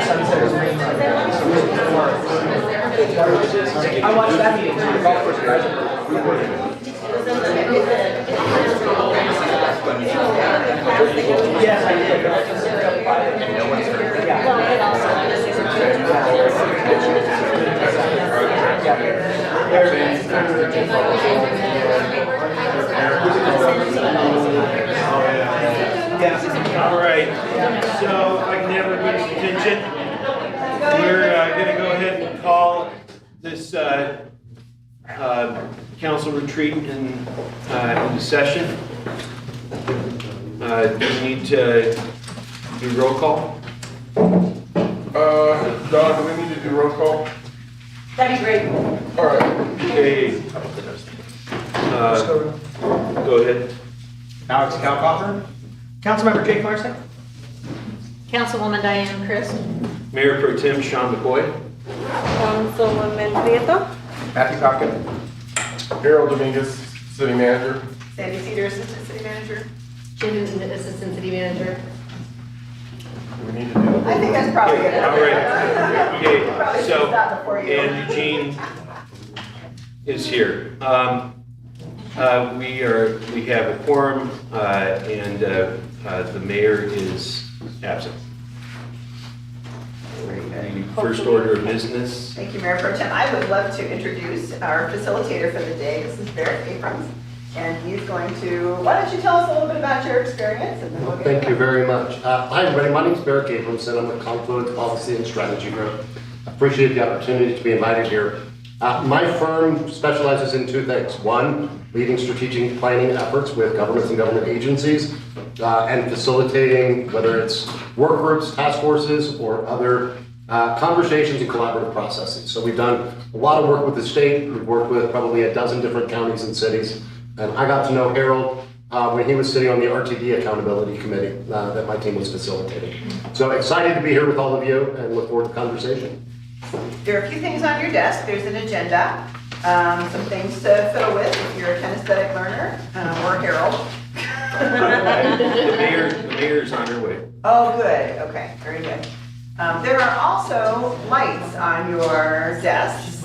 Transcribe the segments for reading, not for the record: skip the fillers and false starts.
sunset is rain. I watched that meeting too, the golf course guys. Yes, I did. All right, so if I can have everybody's attention, we're going to go ahead and call this council retreat into session. Do we need to do roll call? Don, do we need to do roll call? That'd be great. All right. Okay. Go ahead. Alex Calcoffer. Councilmember Jake Marson. Councilwoman Diane Chris. Mayor Pro Tem Sean McCoy. Councilwoman Prieto. Matthew Cockett. Harold Dominguez, City Manager. Sandy Cedar, Assistant City Manager. Jim, Assistant City Manager. We need to do the. I think that's probably good. All right. Okay, Probably should so, stop before you. and Eugene is here. We have a quorum, and the mayor is absent. The first order of business. Thank you, Mayor Pro Tem. I would love to introduce our facilitator for the day. This is Barrett Abrams. And he's going to, why don't you tell us a little bit about your experience? And then we'll get Thank you very much. Hi, everybody. My name is Barrett Abrams, and I'm with Confluent Policy and Strategy Group. I appreciate the opportunity to be invited here. My firm specializes in two things. One, leading strategic planning efforts with governments and government agencies, and facilitating, whether it's work groups, task forces, or other conversations and collaborative processes. So we've done a lot of work with the state. We've worked with probably a dozen different counties and cities. And I got to know Harold when he was sitting on the RTD Accountability Committee that my team was facilitating. So excited to be here with all of you and look forward to the conversation. There are a few things on your desk. There's an agenda, some things to fiddle with if you're a kinesthetic learner, or Harold. The mayor's on her way. Oh, good. Okay, very good. There are also lights on your desks.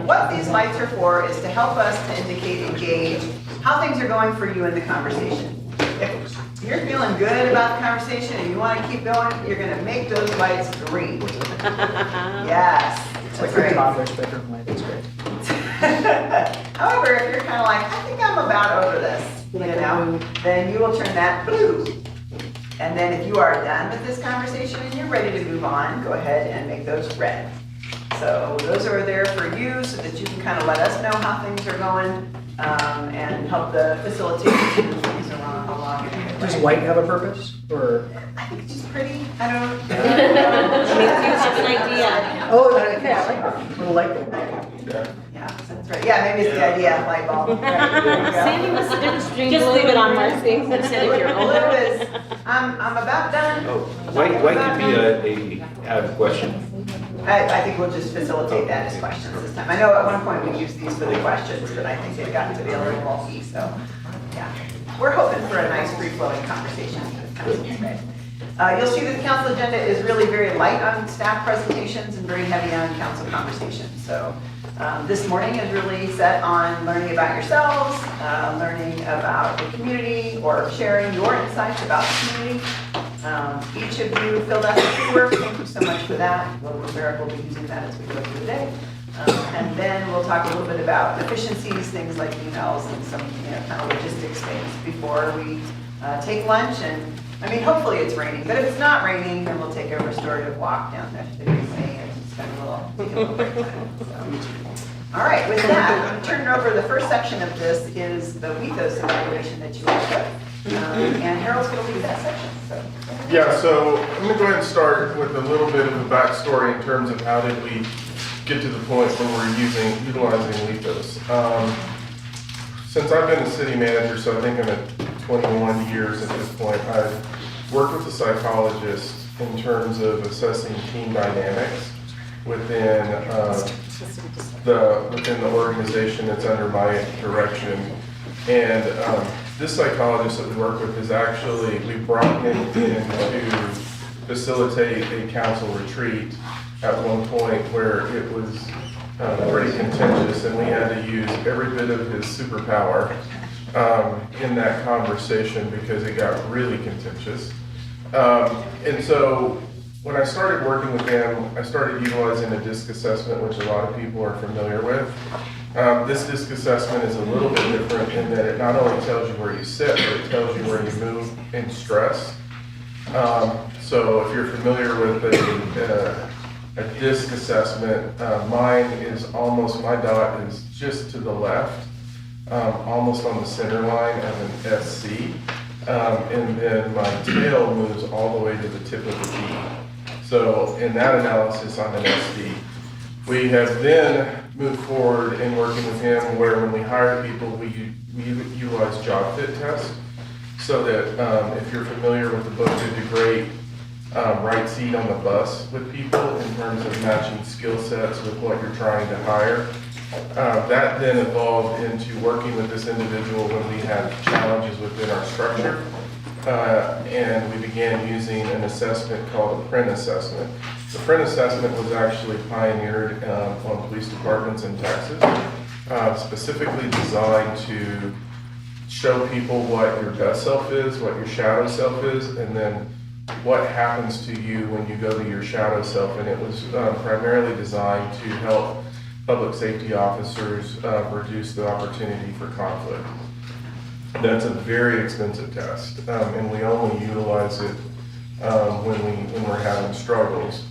What these lights are for is to help us to indicate and gauge how things are going for you in the conversation. If you're feeling good about the conversation and you want to keep going, you're going to make those lights green. Yes, It's that's like the right. toddler's bedroom light, it's great. However, if you're kind of like, I think I'm about over this, you know, then you will turn that blue. And then if you are done with this conversation and you're ready to move on, go ahead and make those red. So those are there for you so that you can kind of let us know how things are going and help the facilitation move things along. Does white have a purpose, or? I think it's just pretty. I don't know. That's an idea. Oh, okay, I like that. Little light bulb. Yeah, that's right. Yeah, maybe it's the idea of light bulb. Sandy, what's the difference between just leave it on Marcy instead of your Blue is, I'm about done. Oh, white could be a question. I think we'll just facilitate that as questions this time. I know at one point we used these for the questions, but I think they've gotten to be a little bulky, so, yeah. We're hoping for a nice free-flowing conversation with council today. You'll see that the council agenda is really very light on staff presentations and very heavy on council conversations. So this morning is really set on learning about yourselves, learning about the community, or sharing your insights about the community. Each of you filled out the pre-work. Thank you so much for that. Eric will be using that as we go through the day. And then we'll talk a little bit about efficiencies, things like emails and some kind of logistics things before we take lunch. And I mean, hopefully it's raining, but if it's not raining, then we'll take a restorative walk down there to the bay and spend take a little break time. So. All right, with that, I'm turning over the first section of this is the WETHOS evaluation that you all took. And Harold's going to lead that section. So. Yeah, so I'm going to go ahead and start with a little bit of a backstory in terms of how did we get to the point where we're utilizing WETHOS. Since I've been a city manager, so I think I'm at 21 years at this point, I've worked with a psychologist in terms of assessing team dynamics within the organization that's under my direction. And this psychologist that we work with is actually, we brought him into facilitate a council retreat at one point where it was pretty contentious, and we had to use every bit of his superpower in that conversation because it got really contentious. And so when I started working with him, I started utilizing a DISC assessment, which a lot of people are familiar with. This DISC assessment is a little bit different in that it not only tells you where you sit, but it tells you where you move in stress. So if you're familiar with a DISC assessment, mine is almost, my dot is just to the left, almost on the center line of an SC. And then my tail moves all the way to the tip of the T. So in that analysis, I'm an SD. We have then moved forward in working with him where when we hire people, we utilize job fit tests. So that if you're familiar with the book Good to Great, right seat on the bus with people in terms of matching skill sets with what you're trying to hire. That then evolved into working with this individual when we had challenges within our structure. And we began using an assessment called a print assessment. The print assessment was actually pioneered on police departments in Texas, specifically designed to show people what your best self is, what your shadow self is, and then what happens to you when you go to your shadow self. And it was primarily designed to help public safety officers reduce the opportunity for conflict. That's a very expensive test, and we only utilize it when we're having struggles.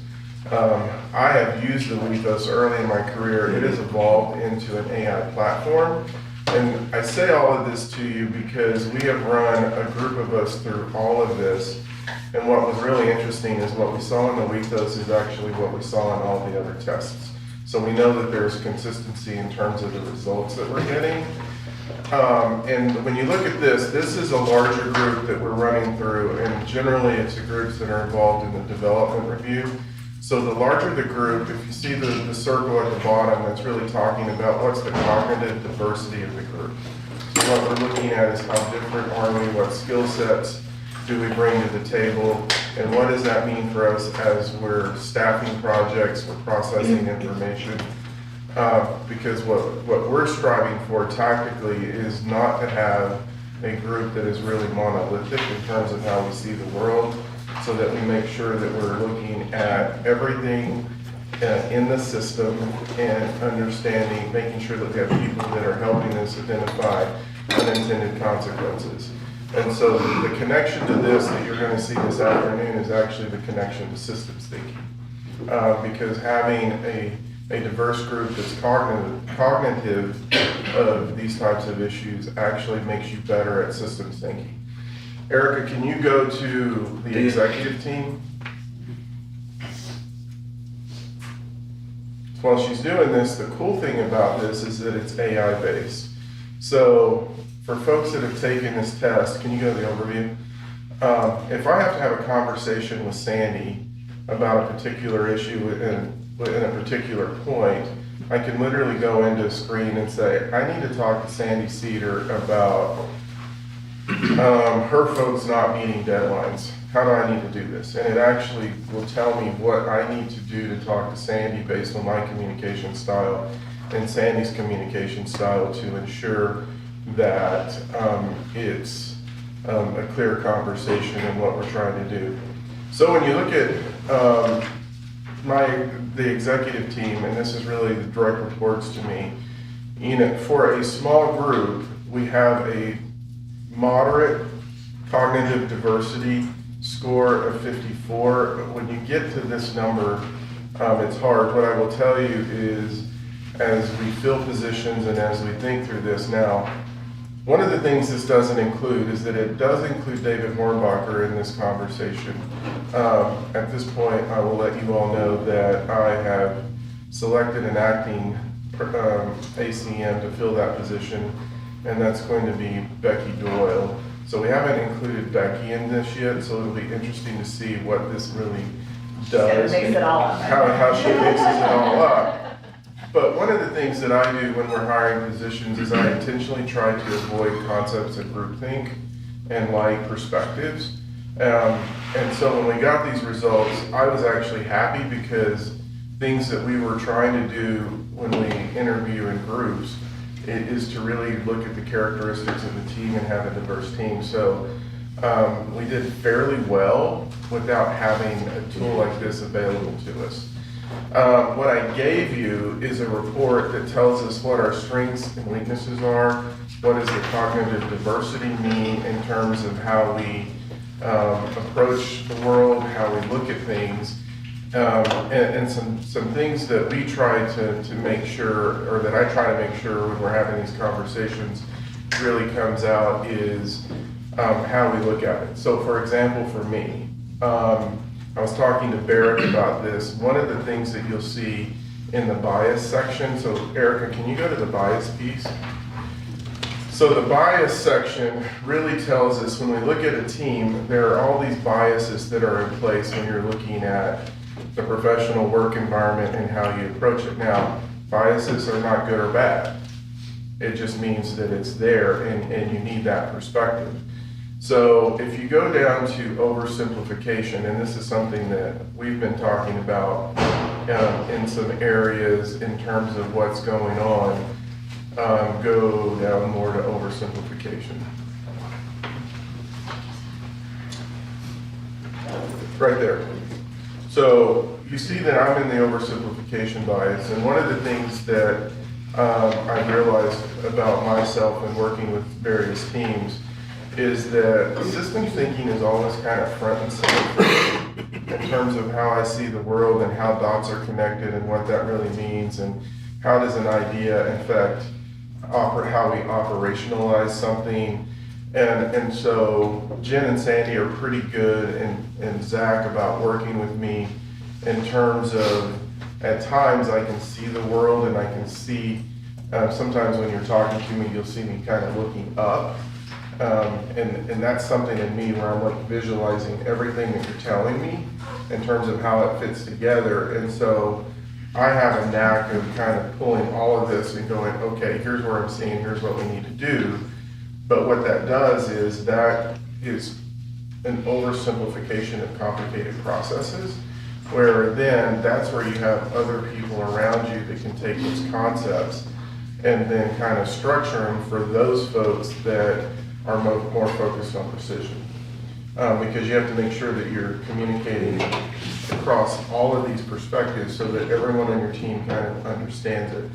I have used the Lethos early in my career. It has evolved into an AI platform. And I say all of this to you because we have run a group of us through all of this. And what was really interesting is what we saw in the Lethos is actually what we saw in all the other tests. So we know that there's consistency in terms of the results that we're getting. And when you look at this is a larger group that we're running through, and generally it's the groups that are involved in the development review. So the larger the group, if you see the circle at the bottom, that's really talking about what's the cognitive diversity of the group. So what we're looking at is how different are we, what skill sets do we bring to the table, and what does that mean for us as we're staffing projects, we're processing information. Because what we're striving for tactically is not to have a group that is really monolithic in terms of how we see the world, so that we make sure that we're looking at everything in the system and understanding, making sure that we have people that are helping us identify unintended consequences. And so the connection to this that you're going to see this afternoon is actually the connection to systems thinking. Because having a diverse group that's cognitive of these types of issues actually makes you better at systems thinking. Erica, can you go to the executive team? While she's doing this, the cool thing about this is that it's AI based. So for folks that have taken this test, can you go to the overview? If I have to have a conversation with Sandy about a particular issue in a particular point, I can literally go into a screen and say, I need to talk to Sandy Cedar about her folks not meeting deadlines. How do I need to do this? And it actually will tell me what I need to do to talk to Sandy based on my communication style and Sandy's communication style to ensure that it's a clear conversation in what we're trying to do. So when you look at the executive team, and this is really the direct reports to me, for a small group, we have a moderate cognitive diversity score of 54. When you get to this number, it's hard. What I will tell you is, as we fill positions and as we think through this now, one of the things this doesn't include is that it does include David Hornbacher in this conversation. At this point, I will let you all know that I have selected an acting ACM to fill that position, and that's going to be Becky Doyle. So we haven't included Becky in this yet, so it'll be interesting to see what this really does. Mix it all up. How she mixes it all up. But one of the things that I do when we're hiring positions is I intentionally try to avoid concepts of groupthink and like perspectives. And so when we got these results, I was actually happy because things that we were trying to do when we interview in groups is to really look at the characteristics of the team and have a diverse team. So we did fairly well without having a tool like this available to us. What I gave you is a report that tells us what our strengths and weaknesses are, what does the cognitive diversity mean in terms of how we approach the world, how we look at things, and some things that we try to make sure, or that I try to make sure when we're having these conversations really comes out is how we look at it. So for example, for me, I was talking to Barrett about this. One of the things that you'll see in the bias section, so Erica, can you go to the bias piece? So the bias section really tells us when we look at a team, there are all these biases that are in place when you're looking at the professional work environment and how you approach it. Now, biases are not good or bad. It just means that it's there and you need that perspective. So if you go down to oversimplification, and this is something that we've been talking about in some areas in terms of what's going on, go down more to oversimplification. Right there. So you see that I'm in the oversimplification bias, and one of the things that I realized about myself and working with various teams is that system thinking is always kind of front and center in terms of how I see the world and how dots are connected and what that really means and how does an idea affect how we operationalize something. And so Jen and Sandy are pretty good, and Zach, about working with me in terms of, at times I can see the world and I can see, sometimes when you're talking to me, you'll see me kind of looking up. And that's something in me where I'm like visualizing everything that you're telling me in terms of how it fits together. And so I have a knack of kind of pulling all of this and going, okay, here's where I'm seeing, here's what we need to do. But what that does is that is an oversimplification of complicated processes, where then that's where you have other people around you that can take those concepts and then kind of structure them for those folks that are more focused on precision. Because you have to make sure that you're communicating across all of these perspectives so that everyone on your team kind of understands it.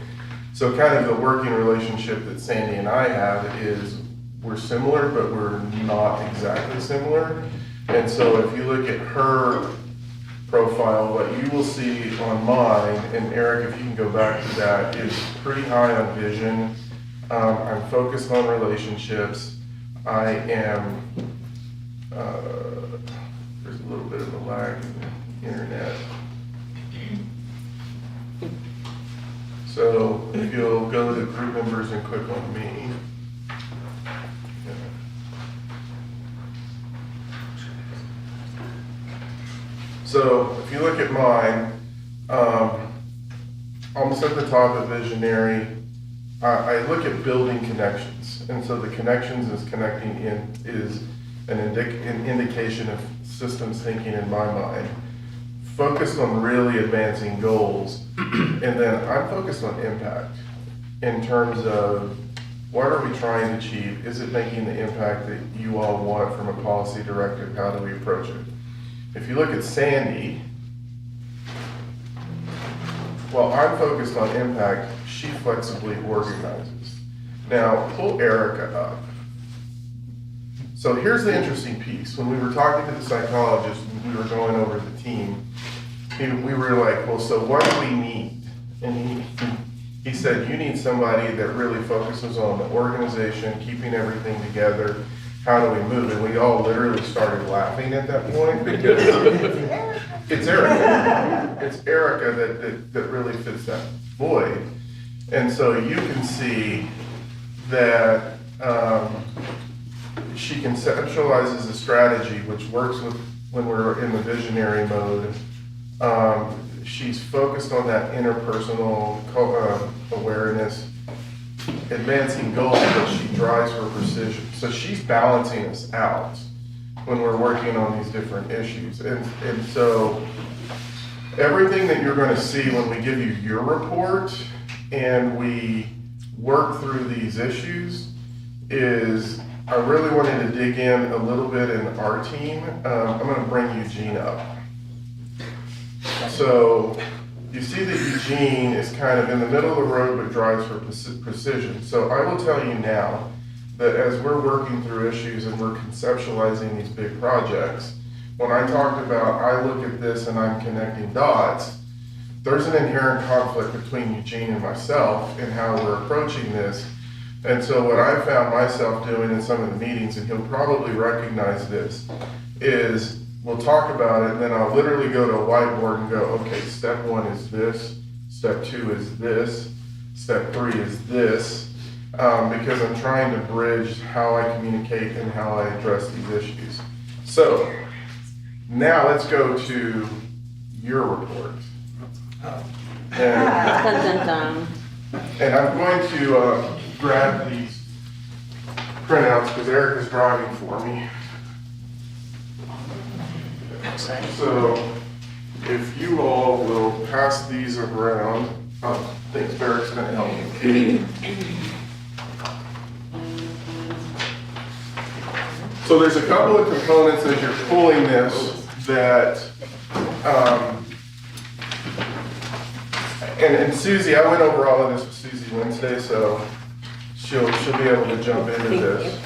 So kind of the working relationship that Sandy and I have is we're similar, but we're not exactly similar. And so if you look at her profile, what you will see on mine, and Eric, if you can go back to that, is pretty high on vision. I'm focused on relationships. I am, there's a little bit of a lag in the internet. So if you'll go to group members and click on me. So if you look at mine, almost at the top of visionary, I look at building connections. And so the connections is connecting in is an indication of systems thinking in my mind. Focused on really advancing goals. And then I'm focused on impact in terms of what are we trying to achieve? Is it making the impact that you all want from a policy directive? How do we approach it? If you look at Sandy, while I'm focused on impact, she flexibly organizes. Now, pull Erica up. So here's the interesting piece. When we were talking to the psychologist and we were going over the team, we were like, well, so what do we need? And he said, you need somebody that really focuses on the organization, keeping everything together. How do we move? And we all literally started laughing at that point because it's Erica. It's Erica that really fits that void. And so you can see that she conceptualizes a strategy which works with when we're in the visionary mode. She's focused on that interpersonal awareness, advancing goals, but she drives for precision. So she's balancing us out when we're working on these different issues. And so everything that you're going to see when we give you your report and we work through these issues is I really wanted to dig in a little bit in our team. I'm going to bring Eugene up. So you see that Eugene is kind of in the middle of the road but drives for precision. So I will tell you now that as we're working through issues and we're conceptualizing these big projects, when I talked about I look at this and I'm connecting dots, there's an inherent conflict between Eugene and myself in how we're approaching this. And so what I found myself doing in some of the meetings, and he'll probably recognize this, is we'll talk about it and then I'll literally go to a whiteboard and go, okay, step 1 is this, step 2 is this, step 3 is this, because I'm trying to bridge how I communicate and how I address these issues. So now let's go to your report. And Dun, dun, dun. And I'm going to grab these printouts because Eric is driving for me. So if you all will pass these around, I think Eric's going to help me. So there's a couple of components as you're pulling this that and Susie, I went over all of this with Susie Wednesday, so she'll be able to jump into this.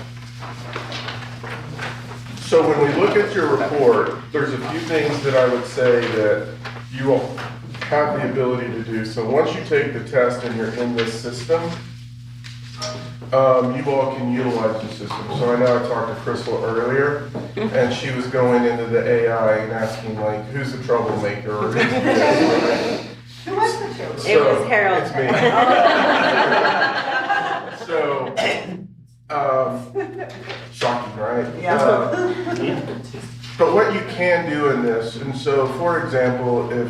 So when we look at your report, there's a few things that I would say that you will have the ability to do. So once you take the test and you're in this system, you all can utilize the system. So I know I talked to Crystal earlier, and she was going into the AI and asking like, who's the troublemaker? Or who's the Who was the troublemaker? It was Harold. It's me. So, shocking, right? Yeah. But what you can do in this, and so for example, if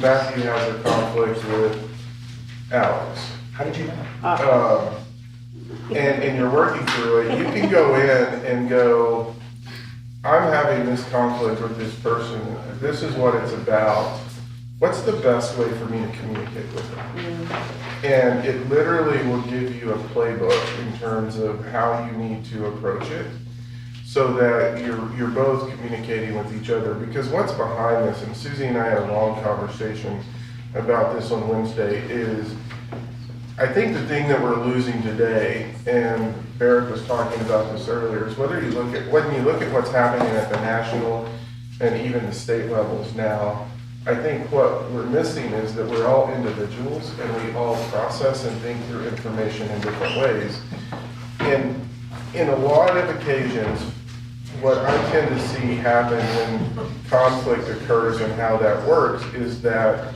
Matthew has a conflict with Alex, How did you know? and you're working through it, you can go in and go, I'm having this conflict with this person, this is what it's about. What's the best way for me to communicate with them? And it literally will give you a playbook in terms of how you need to approach it so that you're both communicating with each other. Because what's behind this, and Susie and I had a long conversation about this on Wednesday, is I think the thing that we're losing today, and Barrett was talking about this earlier, is when you look at what's happening at the national and even the state levels now, I think what we're missing is that we're all individuals and we all process and think through information in different ways. And in a lot of occasions, what I tend to see happen when conflict occurs and how that works is that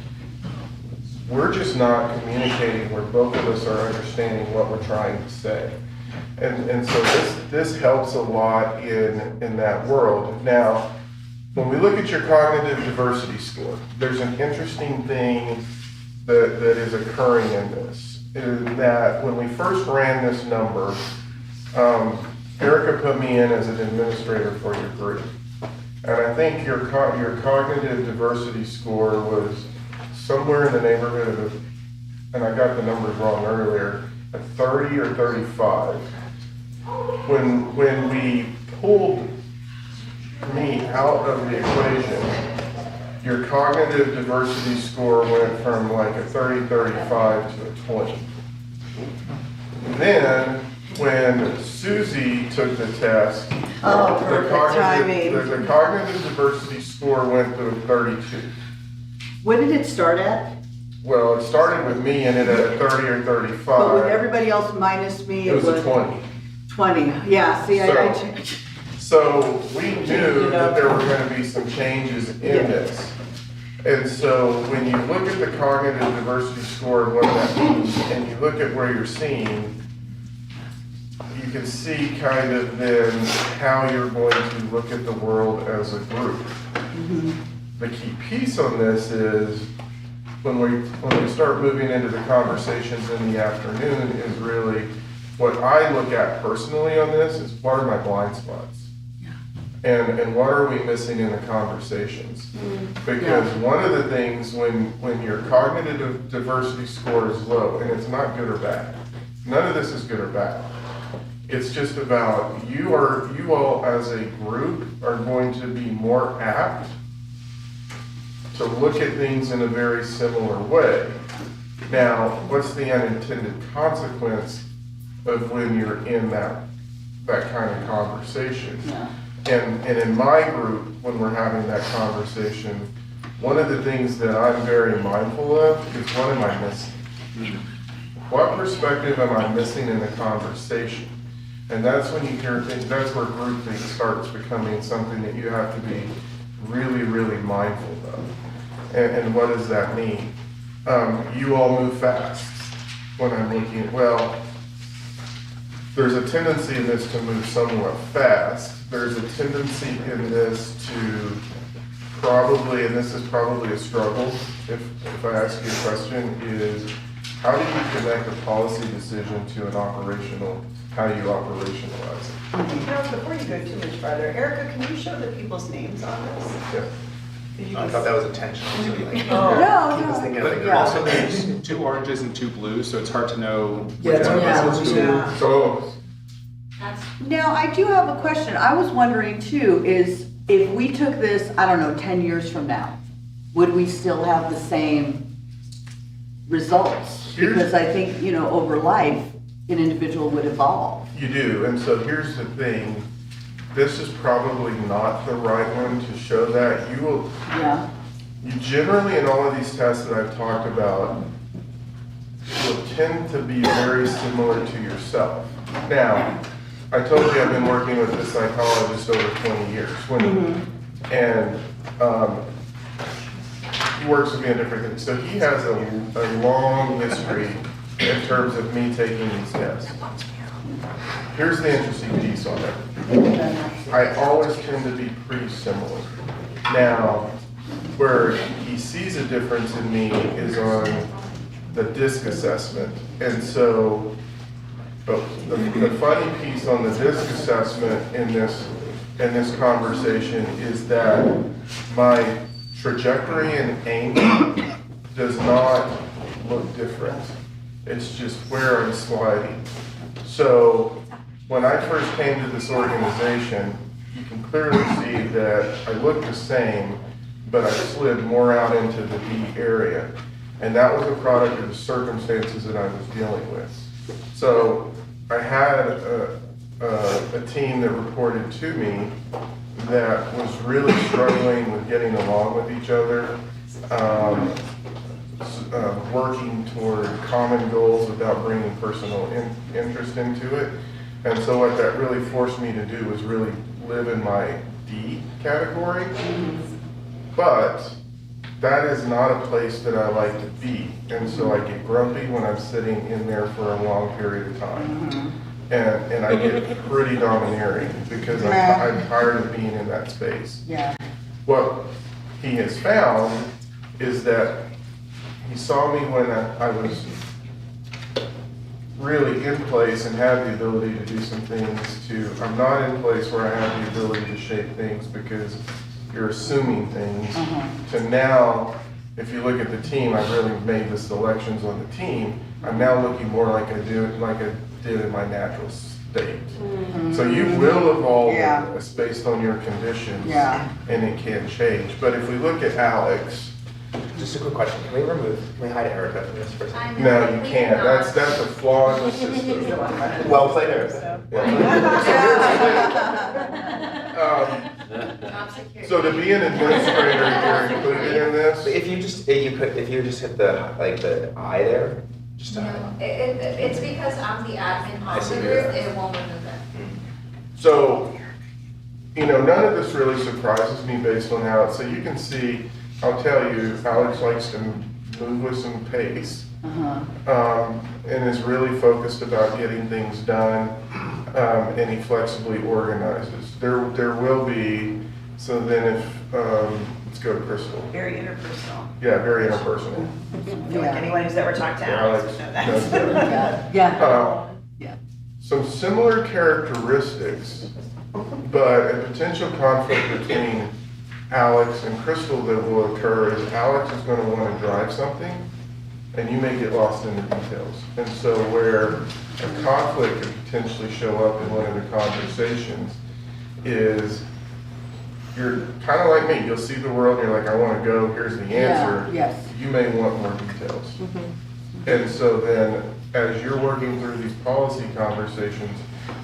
we're just not communicating where both of us are understanding what we're trying to say. And so this helps a lot in that world. Now, when we look at your cognitive diversity score, there's an interesting thing that is occurring in this, is that when we first ran this number, Erica put me in as an administrator for your group. And I think your cognitive diversity score was somewhere in the neighborhood of, and I got the numbers wrong earlier, a 30 or 35. When we pulled me out of the equation, your cognitive diversity score went from like a 30, 35 to a 20. Then, when Susie took the test, the cognitive diversity score went to a 32. What did it start at? Well, it started with me in it at a 30 or 35. But with everybody else minus me, It was a 20. 20, yeah, see, So we knew that there were going to be some changes in this. And so when you look at the cognitive diversity score and what that means, and you look at where you're seeing, you can see kind of then how you're going to look at the world as a group. Mm-hmm. The key piece on this is when we start moving into the conversations in the afternoon is really what I look at personally on this is what are my blind spots? And what are we missing in the conversations? Because one of the things when your cognitive diversity score is low, and it's not good or bad, none of this is good or bad. It's just about you all as a group are going to be more apt to look at things in a very similar way. Now, what's the unintended consequence of when you're in that kind of conversation? Yeah. And in my group, when we're having that conversation, one of the things that I'm very mindful of is what am I missing? What perspective am I missing in the conversation? And that's when you hear things, that's where groupthink starts becoming something that you have to be really, really mindful of. And what does that mean? You all move fast when I'm looking at, well, there's a tendency in this to move somewhat fast. There's a tendency in this to probably, and this is probably a struggle, if I ask you a question, is how do you connect a policy decision to an operational, how do you operationalize it? You know, before you go too much farther, Erica, can you show the people's names on this? Yeah. I thought that was intentional too. Like, Oh. No, keep us no. thinking like, Yeah. also there's 2 oranges and 2 blues, so it's hard to know Yeah, which it's one of hard us to is who. Yeah. So, Now, I do have a question. I was wondering too, is if we took this, I don't know, 10 years from now, would we still have the same results? Here's- Because I think, you know, over life, an individual would evolve. you do, and so here's the thing, this is probably not the right one to show that. Yeah, You generally, in all of these tests that I've talked about, will tend to be very similar to yourself. Now, I told you I've been working with this psychologist over 20 years. And he works with me on different things. So he has a long history in terms of me taking these tests. Here's the interesting piece on it. I always tend to be pretty similar. Now, where he sees a difference in me is on the DISC assessment. And so, but the funny piece on the DISC assessment in this conversation is that my trajectory and aim does not look different. It's just where I'm sliding. So when I first came to this organization, you can clearly see that I look the same, but I slid more out into the D area. And that was a product of the circumstances that I was dealing with. So I had a team that reported to me that was really struggling with getting along with each other, working toward common goals without bringing personal interest into it. And so what that really forced me to do was really live in my D category. But that is not a place that I like to be. And so I get grumpy when I'm sitting in there for a long period of time. And I get pretty domineering because I'm tired of being in that space. yeah. What he has found is that he saw me when I was really in place and had the ability to do some things to, I'm not in place where I have the ability to shape things because you're assuming things, to now, if you look at the team, I've really made the selections on the team, I'm now looking more like I did in my natural state. So you will evolve Yeah. this based on your conditions. Yeah. And it can't change. But if we look at Alex, Just a quick question, can we hide Erica from this person? no, you can't. That's a flaw in the system. Well played, Erica. So to be an administrator, you're included in this? If you just hit the I there, just to highlight. It's because I'm the admin I on see, the group, yeah. it won't remove it. So, none of this really surprises me based on how so you can see, I'll tell you, Alex likes to move with some pace. And is really focused about getting things done, and he flexibly organizes. There will be, so then if, let's go to Crystal. Very interpersonal. Yeah, very interpersonal. I feel like anyone who's ever talked to Alex would know Alex knows that. that. Yeah. Uh, Yeah. some similar characteristics, but a potential conflict between Alex and Crystal that will occur is Alex is going to want to drive something, and you may get lost in the details. And so where a conflict could potentially show up in one of the conversations is you're kind of like me. You'll see the world and you're like, I want to go, here's the answer. Yeah, yes. You may want more details. And so then as you're working through these policy conversations,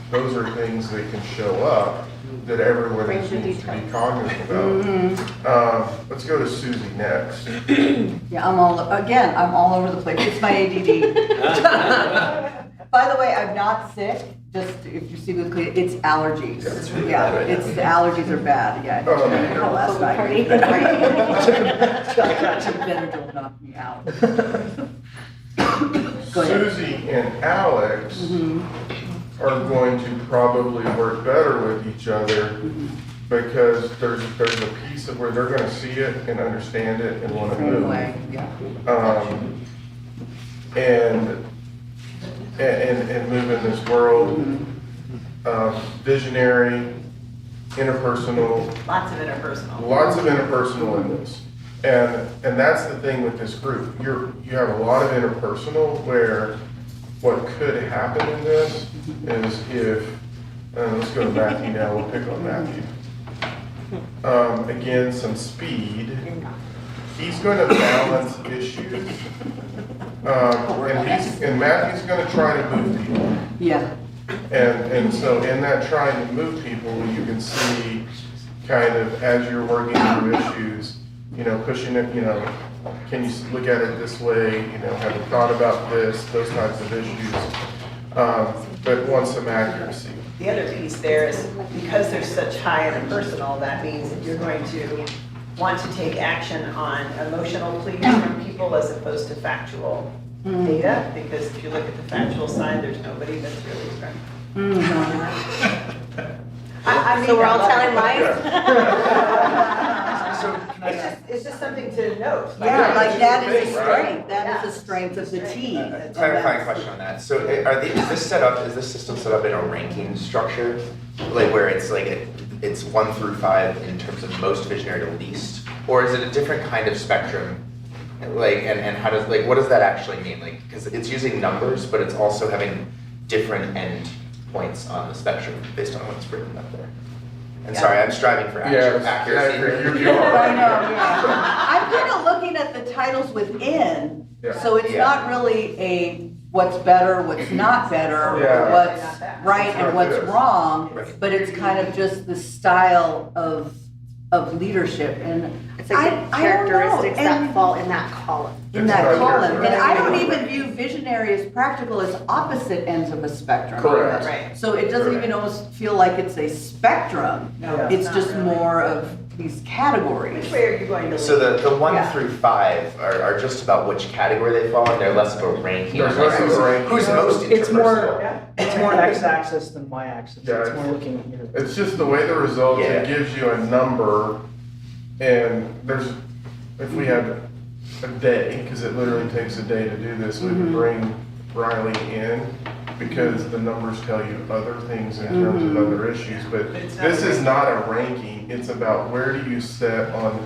those are things that can show up that everyone Brings the needs to be details. cognizant of. Let's go to Susie next. Yeah, I'm all over the place. It's my ADD. By the way, I'm not sick, just if you see with clear, it's allergies. Yeah, it's really Yeah, bad right it's, now. the allergies are bad, yeah. Oh. I had last night. Party. Benadryl knocked me out. Go ahead. Susie and Alex are going to probably work better with each other because there's a piece of where they're gonna see it and understand it and wanna Same move. way, yeah. And move in this world. Visionary, interpersonal, Lots of interpersonal. lots of interpersonal in this. And that's the thing with this group. You have a lot of interpersonal where what could happen in this is if, let's go to Matthew now, we'll pick on Matthew. Again, some speed. He's going to balance issues. And Matthew's going to try to move people. Yeah, And so in that trying to move people, you can see kind of as you're working through issues, pushing it, can you look at it this way, have you thought about this, those types of issues, but want some accuracy. The other piece there is because there's such high interpersonal, that means that you're going to want to take action on emotional pleas from people as opposed to factual data, because if you look at the factual side, there's nobody that's really struggling. So we're all telling lies? It's just something to note. yeah, like that is a Big, right? strength, that is a strength of the team. Clarifying question on that. So is this system set up in a ranking structure? Like where it's like, it's 1 through 5 in terms of most visionary to least? Or is it a different kind of spectrum? Like, and how does, like, what does that actually mean? Like, because it's using numbers, but it's also having different end points on the spectrum based on what's written up there. And sorry, I'm striving for accuracy here. You are. I know, yeah. I'm kind of looking at the titles within, Yeah. so it's Yeah. not really a what's better, what's not better, Yeah. or what's right It's and not what's this. wrong, Right. but it's kind of just the style of leadership, and It's like the I don't know, characteristics that and- fall in that column. in It's that not column, your- and I don't even view visionary as practical as opposite ends of a spectrum. Correct. Right. So it doesn't even almost feel like it's a spectrum, No, it's not just really. more of these categories. Which way are you going to lean? So the 1 Yeah. through 5 are just about which category they fall in. They're less of a ranking. There's less of a ranking. Who's most It's more, interpersonal? it's more x-axis than y-axis. Yeah, It's more looking at your. It's just the way the results, Yeah. it gives you a number, and if we had a day, because it literally takes a day to do this, we would bring Riley in, because the numbers tell you other things in terms of other issues, but But it's not this a is not a ranking, it's about where do you set on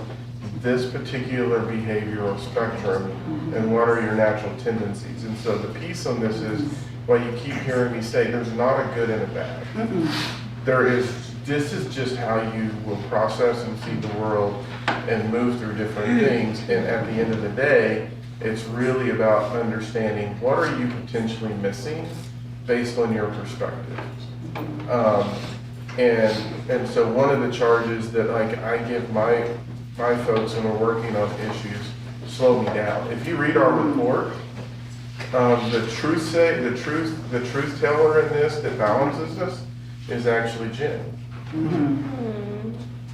this particular behavioral spectrum, and what are your natural tendencies, and so the piece on this is, why you keep hearing me say, there's not a good and a bad. This is just how you will process and see the world and move through different things. And at the end of the day, it's really about understanding what are you potentially missing based on your perspective. And so one of the charges that I give my folks when we're working on issues, slow me down. If you read our report, the truth teller in this that balances us is actually Jen.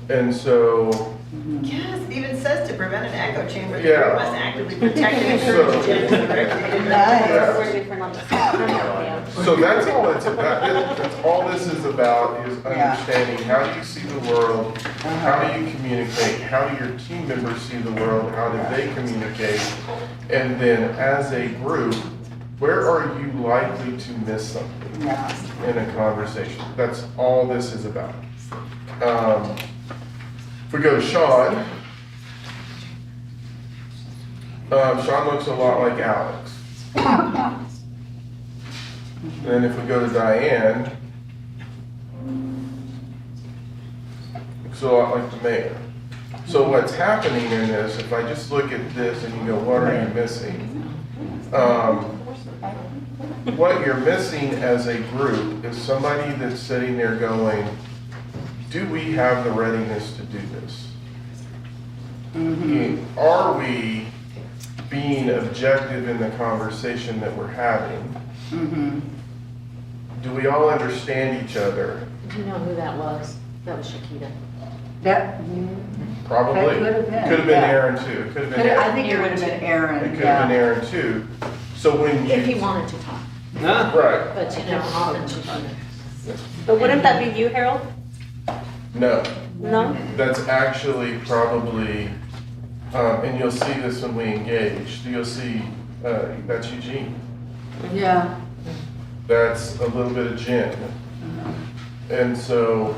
And so, Yes, it even says to prevent an echo chamber, the Yeah. group must actively protect and encourage Jen to direct behavior. Nice. We're different on the spectrum, yeah. so that's all it's about. That's all this is about, is understanding how do you see the world, how do you communicate, how do your team members see the world, how do they communicate, and then as a group, where are you likely to miss something Yeah. in a conversation? That's all this is about. If we go to Sean, Sean looks a lot like Alex. Then if we go to Diane, looks a lot like the mayor. So what's happening in this, if I just look at this and you go, what are you missing? What you're missing as a group is somebody that's sitting there going, do we have the readiness to do this? Are we being objective in the conversation that we're having? Do we all understand each other? Do you know who that was? That was Shakita. That, Probably. That could have been, Could have been yeah. Aaron too. It could have been I Aaron. think it would have been Aaron, It could have been yeah. Aaron too. So when you. If he wanted to talk, Right, but you know, often Shakita. But wouldn't that be you, Harold? no. No? That's actually probably, and you'll see this when we engage, you'll see, that's Eugene. Yeah. That's a little bit of Jen. And so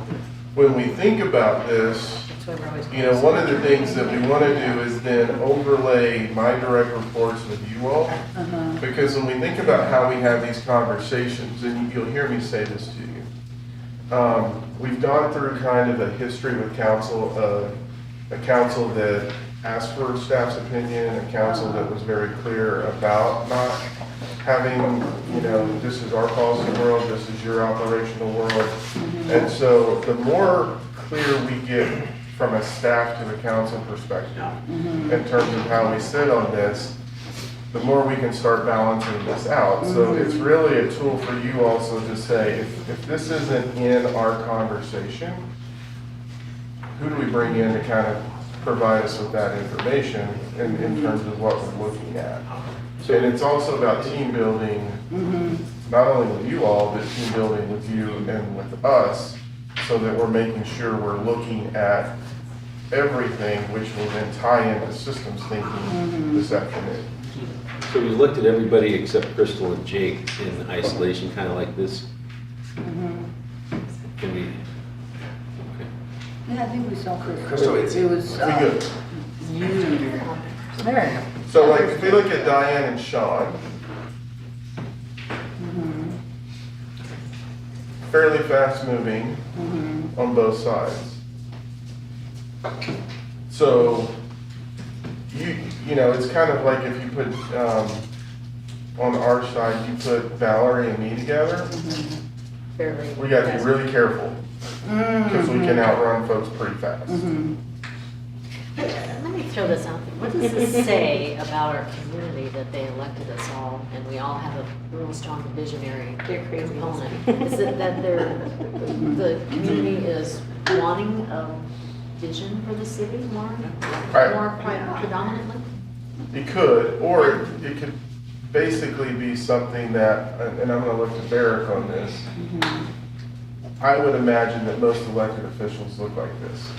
when we think about this, That's why we're always. you know, one of the things that we want to do is then overlay my direct reports with you all. Because when we think about how we have these conversations, and you'll hear me say this to you, we've gone through kind of a history with council, a council that asked for staff's opinion, a council that was very clear about not having, you know, this is our policy world, this is your operational world. And so the more clear we get from a staff to a council perspective in terms of how we sit on this, the more we can start balancing this out. So it's really a tool for you also to say, if this isn't in our conversation, who do we bring in to kind of provide us with that information in terms of what we're looking at? And it's also about team building, not only with you all, but team building with you and with us, so that we're making sure we're looking at everything, which will then tie into systems thinking this afternoon. So we looked at everybody except Crystal and Jake in isolation, kind of like this. Can we? Okay. Yeah, I think we saw Crystal. Crystal, it's- It was, Pretty good. you. There you go. So like, if we look at Diane and Sean, fairly fast moving on both sides. So, you know, it's kind of like if you put, on our side, you put Valerie and me together, Fairly. we gotta be really careful, because we can outrun folks pretty fast. Let me throw this out there. What does this say about our community that they elected us all and we all have a real strong visionary component? Is it that the community is wanting a vision for the city more predominantly? It could, or it could basically be something that, and I'm gonna look to Barrick on this. I would imagine that most elected officials look like this.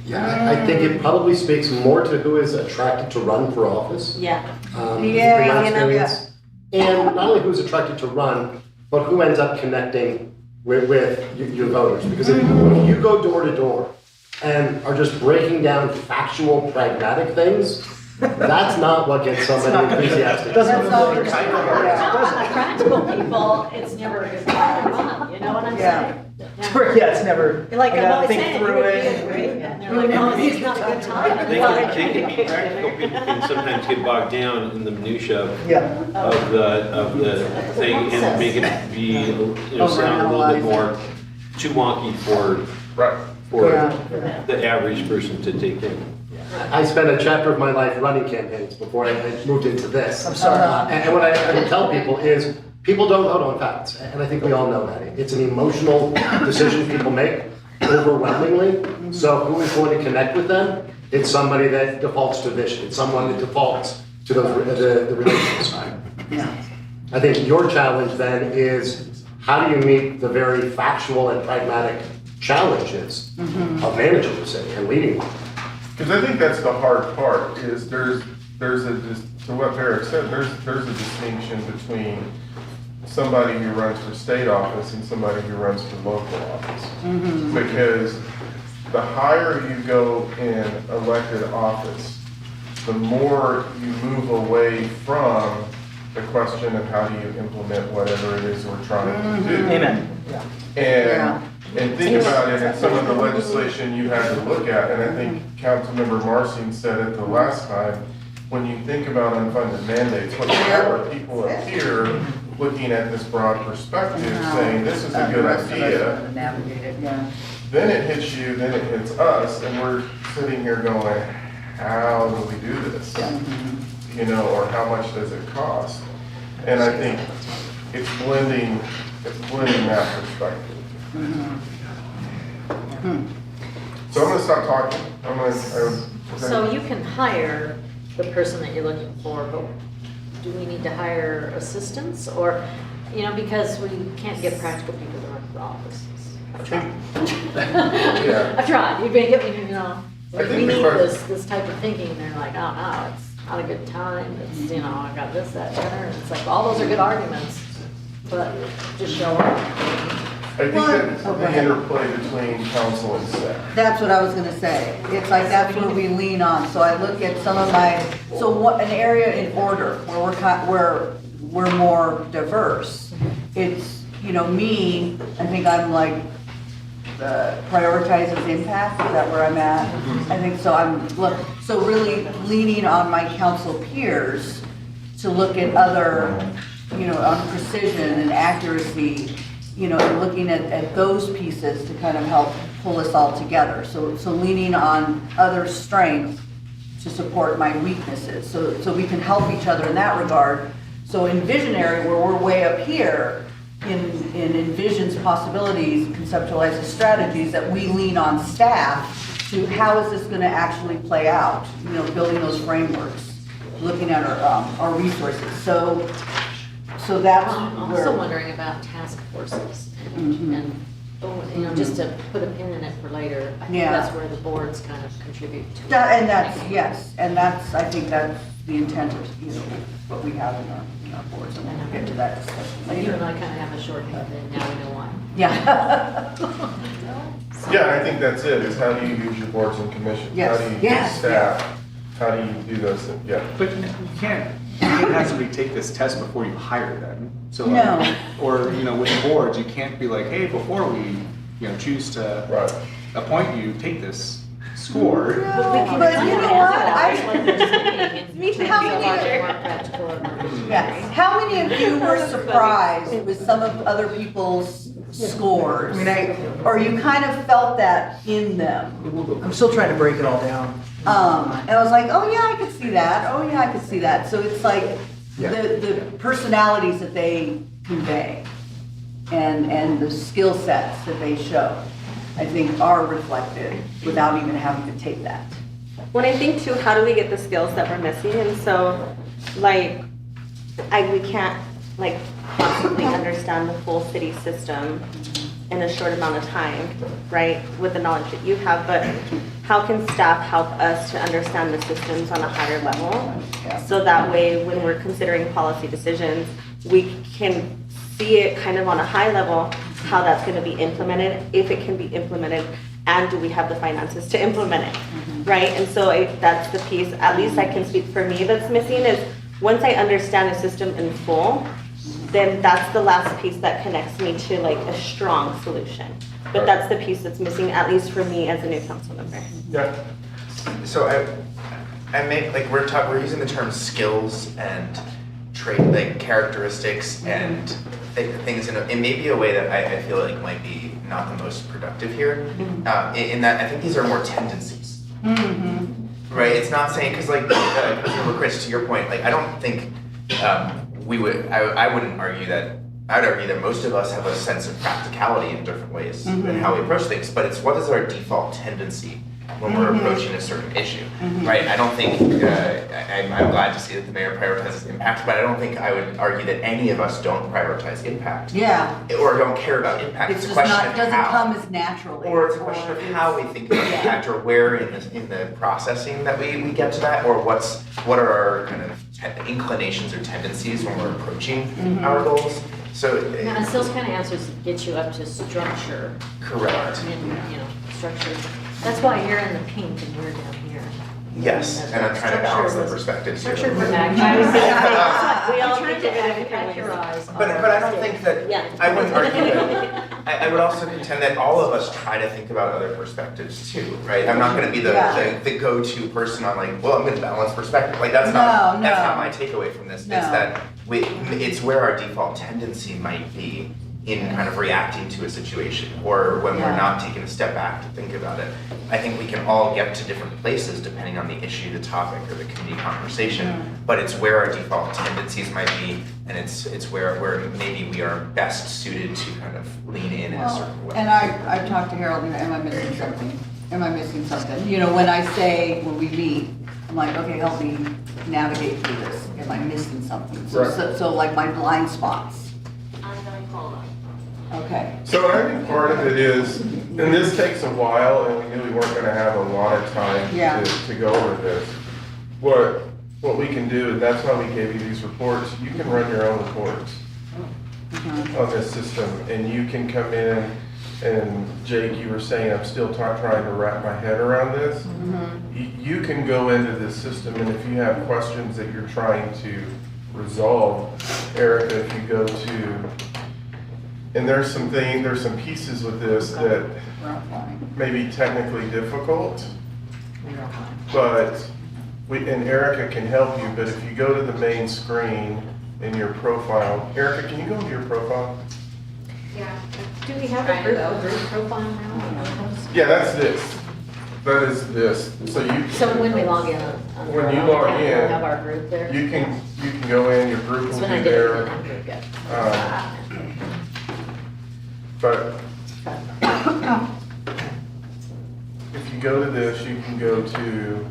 Yeah, I think it probably speaks more to who is attracted to run for office. Yeah. from Yeah, my you know, experience. And not only who's attracted to run, but who ends up connecting with your voters. Because if you go door to door and are just breaking down factual, pragmatic things, that's not what gets somebody enthusiastic. That's not what Practical people, it's never a good time to run, you know what I'm Yeah. saying? Yeah, it's never, Like I I'm gotta always think saying, through it. And they're like, oh, it's not a good time. They can be practical, people can sometimes get bogged down in the minutia Yeah. of the thing and make it be, you know, sound a little bit more too wonky for Right. the average person to take in. I spent a chapter of my life running campaigns before I moved into this. I'm sorry. And what I would tell people is, people don't vote on facts, and I think we all know that. It's an emotional decision people make overwhelmingly. So who is going to connect with them? It's somebody that defaults to vision. It's someone that defaults to the relations. I think your challenge then is, how do you meet the very factual and pragmatic challenges of managing the city and leading one? Because I think that's the hard part, is there's a to what Barrett said, there's a distinction between somebody who runs for state office and somebody who runs for local office. Because the higher you go in elected office, the more you move away from the question of how do you implement whatever it is we're trying to do. Amen. Yeah. And think about it in some of the legislation you had to look at, and I think Councilmember Marcin said it the last time, when you think about unfunded mandates, what you have are people up here looking at this broad perspective, saying this is a good idea. Navigate it, yeah. Then it hits you, then it hits us, and we're sitting here going, how do we do this? You know, or how much does it cost? And I think it's blending that perspective. So I'm gonna stop talking. So you can hire the person that you're looking for, but do we need to hire assistants or, you know, because we can't get practical people to run for offices. I've tried. Yeah. I've tried. You've been getting, you know, I think we the need question- this type of thinking. And they're like, oh no, it's not a good time. It's, you know, I got this, that, and other. And it's like, all those are good arguments, but just show up. I think that the interplay between council and staff. That's what I was gonna say. It's like, that's where we lean on. So I look at some of my, so what, an area in order where we're more diverse. It's, you know, me, I think I'm like, prioritizes impact, is that where I'm at? I think so. So really leaning on my council peers to look at other, you know, on precision and accuracy, you know, and looking at those pieces to kind of help pull us all together. So leaning on other strengths to support my weaknesses, so we can help each other in that regard. So in visionary, where we're way up here, in envisions possibilities, conceptualizes strategies, that we lean on staff to how is this going to actually play out, you know, building those frameworks, looking at our resources. So that's I'm where. also wondering about task forces and you know, just to put a pin in it for later. I think Yeah. that's where the boards kind of contribute to. Yes, and that's, I think that's the intent of, you know, what we have in our boards, and we'll get to that discussion But even later. though I kind of have a shorthand, and now we know why. Yeah. Yeah, I think that's it, is how do you use your boards and commissions? Yes, How do you yes, use staff? How do you do those things? Yeah. But you can't have somebody take this test before you hire them. So like, No. or, you know, with boards, you can't be like, hey, before we, you know, choose to Right. appoint you, take this score. But you know what? Yeah. How many of you were surprised with some of other people's scores? I mean, Or you kind of felt that in them? I'm still trying to break it all down. And I was like, oh yeah, I could see that. Oh yeah, I could see that. So it's like the personalities that they convey and the skill sets that they show, I think are reflected without even having to take that. When I think too, how do we get the skills that we're missing? And so, like, we can't like possibly understand the full city system in a short amount of time, right? With the knowledge that you have, but how can staff help us to understand the systems on a higher level? So that way, when we're considering policy decisions, we can see it kind of on a high level, how that's gonna be implemented, if it can be implemented, and do we have the finances to implement it, right? And so that's the piece, at least I can speak for me, that's missing is, once I understand a system in full, then that's the last piece that connects me to like a strong solution. But that's the piece that's missing, at least for me as a new council member. Yeah. So I make, like, we're using the term skills and trait, like characteristics and things in maybe a way that I feel like might be not the most productive here. In that I think these are more tendencies. Right? It's not saying, because like, Chris, to your point, like I don't think I wouldn't argue that, I'd argue that most of us have a sense of practicality in different ways in how we approach things, but it's what is our default tendency when we're approaching a certain issue, right? I don't think, I'm glad to see that the mayor prioritizes impact, but I don't think I would argue that any of us don't prioritize impact. Yeah. Or don't care about impact. It's It's a just question not, of doesn't how. come as naturally. Or it's a question of how we think about impact, or where in the processing that we get to that, or what are our kind of inclinations or tendencies when we're approaching our goals. So Now, those kind of answers get you up to structure. correct. And, structure. That's why you're in the pink and we're down here. Yes, and I'm trying to balance the perspectives here. Structure for action. I was gonna say, we all I'm trying think to of it in different your ways. eyes. But I don't think that, Yeah. I wouldn't argue that. I would also contend that all of us try to think about other perspectives too, right? I'm not gonna be the go-to person on like, well, I'm gonna balance perspective. Like that's not my takeaway from this. It's that it's where our default tendency might be in kind of reacting to a situation, or when we're not taking a step back to think about it. I think we can all get to different places depending on the issue, the topic, or the community conversation, but it's where our default tendencies might be, and it's where maybe we are best suited to kind of lean in a certain way. And I've talked to Harold, am I missing something? Am I missing something? When we meet, I'm like, okay, help me navigate through this. Am I missing something? So like my blind spots. I'm gonna call them. Okay. So I think part of it is, and this takes a while, and we knew we weren't gonna have a lot of time to go over this. What we can do, and that's why we gave you these reports, you can run your own reports on this system, and you can come in, and Jake, you were saying, I'm still trying to wrap my head around this. You can go into this system, and if you have questions that you're trying to resolve, Erica, if you go to, and there's some pieces with this that may be technically difficult, but and Erica can help you, but if you go to the main screen in your profile, Erica, can you go into your profile? Yeah. Do we have a group profile now? Yeah, that's this. That is this. So when we log in when you log in, we'll have our group there? you can go in, your group will That's when be I did it there. in that group, yeah. But if you go to this, you can go to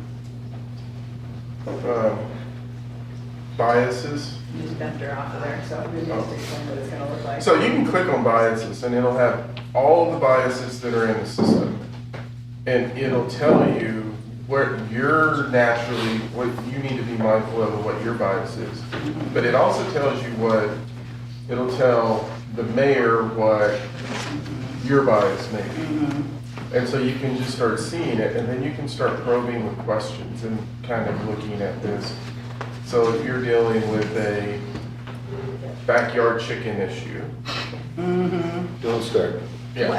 biases. Just vector off of there, so we need to explain what it's gonna look like. So you can click on biases and it'll have all the biases that are in the system. And it'll tell you what you need to be mindful of and what your bias is. But it also tells you it'll tell the mayor what your bias may be. And so you can just start seeing it, and then you can start probing with questions and kind of looking at this. So if you're dealing with a backyard chicken issue. Don't start. Yeah.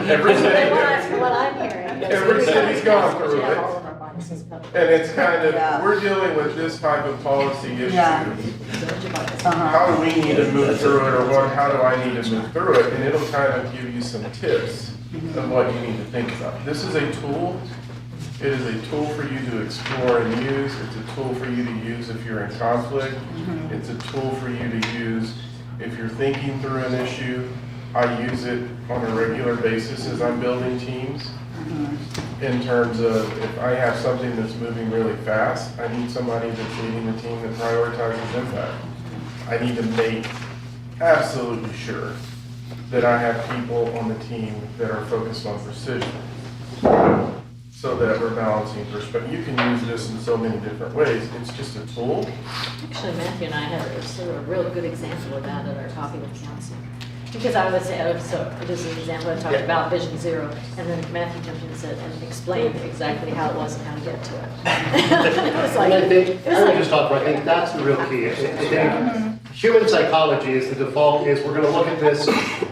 Every city, What I'm hearing. every city's gone through it. All of our biases covered. And it's kind of, we're dealing with this type of policy issue. How do we need to move through it, or how do I need to move through it? And it'll kind of give you some tips of what you need to think about. This is a tool. It is a tool for you to explore and use. It's a tool for you to use if you're in conflict. It's a tool for you to use if you're thinking through an issue. I use it on a regular basis as I'm building teams. In terms of if I have something that's moving really fast, I need somebody that's leading the team that prioritizes impact. I need to make absolutely sure that I have people on the team that are focused on precision, so that we're balancing perspective. You can use this in so many different ways. It's just a tool. Actually, Matthew and I had a real good example of that at our coffee with council. Because I would say, so this is an example, I talked about Vision Zero, and then Matthew jumped in and said, and explained exactly how it was and how to get to it. It was like, And I would just talk about, I think that's the real key. I think human psychology is the default is we're gonna look at this,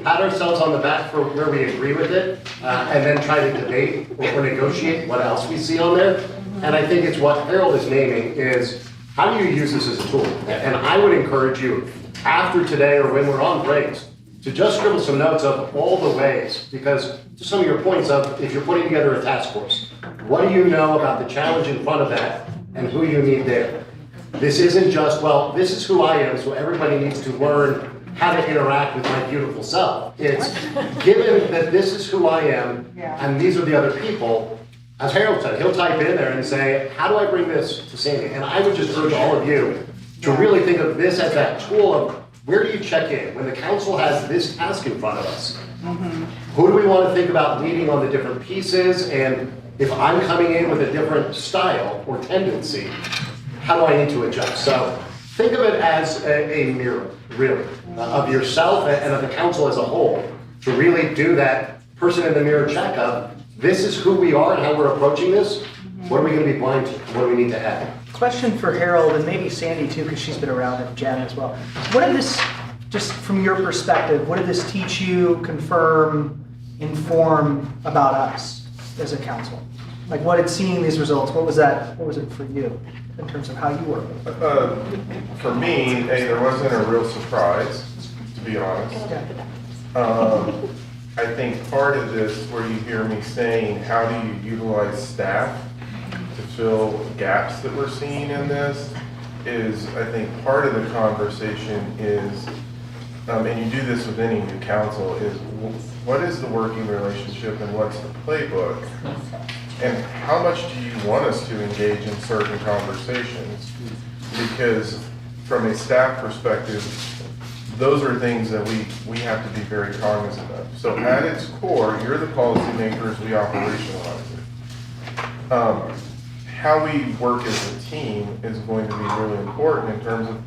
pat ourselves on the back for where we agree with it, and then try to debate or negotiate what else we see on there. And I think it's what Harold is naming is, how do you use this as a tool? And I would encourage you, after today or when we're on breaks, to just scribble some notes of all the ways, because to some of your points of, if you're putting together a task force, what do you know about the challenge in front of that and who you need there? This isn't just, well, this is who I am, so everybody needs to learn how to interact with my beautiful self. It's given that this is who I am and these are the other people, as Harold said, he'll type in there and say, how do I bring this to Sandy? And I would just urge all of you to really think of this as that tool of where do you check in? When the council has this task in front of us, who do we want to think about leading on the different pieces? And if I'm coming in with a different style or tendency, how do I need to adjust? So think of it as a mirror, really, of yourself and of the council as a whole, to really do that person in the mirror check of, this is who we are and how we're approaching this. What are we going to be blind to? What do we need to add? Question for Harold and maybe Sandy too, because she's been around, and Jen as well. What did this, just from your perspective, what did this teach you, confirm, inform about us as a council? Like what did seeing these results, what was it for you in terms of how you work? For me, there wasn't a real surprise, to be honest. I think part of this, where you hear me saying, how do you utilize staff to fill gaps that we're seeing in this, is I think part of the conversation is, and you do this with any new council, is what is the working relationship and what's the playbook? And how much do you want us to engage in certain conversations? Because from a staff perspective, those are things that we have to be very cognizant of. So at its core, you're the policymakers, we operationalize it. How we work as a team is going to be really important in terms of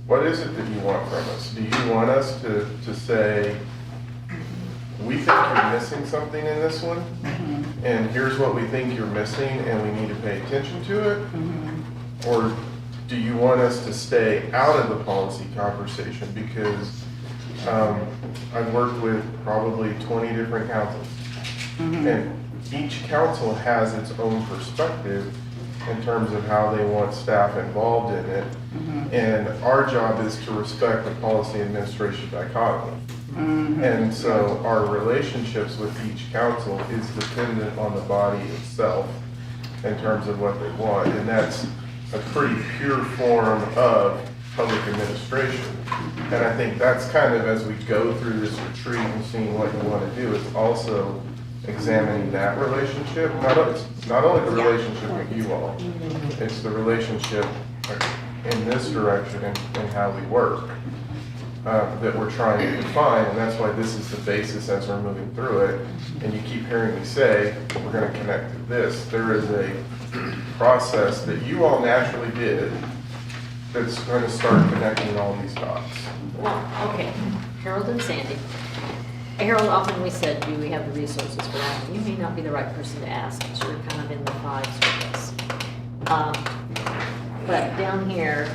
what is it that you want from us? Do you want us to say, we think you're missing something in this one, and here's what we think you're missing, and we need to pay attention to it? Or do you want us to stay out of the policy conversation? Because I've worked with probably 20 different councils, and each council has its own perspective in terms of how they want staff involved in it. And our job is to respect the policy administration dichotomy. And so our relationships with each council is dependent on the body itself in terms of what they want. And that's a pretty pure form of public administration. And I think that's kind of, as we go through this retreat and seeing what you want to do, it's also examining that relationship. Not only the relationship with you all, it's the relationship in this direction and how we work that we're trying to define. And that's why this is the basis as we're moving through it. And you keep hearing me say, we're going to connect to this. There is a process that you all naturally did that's going to start connecting all these dots. Well, okay, Harold and Sandy. Harold, often we said, do we have the resources for that? You may not be the right person to ask, because you're kind of in the fives with this. But down here,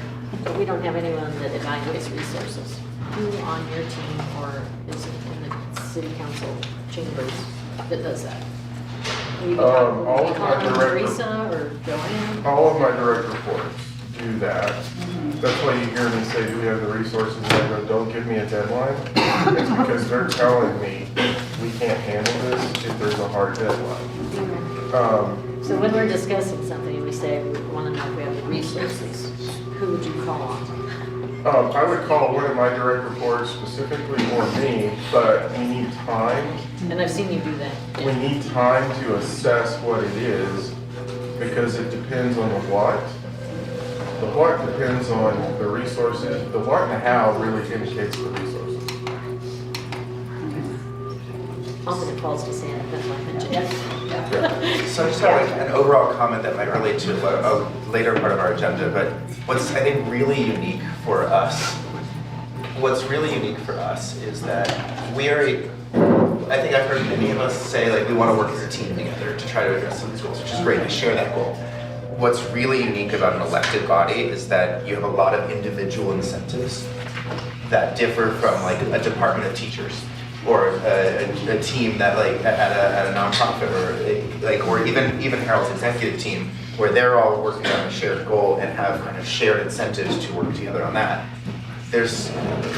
we don't have anyone that evaluates resources. Who on your team or is in the city council chambers that does that? You All of my direct Teresa or Joanne? All of my direct reports do that. That's why you hear me say, do we have the resources? And I go, don't give me a deadline. It's because they're telling me we can't handle this if there's a hard deadline. So when we're discussing something and we say we want to know if we have the resources, who would you call on? I would call one of my direct reports specifically or me, but we need time. And I've seen you do that. We need time to assess what it is because it depends on the what. The what depends on the resources. The what and the how really indicates the resources. Often it falls to Santa, that's why I mentioned it. So I just have like an overall comment that might relate to a later part of our agenda, but what's I think really unique for us, is that we are I think I've heard many of us say like we want to work as a team together to try to address some of these goals, which is great, I share that goal. What's really unique about an elected body is that you have a lot of individual incentives that differ from like a department of teachers or a team that like at a nonprofit or even Harold's executive team where they're all working on a shared goal and have kind of shared incentives to work together on that. There's,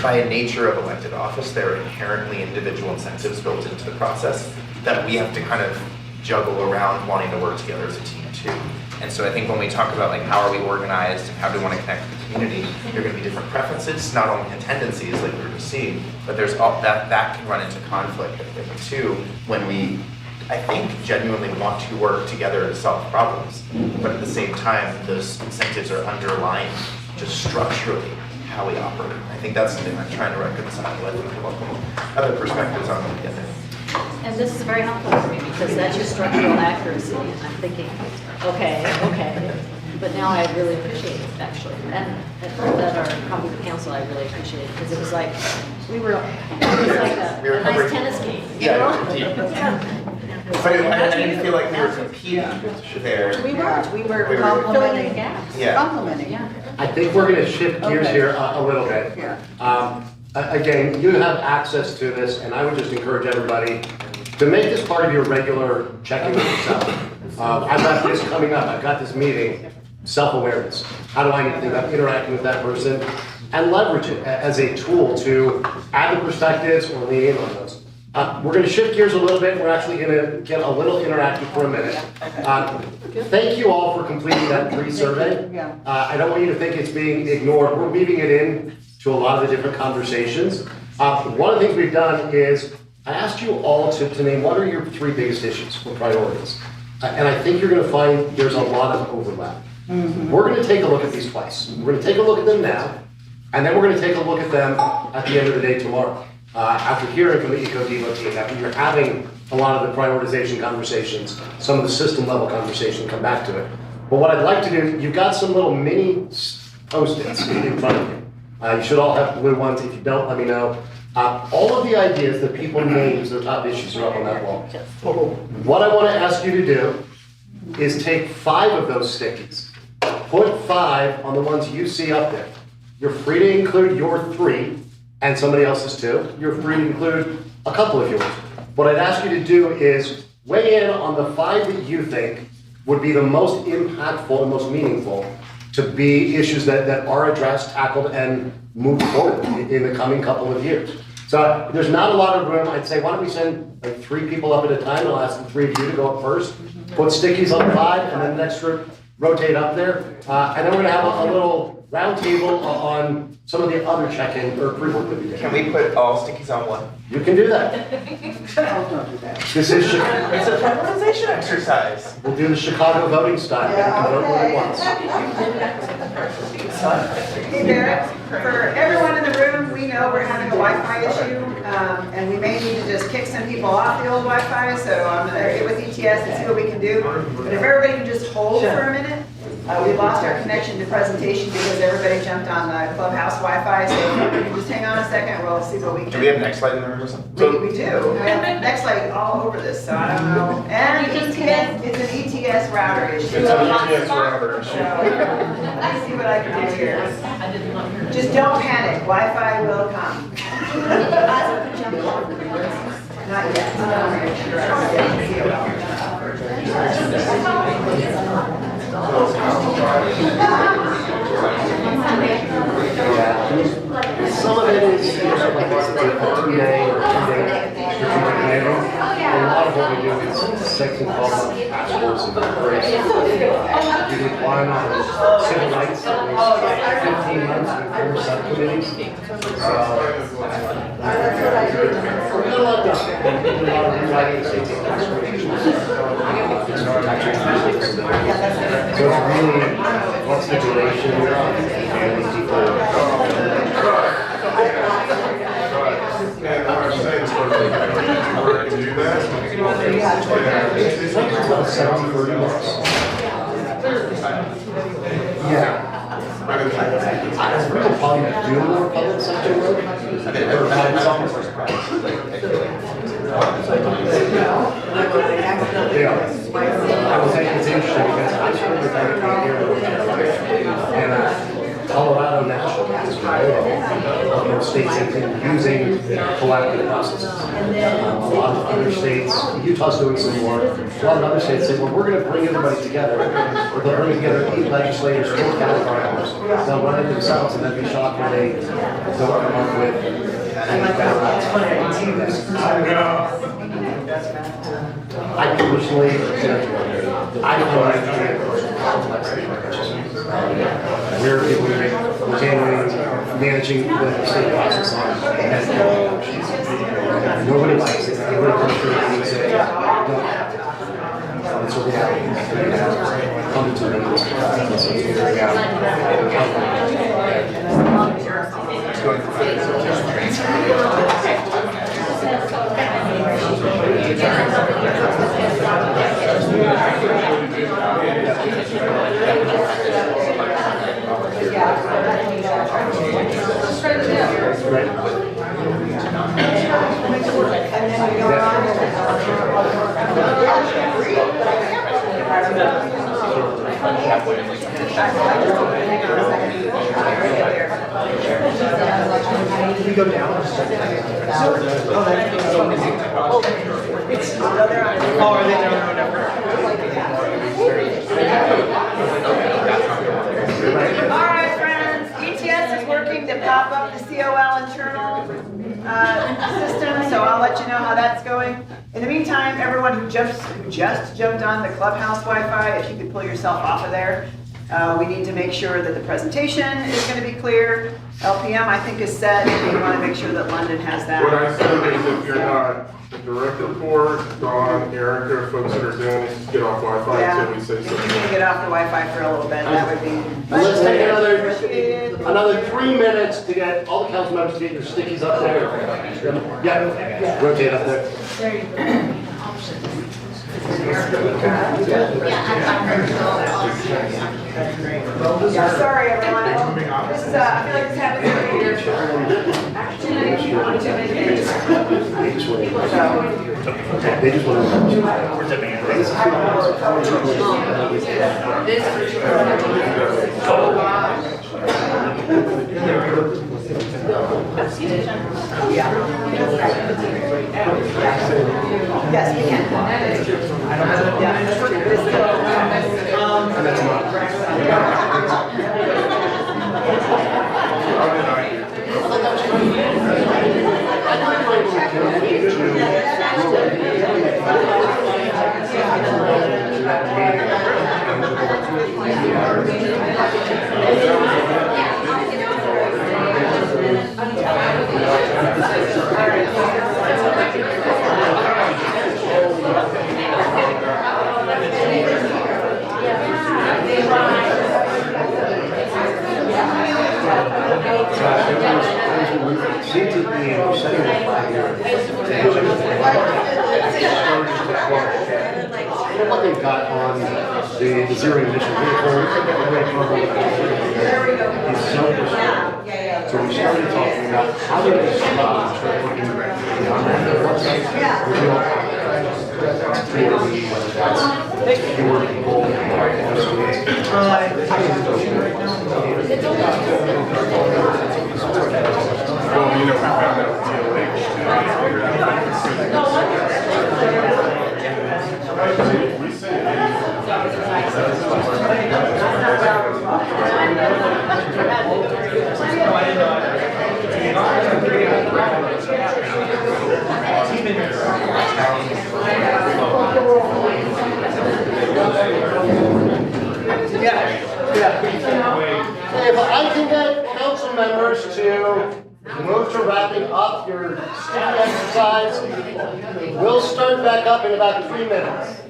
by nature of elected office, there are inherently individual incentives built into the process that we have to kind of juggle around wanting to work together as a team too. And so I think when we talk about like how are we organized and how do we want to connect with the community, there are going to be different preferences, not only in tendencies like we were just seeing, but there's all that can run into conflict I think too when we I think, genuinely want to work together to solve problems. But at the same time, those incentives are underlying just structurally how we operate. I think that's something I'm trying to reconcile with other perspectives on it together. And this is very helpful for me because that's your structural accuracy. And I'm thinking, okay. But now I really appreciate it, actually. And that our coffee with council, I really appreciate it because it was like, it was like a nice tennis game. You know? But I didn't feel like we were competing there. We were We were- complimenting, Yeah. complimenting. Yeah. I think we're gonna shift gears Okay. here a little bit. Yeah. Again, you have access to this, and I would just encourage everybody to make this part of your regular checking with yourself. I've got this coming up, I've got this meeting, self-awareness. How do I need to think about interacting with that person? And leverage it as a tool to add the perspectives or lean in on those. We're gonna shift gears a little bit, we're actually gonna get a little interactive for a minute. Thank you all for completing that pre-survey. Yeah. I don't want you to think it's being ignored, we're weaving it in to a lot of the different conversations. One of the things we've done is, I asked you all to name what are your 3 biggest issues or priorities. And I think you're gonna find there's a lot of overlap. We're gonna take a look at these twice. We're gonna take a look at them now, and then we're gonna take a look at them at the end of the day tomorrow. After hearing from the EcoDevo team, after you're having a lot of the prioritization conversations, some of the system level conversation, come back to it. But what I'd like to do, you've got some little mini Post-its in front of you. You should all have blue ones. If you don't, let me know. All of the ideas that people name as their top issues are up on that wall. What I want to ask you to do is take 5 of those stickies. Put 5 on the ones you see up there. You're free to include your 3 and somebody else's 2. You're free to include a couple of yours. What I'd ask you to do is weigh in on the 5 that you think would be the most impactful and most meaningful to be issues that are addressed, tackled, and moved forward in the coming couple of years. So there's not a lot of room. I'd say, why don't we send like 3 people up at a time? I'll ask the 3 of you to go up first. Put stickies on 5, and then the next group rotate up there. And then we're gonna have a little round table on some of the other check-in or pre-work that we did. Can we put all stickies on one? You can do that. Don't do that. This is, It's a prioritization exercise. we'll do the Chicago voting style. You can vote what you want. Hey Barrett, for everyone in the room, we know we're having a Wi-Fi issue, and we may need to just kick some people off the old Wi-Fi, so I'm gonna get with ETS and see what we can do. But if everybody can just hold for a minute, we lost our connection to presentation because everybody jumped on the Clubhouse Wi-Fi, so if you can just hang on a second, we'll see what we can. Do we have next slide in the room or something? We do. We have next like all over this, so I don't know. And ETS, it's an ETS router issue. It's an ETS router issue. Let's see what I can do here. Just don't panic, Wi-Fi will come. Not yet. Some of it is, a 2-day or 2-day strategic planning. And a lot of what we do is 6 and 12 month task force and breaks. You can climb on civil rights, at least 15 months with 4 subcommittees. We got a lot done. We did a lot of rewriting the safety tax regulations. So it's really, what's the duration of And I'm saying, so if we're to do that. It's like about 70, 30 minutes. Yeah. We'll probably do more public sector work. Or private sector. Yeah. I will say it's interesting because I started with that here and Colorado National is of states using collective processes. A lot of other states, Utah's doing some more. A lot of other states say, well, we're going to bring everybody together. We're going to bring together 8 legislators, 4 counterparts. They'll run it themselves and then be shocked when they don't come up with any balance. I personally, I find it complex. Where people are managing the state process on. Nobody likes it. Everybody comes through and say, It's going We go down. Oh, are they down? All right, friends, ETS is working to pop up the COL internal system, so I'll let you know how that's going. In the meantime, everyone who just jumped on the Clubhouse Wi-Fi, if you could pull yourself off of there. We need to make sure that the presentation is going to be clear. LPM, I think, is set. We want to make sure that London has that. What I said is if you're not the direct report, Dawn, Erica, folks that are doing it, just get off Wi-Fi until we say If you're something. going to get off the Wi-Fi for a little bit, that would be. Let's take another 3 minutes to get all the council members to get your stickies up there. Yeah, rotate up there. Yeah, sorry, everyone. This is, I feel like this happens every year. They just want Yes, we can. what they've got on the zero emission vehicle. Is so so we started talking about how do we stop looking beyond that. Well, you know, we found out with TLH too, we figured out that we say If I can get council members to move to wrapping up your sticky exercise, we'll start back up in about 3 minutes.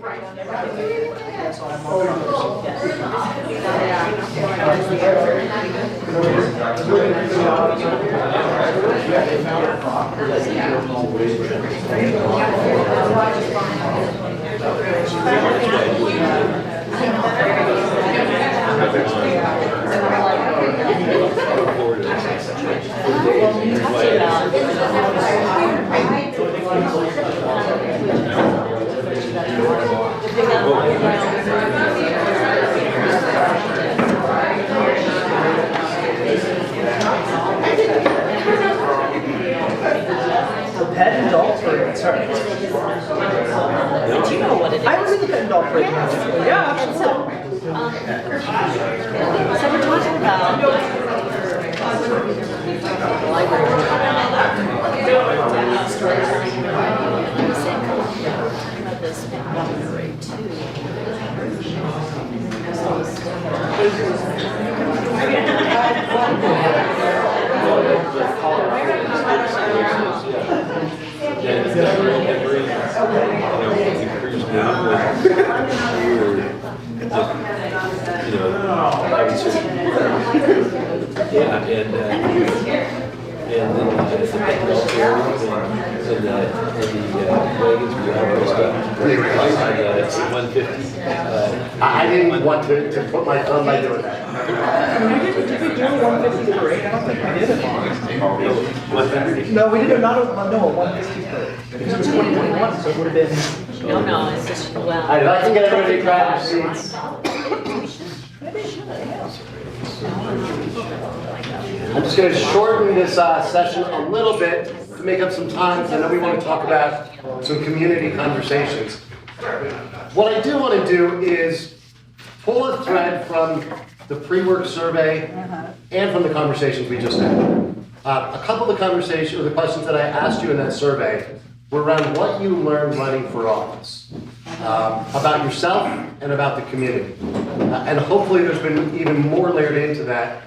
Pet and dog parade, sorry. Do you know what it is? I was in the pet and dog parade. Yeah, And so, so we're talking about the library. Storytelling. About this parade too. the wagons we always got. On 150. I didn't want to put my thumb by doing that. Did we do a 150 parade? I don't think we did it. 150. No, we did not a 150 parade. Because it was 2021, so it would have been. No, it's just, well. I'd like to get everybody to grab their seats. I'm just going to shorten this session a little bit to make up some time, because I know we want to talk about some community conversations. What I do want to do is pull a thread from the pre-work survey and from the conversations we just had. A couple of the conversations, or the questions that I asked you in that survey were around what you learned running for office, about yourself and about the community. And hopefully there's been even more layered into that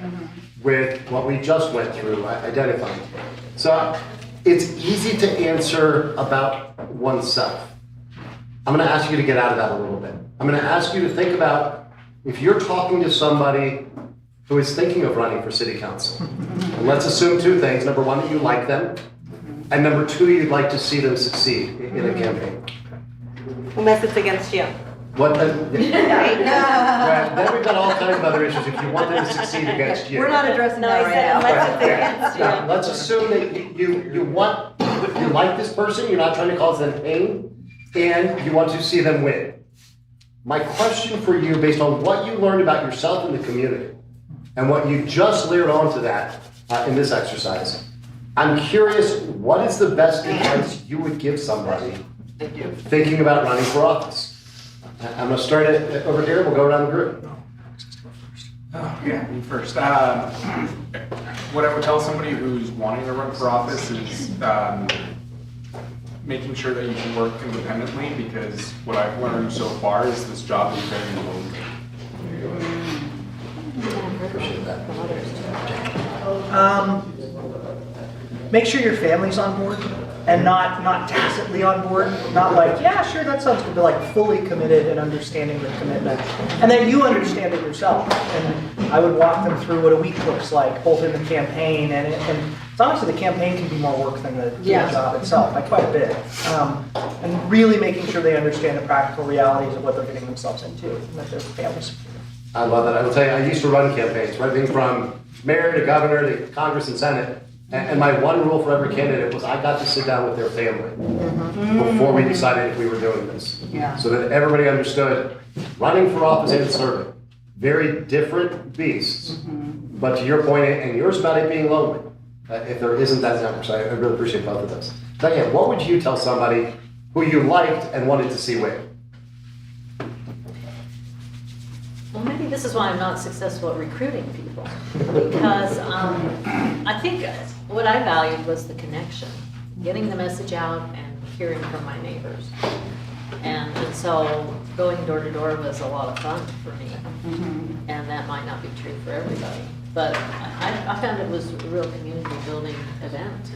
with what we just went through, identifying. So it's easy to answer about oneself. I'm going to ask you to get out of that a little bit. I'm going to ask you to think about if you're talking to somebody who is thinking of running for city council. And let's assume two things. Number one, that you like them. And number two, you'd like to see them succeed in a campaign. Unless it's against you. What the? Right, then we've got all kinds of other issues if you want them to succeed against you. We're not addressing that right now. Unless it's against you. Now, let's assume that you like this person, you're not trying to cause them pain, and you want to see them win. My question for you, based on what you learned about yourself and the community, and what you just layered onto that in this exercise, I'm curious, what is the best advice you would give somebody thinking about running for office? I'm going to start it over here. We'll go around the group. Oh, yeah, me first. What I would tell somebody who's wanting to run for office is making sure that you can work independently, because what I've learned so far is this job is very lonely. Make sure your family's on board and not tacitly on board, not like, yeah, sure, that sounds good, but like fully committed and understanding the commitment. And then you understand it yourself. And I would walk them through what a week looks like, both in the campaign and it's honestly, the campaign can be more work than the job itself, by quite a bit. And really making sure they understand the practical realities of what they're getting themselves into and that their family's supportive. I love that. I will tell you, I used to run campaigns, everything from mayor to governor to Congress and Senate. And my one rule for every candidate was I got to sit down with their family before we decided if we were doing this. Yeah. So that everybody understood running for office and serving, very different beasts. But to your point, and yours about it being lonely, if there isn't that network. So I really appreciate both of those. Diane, what would you tell somebody who you liked and wanted to see win? Well, maybe this is why I'm not successful at recruiting people, because I think what I valued was the connection, getting the message out and hearing from my neighbors. And so going door to door was a lot of fun for me, and that might not be true for everybody. But I found it was a real community building event.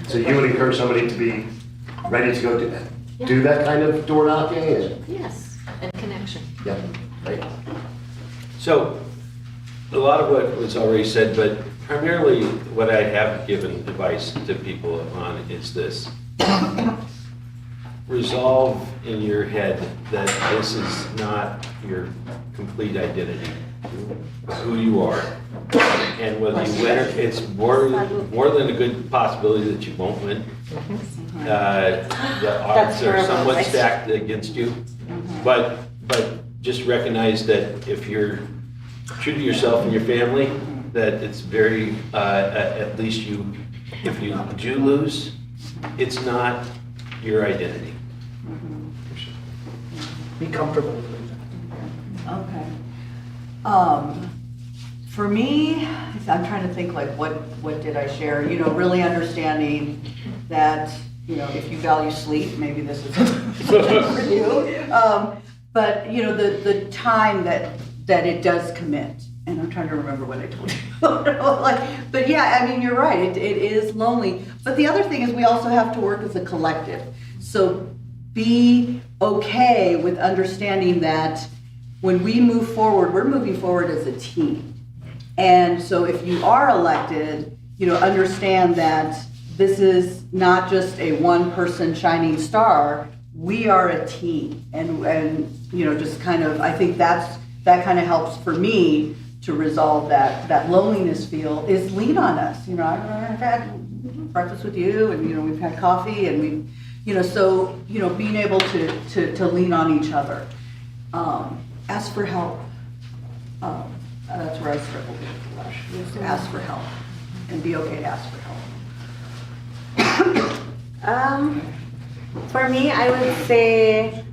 So you would encourage somebody to be ready to go do that kind of door knocking? And, Yes, and connection. yeah, right. So, a lot of what was already said, but primarily what I have given advice to people on is this. Resolve in your head that this is not your complete identity, who you are. And whether you win, it's more than a good possibility that you won't win. The odds are somewhat stacked against you. But just recognize that if you're true to yourself and your family, that it's very, at least if you do lose, it's not your identity. Be comfortable with losing. Okay. For me, I'm trying to think like what did I share? You know, really understanding that, you know, if you value sleep, maybe this is for you. But you know, the time that it does commit. And I'm trying to remember what I told you. But yeah, I mean, you're right. It is lonely. But the other thing is we also have to work as a collective. So be okay with understanding that when we move forward, we're moving forward as a team. And so if you are elected, understand that this is not just a one-person shining star. We are a team, and just kind of, I think that kind of helps for me to resolve that loneliness feel, is lean on us. I've had breakfast with you, and we've had coffee, and so being able to lean on each other. Ask for help. That's where I struggle with. Ask for help, and be okay to ask for help. For me, I would say,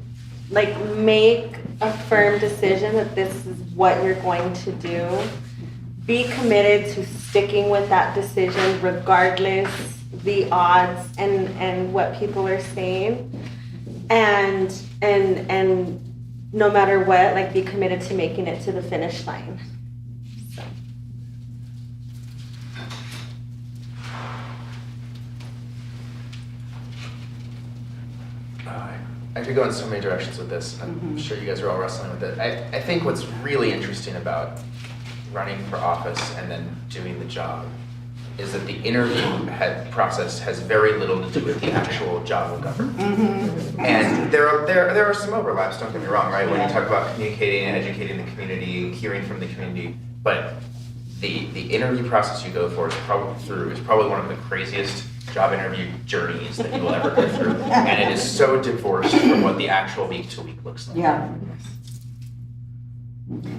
make a firm decision that this is what you're going to do. Be committed to sticking with that decision regardless the odds and what people are saying. And no matter what, be committed to making it to the finish line. So. I could go in so many directions with this. I'm sure you guys are all wrestling with it. I think what's really interesting about running for office and then doing the job is that the interview process has very little to do with the actual job of government. And there are some overlaps, don't get me wrong, right? When you talk about communicating and educating the community, hearing from the community, but the interview process you go for is probably one of the craziest job interview journeys that you will ever go through. And it is so divorced from what the actual week to week looks like. Yeah.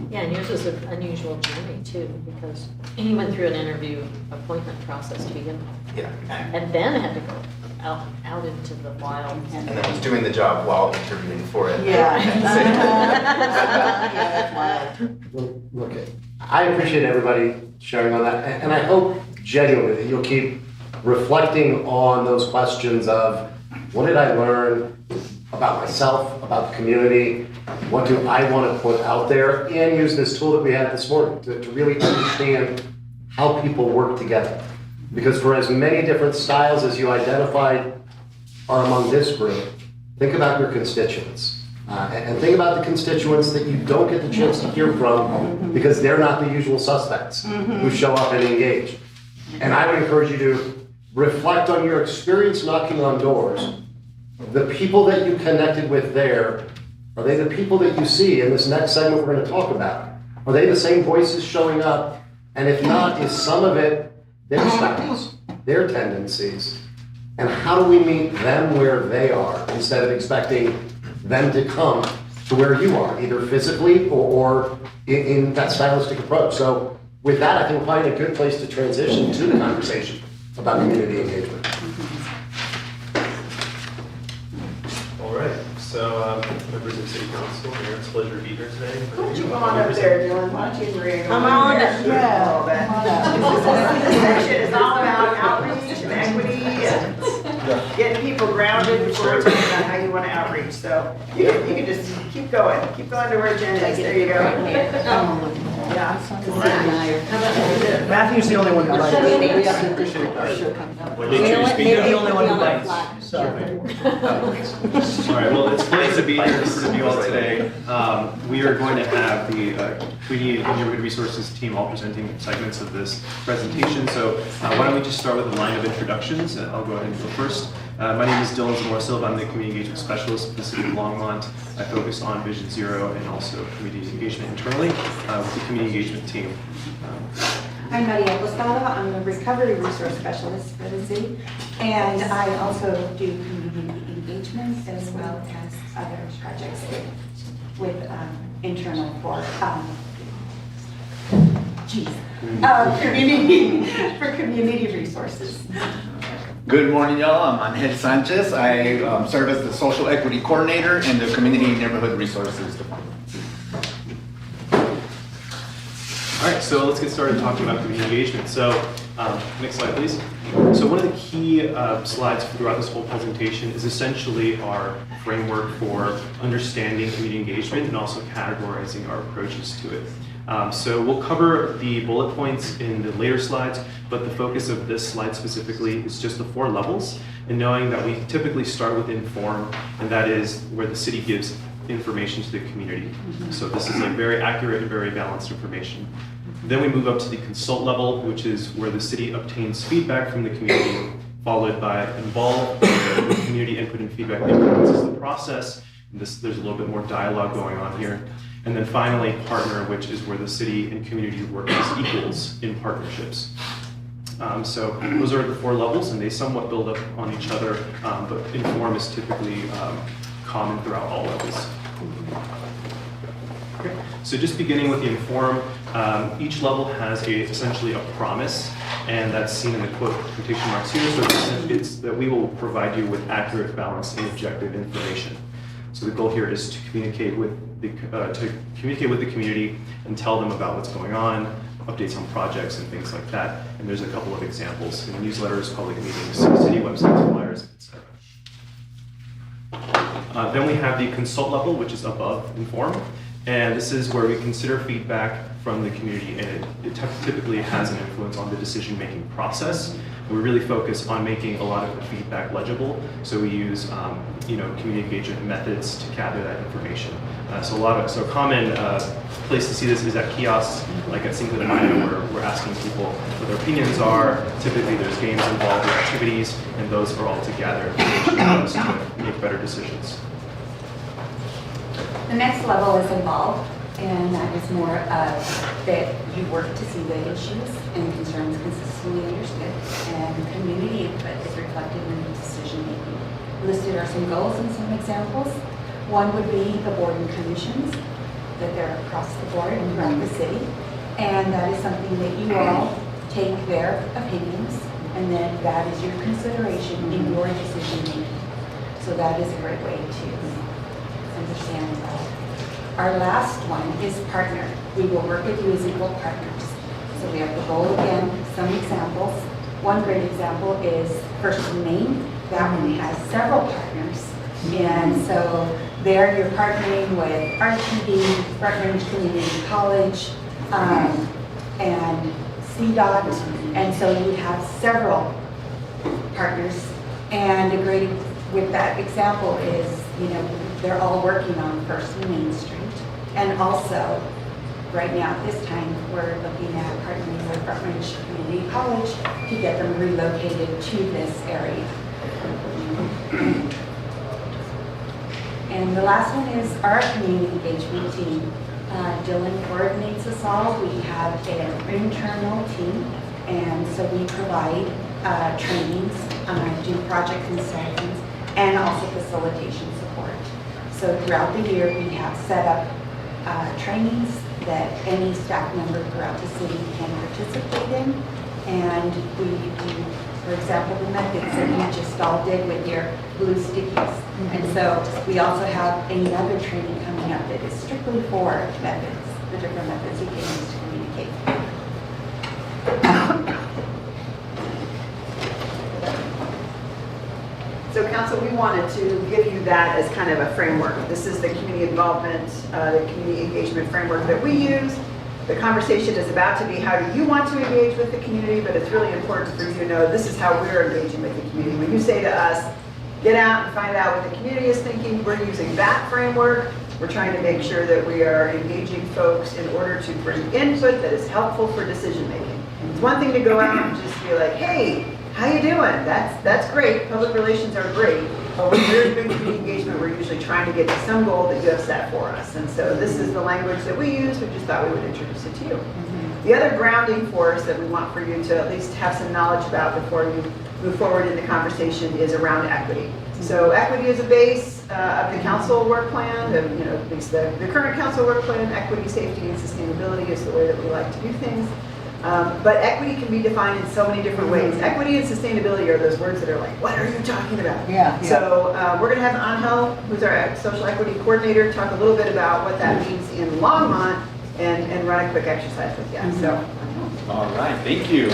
Yeah, and yours was an unusual journey too, because you went through an interview appointment process to begin with. Yeah. And then had to go out into the wild. And then was doing the job while interviewing for it. Yeah. Well, look, I appreciate everybody sharing on that, and I hope genuinely that you'll keep reflecting on those questions of what did I learn about myself, about the community, what do I want to put out there, and use this tool that we had this morning to really understand how people work together. Because for as many different styles as you identified are among this group, think about your constituents. And think about the constituents that you don't get the chance to hear from because they're not the usual suspects who show up and engage. And I would encourage you to reflect on your experience knocking on doors. The people that you connected with there, are they the people that you see in this next segment we're going to talk about? Are they the same voices showing up? And if not, is some of it their styles, their tendencies? And how do we meet them where they are instead of expecting them to come to where you are, either physically or in that stylistic approach? So with that, I think we're probably in a good place to transition to the conversation about community engagement. All right, so members of City Council, Mayor, it's a pleasure to be here today. Why don't you come on up there, Dylan? Why don't you bring Come on. This section is all about outreach and equity and getting people grounded before we're talking about how you want to outreach. So you can just keep going to where Jen is. There you go. Yeah. Matthew's the only one who bites. When they choose to speak You're up. the only one who bites. So. All right, well, it's pleased to be here for you all today. We are going to have the Community and Neighborhood Resources team all presenting segments of this presentation. So why don't we just start with a line of introductions. I'll go ahead and go first. My name is Dylan Zamora-Silva. I'm the Community Engagement Specialist for the City of Longmont. I focus on Vision Zero and also community engagement internally with the Community Engagement team. I'm Maria Costado. I'm a Recovery Resource Specialist for the city. And I also do community engagement as well as other projects with internal for community resources. Good morning, y'all. I'm Angel Sanchez. I serve as the Social Equity Coordinator in the Community and Neighborhood Resources Department. All right, so let's get started talking about community engagement. So next slide, please. So one of the key slides throughout this whole presentation is essentially our framework for understanding community engagement and also categorizing our approaches to it. So we'll cover the bullet points in the later slides, but the focus of this slide specifically is just the 4 levels, and knowing that we typically start with inform, and that is where the city gives information to the community. So this is like very accurate and very balanced information. Then we move up to the consult level, which is where the city obtains feedback from the community, followed by involve, where the community input and feedback influences the process. There's a little bit more dialogue going on here. And then finally, partner, which is where the city and community work as equals in partnerships. So those are the 4 levels, and they somewhat build up on each other, but inform is typically common throughout all levels. Okay. So just beginning with the inform, each level has essentially a promise, and that's seen in the quotation marks here. So it's that we will provide you with accurate, balanced, and objective information. So the goal here is to communicate with the community and tell them about what's going on, updates on projects and things like that. And there's a couple of examples in newsletters, public meetings, city websites, flyers, etc. Then we have the consult level, which is above inform. And this is where we consider feedback from the community, and it typically has an influence on the decision-making process. We really focus on making a lot of the feedback legible, so we use community engagement methods to gather that information. So a common place to see this is at kiosks, like at Cinco de Mayo, where we're asking people what their opinions are. Typically, there's games involved or activities, and those are all to gather information for us to make better decisions. The next level is involved, and that is more of that you work to see the issues and concerns consistently understood, and community input is reflected in the decision making. Listed are some goals and some examples. One would be the board and commissions, that they're across the board and throughout the city, and that is something that you all take their opinions, and then that is your consideration in your decision making. So that is a great way to understand that. Our last one is partner. We will work with you as equal partners. So we have the goal again, some examples. One great example is First and Main. That one has several partners. And so there you're partnering with RTD, Front Range Community College, and CDOT. And so you have several partners. And a great with that example is, they're all working on First and Main Street. And also, right now at this time, we're looking at partnering with Front Range Community College to get them relocated to this area. And the last one is our community engagement team. Dylan coordinates us all. We have an internal team, and so we provide trainings, do project consultants, and also facilitation support. So throughout the year, we have set up trainings that any staff member throughout the city can participate in. And we do, for example, the methods that you just all did with your blue stickies. And so we also have another training coming up that is strictly for methods, the different methods you can use to communicate. So council, we wanted to give you that as kind of a framework. This is the community involvement, the community engagement framework that we use. The conversation is about to be how do you want to engage with the community, but it's really important for you to know this is how we're engaging with the community. When you say to us, get out and find out what the community is thinking, we're using that framework. We're trying to make sure that we are engaging folks in order to bring input that is helpful for decision making. It's one thing to go out and just be like, hey, how you doing? That's great. Public relations are great. But when we're doing community engagement, we're usually trying to get to some goal that you have set for us. And so this is the language that we use. We just thought we would introduce it to you. The other grounding force that we want for you to at least have some knowledge about before you move forward in the conversation is around equity. So equity is a base of the council work plan, at least the current council work plan. Equity, safety, and sustainability is the way that we like to do things. But equity can be defined in so many different ways. Equity and sustainability are those words that are like, what are you talking about? Yeah. So we're going to have Angel, who's our social equity coordinator, talk a little bit about what that means in Longmont and run a quick exercise with you. So. All right, thank you.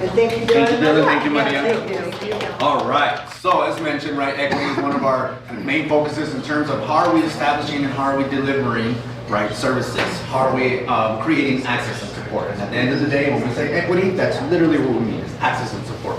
And thank you, Dylan. Thank you, Dylan. Thank you, Maria. Thank you. All right, so as mentioned, right, equity is one of our main focuses in terms of how are we establishing and how are we delivering, right, services? How are we creating access and support? And at the end of the day, when we say equity, that's literally what we mean, is access and support.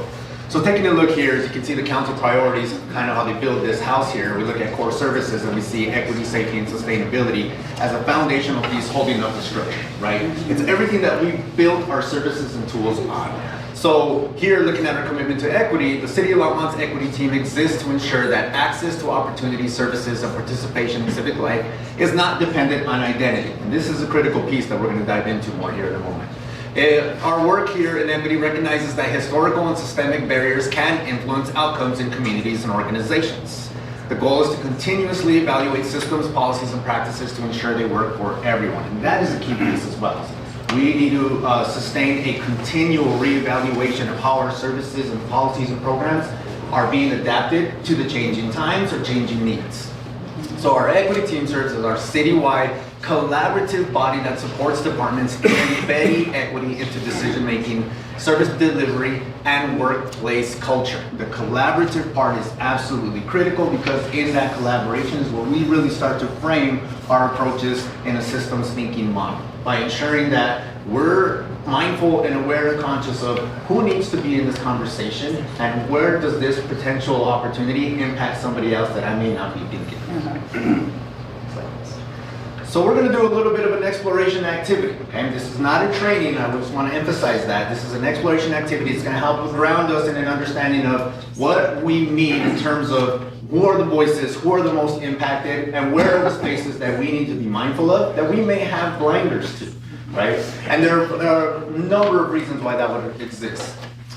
So taking a look here, as you can see the council priorities, kind of how they build this house here. We look at core services and we see equity, safety, and sustainability as a foundational piece holding up the structure, right? It's everything that we built our services and tools on. So here, looking at our commitment to equity, the City of Longmont's equity team exists to ensure that access to opportunities, services, and participation in civic life is not dependent on identity. And this is a critical piece that we're going to dive into more here in a moment. Our work here in equity recognizes that historical and systemic barriers can influence outcomes in communities and organizations. The goal is to continuously evaluate systems, policies, and practices to ensure they work for everyone. And that is a key piece as well. We need to sustain a continual reevaluation of how our services and policies and programs are being adapted to the changing times or changing needs. So our equity team serves as our citywide collaborative body that supports departments in embedding equity into decision-making, service delivery, and workplace culture. The collaborative part is absolutely critical because in that collaboration is where we really start to frame our approaches in a systems thinking model by ensuring that we're mindful and aware and conscious of who needs to be in this conversation and where does this potential opportunity impact somebody else that I may not be thinking. So we're going to do a little bit of an exploration activity, okay? This is not a training, I just want to emphasize that. This is an exploration activity. It's going to help ground us in an understanding of what we mean in terms of who are the voices, who are the most impacted, and where are the spaces that we need to be mindful of that we may have blinders to, right? And there are a number of reasons why that would exist.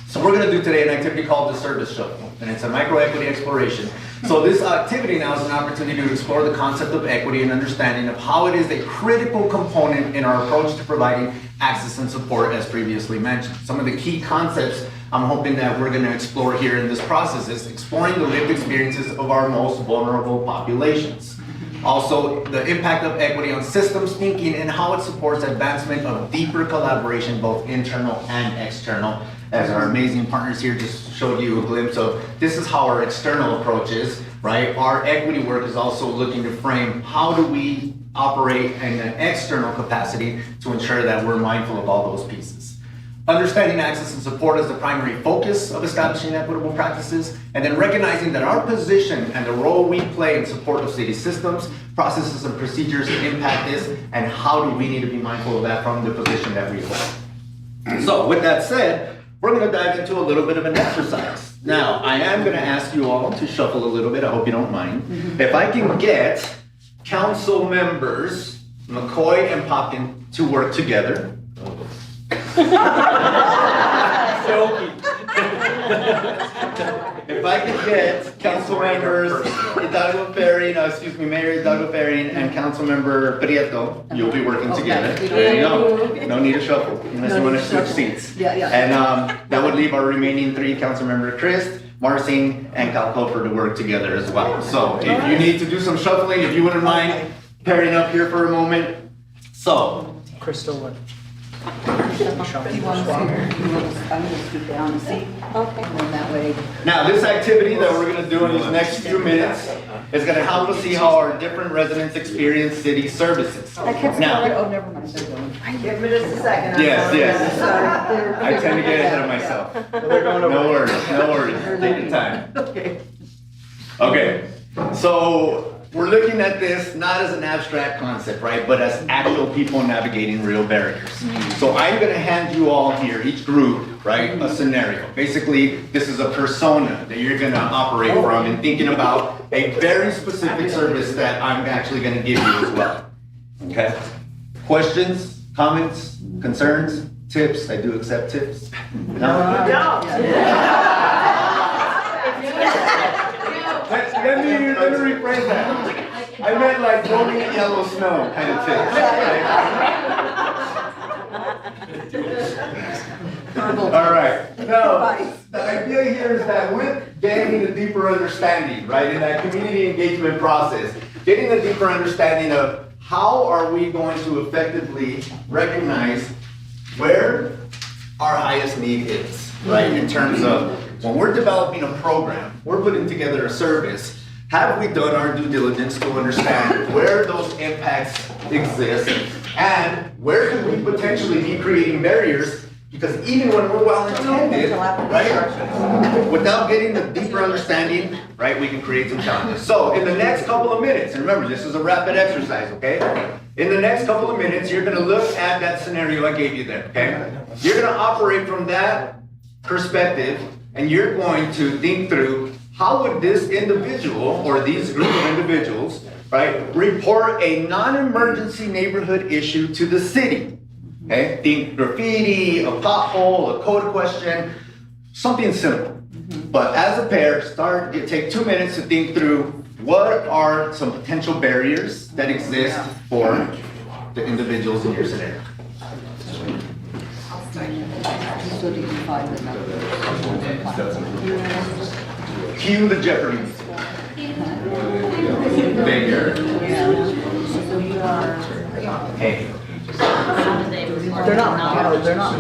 So we're going to do today an activity called the Service Shuffle, and it's a micro-equity exploration. So this activity now is an opportunity to explore the concept of equity and understanding of how it is a critical component in our approach to providing access and support as previously mentioned. Some of the key concepts I'm hoping that we're going to explore here in this process is exploring the lived experiences of our most vulnerable populations. Also, the impact of equity on systems thinking and how it supports advancement of deeper collaboration, both internal and external. As our amazing partners here just showed you a glimpse of, this is how our external approach is, right? Our equity work is also looking to frame how do we operate in an external capacity to ensure that we're mindful of all those pieces. Understanding access and support is the primary focus of establishing equitable practices, and then recognizing that our position and the role we play in support of city systems, processes, and procedures impact this, and how do we need to be mindful of that from the position that we hold. So with that said, we're going to dive into a little bit of an exercise. Now, I am going to ask you all to shuffle a little bit. I hope you don't mind. If I can get council members, McCoy and Popkin, to work together. If I could get council members Mayor Hidalgo Ferrin and council member Prieto, you'll be working together. There you go. No need to shuffle unless you want to switch seats. Yeah. And that would leave our remaining three, council member Chris, Marcin, and Cal Cofer to work together as well. So if you need to do some shuffling, if you wouldn't mind pairing up here for a moment. So, Crystal, what? I'm gonna scoot down and see. Okay. And then that way. now this activity that we're gonna do in these next few minutes is gonna help us see how our different residents experience city services. Now, Oh, never mind, they're going. Give me just a second. yes. I tend to get ahead of myself. No worries, take your time. Okay, so we're looking at this not as an abstract concept, right, but as actual people navigating real barriers. So I'm gonna hand you all here, each group, right, a scenario. Basically, this is a persona that you're gonna operate from and thinking about a very specific service that I'm actually gonna give you as well. Okay? Questions, comments, concerns, tips? I do accept tips. No? Let me rephrase that. I meant like rolling in yellow snow kind of tips. All right. Now, the idea here is that with gaining a deeper understanding, right, in that community engagement process, getting a deeper understanding of how are we going to effectively recognize where our highest need is, right, in terms of when we're developing a program, we're putting together a service, have we done our due diligence to understand where those impacts exist and where could we potentially be creating barriers Because even when we're well intended, right, without getting the deeper understanding, right, we can create some challenges. So in the next couple of minutes, and remember, this is a rapid exercise, okay? In the next couple of minutes, you're gonna look at that scenario I gave you there, okay? You're gonna operate from that perspective, and you're going to think through how would this individual or these group of individuals, right, report a non-emergency neighborhood issue to the city. Okay, think graffiti, a pothole, a code question, something simple. But as a pair, take 2 minutes to think through what are some potential barriers that exist for the individuals in your scenario. So do you find the numbers? Cue the Jeopardy. Bigger. Hey. They're not, they're not.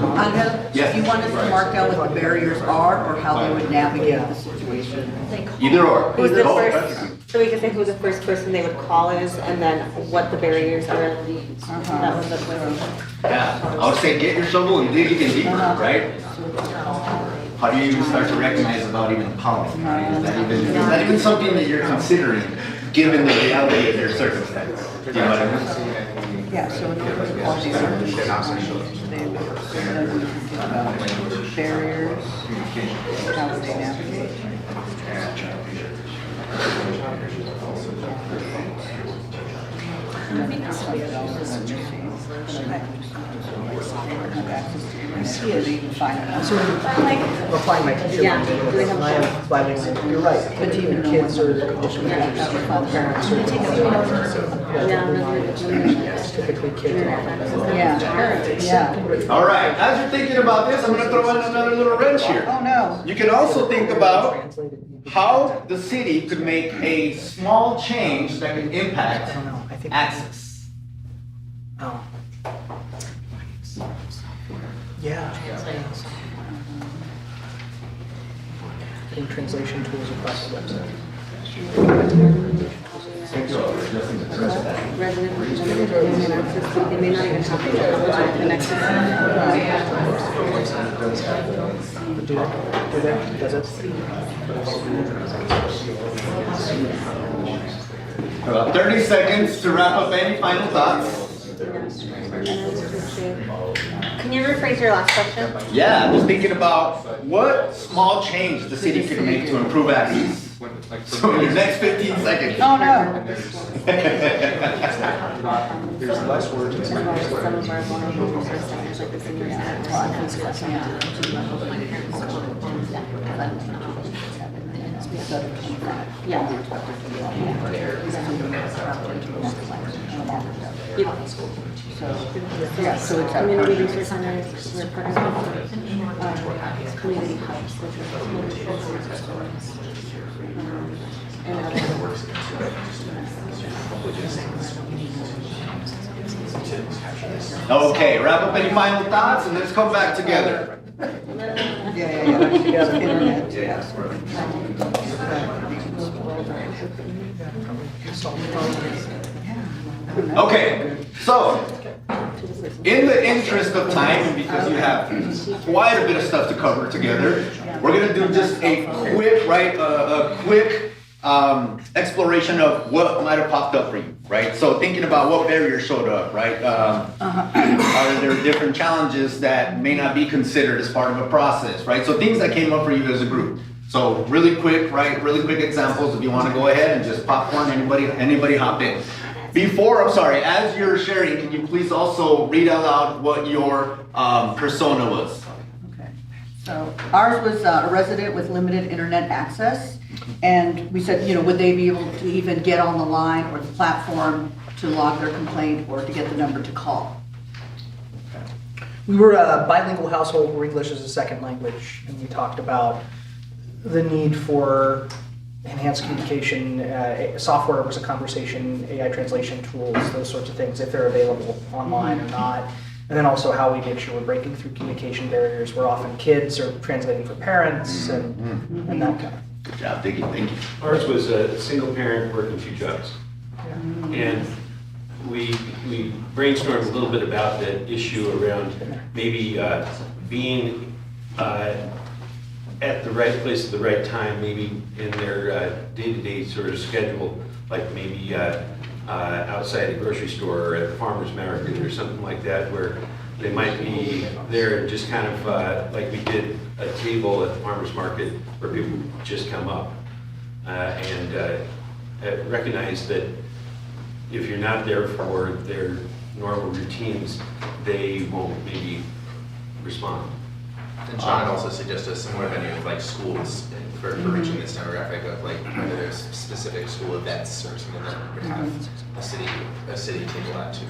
Yes. Do you want us to mark down what the barriers are or how they would navigate the situation? Either or. Who's the Oh, first, so we can say who the first person they would call is, and then what the barriers are. That was the question. Yeah, I would say get your shovel and dig even deeper, right? How do you even start to recognize about even pollen? Right? Is that even something that you're considering, given the reality of your circumstance? Do you know what I mean? Yeah, so in order to call these barriers, how would they navigate? I see it, even find it. So we're applying my teacher. Yeah. And I have bilingual, you're right. But even The kids are the condition parents are typically kids are often. Yeah. All right, as you're thinking about this, I'm gonna throw in another little wrench here. Oh, no. You can also think about how the city could make a small change that can impact I don't know, I think. access. Oh. Yeah. Putting translation tools across the website. Resident representative can access, they may not even have to connect. Does it? About 30 seconds to wrap up any final thoughts. Can you rephrase your last question? Yeah, just thinking about what small change the city could make to improve access. So in your next 15 seconds. Oh, no. There's less words in Some of our vulnerable resource centers, like the senior center. Yeah. Yeah, so it's Community resource centers, we're partnering with community hubs, which are and Okay, wrap up any final thoughts and let's come back together. Yeah. Internet, yeah. Okay, so in the interest of time, and because you have quite a bit of stuff to cover together, we're gonna do just a quick, a quick exploration of what might have popped up for you, right? So thinking about what barriers showed up, right? Are there different challenges that may not be considered as part of a process, right? So things that came up for you as a group. So really quick, right? Really quick examples. If you want to go ahead and just popcorn, anybody hop in. As you're sharing, can you please also read out loud what your persona was? Okay. So ours was a resident with limited internet access. And we said, would they be able to even get on the line or the platform to log their complaint or to get the number to call? We were a bilingual household where English is a second language, and we talked about the need for enhanced communication, software was a conversation, AI translation tools, those sorts of things, if they're available online or not. And then also how we make sure we're breaking through communication barriers where often kids are translating for parents and that kind of. Good job, thank you. Ours was a single parent working 2 jobs. And we brainstormed a little bit about the issue around maybe being at the right place at the right time, maybe in their day-to-day sort of schedule, like maybe outside the grocery store or at the farmer's market or something like that, where they might be there and just kind of, like we did a table at the farmer's market where people just come up. And recognize that if you're not there for their normal routines, they won't maybe respond. And John also suggested a similar venue of like schools for reaching this demographic of like whether there's specific school events or something that would have a city table at too.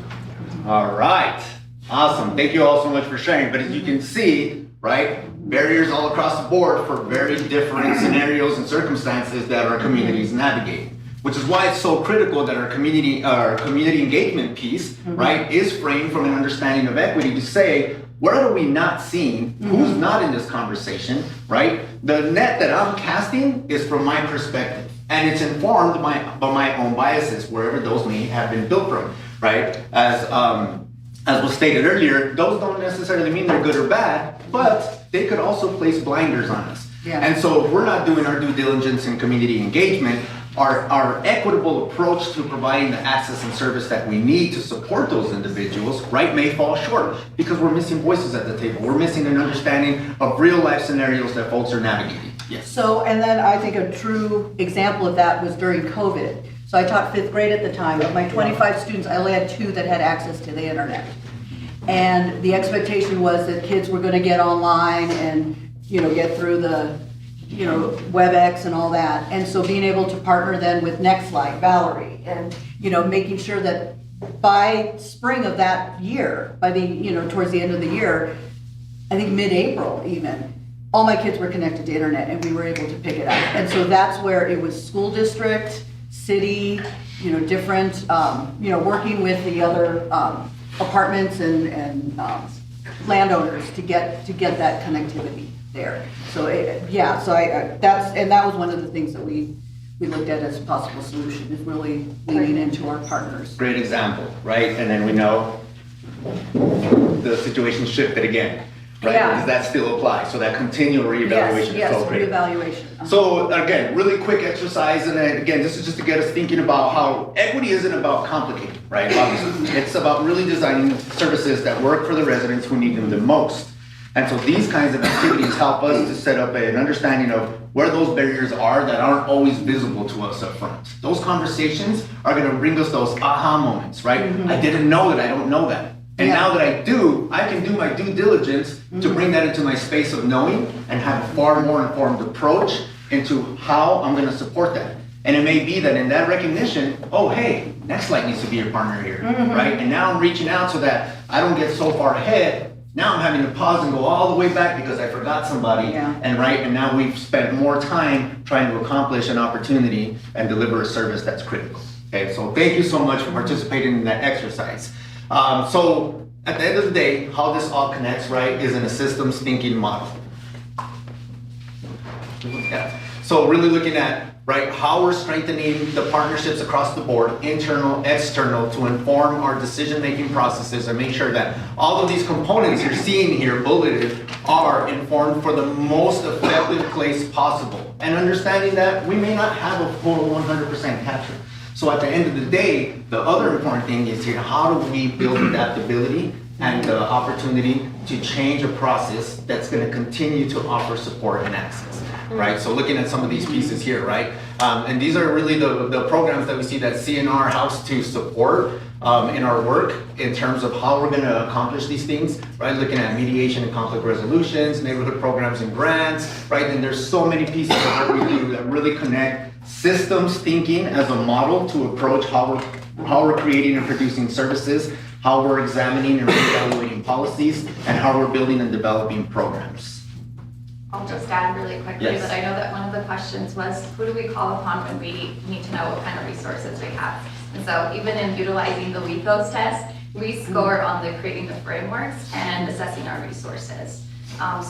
All right, awesome. Thank you all so much for sharing. But as you can see, right, barriers all across the board for very different scenarios and circumstances that our communities navigate. Which is why it's so critical that our community engagement piece, right, is framed from an understanding of equity to say, what are we not seeing? Who's not in this conversation, right? The net that I'm casting is from my perspective, and it's informed by my own biases, wherever those may have been built from, right? As was stated earlier, those don't necessarily mean they're good or bad, but they could also place blinders on us. Yeah. And so if we're not doing our due diligence in community engagement, our equitable approach to providing the access and service that we need to support those individuals, right, may fall short because we're missing voices at the table. We're missing an understanding of real life scenarios that folks are navigating. Yes. So, and then I think a true example of that was during COVID. So I taught 5th grade at the time. Of my 25 students, I only had 2 that had access to the internet. And the expectation was that kids were going to get online and, get through the, WebEx and all that. And so being able to partner then with Nextlight, Valerie, and, making sure that by spring of that year, by the, towards the end of the year, I think mid-April even, all my kids were connected to internet and we were able to pick it up. And so that's where it was school district, city, different, working with the other apartments and landowners to get that connectivity there. So that was one of the things that we looked at as a possible solution, is really leaning into our partners. Great example, right? And then we know the situation shifted again, right? Yeah. Because that still applies. So that continual reevaluation is so great. Reevaluation. So again, really quick exercise, and then again, this is just to get us thinking about how equity isn't about complicating, right? Obviously, it's about really designing services that work for the residents who need them the most. And so these kinds of activities help us to set up an understanding of where those barriers are that aren't always visible to us up front. Those conversations are gonna bring us those aha moments, right? I didn't know that I don't know that. And now that I do, I can do my due diligence to bring that into my space of knowing and have a far more informed approach into how I'm gonna support that. And it may be that in that recognition, oh, hey, Nextlight needs to be your partner here, right? And now I'm reaching out so that I don't get so far ahead. Now I'm having to pause and go all the way back because I forgot somebody, and now we've spent more time trying to accomplish an opportunity and deliver a service that's critical. Okay, so thank you so much for participating in that exercise. So at the end of the day, how this all connects, right, is in a systems thinking model. Yeah. So really looking at, right, how we're strengthening the partnerships across the board, internal, external, to inform our decision-making processes and make sure that all of these components you're seeing here bulleted are informed for the most effective place possible. And understanding that we may not have a full 100% capture. So at the end of the day, the other important thing is here, how do we build adaptability and the opportunity to change a process that's going to continue to offer support and access, right? So looking at some of these pieces here, right? And these are really the programs that we see that CNR helps to support in our work in terms of how we're going to accomplish these things, right? Looking at mediation and conflict resolutions, neighborhood programs and grants, right? And there's so many pieces of what we do that really connect systems thinking as a model to approach how we're creating and producing services, how we're examining and reevaluating policies, and how we're building and developing programs. I'll just add really quickly Yes. that I know that one of the questions was, who do we call upon when we need to know what kind of resources we have? And so even in utilizing the WECOS test, we score on the creating the frameworks and assessing our resources.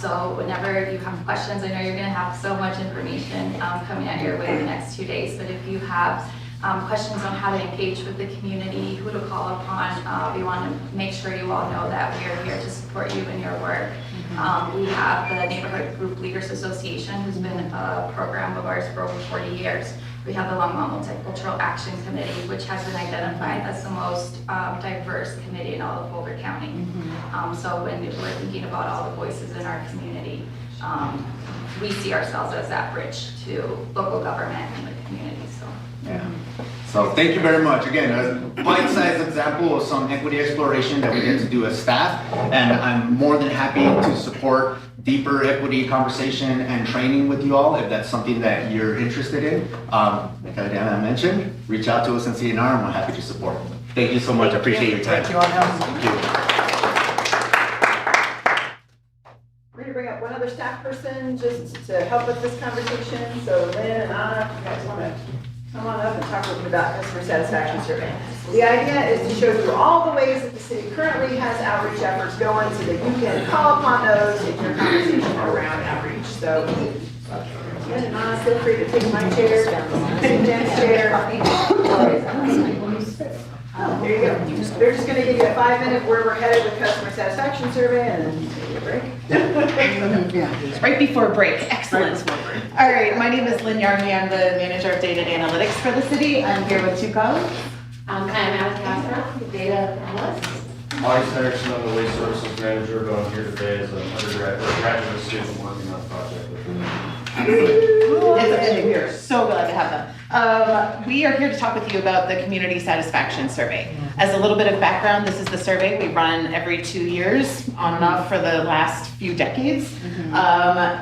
So whenever you have questions, I know you're gonna have so much information coming at your way the next 2 days, but if you have questions on how to engage with the community, who to call upon, we want to make sure you all know that we are here to support you in your work. We have the Neighborhood Group Leaders Association, who's been a program of ours for over 40 years. We have the Longmont Multicultural Action Committee, which has been identified as the most diverse committee in all of Boulder County. So when we're thinking about all the voices in our community, we see ourselves as that bridge to local government and the community, so. Yeah. So thank you very much. Again, a bite-sized example of some equity exploration that we get to do as staff, and I'm more than happy to support deeper equity conversation and training with you all if that's something that you're interested in. Like Diana mentioned, reach out to us in CNR and we're happy to support. Thank you so much. I appreciate your time. Thank you, Angel. Thank you. We're gonna bring up one other staff person just to help with this conversation. So Lynn and Anna, if you guys wanna come on up and talk with me about customer satisfaction survey. The idea is to show you all the ways that the city currently has outreach efforts going so that you can call upon those in your conversation around outreach. So Lynn and Anna, feel free to take my chair, take Jen's chair. Oh, there you go. They're just gonna give you a 5-minute where we're headed with customer satisfaction survey and then take a break. Right before break, excellent. All right, my name is Lynn Yarney, I'm the manager of data and analytics for the city. I'm here with two colleagues. I'm Anna Castro, data analyst. Alex Erickson, I'm the waste services manager, but I'm here today as an graduate student working on a project with them. We are so glad to have them. We are here to talk with you about the community satisfaction survey. As a little bit of background, this is the survey we run every 2 years, on and off for the last few decades.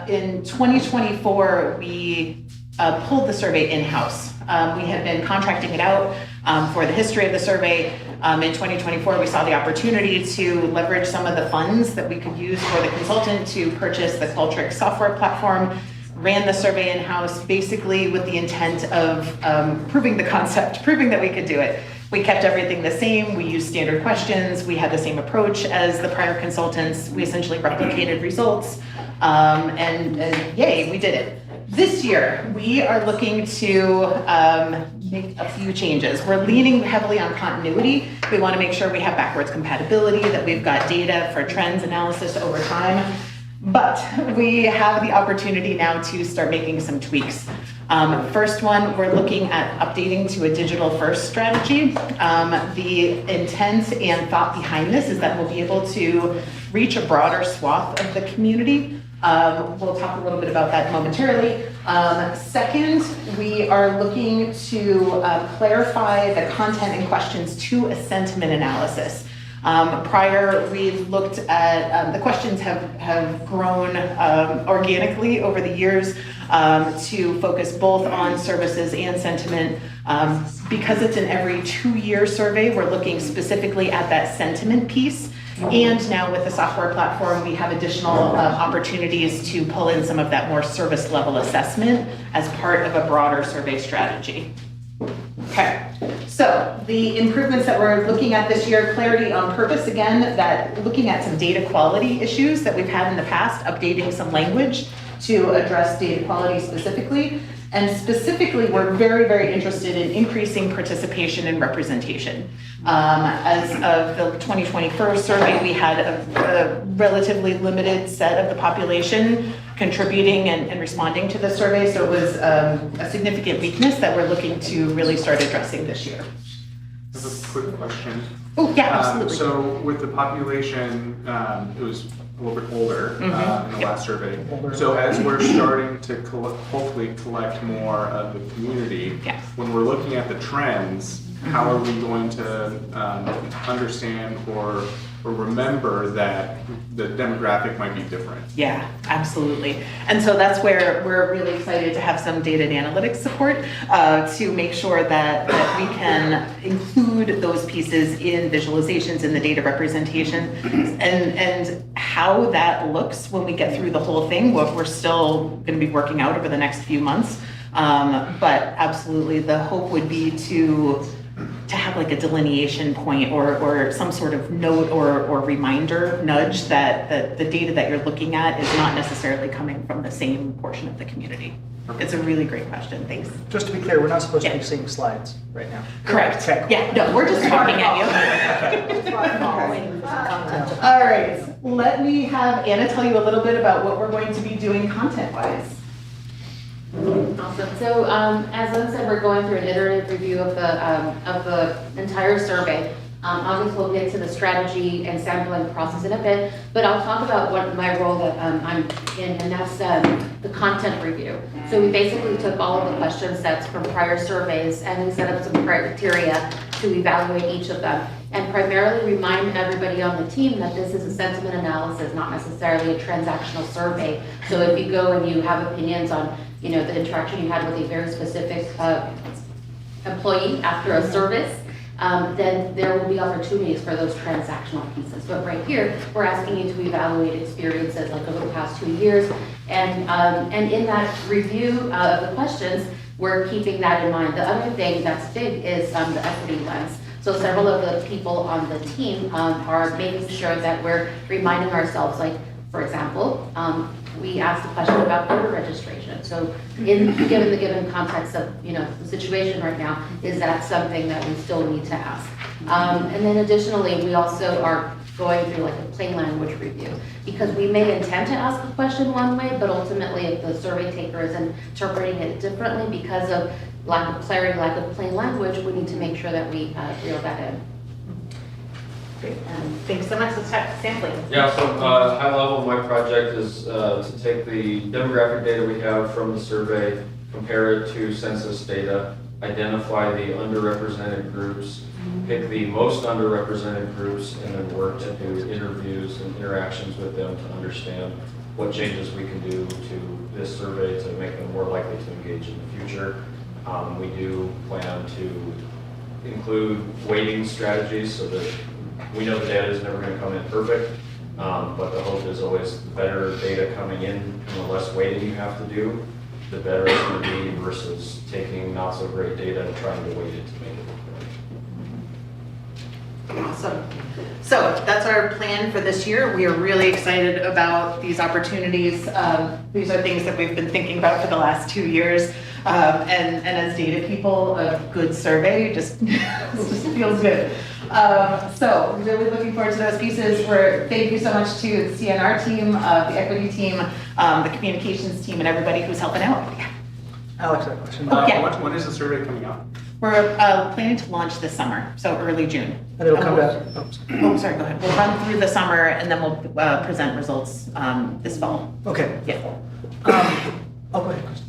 In 2024, we pulled the survey in-house. We had been contracting it out for the history of the survey. In 2024, we saw the opportunity to leverage some of the funds that we could use for the consultant to purchase the Qualtrics software platform, ran the survey in-house basically with the intent of proving the concept, proving that we could do it. We kept everything the same. We used standard questions. We had the same approach as the prior consultants. We essentially replicated results, and yay, we did it. This year, we are looking to make a few changes. We're leaning heavily on continuity. We want to make sure we have backwards compatibility, that we've got data for trends analysis over time. But we have the opportunity now to start making some tweaks. First one, we're looking at updating to a digital-first strategy. The intent and thought behind this is that we'll be able to reach a broader swath of the community. We'll talk a little bit about that momentarily. Second, we are looking to clarify the content and questions to a sentiment analysis. Prior, we've looked at, the questions have grown organically over the years to focus both on services and sentiment. Because it's an every 2-year survey, we're looking specifically at that sentiment piece. And now with the software platform, we have additional opportunities to pull in some of that more service level assessment as part of a broader survey strategy. Okay, so the improvements that we're looking at this year, clarity on purpose, again, that looking at some data quality issues that we've had in the past, updating some language to address data quality specifically. And specifically, we're very, very interested in increasing participation and representation. As of the 2021 survey, we had a relatively limited set of the population contributing and responding to the survey, so it was a significant weakness that we're looking to really start addressing this year. I have a quick question. Oh, yeah, absolutely. So with the population, it was a little bit older in the last survey. So as we're starting to hopefully collect more of the community, when we're looking at the trends, how are we going to understand or remember that the demographic might be different? Yeah, absolutely. And so that's where we're really excited to have some data and analytics support to make sure that we can include those pieces in visualizations in the data representation, and how that looks when we get through the whole thing. We're still going to be working out over the next few months. But absolutely, the hope would be to to have like a delineation point or some sort of note or reminder nudge that the data that you're looking at is not necessarily coming from the same portion of the community. It's a really great question, thanks. Just to be clear, we're not supposed to be seeing slides right now. Correct. Okay. Yeah, no, we're just talking at you. All right, let me have Anna tell you a little bit about what we're going to be doing content-wise. Awesome. So as Lynn said, we're going through an iterative review of the entire survey. Obviously, we'll get to the strategy and sampling process in a bit, but I'll talk about what my role that I'm in, and that's the content review. So we basically took all of the question sets from prior surveys and we set up some criteria to evaluate each of them, and primarily remind everybody on the team that this is a sentiment analysis, not necessarily a transactional survey. So if you go and you have opinions on, you know, the interaction you had with a very specific employee after a service, then there will be opportunities for those transactional pieces. But right here, we're asking you to evaluate experiences like over the past 2 years. And in that review of the questions, we're keeping that in mind. The other thing that's big is the equity lens. So several of the people on the team are making sure that we're reminding ourselves, like, for example, we asked a question about voter registration. So given the given context of, you know, the situation right now, is that something that we still need to ask? And then additionally, we also are going through like a plain language review, because we may intend to ask a question one way, but ultimately if the survey taker is interpreting it differently because of lack of clarity, lack of plain language, we need to make sure that we reel that in. Great. Thanks so much. Let's start sampling. Yeah, so high level, my project is to take the demographic data we have from the survey, compare it to census data, identify the underrepresented groups, pick the most underrepresented groups, and then work to do interviews and interactions with them to understand what changes we can do to this survey to make them more likely to engage in the future. We do plan to include weighting strategies so that we know the data is never going to come in perfect, but the hope is always the better data coming in and the less weighting you have to do, the better it's going to be versus taking not so great data and trying to weight it to make it look right. Awesome. So that's our plan for this year. We are really excited about these opportunities. These are things that we've been thinking about for the last 2 years. And as data people, a good survey just feels good. So really looking forward to those pieces. Thank you so much to the CNR team, the equity team, the communications team, and everybody who's helping out. Yeah. Alex, I have a question. Yeah. When is the survey coming out? We're planning to launch this summer, so early June. And it'll come back. Oh, sorry, go ahead. We'll run through the summer and then we'll present results this fall. Okay. Yeah. I'll go ahead, Kristen.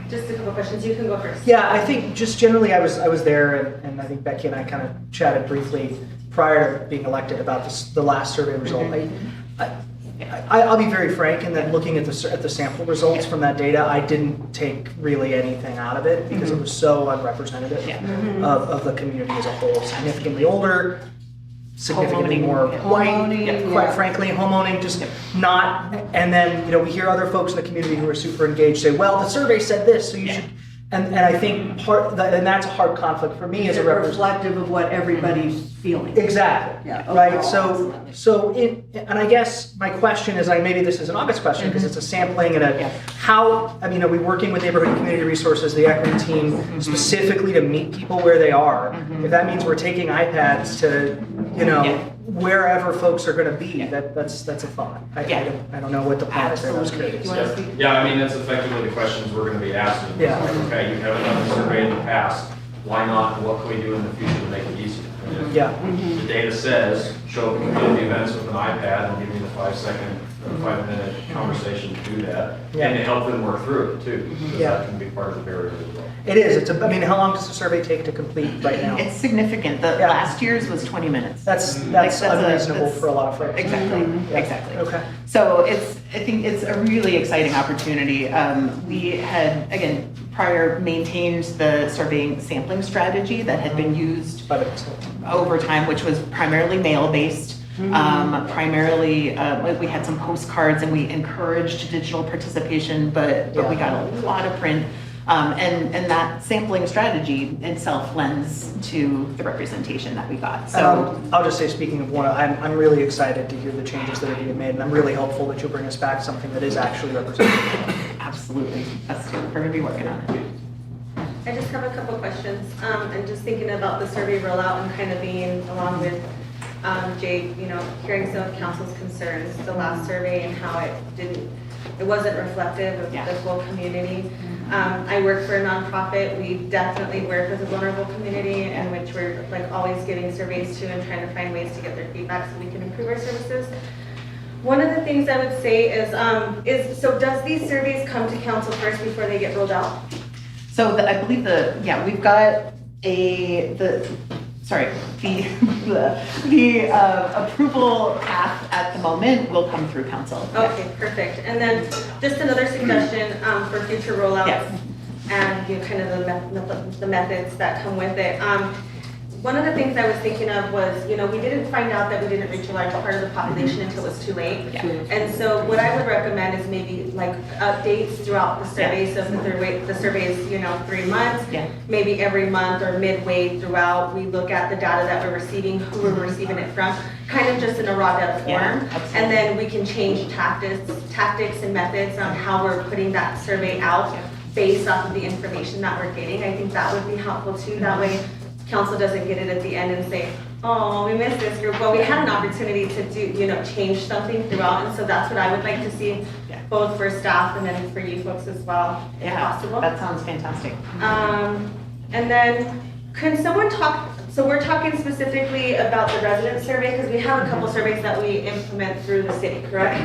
Just a couple questions. You can go first. Yeah, I think just generally I was there, and I think Becky and I kind of chatted briefly prior to being elected about the last survey result. I'll be very frank in that looking at the sample results from that data, I didn't take really anything out of it because it was so unrepresentative of the community as a whole. Significantly older, significantly more white, quite frankly, homeowning, just not. And then, you know, we hear other folks in the community who are super engaged say, well, the survey said this, so you should. And I think and that's a hard conflict for me as a representative. Reflective of what everybody's feeling. Exactly. Yeah. Right. Overall, And I guess my question is, maybe this is an obvious question because it's a sampling and are we working with neighborhood and community resources, the equity team, specifically to meet people where they are? If that means we're taking iPads to, wherever folks are going to be, that's a thought. I don't know what the plan is there. I was curious. Yeah, I mean, that's effectively the questions we're going to be asking. Yeah. Like, okay, you haven't done a survey in the past. Why not? What can we do in the future to make it easier? And if the data says, show up at community events with an iPad and give me the 5-minute conversation to do that, and to help them work through it too, because that can be part of the barrier as well. It is. How long does the survey take to complete right now? It's significant. The last year's was 20 minutes. That's unreasonable for a lot of folks. Exactly. Yeah. Exactly. Okay. So I think it's a really exciting opportunity. We had, again, prior maintained the surveying sampling strategy that had been used over time, which was primarily mail-based. Primarily, we had some postcards and we encouraged digital participation, but we got a lot of print. And that sampling strategy itself lends to the representation that we got. And So I'll just say, speaking of one, I'm really excited to hear the changes that are being made, and I'm really hopeful that you'll bring us back something that is actually representative. absolutely, we're gonna be working on it. I just have a couple questions, and just thinking about the survey rollout and kind of being along with Jake, hearing some of council's concerns, the last survey and how it wasn't reflective of the full community. I work for a nonprofit. We definitely work with a vulnerable community in which we're like always giving surveys to and trying to find ways to get their feedback so we can improve our services. One of the things I would say is so does these surveys come to council first before they get rolled out? So I believe we've got the approval path at the moment will come through council. Okay, perfect. And then just another suggestion for future rollouts and kind of the methods that come with it. One of the things I was thinking of was, we didn't find out that we didn't reach a large part of the population until it was too late. And so what I would recommend is maybe like updates throughout the survey. So if the survey is, 3 months, maybe every month or midway throughout, we look at the data that we're receiving, who we're receiving it from, kind of just in a raw data form. And then we can change tactics and methods on how we're putting that survey out based off of the information that we're getting. I think that would be helpful too. That way, council doesn't get it at the end and say, oh, we missed this group. Well, we had an opportunity to do, change something throughout, and so that's what I would like to see, both for staff and then for you folks as well, if possible. That sounds fantastic. And then, can someone talk, so we're talking specifically about the resident survey, because we have a couple surveys that we implement through the city, correct?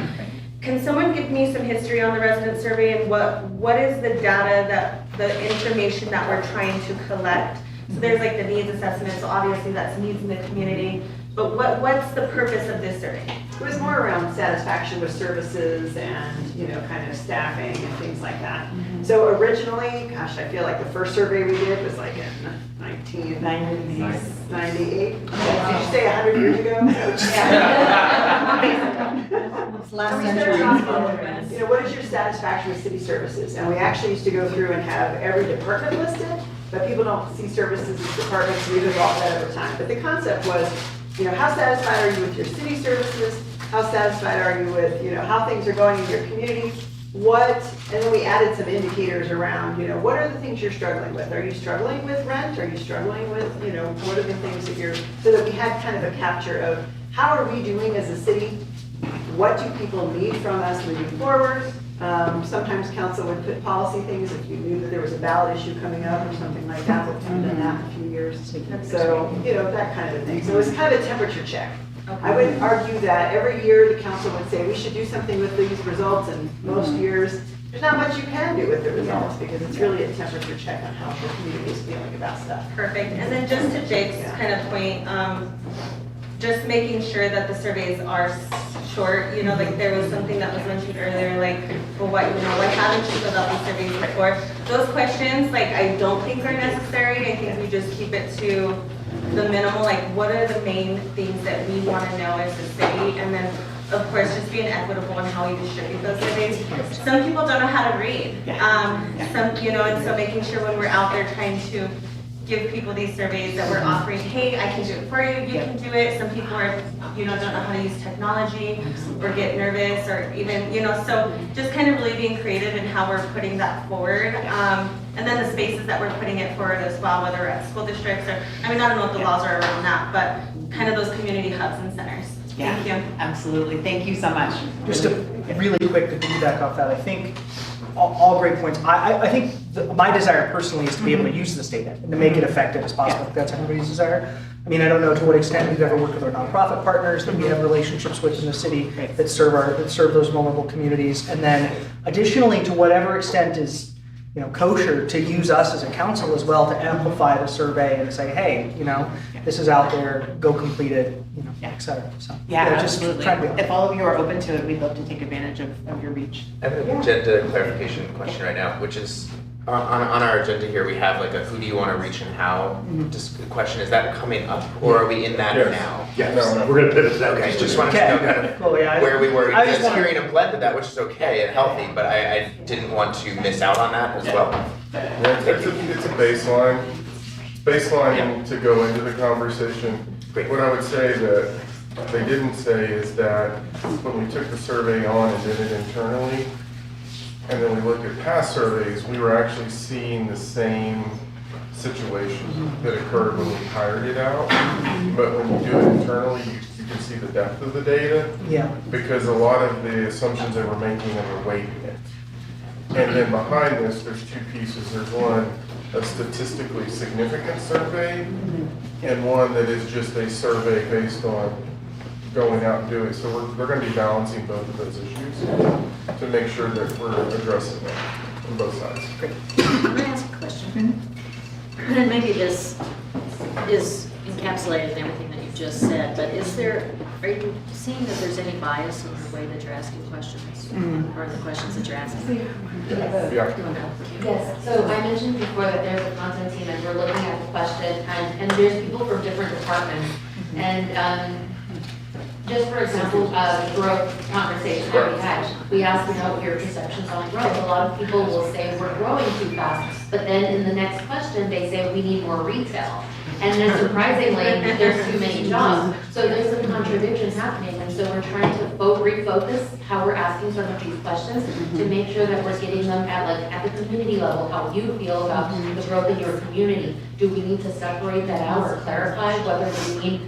Can someone give me some history on the resident survey and what is the data, the information that we're trying to collect? So there's like the needs assessment, so obviously that's needs in the community, but what's the purpose of this survey? It was more around satisfaction with services and, kind of staffing and things like that. So originally, gosh, I feel like the first survey we did was like in 1998. Did you say 100 years ago? Last We started off with, what is your satisfaction with city services? And we actually used to go through and have every department listed, but people don't see services as departments. We've evolved that over time. But the concept was, how satisfied are you with your city services? How satisfied are you with, how things are going in your community? And then we added some indicators around, what are the things you're struggling with? Are you struggling with rent? Are you struggling with, what are the things that so that we had kind of a capture of how are we doing as a city? What do people need from us moving forward? Sometimes council would put policy things if you knew that there was a ballot issue coming up or something like that. We've done that in a few years. So, that kind of a thing. So it was kind of a temperature check. I would argue that every year the council would say, we should do something with these results, and most years, there's not much you can do with the results because it's really a temperature check on how the community is feeling about stuff. Perfect. And then just to Jake's kind of point, just making sure that the surveys are short, like there was something that was mentioned earlier, like, well, why haven't you filled out these surveys before? Those questions, I don't think are necessary. I think we just keep it to the minimal, what are the main things that we want to know as a city? And then, of course, just being equitable in how we distribute those surveys. Some people don't know how to read. And so making sure when we're out there trying to give people these surveys that we're offering, hey, I can do it for you, you can do it. Some people are, don't know how to use technology or get nervous or even, so just kind of really being creative in how we're putting that forward. And then the spaces that we're putting it forward as well, whether we're at school districts or, I don't know what the laws are around that, but kind of those community hubs and centers. Thank you. Absolutely. Thank you so much. Just really quick to piggyback off that, I think all great points. I think my desire personally is to be able to use this data and to make it effective as possible. That's everybody's desire. I don't know to what extent we've ever worked with our nonprofit partners that we have relationships with in the city that serve those vulnerable communities, and then additionally to whatever extent is kosher to use us as a council as well to amplify the survey and say, hey, this is out there, go complete it, et cetera. So just absolutely. try to be If all of you are open to it, we'd love to take advantage of your reach. I have an agenda clarification question right now, which is, On our agenda here, we have like a who do you want to reach and how just question. Is that coming up or are we in that now? Yes, we're gonna pivot to that. Okay, just wanted to know kind of Cool, yeah, where we were. I Because just wanna- hearing a blend of that, which is okay and healthy, but I didn't want to miss out on that as well. Yeah, it's a baseline to go into the conversation. Great. What I would say that they didn't say is that when we took the survey on and did it internally, and then we looked at past surveys, we were actually seeing the same situation that occurred when we hired it out. But when you do it internally, you can see the depth of the data. Yeah. Because a lot of the assumptions they were making and were weighting it. And then behind this, there's two pieces. There's one, a statistically significant survey, and one that is just a survey based on going out and doing. So they're going to be balancing both of those issues to make sure that we're addressing that on both sides. Can I ask a question? And maybe this is encapsulated in everything that you just said, but are you seeing that there's any bias in the way that you're asking questions? Or the questions that you're asking? Yes, so I mentioned before that there's a content team and we're looking at the question and there's people from different departments. And just for example, growth conversation that we had, we asked them what your perceptions on growth. A lot of people will say we're growing too fast, but then in the next question, they say we need more retail. And then surprisingly, there's too many jobs. So there's some contradictions happening. And so we're trying to refocus how we're asking some of these questions to make sure that we're getting them at the community level, how you feel about the growth in your community. Do we need to separate that out or clarify whether we need,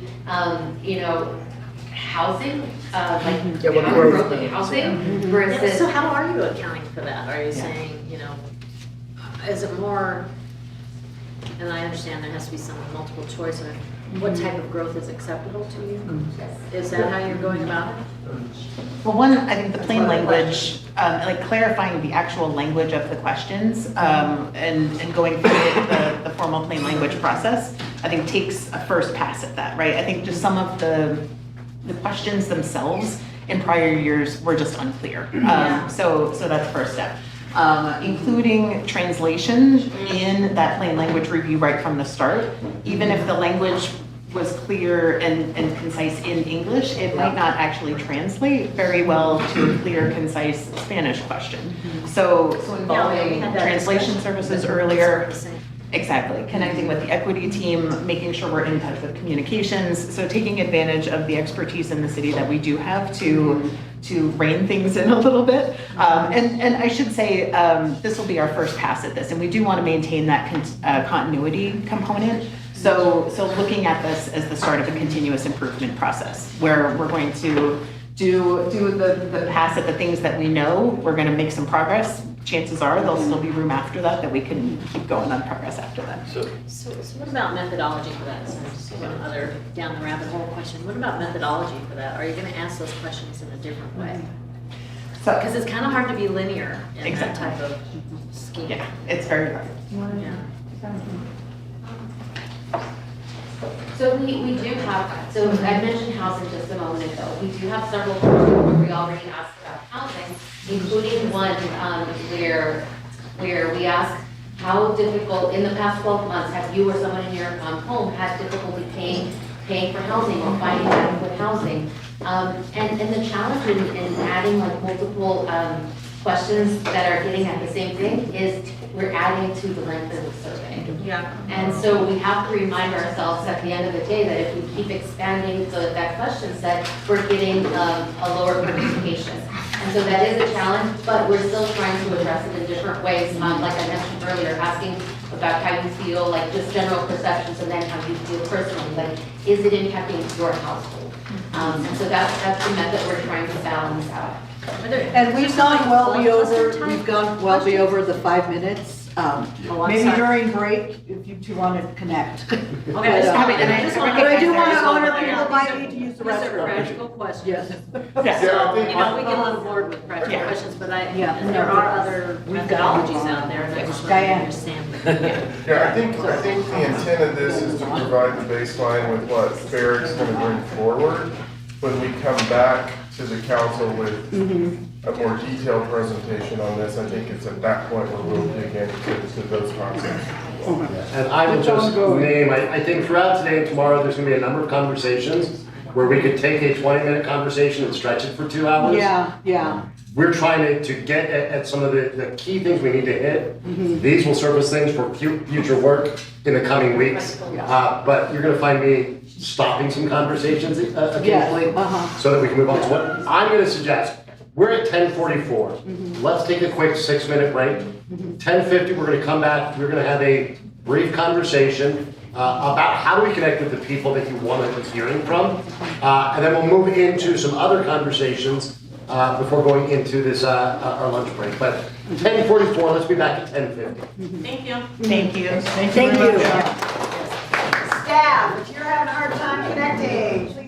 housing, growth in housing versus. So how are you accounting for that? Are you saying, is it more, and I understand there has to be some multiple choice of what type of growth is acceptable to you? Is that how you're going about it? Well, one, I think the plain language, like clarifying the actual language of the questions, and going through the formal plain language process, I think takes a first pass at that, right? I think just some of the questions themselves in prior years were just unclear. So that's the first step. Including translation in that plain language review right from the start, even if the language was clear and concise in English, it might not actually translate very well to a clear, concise Spanish question. So involving translation services earlier. Exactly, connecting with the equity team, making sure we're in touch with communications, so taking advantage of the expertise in the city that we do have to rein things in a little bit. And I should say, this will be our first pass at this, and we do want to maintain that continuity component. So looking at this as the start of a continuous improvement process, where we're going to do the pass at the things that we know, we're going to make some progress. Chances are there'll still be room after that we can keep going on progress after that. So what about methodology for that? So just one other down the rabbit hole question. What about methodology for that? Are you going to ask those questions in a different way? Because it's kind of hard to be linear in that type of scheme. Yeah, it's very hard. Yeah. So we do have, so I mentioned housing just a moment ago. We do have several programs where we already asked about housing, including one where we ask how difficult, in the past 12 months, have you or someone in your home had difficulty paying for housing or finding adequate housing? And the challenge in adding like multiple questions that are getting at the same thing is we're adding to the length of the survey. Yeah. And so we have to remind ourselves at the end of the day that if we keep expanding that question set, we're getting a lower participation. And so that is a challenge, but we're still trying to address it in different ways. Like I mentioned earlier, asking about how you feel, like just general perceptions, and then how you feel personally, like is it impacting your household? And so that's the method we're trying to balance out. And we've gone well over the 5 minutes. Maybe during break, if you two want to connect. Okay, But I do want to honor people that might need to use the These are restroom. practical questions. Yes. So, we get on board with practical questions, but there are other methodologies out there, and I just want to understand. Yeah, I think the intent of this is to provide the baseline with what Barrett's going to bring forward. When we come back to the council with a more detailed presentation on this, I think it's at that point where we'll dig into And I will just name, I think throughout today and tomorrow, there's gonna be a number of conversations where we could take a 20-minute conversation and stretch it for 2 hours. Yeah. We're trying to get at some of the key things we need to hit. These will serve as things for future work in the coming weeks. But you're gonna find me stopping some conversations occasionally so that we can move on to what I'm gonna suggest. We're at 10:44. Let's take a quick 6-minute break. 10:50, we're gonna come back. We're gonna have a brief conversation about how do we connect with the people that you want to be hearing from. And then we'll move into some other conversations before going into this our lunch break. But 10:44, let's be back at 10:50. Thank you. Thank you. Thank you Thank very you. much. Staff, if you're having a hard time connecting, please.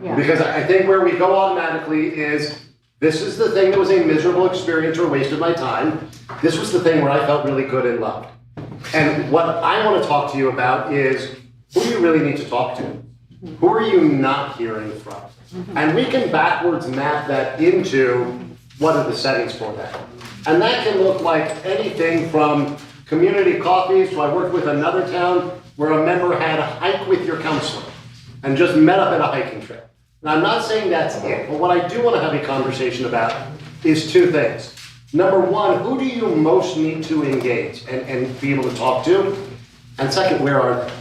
Yeah. Because I think where we go automatically is, this is the thing that was a miserable experience or waste of my time. This was the thing where I felt really good and loved. And what I want to talk to you about is, who do you really need to talk to? Who are you not hearing from? And we can backwards map that into what are the settings for that. And that can look like anything from community coffees to I worked with another town where a member had a hike with your counselor and just met up at a hiking trail. And I'm not saying that's it, but what I do want to have a conversation about is two things. Number one, who do you most need to engage and be able to talk to? And second, where are they?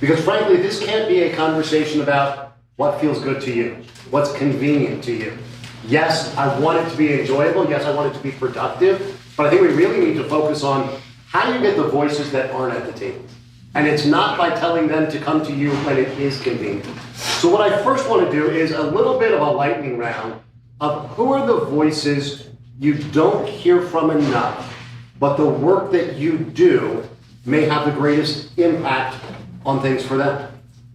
Because frankly, this can't be a conversation about what feels good to you, what's convenient to you. Yes, I want it to be enjoyable. Yes, I want it to be productive. But I think we really need to focus on how do you get the voices that aren't at the table. And it's not by telling them to come to you when it is convenient. So what I first want to do is a little bit of a lightning round of who are the voices you don't hear from enough, but the work that you do may have the greatest impact on things for them.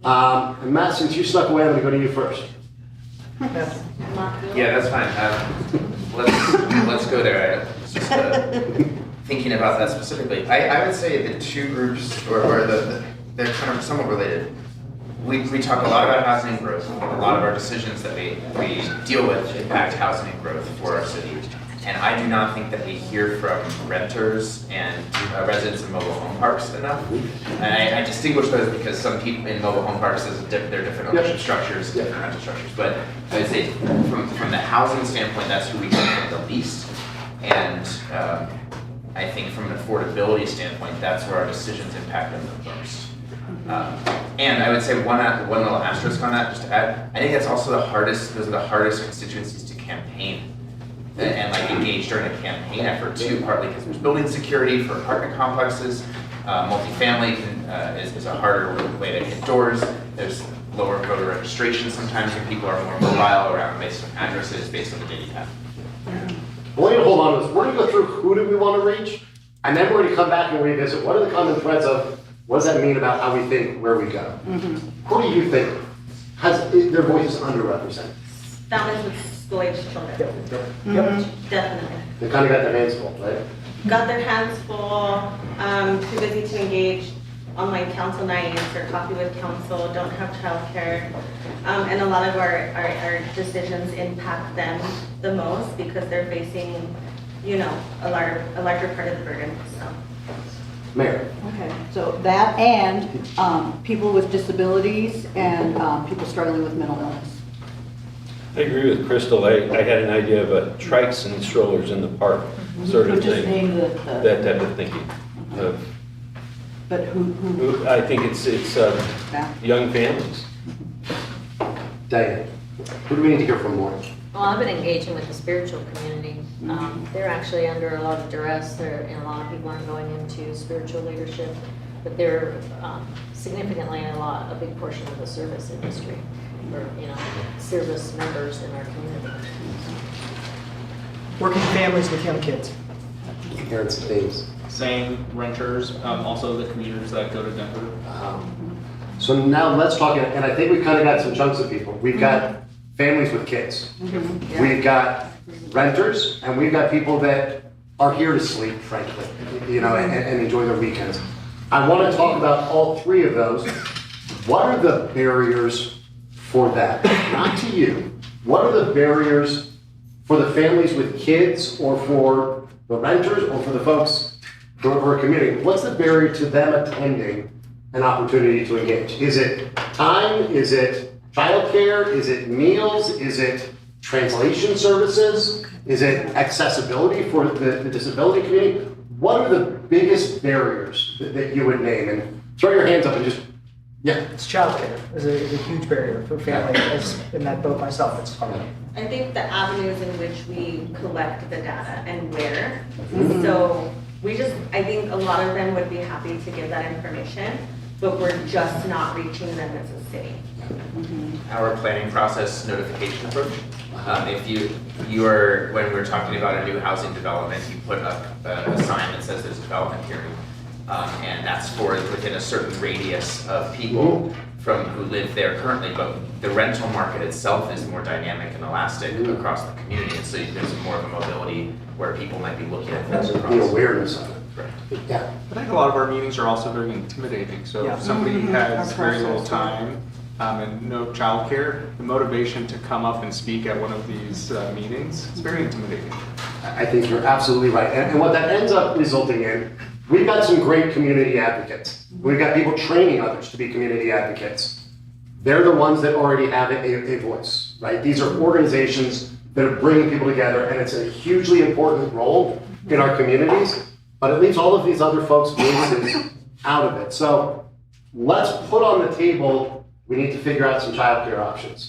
And Matt, since you snuck away, I'm going to go to you first. Yeah, that's fine. Let's go there. I was just thinking about that specifically. I would say the two groups, they're kind of somewhat related. We talk a lot about housing and growth. A lot of our decisions that we deal with impact housing and growth for our city. And I do not think that we hear from renters and residents in mobile home parks enough. And I distinguish those because some people in mobile home parks, there are different ownership structures, different rental structures. But I would say from the housing standpoint, that's who we hear from the least. And I think from an affordability standpoint, that's where our decisions impact them the most. And I would say one little asterisk on that, just to add, I think that's also those are the hardest constituencies to campaign and like engage during a campaign effort too, partly because there's building security for apartment complexes. Multifamily is a harder way to hit doors. There's lower voter registration sometimes when people are more mobile around based on addresses, based on the data you have. I want you to hold on to this. We're going to go through who do we want to reach, and then we're going to come back and revisit what are the common threads of what does that mean about how we think, where we go. Who do you think has their voice is underrepresented? Families with school age children. Definitely. They kind of got their hands full, right? Got their hands full, too busy to engage online council nights or coffee with council, don't have childcare. And a lot of our decisions impact them the most because they're facing, a larger part of the burden, so. Mayor. Okay, so that and people with disabilities and people struggling with mental illness. I agree with Crystal. I had an idea of trikes and strollers in the park, sort of But just thing. name That type of thinking. But who? I think it's young families. Diane, who do we need to hear from more? Well, I've been engaging with the spiritual community. They're actually under a lot of duress, and a lot of people aren't going into spiritual leadership, but they're significantly a big portion of the service industry, or service members in our community. Working families with young kids. Parents and things. Same renters, also the commuters that go to Denver. So now let's talk, and I think we've kind of got some chunks of people. We've got families with kids. We've got renters, and we've got people that are here to sleep, frankly, and enjoy their weekends. I want to talk about all three of those. What are the barriers for that? Not to you. What are the barriers for the families with kids, or for the renters, or for the folks who are commuting? What's the barrier to them attending an opportunity to engage? Is it time? Is it childcare? Is it meals? Is it translation services? Is it accessibility for the disability community? What are the biggest barriers that you would name? And throw your hands up and just, It's childcare is a huge barrier for families. As in that boat myself, it's hard. I think the avenues in which we collect the data and where. So I think a lot of them would be happy to give that information, but we're just not reaching them as a city. Our planning process notification approach. When we're talking about a new housing development, you put up a sign that says there's a development hearing. And that's for within a certain radius of people who live there currently, but the rental market itself is more dynamic and elastic across the community, and so there's more of a mobility where people might be looking at things across. The awareness of it. Correct. Yeah. I think a lot of our meetings are also very intimidating. So Yeah. if somebody has Our very little process. time and no childcare, the motivation to come up and speak at one of these meetings is very intimidating. I think you're absolutely right. And what that ends up resulting in, we've got some great community advocates. We've got people training others to be community advocates. They're the ones that already have a voice, right? These are organizations that are bringing people together, and it's a hugely important role in our communities, but it leaves all of these other folks' voices out of it. So let's put on the table, we need to figure out some childcare options.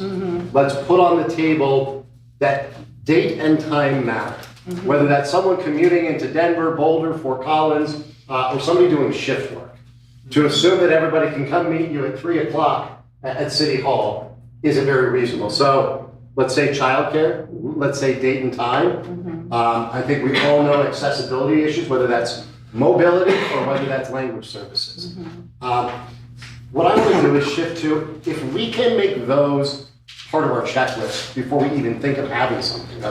Let's put on the table that date and time matter. Whether that's someone commuting into Denver, Boulder, Fort Collins, or somebody doing shift work. To assume that everybody can come meet you at 3 o'clock at City Hall isn't very reasonable. So let's say childcare, let's say date and time. I think we all know accessibility issues, whether that's mobility or whether that's language services. What I want to do is shift to, if we can make those part of our checklist before we even think of having something.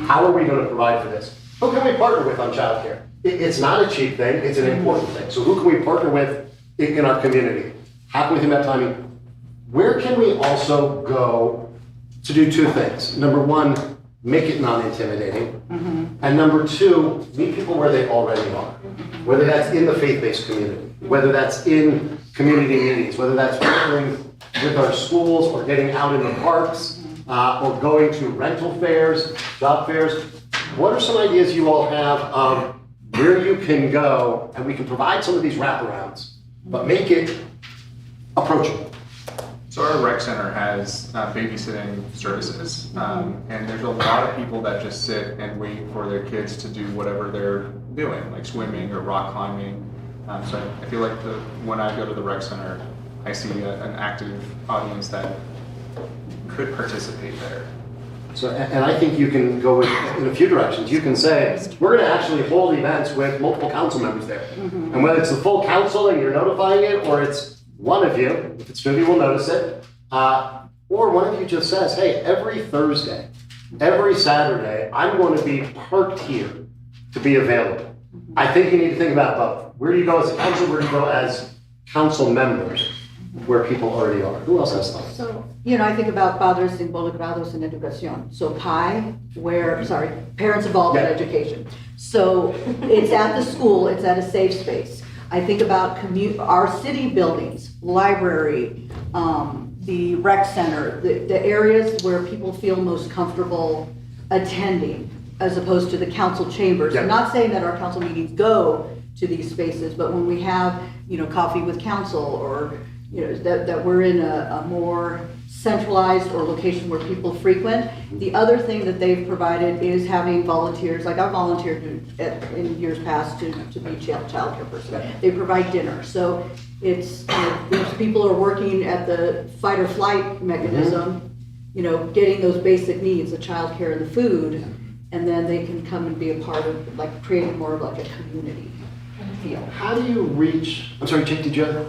How are we going to provide for this? Who can we partner with on childcare? It's not a cheap thing, it's an important thing. So who can we partner with in our community? How can we think about timing? Where can we also go to do two things? Number one, make it non-intimidating. And number two, meet people where they already are. Whether that's in the faith-based community, whether that's in community meetings, whether that's partnering with our schools or getting out in the parks, or going to rental fairs, job fairs. What are some ideas you all have of where you can go and we can provide some of these wraparounds, but make it approachable? So our rec center has babysitting services, and there's a lot of people that just sit and wait for their kids to do whatever they're doing, like swimming or rock climbing. So I feel like when I go to the rec center, I see an active audience that could participate there. So, and I think you can go in a few directions. You can say, we're going to actually hold events with multiple council members there. And whether it's the full council and you're notifying it, or it's one of you, if it's 2 of you will notice it, or one of you just says, hey, every Thursday, every Saturday, I'm going to be parked here to be available. I think you need to think about both. Where do you go as a council? Where do you go as council members? Where people already are. Who else has thoughts? So, I think about Padres Involucrados en Educación. So PI, Parents Involved in Education. So it's at the school, it's at a safe space. I think about our city buildings, library, the rec center, the areas where people feel most comfortable attending, as opposed to the council chambers. Yeah. I'm not saying that our council meetings go to these spaces, but when we have, coffee with council, or that we're in a more centralized or location where people frequent. The other thing that they've provided is having volunteers, like I volunteered in years past to be childcare person. They provide dinner. So it's, if people are working at the fight or flight mechanism, getting those basic needs, the childcare and the food, and then they can come and be a part of, like, creating more of like a community feel. How do you reach, I'm sorry, Jake, did you have?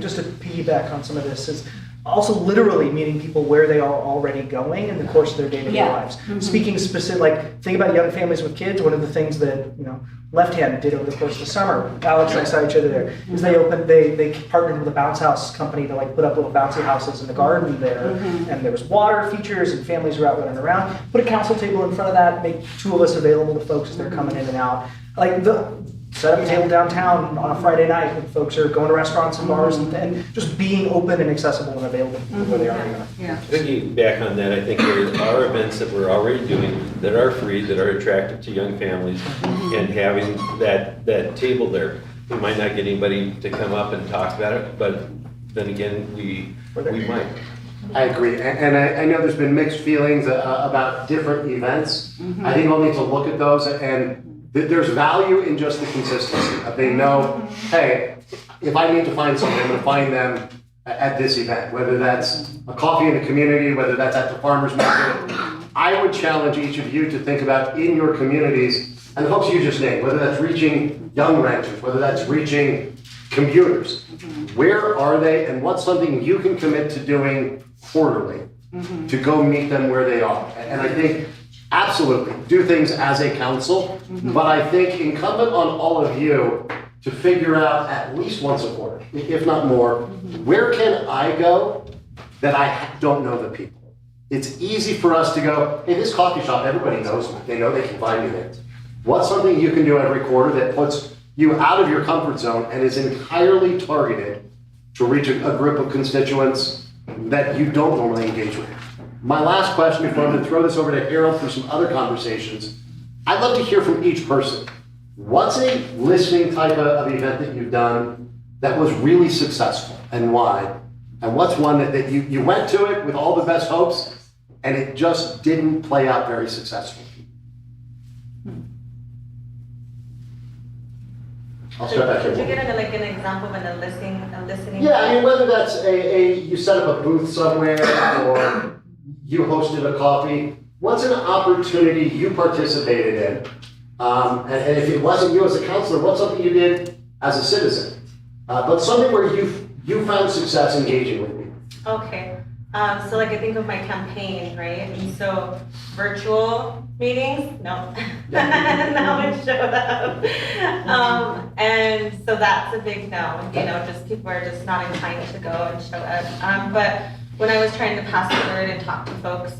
Just to piggyback on some of this, is also literally meeting people where they are already going in the course of their day-to-day lives. Speaking specific, like, think about young families with kids. One of the things that, Left Hand did over the course of the summer, Alex and I saw each other there, is they partnered with a bounce house company to, like, put up little bouncy houses in the garden there, and there was water features and families were out running around. Put a council table in front of that, make 2 of us available to folks as they're coming in and out. Like, set up a table downtown on a Friday night when folks are going to restaurants and bars, and just being open and accessible and available where they are. Thinking back on that, I think there are events that we're already doing that are free, that are attractive to young families, and having that table there. We might not get anybody to come up and talk about it, but then again, we might. I agree, and I know there's been mixed feelings about different events. I think we'll need to look at those, and there's value in just the consistency. They know, hey, if I need to find something, I'm going to find them at this event, whether that's a coffee in the community, whether that's at the farmer's market. I would challenge each of you to think about in your communities, and the folks you just named, whether that's reaching young renters, whether that's reaching commuters. Where are they, and what's something you can commit to doing quarterly to go meet them where they are? And I think, absolutely, do things as a council, but I think incumbent on all of you to figure out at least once a quarter, if not more, where can I go that I don't know the people? It's easy for us to go, hey, this coffee shop, everybody knows me. They know they can find me there. What's something you can do every quarter that puts you out of your comfort zone and is entirely targeted to reach a group of constituents that you don't normally engage with? My last question before I'm going to throw this over to Harold for some other conversations. I'd love to hear from each person. What's a listening type of event that you've done that was really successful and why? And what's one that you went to it with all the best hopes and it just didn't play out very successfully? I'll start back here. Could you get an example of a listening? Yeah, I mean, whether that's you set up a booth somewhere or you hosted a coffee, what's an opportunity you participated in? And if it wasn't you as a counselor, what's something you did as a citizen? But something where you found success engaging with people. Okay. So like I think of my campaign, right? And so virtual meetings, no, no one showed up. And so that's a big no, you know, just people are just not inclined to go and show up. But when I was trying to pass the word and talk to folks,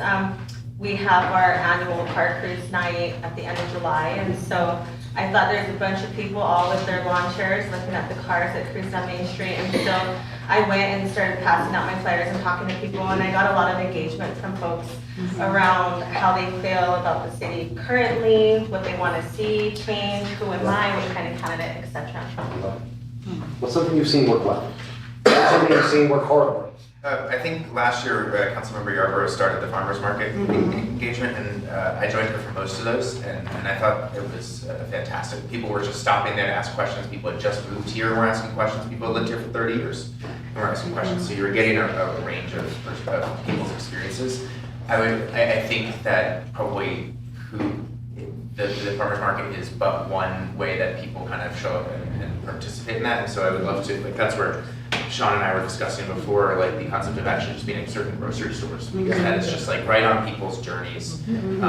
we have our annual car cruise night at the end of July. And so I thought there's a bunch of people all with their lawn chairs looking at the cars that cruise down Main Street. And so I went and started passing out my flyers and talking to people, and I got a lot of engagement from folks around how they feel about the city currently, what they want to see change, who am I, what kind of candidate, etc. What's something you've seen work well? What's something you've seen work horribly? I think last year, Councilmember Yarborough started the farmers market engagement, and I joined her for most of those, and I thought it was fantastic. People were just stopping there to ask questions. People had just moved here and were asking questions. People had lived here for 30 years and were asking questions. So you were getting a range of people's experiences. I think that probably the farmers market is but one way that people kind of show up and participate in that, and so I would love to, like, that's where Sean and I were discussing before, like the concept of actually just being in certain grocery stores, because that is just like right on people's journeys, through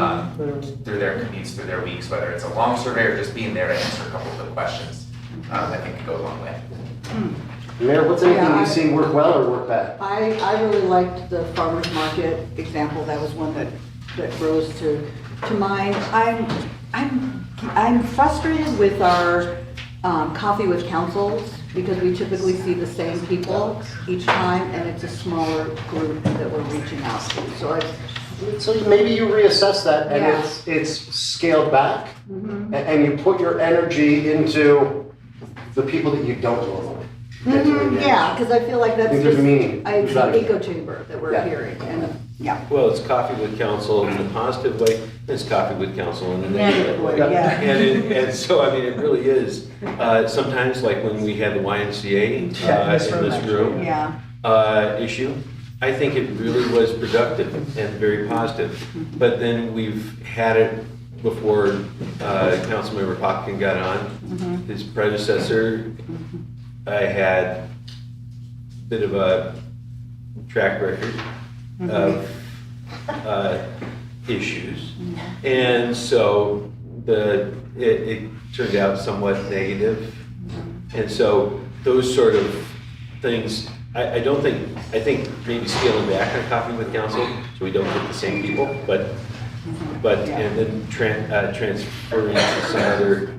their commutes, through their weeks, whether it's a long survey or just being there to answer a couple of the questions. I think could go a long way. Mayor, what's anything you've seen work well or work bad? I really liked the farmer's market example. That was one that rose to mind. I'm frustrated with our coffee with councils because we typically see the same people each time, and it's a smaller group that we're reaching out to. So maybe you reassess that and it's scaled back, and you put your energy into the people that you don't normally. Yeah, because I feel like that's there's just meaning. an echo chamber that we're hearing, and Well, it's coffee with council in a positive way, and it's coffee with council in a negative way. Yeah. And so, I mean, it really is, sometimes like when we had the YMCA in this room issue, I think it really was productive and very positive. But then we've had it before Councilmember Popkin got on, his predecessor. I had a bit of a track record of issues, and so it turned out somewhat negative, and so those sort of things. I think maybe scaling back on coffee with council so we don't get the same people, but and then transferring to some other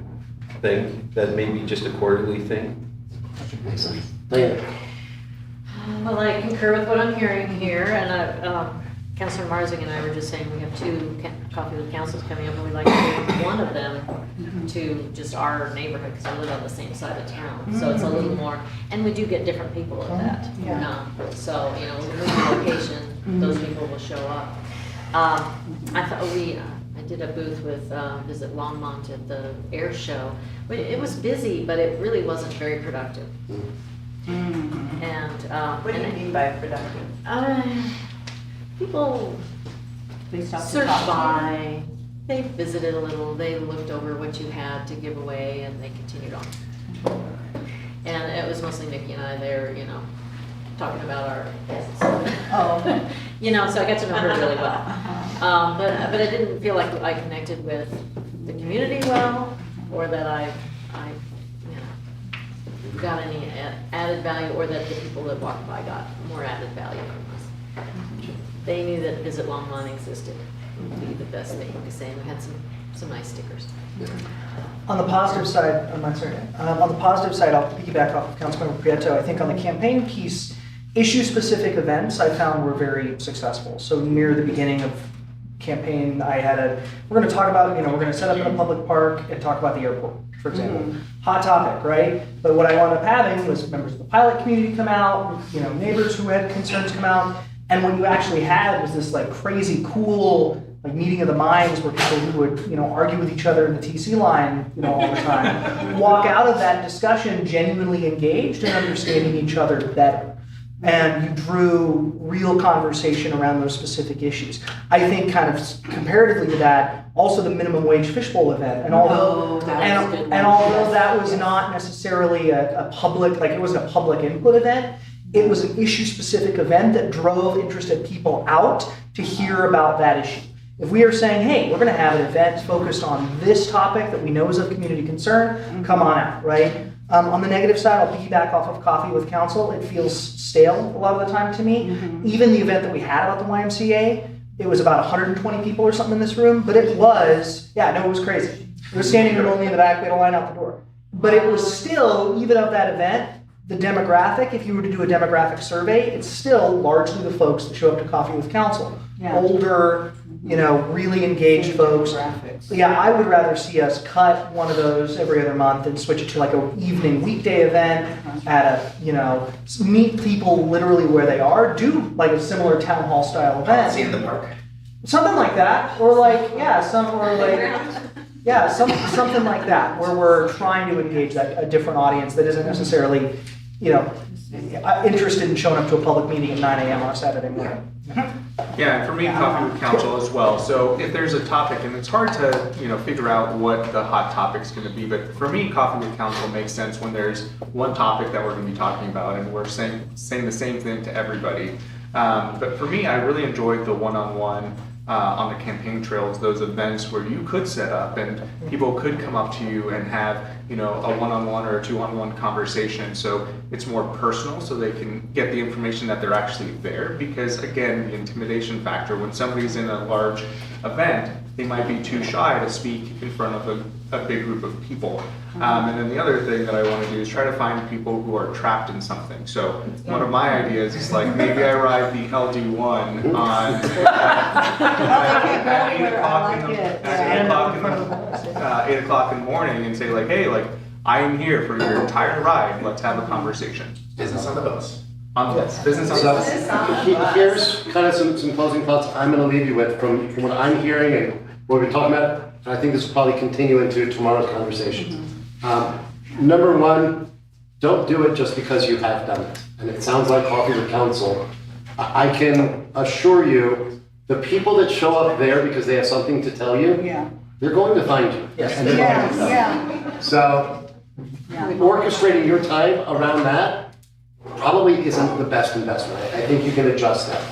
thing that may be just a quarterly thing. Well, I concur with what I'm hearing here, and Councilor Marzing and I were just saying we have 2 coffee with councils coming up, and we'd like to move one of them to just our neighborhood because we live on the same side of town. So it's a little more, and we do get different people at that. So, you know, when we move the location, those people will show up. I thought I did a booth with Visit Longmont at the air show. It was busy, but it really wasn't very productive. And What do you mean by productive? People searched by, they visited a little, they looked over what you had to give away, and they continued on. And it was mostly Nikki and I there, you know, talking about our guests. Oh. You know, so I got to know her really well. But I didn't feel like I connected with the community well, or that I you know, got any added value, or that the people that walked by got more added value from us. They knew that Visit Longmont existed, would be the best thing to say, and we had some nice stickers. On the positive side, I'm not sorry, on the positive side, I'll piggyback off of Councilmember Prieto. I think on the campaign piece, issue-specific events I found were very successful. So near the beginning of campaign, we're going to talk about, you know, we're going to set up in a public park and talk about the airport, for example. Hot topic, right? But what I wound up having was members of the pilot community come out, you know, neighbors who had concerns come out, and what you actually had was this like crazy cool like meeting of the minds where people who would, you know, argue with each other in the TC line, you know, all the time, walk out of that discussion genuinely engaged and understanding each other better. And you drew real conversation around those specific issues. I think kind of comparatively to that, also the minimum wage fishbowl event. And although, although that was not necessarily a public, like it wasn't a public input event, it was an issue-specific event that drove interested people out to hear about that issue. If we are saying, hey, we're going to have an event focused on this topic that we know is of community concern, come on out, right? On the negative side, I'll piggyback off of Coffee with Council. It feels stale a lot of the time to me. Even the event that we had about the YMCA, it was about 120 people or something in this room, but it was, yeah, no, it was crazy. It was standing room only in the back, we had a line out the door. But it was still, even of that event, the demographic, if you were to do a demographic survey, it's still largely the folks that show up to Coffee with Council. Yeah. Older, you know, really engaged folks. Yeah, I would rather see us cut one of those every other month and switch it to like an evening weekday event at a, you know, meet people literally where they are, do like a similar town hall style event. See in the park. Something like that, or like, yeah, something like that, where we're trying to engage a different audience that isn't necessarily, you know, interested in showing up to a public meeting at 9 a.m. on a Saturday morning. Yeah, and for me, Coffee with Council as well. So if there's a topic, and it's hard to, you know, figure out what the hot topic's going to be, but for me, Coffee with Council makes sense when there's one topic that we're going to be talking about, and we're saying the same thing to everybody. But for me, I really enjoyed the one-on-one on the campaign trails, those events where you could set up and people could come up to you and have, you know, a one-on-one or a two-on-one conversation. So it's more personal, so they can get the information that they're actually there. Because again, the intimidation factor, when somebody's in a large event, they might be too shy to speak in front of a big group of people. And then the other thing that I want to do is try to find people who are trapped in something. So one of my ideas is like, maybe I ride the LD1 on at 8 o'clock in the morning and say like, hey, like, I am here for your entire ride. Let's have a conversation. Business on the bus. On the bus. Business on the bus. Here's kind of some closing thoughts I'm going to leave you with from what I'm hearing and what we're talking about. And I think this will probably continue into tomorrow's conversation. Number one, don't do it just because you have done it. And it sounds like Coffee with Council. I can assure you, the people that show up there because they have something to tell you, they're going to find you. Yes. And they're going to tell you. So orchestrating your time around that probably isn't the best investment. I think you can adjust that.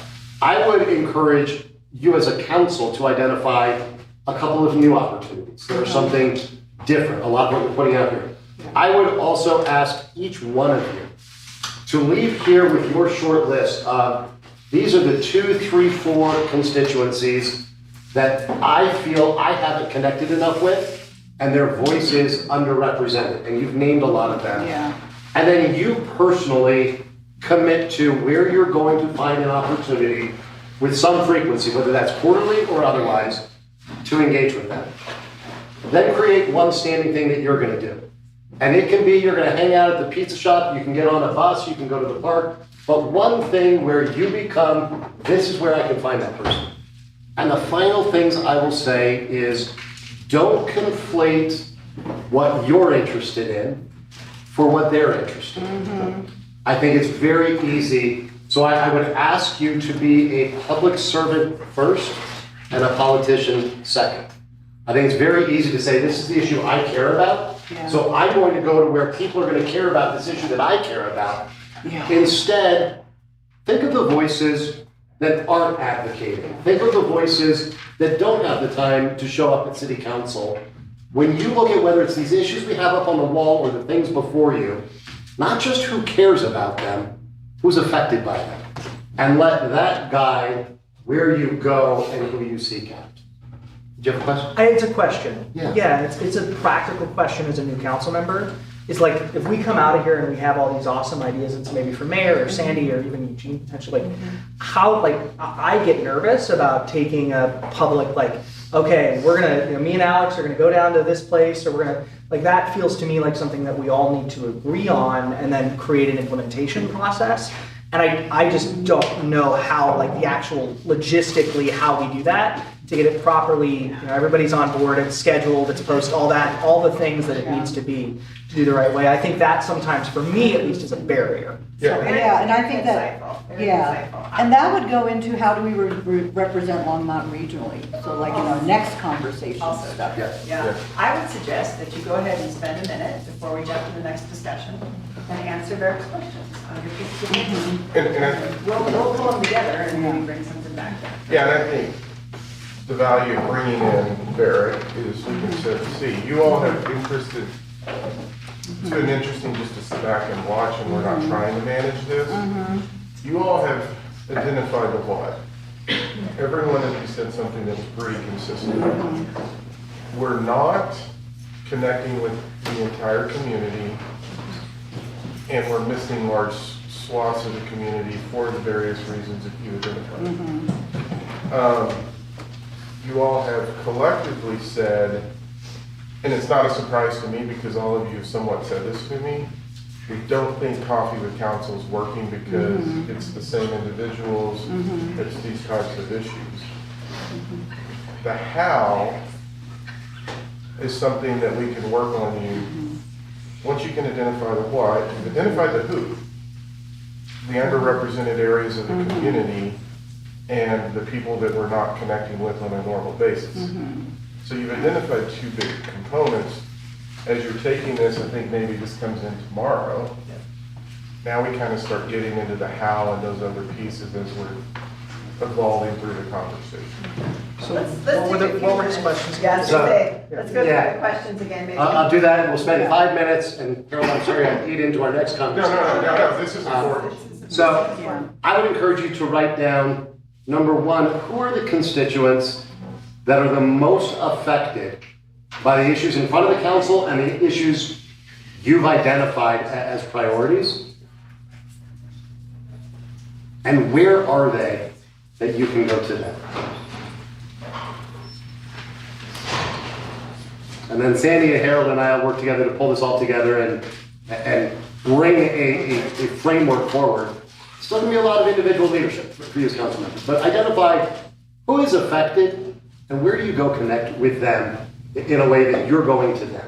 I would encourage you as a council to identify a couple of new opportunities. There's something different, a lot of what you're putting out here. I would also ask each one of you to leave here with your short list of these are the 2, 3, 4 constituencies that I feel I haven't connected enough with and their voice is underrepresented. And you've named a lot of them. Yeah. And then you personally commit to where you're going to find an opportunity with some frequency, whether that's quarterly or otherwise, to engage with them. Then create one standing thing that you're going to do. And it can be you're going to hang out at the pizza shop, you can get on a bus, you can go to the park, but one thing where you become, this is where I can find that person. And the final things I will say is don't conflate what you're interested in for what they're interested in. I think it's very easy. So I would ask you to be a public servant first and a politician second. I think it's very easy to say, this is the issue I care about. Yeah. So I'm going to go to where people are going to care about this issue that I care about. Yeah. Instead, think of the voices that aren't advocating. Think of the voices that don't have the time to show up at city council. When you look at whether it's these issues we have up on the wall or the things before you, not just who cares about them, who's affected by them. And let that guide where you go and who you seek out. Do you have a question? It's a question. Yeah. It's a practical question as a new council member. It's like, if we come out of here and we have all these awesome ideas, it's maybe for Mayor or Sandy or even Eugene potentially, like, how, like, I get nervous about taking a public, like, okay, we're gonna, you know, me and Alex are gonna go down to this place, or we're gonna, like, that feels to me like something that we all need to agree on and then create an implementation process. And I just don't know how, like, the actual logistically how we do that to get it properly, you know, everybody's on board, it's scheduled, it's posted, all that, all the things that it needs to be to do the right way. I think that sometimes, for me at least, is a barrier. Yeah. Yeah, and I think that, and that would go into how do we represent Longmont regionally? So like in our next conversation Also, stuff. yeah. I would suggest that you go ahead and spend a minute before we jump to the next discussion and answer various questions on your piece of And We'll pull them together and maybe bring something back. yeah, and I think the value of bringing in Barrett is we can see, you all have interested, it's been interesting just to sit back and watch, and we're not trying to manage this. You all have identified the what. Every one of you said something that was pretty consistent. We're not connecting with the entire community, and we're missing large swaths of the community for the various reasons that you identified. You all have collectively said, and it's not a surprise to me because all of you have somewhat said this to me, we don't think Coffee with Council is working because it's the same individuals, it's these types of issues. The how is something that we can work on you. Once you can identify the what, you've identified the who, the underrepresented areas of the community, and the people that we're not connecting with on a normal basis. So you've identified two big components. As you're taking this, I think maybe this comes in tomorrow. Now we kind of start getting into the how and those other pieces as we're evolving through the conversation. So Let's what were his questions? Yeah, So- let's go through the questions again, maybe. I'll do that, and we'll spend 5 minutes, and Carol, I'm sorry, I'll lead into our next No, conversation. this is important. So, I would encourage you to write down, number one, who are the constituents that are the most affected by the issues in front of the council and the issues you've identified as priorities? And where are they that you can go to them? And then Sandy and Harold and I will work together to pull this all together and bring a framework forward. Still gonna be a lot of individual leadership for you as council members, but identify who is affected and where do you go connect with them in a way that you're going to them.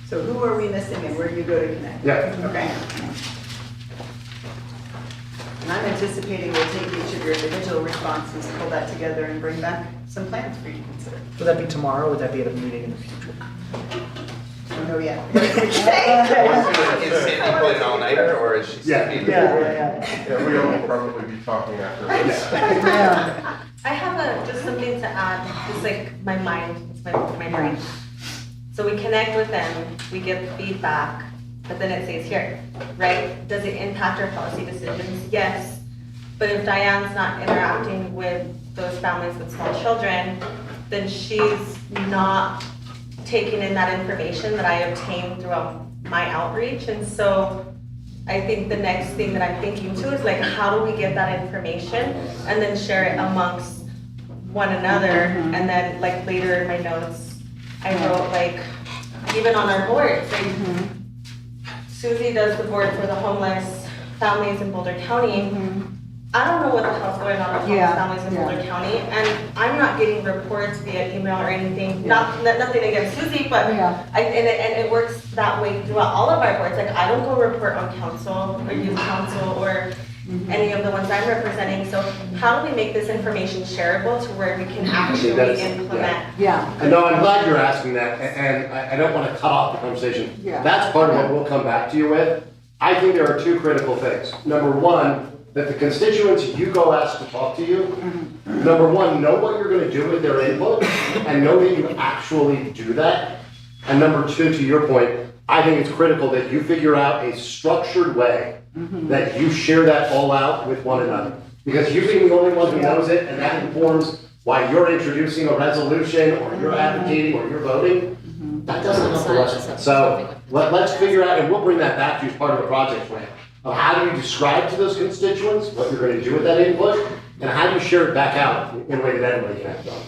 So who are we missing and where do you go to connect? Yeah. Okay. And I'm anticipating we'll take each of your individual responses, pull that together and bring back some plans for you to consider. Would that be tomorrow, or would that be at a meeting in the future? Don't know yet. Is Sandy pulling an all-nighter, or is she? Yeah, we'll probably be talking after this. I have just something to add. It's like my mind, it's my brain. So we connect with them, we give feedback, but then it stays here, right? Does it impact our policy decisions? Yes. But if Diane's not interacting with those families with small children, then she's not taking in that information that I obtained throughout my outreach. And so I think the next thing that I'm thinking too is like, how do we get that information and then share it amongst one another? And then like later in my notes, I wrote like, even on our boards, like Susie does the board for the homeless families in Boulder County. I don't know what the hell's going on with homeless families in Boulder County, and I'm not getting reports via email or anything. Nothing against Susie, but and it works that way throughout all of our boards. Like I don't go report on council or youth council or any of the ones I'm representing. So how do we make this information shareable to where we can actually That's- implement? Yeah. And no, I'm glad you're asking that, and I don't want to cut off the conversation. Yeah. That's part of what we'll come back to you with. I think there are two critical things. Number one, that the constituents you go ask to talk to you, number one, know what you're going to do with their input, and know that you actually do that. And number two, to your point, I think it's critical that you figure out a structured way that you share that all out with one another. Because you being the only one who knows it, and that informs why you're introducing a resolution, or you're advocating, or you're voting, that doesn't help the rest of us. So let's figure out, and we'll bring that back to you as part of the project plan, of how do you describe to those constituents what you're going to do with that input, and how do you share it back out in a way that everybody can have done.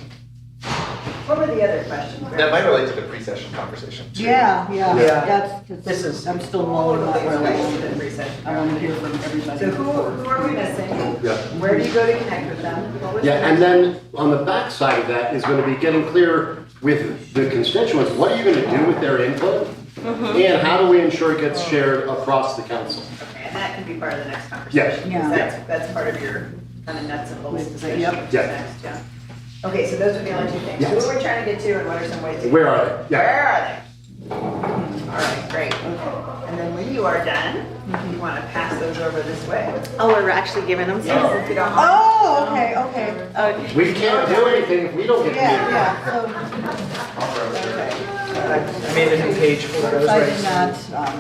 What were the other questions? That might relate to the pre-session conversation too. Yeah, Yeah. that's, This is- I'm still All mulling of that these one questions over. in recession. I want to hear from everybody. So who are we missing? Yeah. Where do you go to connect with them? What was Yeah, the and next- then on the back side of that is going to be getting clear with the constituents, what are you going to do with their input? And how do we ensure it gets shared across the council? Okay, and that can be part of the next Yes. conversation. Yeah. That's part of your kind of nuts and bolts discussion. Yep. which is Yeah. next, yeah. Okay, so those are the only two things. Yes. Who are we trying to get to and what are some ways to? Where are they? Yeah. Where are they? All right, great. And then when you are done, you want to pass those over this way. Oh, we're actually giving them Yes, some? if you don't mind. Oh, okay, okay. Okay. We can't do anything if we don't get Yeah, community. yeah, so I made a new page for those, I did right? not,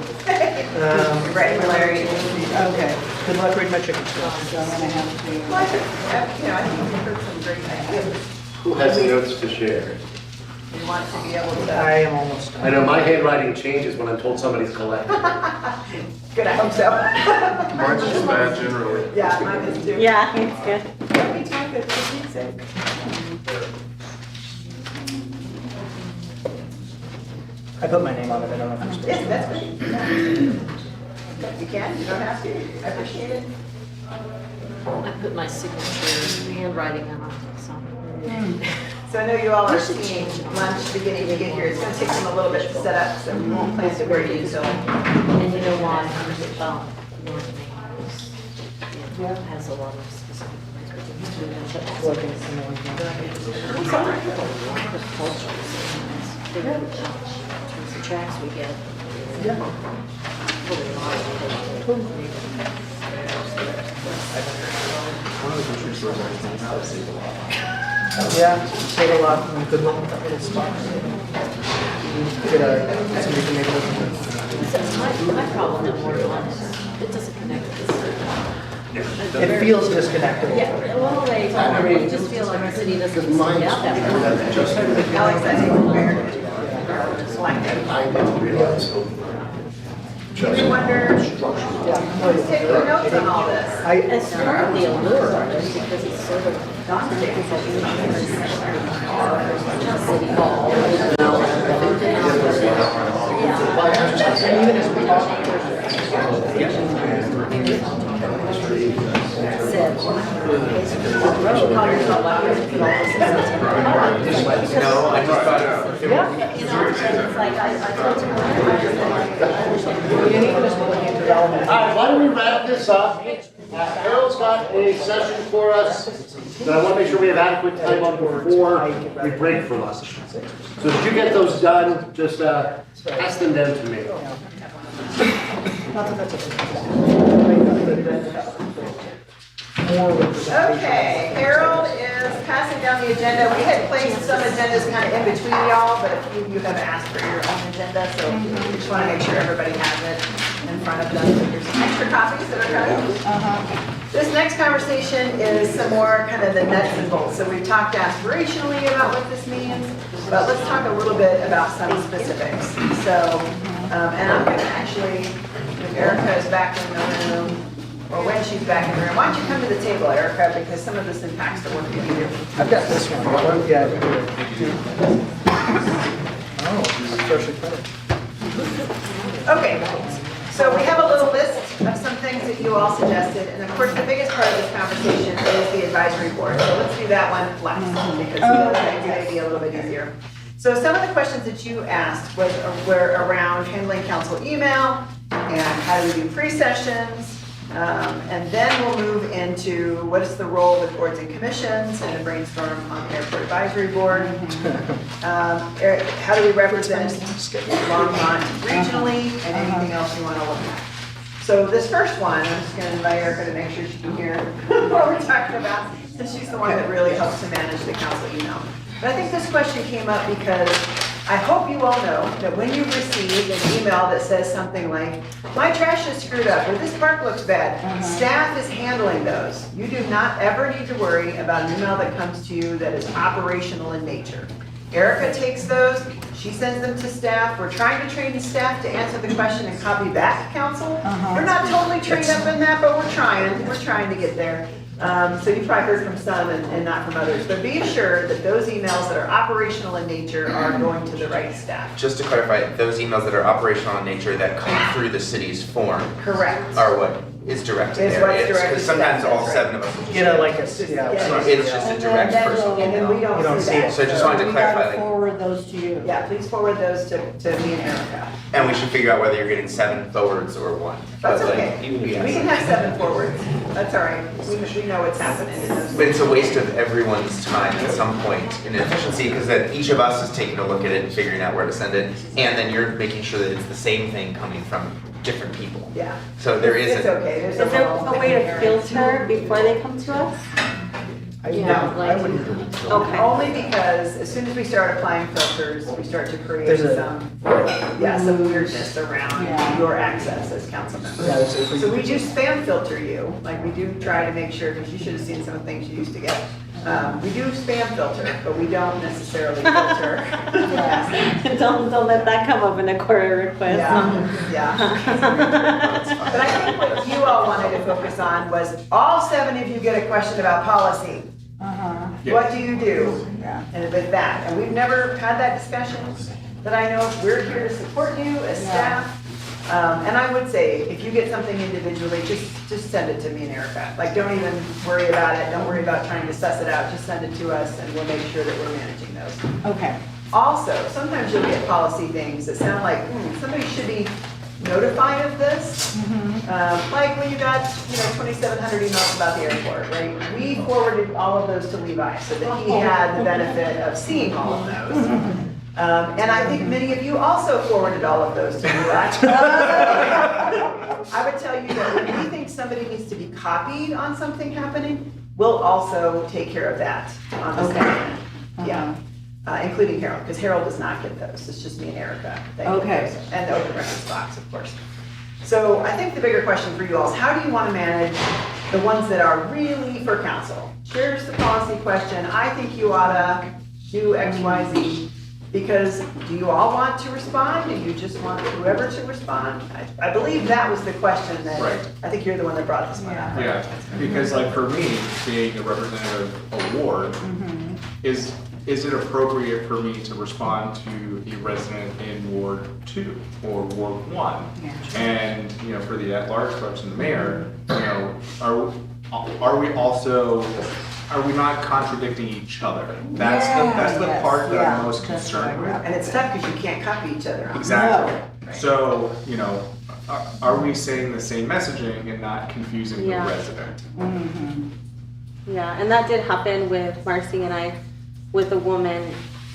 Right, Larry. okay. Good luck reading my chicken So scratch. I'm gonna have to. Well, I think, I think we've heard some great ideas. Who has notes to share? We want to be able I to. am almost done. I know my handwriting changes when I'm told somebody's collecting. Good, I hope so. Mine's just bad generally. Yeah, mine is too. Yeah, it's good. Let me talk at the sake. I put my name on it, I don't know if I'm supposed to. Yes, that's great. You can, you don't have to. I appreciate it. I put my signature handwriting on it, so. So I know you all are seeing lunch beginning to get here. It's gonna take them a little bit to set up, so we won't plan to break you until. And you know why? North Main has a lot of specific. The tracks we get. One of the grocery stores I think now is a lot. Yeah, save a lot from Goodwill, that little spot. Get somebody to make it look. My problem in Ward 1 is it doesn't connect to the city. It feels disconnected. Yeah, well, they just feel like the city doesn't stand out that way. Alex, I think we're fair. Selective. I didn't realize. You wonder, who's taking the notes on all this? It's part of the allure of it because it's sort of daunting. City Hall. And even as we talk, No, I just thought. All right, why don't we wrap this up? Harold's got a session for us that I want to make sure we have adequate time on before we break for lunch. So if you get those done, just pass them down to me. Okay, Harold is passing down the agenda. We had placed some agendas kind of in between y'all, but a few of you have asked for your own agenda, so we just want to make sure everybody has it in front of them. There's some extra copies that are coming. This next conversation is some more kind of the nuts and bolts. So we've talked aspirationally about what this means, but let's talk a little bit about some specifics. So, and I'm going to actually, if Erica is back in the room, or when she's back in the room, why don't you come to the table, Erica, because some of this impacts the work that you do. I've got this one. Yeah. I can do it. Oh, freshly printed. Okay, so we have a little list of some things that you all suggested, and of course, the biggest part of this conversation is the advisory board. So let's do that one last, because the other things may be a little bit easier. So some of the questions that you asked were around handling council email, and how do we do pre-sessions, And then we'll move into what is the role with boards and commissions and a brainstorm on the airport advisory board. Eric, how do we represent Longmont regionally and anything else you want to look at? So this first one, I'm just going to invite Erica to make sure she can hear what we're talking about, since she's the one that really helps to manage the council email. But I think this question came up because I hope you all know that when you receive an email that says something like, my trash is screwed up, or this park looks bad, staff is handling those. You do not ever need to worry about an email that comes to you that is operational in nature. Erica takes those, she sends them to staff. We're trying to train the staff to answer the question and copy back to council. We're not totally trained up in that, but we're trying to get there. So you probably heard from some and not from others, but be assured that those emails that are operational in nature are going to the right staff. Just to clarify, those emails that are operational in nature that come through the city's form. Correct. Are what is directed Is there. what's directed Because sometimes to all that, 7 of us will just. It's just a direct personal And then we email. don't see that. So I just wanted to We gotta clarify, like, forward those to you. Yeah, please forward those to me and Erica. and we should figure out whether you're getting 7 forwards or 1. That's But, like, okay. even if you We can have 7 forwards. That's all right. We know what's happening in those. But it's a waste of everyone's time at some point in efficiency, because then each of us is taking a look at it and figuring out where to send it, and then you're making sure that it's the same thing coming from different people. Yeah. So there It's isn't. okay. There's Is there a way to filter before they come to us? Okay. Only because as soon as we start applying filters, we start to create There's a- some weirdness around your access as council members. So we do spam filter you, like we do try to make sure, because you should have seen some of the things you used to get. We do spam filter, but we don't necessarily filter. Don't let that come up in a quarter request. But I think what you all wanted to focus on was all 7 of you get a question about policy. What do you do? And with that, and we've never had that discussion that I know of. We're here to support you as staff. And I would say, if you get something individually, just send it to me and Erica. Like, don't even worry about it. Don't worry about trying to suss it out. Just send it to us and we'll make sure that we're managing those. Okay. Also, sometimes you'll get policy things that sound like, somebody should be notified of this. Like when you got, 2,700 emails about the airport, right? We forwarded all of those to Levi so that he had the benefit of seeing all of those. And I think many of you also forwarded all of those to Levi. I would tell you that when we think somebody needs to be copied on something happening, we'll also take care of that on the statement. Yeah. Including Harold, because Harold does not get those. It's just me and Erica. that get Okay. those. And the open records box, of course. So I think the bigger question for you all is how do you want to manage the ones that are really for council? Here's the policy question. I think you ought to do X, Y, Z. Because do you all want to respond? Do you just want whoever to respond? I believe that was the question that, I think you're the one that brought this one up. Right? Yeah, because like for me, being a representative award, is it appropriate for me to respond to a resident in Ward 2 or Ward 1? And, for the at-large folks and the mayor, are we not contradicting each other? That's the part that I'm most concerned with. And it's tough because you can't copy each other. Exactly. So, are we saying the same messaging and not confusing the resident? Yeah, and that did happen with Marcy and I, with a woman.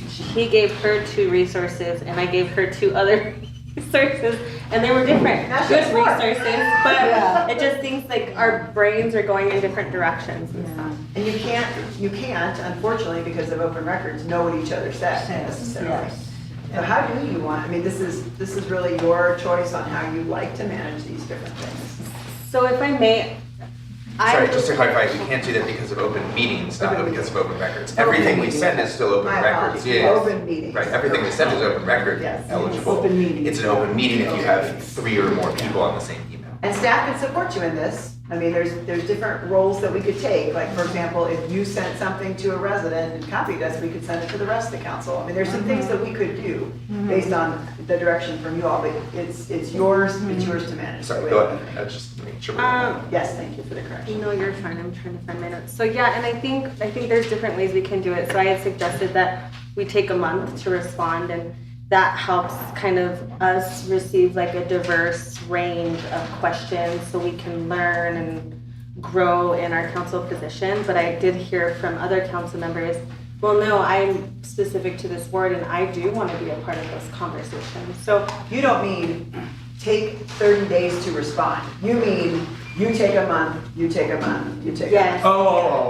He gave her 2 resources and I gave her 2 other resources, and they were different, good resources, but it just seems like our brains are going in different directions and stuff. And you can't, unfortunately, because of open records, know what each other said necessarily. So how do you want, this is really your choice on how you like to manage these different things. So if I may, Sorry, just to clarify, we can't do that because of open meetings, not because of open records. Everything we send is still open records. Yeah. Open meetings. Right, everything we send is open record eligible. Open meetings. It's an open meeting if you have 3 or more people on the same email. And staff can support you in this. There's different roles that we could take. Like, for example, if you sent something to a resident and copied us, we could send it to the rest of the council. There's some things that we could do based on the direction from you all, but it's yours to manage. Sorry, go ahead. I just make sure. Yes, thank you for the correction. No, you're fine. I'm trying to find my notes. So yeah, and I think there's different ways we can do it. So I had suggested that we take a month to respond, and that helps kind of us receive like a diverse range of questions so we can learn and grow in our council position. But I did hear from other council members, well, no, I'm specific to this ward and I do want to be a part of those conversations. So You don't mean take 30 days to respond. You mean you take a month, you take a month, you take a month. yes. Oh.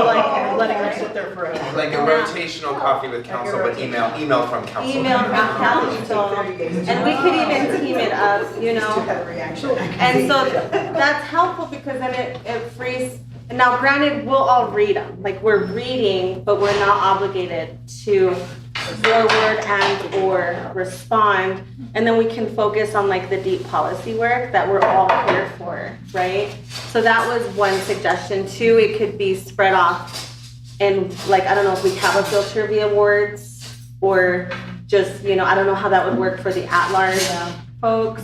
Like letting her sit there forever. Like a rotational coffee with council, but email from council. Email from council, and we could even team it up, you Just to know. have a reaction. And so that's helpful because then it frees, now granted, we'll all read them, like we're reading, but we're not obligated to forward and or respond. And then we can focus on like the deep policy work that we're all here for, right? So that was one suggestion too. It could be spread off and like, I don't know if we have a filter via awards or just, you know, I don't know how that would work for the at-large folks.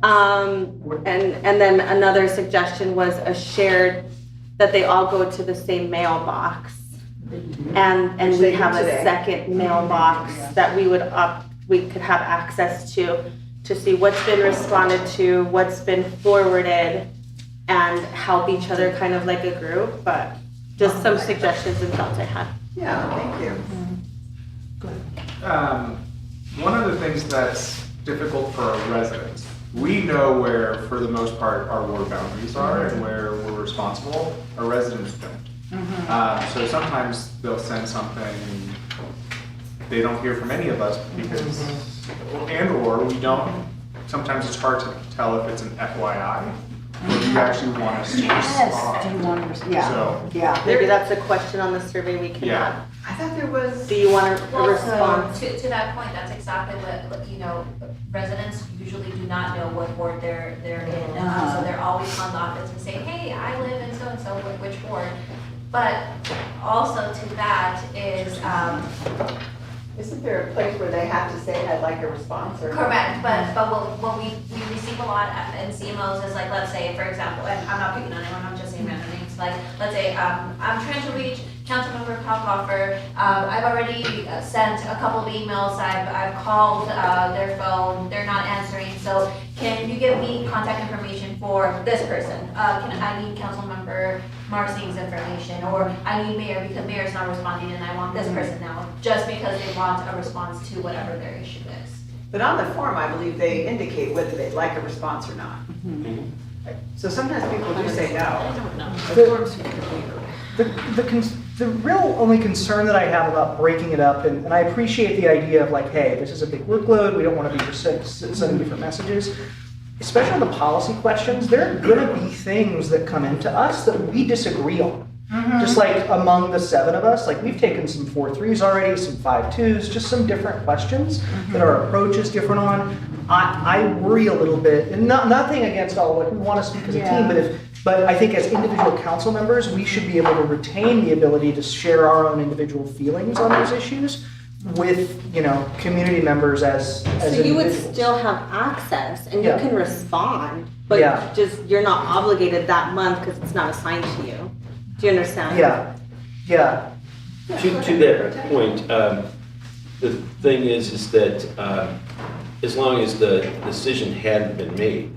And then another suggestion was a shared, that they all go to the same mailbox. And Which we they have do a today. second mailbox that we could have access to see what's been responded to, what's been forwarded, and help each other kind of like a group, but just some suggestions and thoughts I had. Yeah, thank you. One of the things that's difficult for our residents, we know where, for the most part, our ward boundaries are and where we're responsible. Our residents don't. So sometimes they'll send something and they don't hear from any of us because, or we don't, sometimes it's hard to tell if it's an FYI or if you actually want us to respond. Do you want to respond? Yeah, So- yeah. Maybe that's a question on the survey we can Yeah. have. I thought there was. Do you want a Well, response? to that point, that's exactly what, you know, residents usually do not know what ward they're in. So they're always calling the office and saying, hey, I live in so-and-so, which ward? But also to that is, Isn't there a place where they have to say, I'd like a response or? correct, but what we receive a lot in CMOs is like, let's say, for example, and I'm not picking on anyone, I'm just saying random names, like, let's say, I'm trying to reach Councilmember Kalkoffer, I've already sent a couple of emails, I've called their phone, they're not answering, so can you give me contact information for this person? I need Councilmember Marcy's information, or I need Mayor because Mayor's not responding and I want this person now, just because they want a response to whatever their issue is. But on the form, I believe they indicate whether they'd like a response or not. So sometimes people do say no. I don't know. The real only concern that I have about breaking it up, and I appreciate the idea of like, hey, this is a big workload, we don't want to be sending different messages. Especially on the policy questions, there are gonna be things that come into us that we disagree on. Just like among the 7 of us, like we've taken some 4-3s already, some 5-2s, just some different questions that our approach is different on. I worry a little bit, and nothing against all, like we want to speak as a team, but I think as individual council members, we should be able to retain the ability to share our own individual feelings on those issues with, you know, community members as So individuals. you would still have access and you Yeah. can respond, but Yeah. just, you're not obligated that month because it's not assigned to you. Do you understand? Yeah. To that point, the thing is that as long as the decision hadn't been made,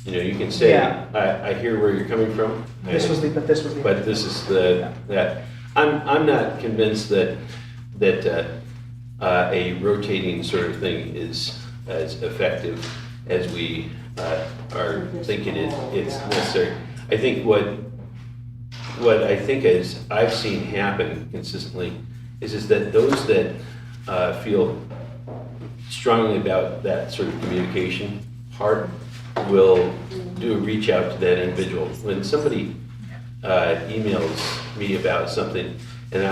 you know, you can say, Yeah. I hear where you're coming from. But this was the. But this is that. I'm not convinced that a rotating sort of thing is as effective as we are thinking it's necessary. I think what I think is I've seen happen consistently is that those that feel strongly about that sort of communication part will do a reach out to that individual. When somebody emails me about something and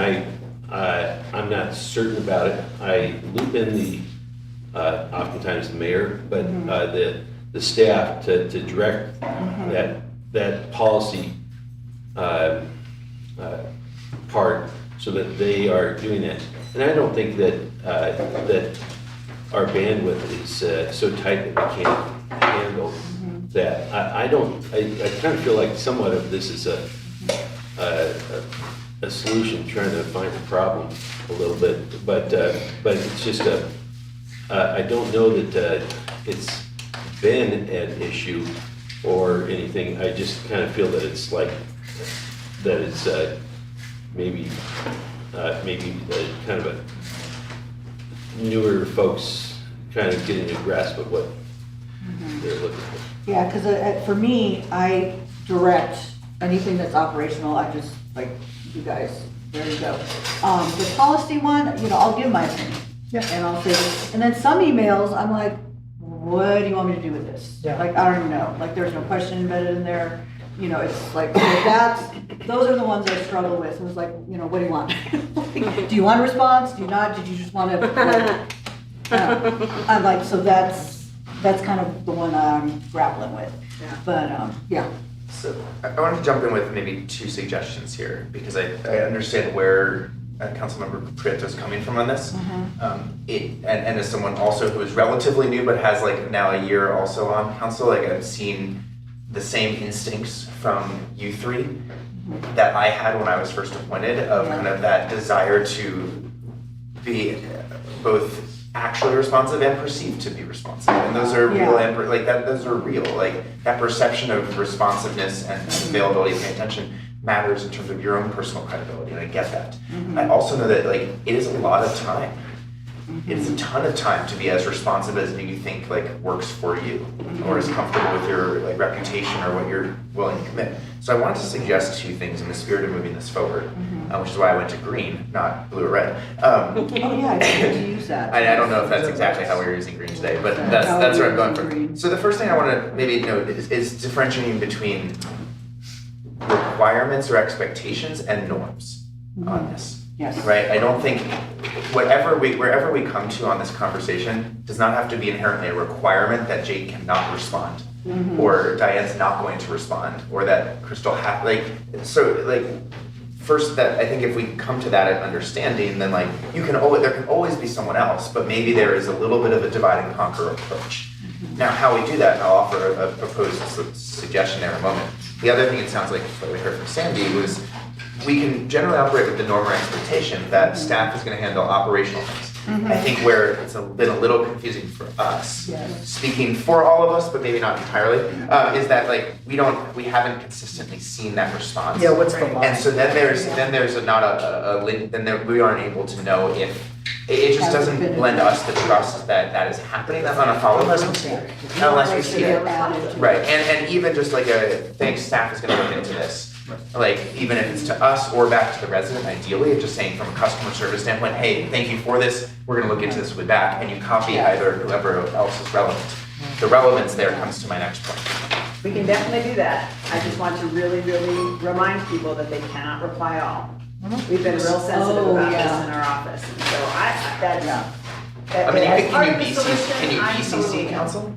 I'm not certain about it, I loop in the oftentimes the mayor, but the staff to direct that policy part so that they are doing that. And I don't think that that our bandwidth is so tight that we can't handle that. I kind of feel like somewhat of this is a a solution, trying to find a problem a little bit, but it's just I don't know that it's been an issue or anything. I just kind of feel that it's like, that it's maybe kind of a newer folks kind of getting a grasp of what they're looking for. Yeah, because for me, I direct anything that's operational, I just, like, you guys, there you go. The policy one, you know, I'll give my opinion. Yeah. And I'll say, and then some emails, I'm like, what do you want me to do with this? Yeah. Like, I don't even know, like, there's no question embedded in there, you know, it's like, those are the ones I struggle with, it was like, you know, what do you want? Like, do you want a response, do you not, did you just want to, I'm like, so that's kind of the one I'm grappling with. Yeah. But, yeah. So I wanted to jump in with maybe two suggestions here, because I understand where Councilmember Prieto is coming from on this. And as someone also who is relatively new but has like now a year also on council, like I've seen the same instincts from you three that I had when I was first appointed, of kind of that desire to be both actually responsive and perceived to be responsive. And those are real, and like that, those are real. Like that perception of responsiveness and availability, paying attention matters in terms of your own personal credibility, and I get that. I also know that like it is a lot of time. It is a ton of time to be as responsive as you think like works for you, or is comfortable with your like reputation or what you're willing to commit. So I wanted to suggest two things in the spirit of moving this forward, which is why I went to green, not blue or red. Oh yeah, I didn't get to use that. I don't know if that's exactly how we're using green today, but that's where I'm going from. So the first thing I want to maybe note is differentiating between requirements or expectations and norms on this. Yes. Right? I don't think wherever we come to on this conversation does not have to be inherently a requirement that Jake cannot respond, or Diane's not going to respond, or that Crystal first, that I think if we come to that understanding, then like there can always be someone else, but maybe there is a little bit of a divide and conquer approach. Now, how we do that, and I'll offer a proposed suggestion there in a moment. The other thing it sounds like what we heard from Sandy was we can generally operate with the norm or expectation that staff is going to handle operational things. I think where it's been a little confusing for us, speaking for all of us, but maybe not entirely, is that like we haven't consistently seen that response. Yeah, what's the line? And so then there's not a link, then we aren't able to know if it just doesn't lend us the trust that is happening on a follow-up. Unless we see it. Right, and even just like thanks, staff is going to look into this. Like, even if it's to us or back to the resident, ideally, just saying from a customer service standpoint, hey, thank you for this, we're gonna look into this with back, and you copy either whoever else is relevant. The relevance there comes to my next point. We can definitely do that. I just want to really, really remind people that they cannot reply all. We've been real sensitive about this in our office, and so Can you BCC council?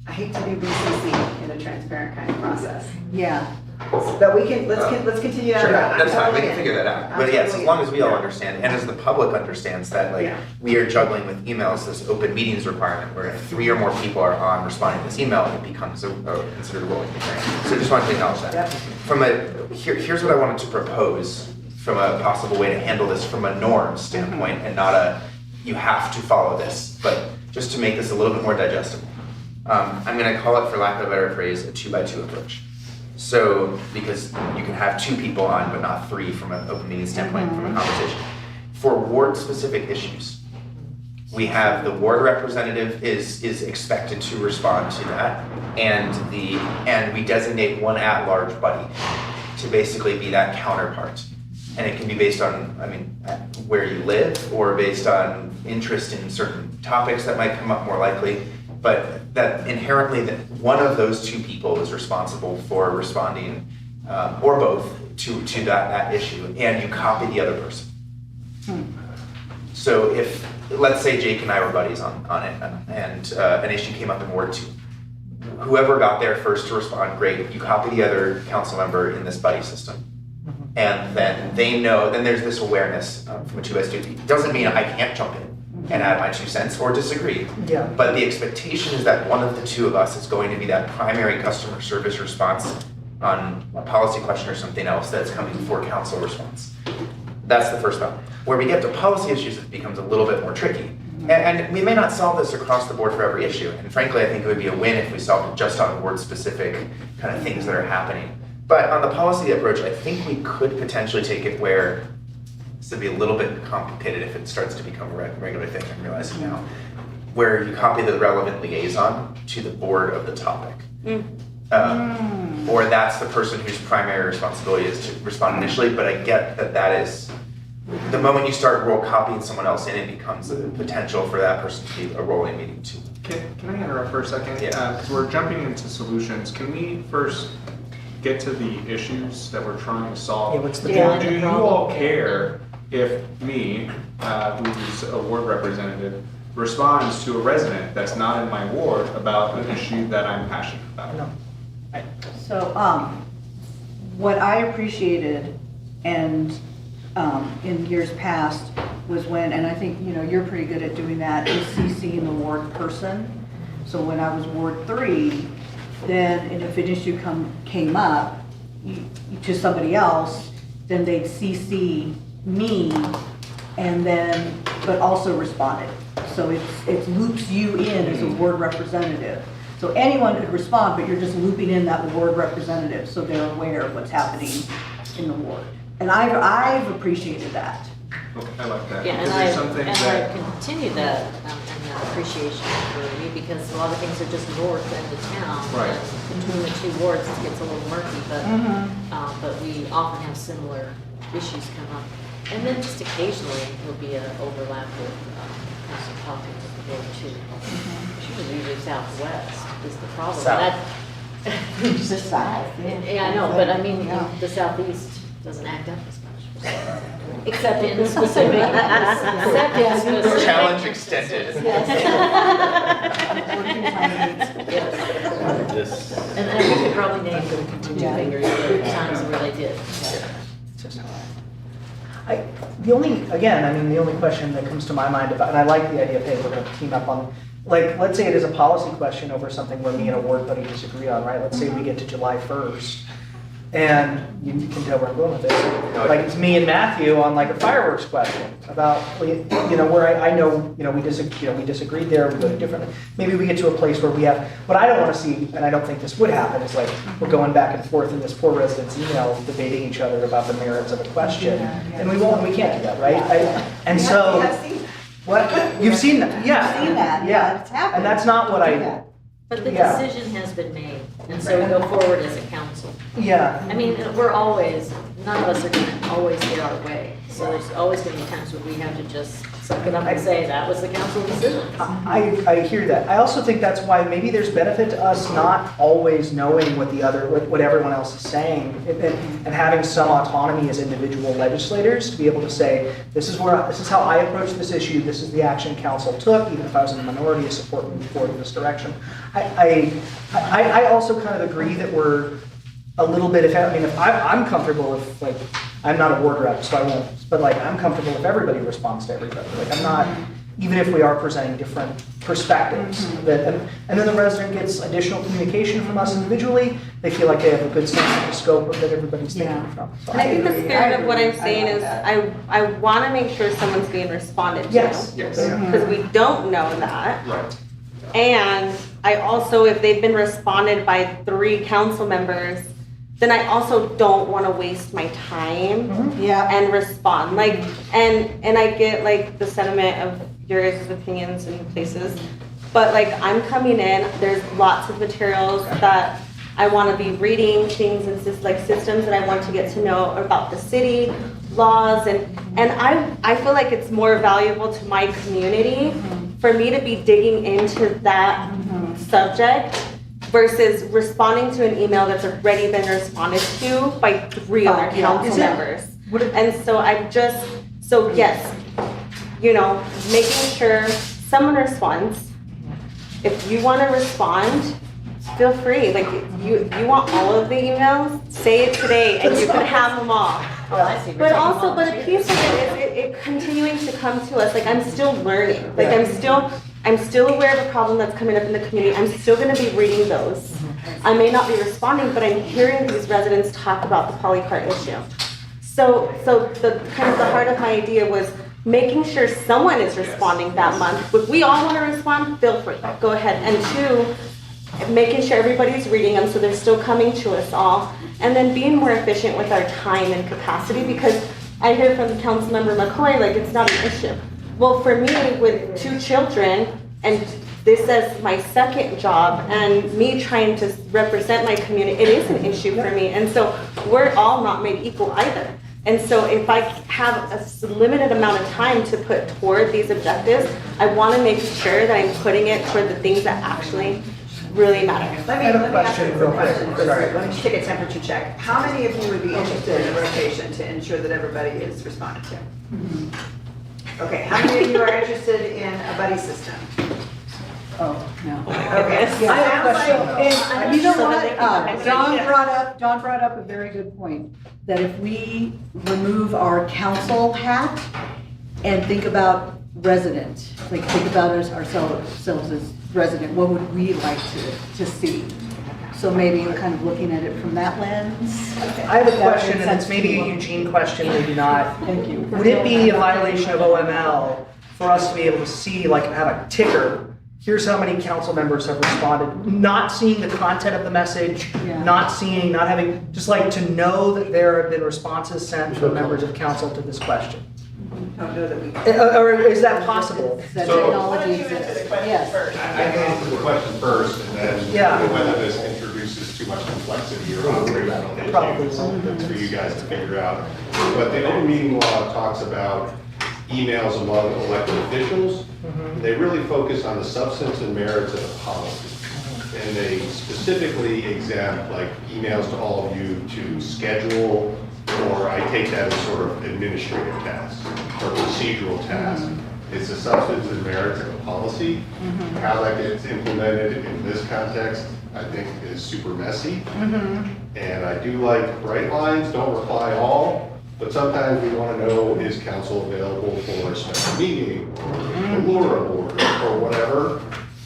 I hate to do BCC in a transparent kind of process. Yeah. But let's continue on. Sure, that's fine, we can figure that out. But yes, as long as we all understand, and as the public understands that, like, we are juggling with emails, this open meetings requirement, where if 3 or more people are on responding to this email, it becomes considered a rolling thing. So I just wanted to acknowledge that. Here's what I wanted to propose from a possible way to handle this from a norm standpoint, and not a, you have to follow this, but just to make this a little bit more digestible. I'm gonna call it, for lack of a better phrase, a 2x2 approach. So, because you can have 2 people on, but not 3 from an open meeting standpoint, from a conversation. For ward-specific issues, we have the ward representative is expected to respond to that, and we designate one at-large buddy to basically be that counterpart. And it can be based on, where you live, or based on interest in certain topics that might come up more likely. But that inherently, that one of those 2 people is responsible for responding, or both, to that issue, and you copy the other person. So if, let's say Jake and I were buddies on it, and an issue came up in Ward 2. Whoever got there first to respond, great, you copy the other council member in this buddy system. And then they know, then there's this awareness from a 2x2. It doesn't mean I can't jump in and add my 2 cents or disagree. Yeah. But the expectation is that one of the 2 of us is going to be that primary customer service response on a policy question or something else that's coming for council response. That's the first thought. Where we get to policy issues, it becomes a little bit more tricky. And we may not solve this across the board for every issue. And frankly, I think it would be a win if we solved it just on board-specific kind of things that are happening. But on the policy approach, I think we could potentially take it where, this would be a little bit complicated if it starts to become a regular thing, I'm realizing now, where you copy the relevant liaison to the board of the topic. Or that's the person whose primary responsibility is to respond initially, but I get that that is, the moment you start copying someone else in, it becomes a potential for that person to be a rolling meeting too. Can I interrupt for a second? Yeah. Because we're jumping into solutions. Can we first get to the issues that we're trying to solve? Yeah, what's the Do you all care if me, who's a ward representative, responds to a resident that's not in my ward about an issue that I'm passionate about? No. So, what I appreciated and in years past was when, and I think, you know, you're pretty good at doing that, is CCing the ward person. So when I was Ward 3, then, and if an issue came up to somebody else, then they'd CC me and then, but also responded. So it loops you in as a ward representative. So anyone could respond, but you're just looping in that ward representative so they're aware of what's happening in the ward. And I've appreciated that. Okay, I like that. Yeah, and Because there's some things that- I continue that, and that appreciation for me, because a lot of things are just north end of town. Right. And between the two wards, it gets a little murky, but we often have similar issues come up. And then just occasionally, there'll be an overlap with council politics at the board too. Usually southwest is the problem. South. The south. Yeah, I know, but I mean, the southeast doesn't act up as much. Except in specific. Except in specific. Challenge extended. Yes. And we could probably name two fingers the times where they did. The only question that comes to my mind about, and I like the idea of, hey, we're going to team up on, like, let's say it is a policy question over something where me and a ward buddy disagree on, right? Let's say we get to July 1st, and you can tell where I'm going with this. Like, it's me and Matthew on like a fireworks question about, you know, where I know, you know, we disagreed there, we go differently. Maybe we get to a place where we have, what I don't want to see, and I don't think this would happen, is like, we're going back and forth in this poor resident's email, debating each other about the merits of a question. And we can't do that, right? And so, what, you've seen that, yeah. I've seen that, yeah, it's happened. And that's not what I, But the Yeah. decision has been made, and so we go forward as a council. yeah. I mean, we're always, none of us are gonna always get our way. So there's always gonna be times where we have to just suck it up and say, that was the council decision. I hear that. I also think that's why maybe there's benefit to us not always knowing what everyone else is saying and having some autonomy as individual legislators to be able to say, this is how I approach this issue, this is the action council took, even if I was in the minority, to support moving forward in this direction. I also kind of agree that we're a little bit, if I'm comfortable if, like, I'm not a ward rep, so I won't, but like, I'm comfortable if everybody responds to everybody. Like, I'm not, even if we are presenting different perspectives, and then the resident gets additional communication from us individually, they feel like they have a good sense of the scope that everybody's thinking from. So And I think the agree. spirit of what I'm saying like is, that. I want to make sure someone's being responded to. Yes. Because we don't know that. Right. And I also, if they've been responded by 3 council members, then I also don't want to waste my time Yeah. and respond. Like, and I get like the sentiment of your guys' opinions in places, but like, I'm coming in, there's lots of materials that I want to be reading, things and systems that I want to get to know about the city, laws, and I feel like it's more valuable to my community for me to be digging into that subject versus responding to an email that's already been responded to by 3 other council members. And so yes, you know, making sure someone responds. If you want to respond, feel free. Like, you want all of the emails, say it today and you can have them all. But also, but a piece of it is it continuing to come to us. Like, I'm still learning. Like, I'm still aware of a problem that's coming up in the community. I'm still going to be reading those. I may not be responding, but I'm hearing these residents talk about the polycart issue. So the kind of the heart of my idea was making sure someone is responding that month. If we all want to respond, feel free, go ahead. And two, making sure everybody's reading them so they're still coming to us all. And then being more efficient with our time and capacity, because I hear from Councilmember McCoy, like it's not an issue. Well, for me, with 2 children, and this as my second job, and me trying to represent my community, it is an issue for me. And so we're all not made equal either. And so if I have a limited amount of time to put toward these objectives, I want to make sure that I'm putting it toward the things that actually really matter. Let me ask you a question. Sorry, let me just take a temperature check. How many of you would be interested in a rotation to ensure that everybody is responded to? Okay, how many of you are interested in a buddy system? Oh, no. Okay. Yeah, I have a question. Sounds like- And you know what, Dawn brought up a very good point, that if we remove our council hat and think about resident, like think about ourselves as resident, what would we like to see? So maybe kind of looking at it from that lens. I have a question, and it's maybe a Eugene question, maybe not. Thank you. Would it be a violation of OML for us to be able to see, like, have a ticker? Here's how many council members have responded, not seeing the content of the message, not having, just like to know that there have been responses sent from members of council to this question. Don't know that we. Or is that possible? That So- technology exists. Yes. I can answer the question first, and then whether this introduces too much complexity or operational issues for you guys to figure out. But the open meeting law talks about emails among elected officials. They really focus on the substance and merits of the policy. And they specifically exempt like emails to all of you to schedule, or I take that as sort of administrative tasks or procedural tasks. It's the substance and merits of the policy. How that gets implemented in this context, I think is super messy. And I do like bright lines, don't reply all. But sometimes we want to know, is council available for a special meeting, or Laura board, or whatever.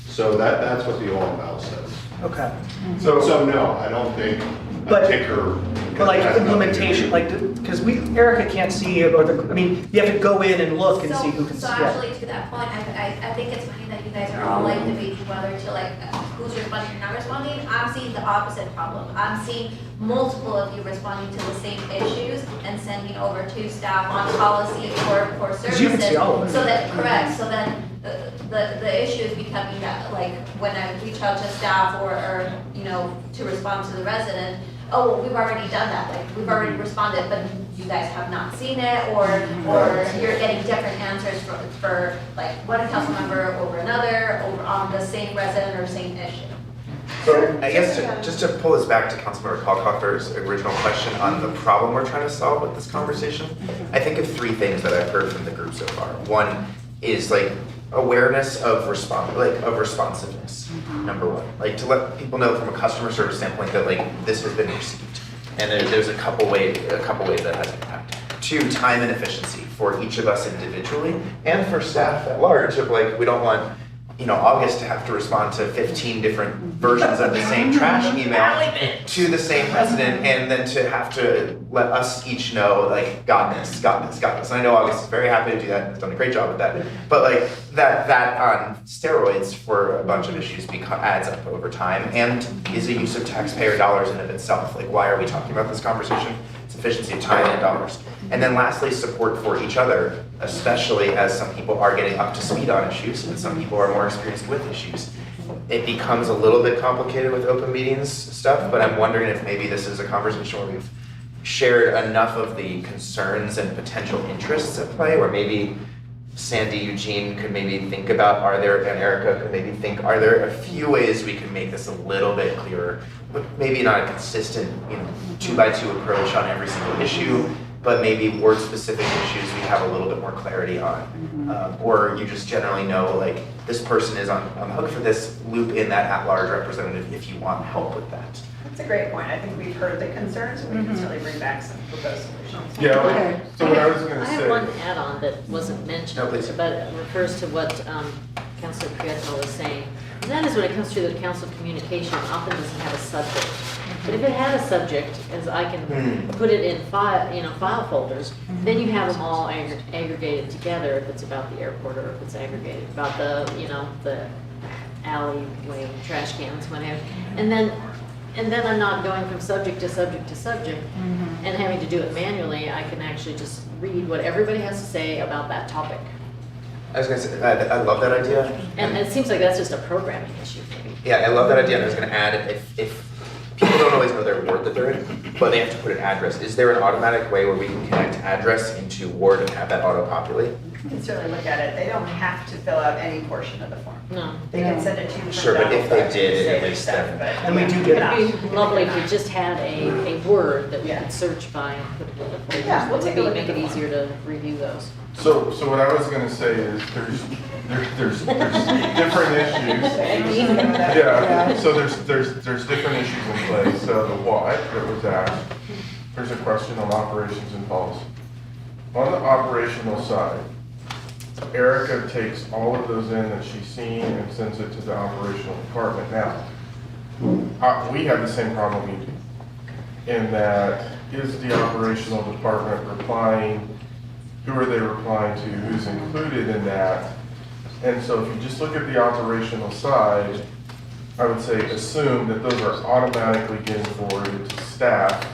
So that's what the OML says. Okay. So no, I don't think a ticker. But like implementation, like, because Erica can't see it, or I mean, you have to go in and look and see who can see So it. actually, to that point, I think it's funny that you guys are all like debating whether to like, who's responding or not responding. I'm seeing the opposite problem. I'm seeing multiple of you responding to the same issues and sending over to staff on policy or for services. You can see all of it. So that, correct, so then the issue is becoming that, like, when I reach out to staff or, you know, to respond to the resident, oh, well, we've already done that, like, we've already responded, but you guys have not seen it, or you're getting different answers for like, one council member over another, over on the same resident or same issue. So I guess just to pull us back to Councilmember Kalkhoffer's original question on the problem we're trying to solve with this conversation, I think of 3 things that I've heard from the group so far. One is like awareness of responsiveness, number 1. Like to let people know from a customer service standpoint that like this has been received. And there's a couple ways that has impact. 2, time and efficiency for each of us individually and for staff at large of like, we don't want, you know, August to have to respond to 15 different versions of the same trash email to the same resident, and then to have to let us each know, like, got this. And I know August is very happy to do that and has done a great job with that. But like that on steroids for a bunch of issues adds up over time and is a use of taxpayer dollars in and of itself. Like, why are we talking about this conversation? It's efficiency of time and dollars. And then lastly, support for each other, especially as some people are getting up to speed on issues and some people are more experienced with issues. It becomes a little bit complicated with open meetings stuff, but I'm wondering if maybe this is a conversation where we've shared enough of the concerns and potential interests at play, where maybe Sandy, Eugene could maybe think about, and Erica could maybe think, are there a few ways we can make this a little bit clearer, but maybe not a consistent, 2x2 approach on every single issue, but maybe word-specific issues we have a little bit more clarity on. Or you just generally know, like, this person is on the hook for this, loop in that at-large representative if you want help with that. That's a great point. I think we've heard the concerns, and we can certainly bring back some proposed solutions. Yeah, so what I was gonna I say. have one add-on that wasn't mentioned, No, please. but it refers to what Councilor Prieto was saying, and that is when it comes to the council communication, often doesn't have a subject. But if it had a subject, as I can put it in file folders, then you have them all aggregated together if it's about the airport or if it's aggregated about the alleyway, trash cans, whatever. And then I'm not going from subject to subject to subject and having to do it manually. I can actually just read what everybody has to say about that topic. I was gonna say, I love that idea. And it seems like that's just a programming issue, maybe. Yeah, I love that idea, and I was gonna add, if people don't always know their ward that they're in, but they have to put an address, is there an automatic way where we can connect address into Ward and have that auto-populate? You can certainly look at it. They don't have to fill out any portion of the form. No. They can send it to you. Sure, but if they did, at least stuff, then. but. And we do get It'd be lovely if we just had a word that we could search by and put it in the folders. Yeah, we'll take a look Make at it the easier to review those. So what I was gonna say is there's different issues. Yeah, so there's different issues in play. So the why that was asked, there's a question on operations and policy. On the operational side, Erica takes all of those in that she's seen and sends it to the operational department. Now, we have the same problem we do, in that is the operational department replying, who are they replying to, who's included in that? And so if you just look at the operational side, I would say assume that those are automatically getting forwarded to staff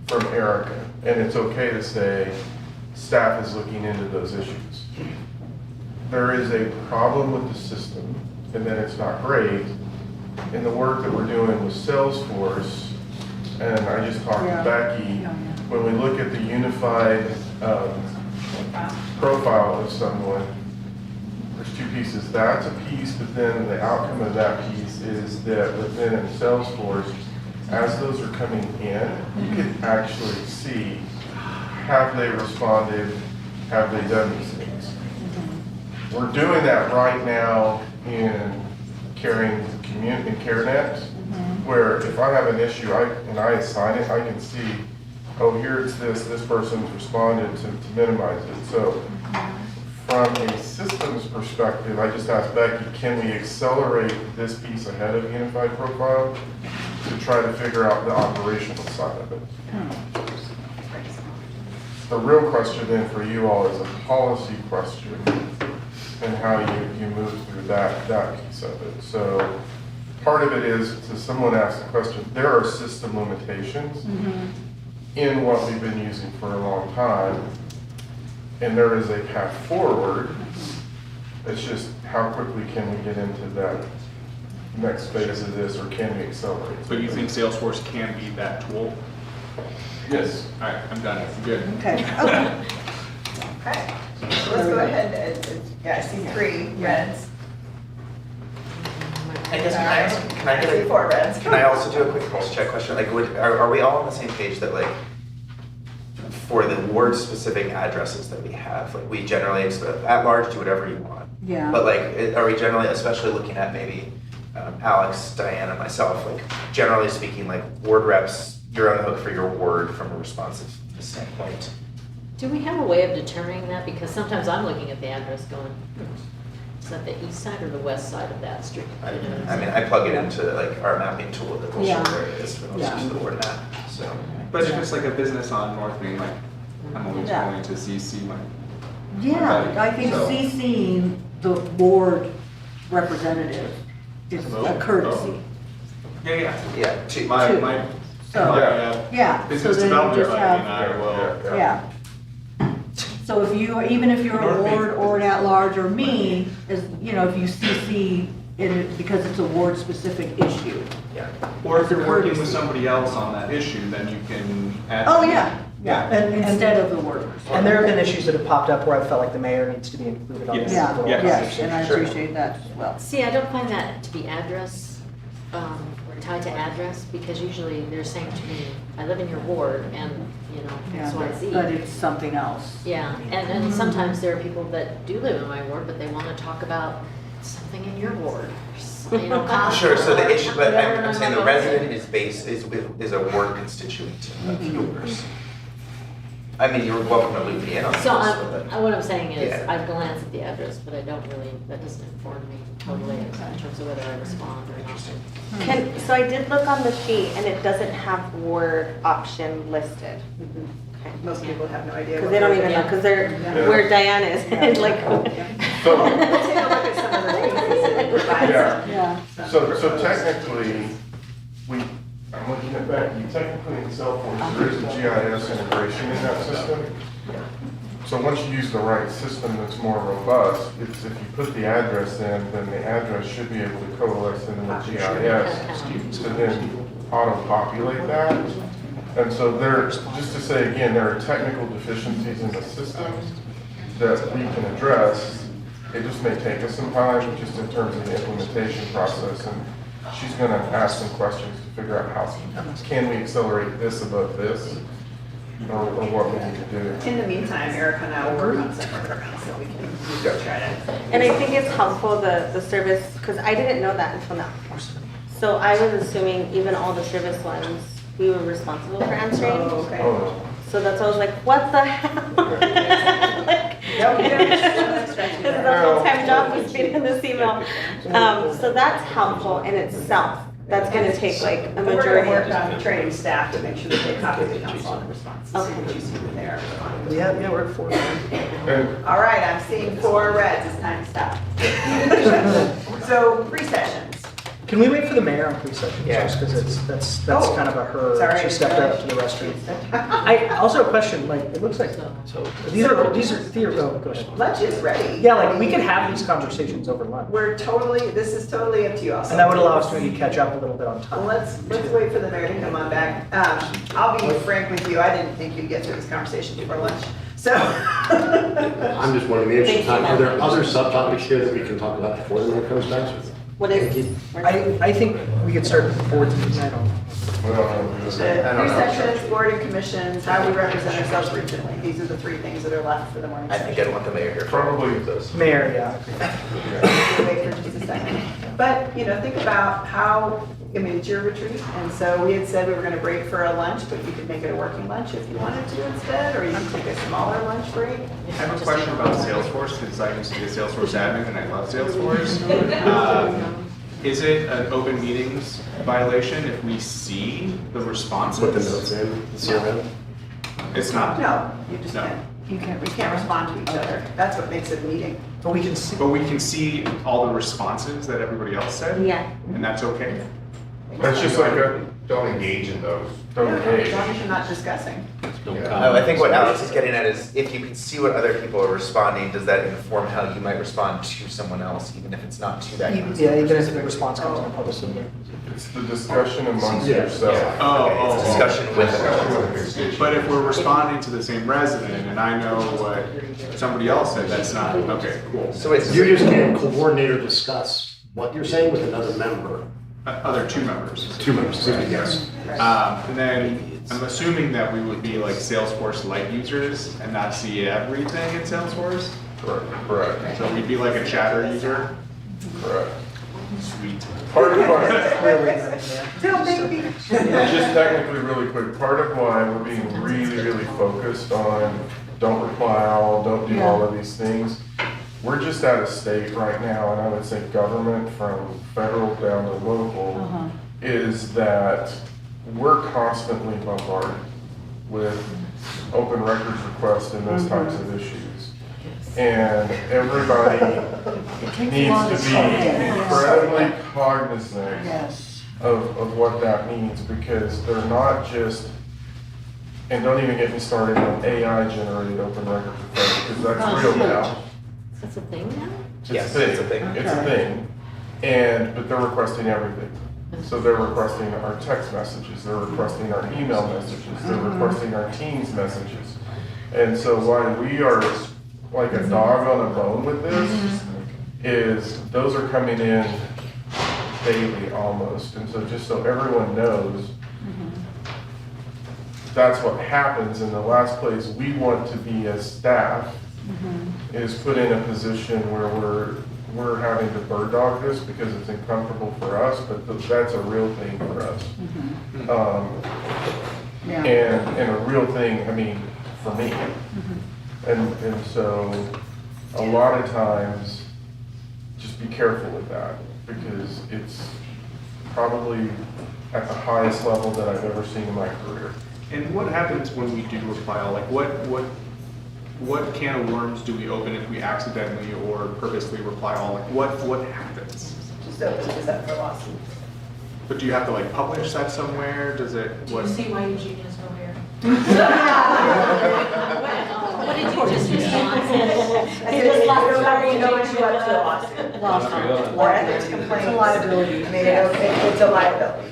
from Erica. And it's okay to say staff is looking into those issues. There is a problem with the system, and that it's not great. In the work that we're doing with Salesforce, and I just talked to Becky, when we look at the unified profile of someone, there's two pieces. That's a piece, but then the outcome of that piece is that within Salesforce, as those are coming in, you can actually see, have they responded, have they done these things? We're doing that right now in caring community in CareNet, where if I have an issue and I assign it, I can see, oh, here it's this person's responded to minimize it. So from a systems perspective, I just asked Becky, can we accelerate this piece ahead of Unified Profile to try to figure out the operational side of it? The real question then for you all is a policy question and how you move through that piece of it. So part of it is, to someone asked the question, there are system limitations in what we've been using for a long time, and there is a path forward. It's just how quickly can we get into that next phase of this, or can we accelerate? But you think Salesforce can be that tool? Yes. All right, I'm done. Good. Okay. Okay, so let's go ahead. Yeah, I see 3 reds. I guess can I I see 4 reds. Can I also do a quick pulse check question? Like, are we all on the same page that, like, for the ward-specific addresses that we have, like, we generally, at large, do whatever you want. Yeah. But, like, are we generally, especially looking at maybe Alex, Diana, myself, like, generally speaking, like, ward reps, you're on the hook for your ward from a responsive standpoint? Do we have a way of determining that? Because sometimes I'm looking at the address going, is that the east side or the west side of that street? I mean, I plug it into, like, our mapping tool that will show where it is for those Yeah. use the ward map, so. But if it's like a business on North Main, like, I'm always willing to CC my. Yeah, I think So- CCing the board representative is a courtesy. Yeah. Yeah, My So, yeah. business so then you development just buddy have- and I will. Yeah. So if you, even if you're a ward or an at-large or me, is, if you CC it because it's a ward-specific issue. Yeah. Or if you're working with somebody else on that issue, then you can add. Oh, yeah. And Instead of the workers. And there have been issues that have popped up where I felt like the mayor needs to be included on this. Yeah, little yes, and I conversation. appreciate that as well. See, I don't find that to be address, or tied to address, because usually they're saying to me, I live in your ward, and, Yeah, X, Y, Z. but it's something else. Yeah, and sometimes there are people that do live in my ward, but they want to talk about something in your ward. Sure, so the issue, but whatever, I'm and saying the like, resident is a ward constituent of yours. I mean, you're welcome to loop me in on this. So but- what I'm saying is, Yeah. I glance at the address, but I don't really, that doesn't inform me totally in terms of whether I respond or not. So I did look on the sheet and it doesn't have word option listed. Most people have no idea. Because they don't even know, because they're where Diane is, and like. We'll take a look at some of the things that it provides. Yeah. So technically, I'm looking at that, you technically in Salesforce, there is a GIS integration in that system. So once you use the right system that's more robust, it's if you put the address in, then the address should be able to coalesce into the GIS to then auto-populate that. And so just to say again, there are technical deficiencies in the system that we can address. It just may take us some time, just in terms of the implementation process. And she's gonna ask some questions to figure out how, can we accelerate this above this? Or what we need to do. In the meantime, Erica and I will work on some workarounds so we can try to. And I think it's helpful, the service, because I didn't know that until now. So I was assuming even all the service ones, we were responsible for answering. Oh, okay. So that's why I was like, what the hell? Like, this is a full-time job, was being in this email. So that's helpful in itself. That's gonna take like a We're majority. gonna work on training staff to make sure that they copy the council on the responses, see what you see when they are responding. Yeah, we're at 4. All right, I'm seeing 4 reds, it's time to stop. So, pre-sessions. Can we wait for the mayor on pre-session? Yeah. Just because that's Oh, kind of a her, sorry. she stepped out to the restroom. I also have a question, like, it looks like, these are theoretical questions. Lunch is ready. Yeah, like, we could have these conversations over lunch. This is totally up to you also. And that would allow us to maybe catch up a little bit on time. Let's wait for the mayor to come on back. I'll be frank with you, I didn't think you'd get through this conversation before lunch, so. I'm just wondering, in the interest of time, are there other subtopics here that we can talk about before the mayor comes back? What is? I think we could start with boards and I don't. Pre-sessions, board and commissions, how we represent ourselves regionally, these are the 3 things that are left for the morning I session. think I'd want the mayor here. Probably those. Mayor, yeah. Wait for just a second. But, think about how, it's your retreat, and so we had said we were gonna break for a lunch, but you could make it a working lunch if you wanted to instead, or you can take a smaller lunch break. I have a question about Salesforce, because I used to be a Salesforce admin and I love Salesforce. Is it an open meetings violation if we see the responses? Put the notes in, the CRM? It's not? No, you just can't. You can't respond to each other. That's what makes it a meeting. But we can see. But we can see all the responses that everybody else said? Yeah. And that's okay? That's just like Don't engage in those. don't As engage. long as you're not discussing. No, I think what Alex is getting at is if you can see what other people are responding, does that inform how you might respond to someone else, even if it's not to that? Yeah, even if the response comes in public. It's the discussion amongst Yeah. yourself. Okay, it's discussion with others. But if we're responding to the same resident and I know what somebody else said, that's not, okay, cool. So it's. You just can't coordinate or discuss what you're saying with another member. Other 2 members. 2 members, excuse me, yes. And then I'm assuming that we would be like Salesforce light users and not see everything in Salesforce? Correct. So we'd be like a chatter user? Correct. Sweet. Part of why, Don't make me. just technically really quick, part of why we're being really focused on don't reply all, don't do all of these things. We're just at a state right now, and I would say government from federal down to local, is that we're constantly bombarded with open records requests and those types of issues. And everybody needs to be incredibly cognizant of what that means, because they're not just, and don't even get me started on AI generated open records requests, because that's real now. That's a thing now? Yes, it's a thing. It's a thing. But they're requesting everything. So they're requesting our text messages, they're requesting our email messages, they're requesting our Teams messages. And so why we are like a dog on a bone with this is those are coming in daily almost. And so just so everyone knows, that's what happens. In the last place we want to be as staff is put in a position where we're having to bird dog this because it's uncomfortable for us, but that's a real thing for us. And a real thing, I mean, for me. And so a lot of times, just be careful with that because it's probably at the highest level that I've ever seen in my career. And what happens when we do reply all? Like what can of worms do we open if we accidentally or purposely reply all? Like what happens? Just opens us up for lawsuits. But do you have to like publish that somewhere? Does it, what? see why Eugene is over here? What did you just respond? I said, you know what you want to lawsuit. Or ethics complaints. It's a liability. I mean, it's a liability.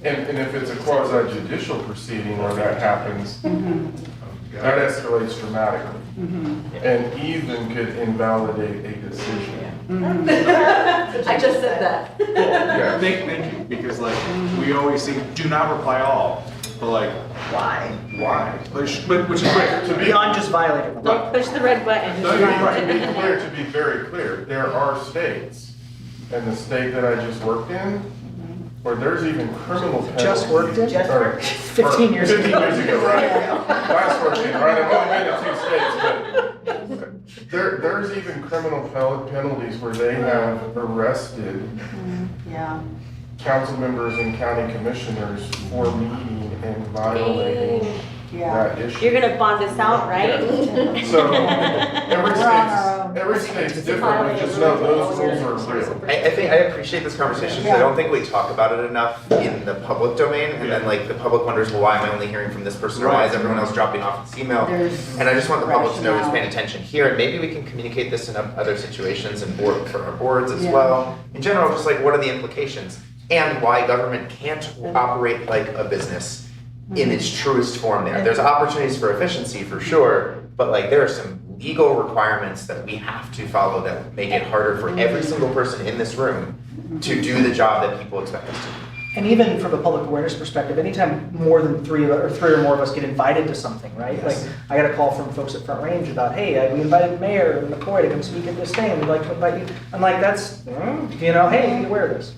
And if it's a quasi judicial proceeding where that happens, that escalates dramatically. And even could invalidate a decision. I just said that. Yeah. Thank you, because like, we always say, do not reply all, but like, Why? Why? which is great. To be Beyond just violating. Don't push the red button. to be very clear, there are states, and the state that I just worked in, where there's even criminal penalties. Just worked in? Just worked. 15 years ago. 15 years ago, right? Last worked in, right? I've only been in 2 states, but there's even criminal penalties where they have arrested Yeah. council members and county commissioners for meeting and violating that issue. You're gonna bond us out, right? So every state's different, but just know those rules are real. I think I appreciate this conversation because I don't think we talk about it enough in the public domain, and then like the public wonders, well, why am I only hearing from this person, or why is everyone else dropping off this email? And I just want the public to know who's paying attention here, and maybe we can communicate this in other situations and for our boards as well. In general, just like what are the implications and why government can't operate like a business in its truest form there. There's opportunities for efficiency for sure, but like there are some legal requirements that we have to follow that make it harder for every single person in this room to do the job that people expect us to do. And even from a public awareness perspective, anytime more than three or more of us get invited to something, right? Like I got a call from folks at Front Range about, hey, we invited Mayor McCoy to come speak at this thing, and we'd like to invite you. I'm like, that's, hey, be aware of this.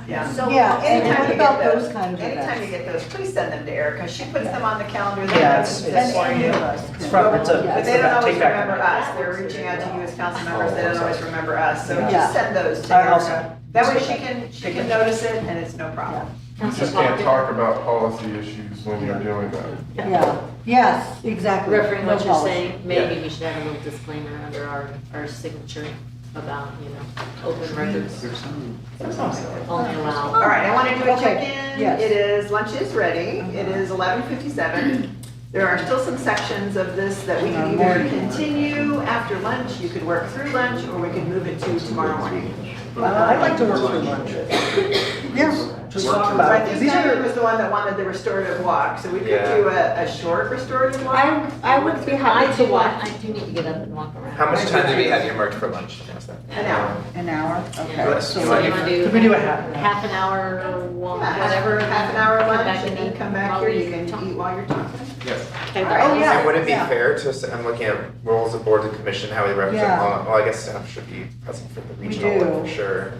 Yeah. So, yeah, and anytime what you about get those kind of Anytime events? you get those, please send them to Erica. She puts them on the calendar. Yeah, it's for you. it's from, it's a, But it's they don't a always take back. remember us. They're reaching out to you as council members. They don't always remember us. So Yeah. just send those to I'll Erica. send. That way she can notice it and it's no problem. You just can't talk about policy issues when you're doing that. Yeah, yes, exactly. Referring what No you're policy. saying, maybe we should have a little disclaimer under our signature about, open records. Only allow. All right, I want to do a Okay, check-in. yes. It is, lunch is ready. It is 11:57. There are still some sections of this that we can either continue after lunch, you could work through lunch, or we could move it to tomorrow morning. I'd like to work through lunch. Yes. Just talk I about it. think These Diane are, was the one that wanted the restorative walk, so we could Yeah. do a short restorative walk. I would be happy to watch. I do need to get up and walk around. How much time do we have earmarked for lunch? Let me ask that. An hour. An hour, okay. Yes. So what do you want to do? could we do a half? Half an hour, whatever. Half an hour come lunch back and then eat come back while here, we you can talk. eat while you're talking. Yes. All right. yeah. And would it be yeah. fair to, I'm looking at roles of boards and commission, how we represent, Yeah. well, I guess staff should be present for the We regional one do. for sure.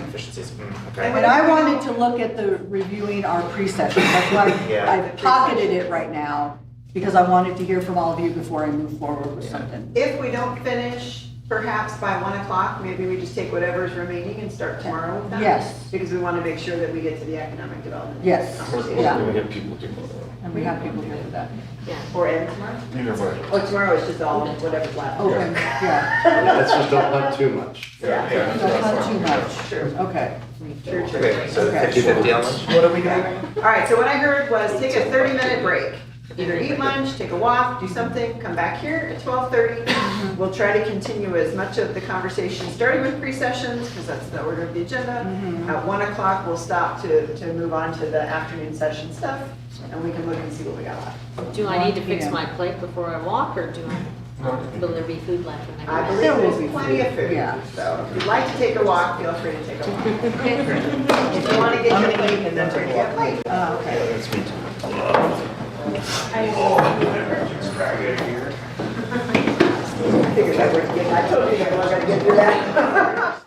Efficiencies, okay. And I wanted to look at the reviewing our pre-session, that's why Yeah. I've pocketed it right now, because I wanted to hear from all of you before I move forward with something. If we don't finish, perhaps by 1 o'clock, maybe we just take whatever's remaining and start tomorrow with that? Yes. Because we want to make sure that we get to the economic development. Yes, conversation. yeah, We're gonna get people to go. and we have people here for that. Yeah. Or end tomorrow? Either way. Oh, tomorrow is just all whatever's left. Open, yeah. Let's just don't hunt too much. Yeah. That's not too much. True. Okay. True, true. Okay, so Okay. 50-50 on lunch? What are we doing? All right, so what I heard was take a 30-minute break. Either eat lunch, take a walk, do something, come back here at 12:30. We'll try to continue as much of the conversation, starting with pre-sessions, because that's the order of the agenda. At 1 o'clock, we'll stop to move on to the afternoon session stuff, and we can look and see what we got left. Do I need to fix my plate before I walk, or will there be food left in my I plate? believe There will be there's plenty of food, food, yeah. so if you'd like to take a walk, feel free to take a walk. If you want to get your plate, and then take your plate. Oh, okay. That's me too. I figured I would get, I told you I was gonna get through that.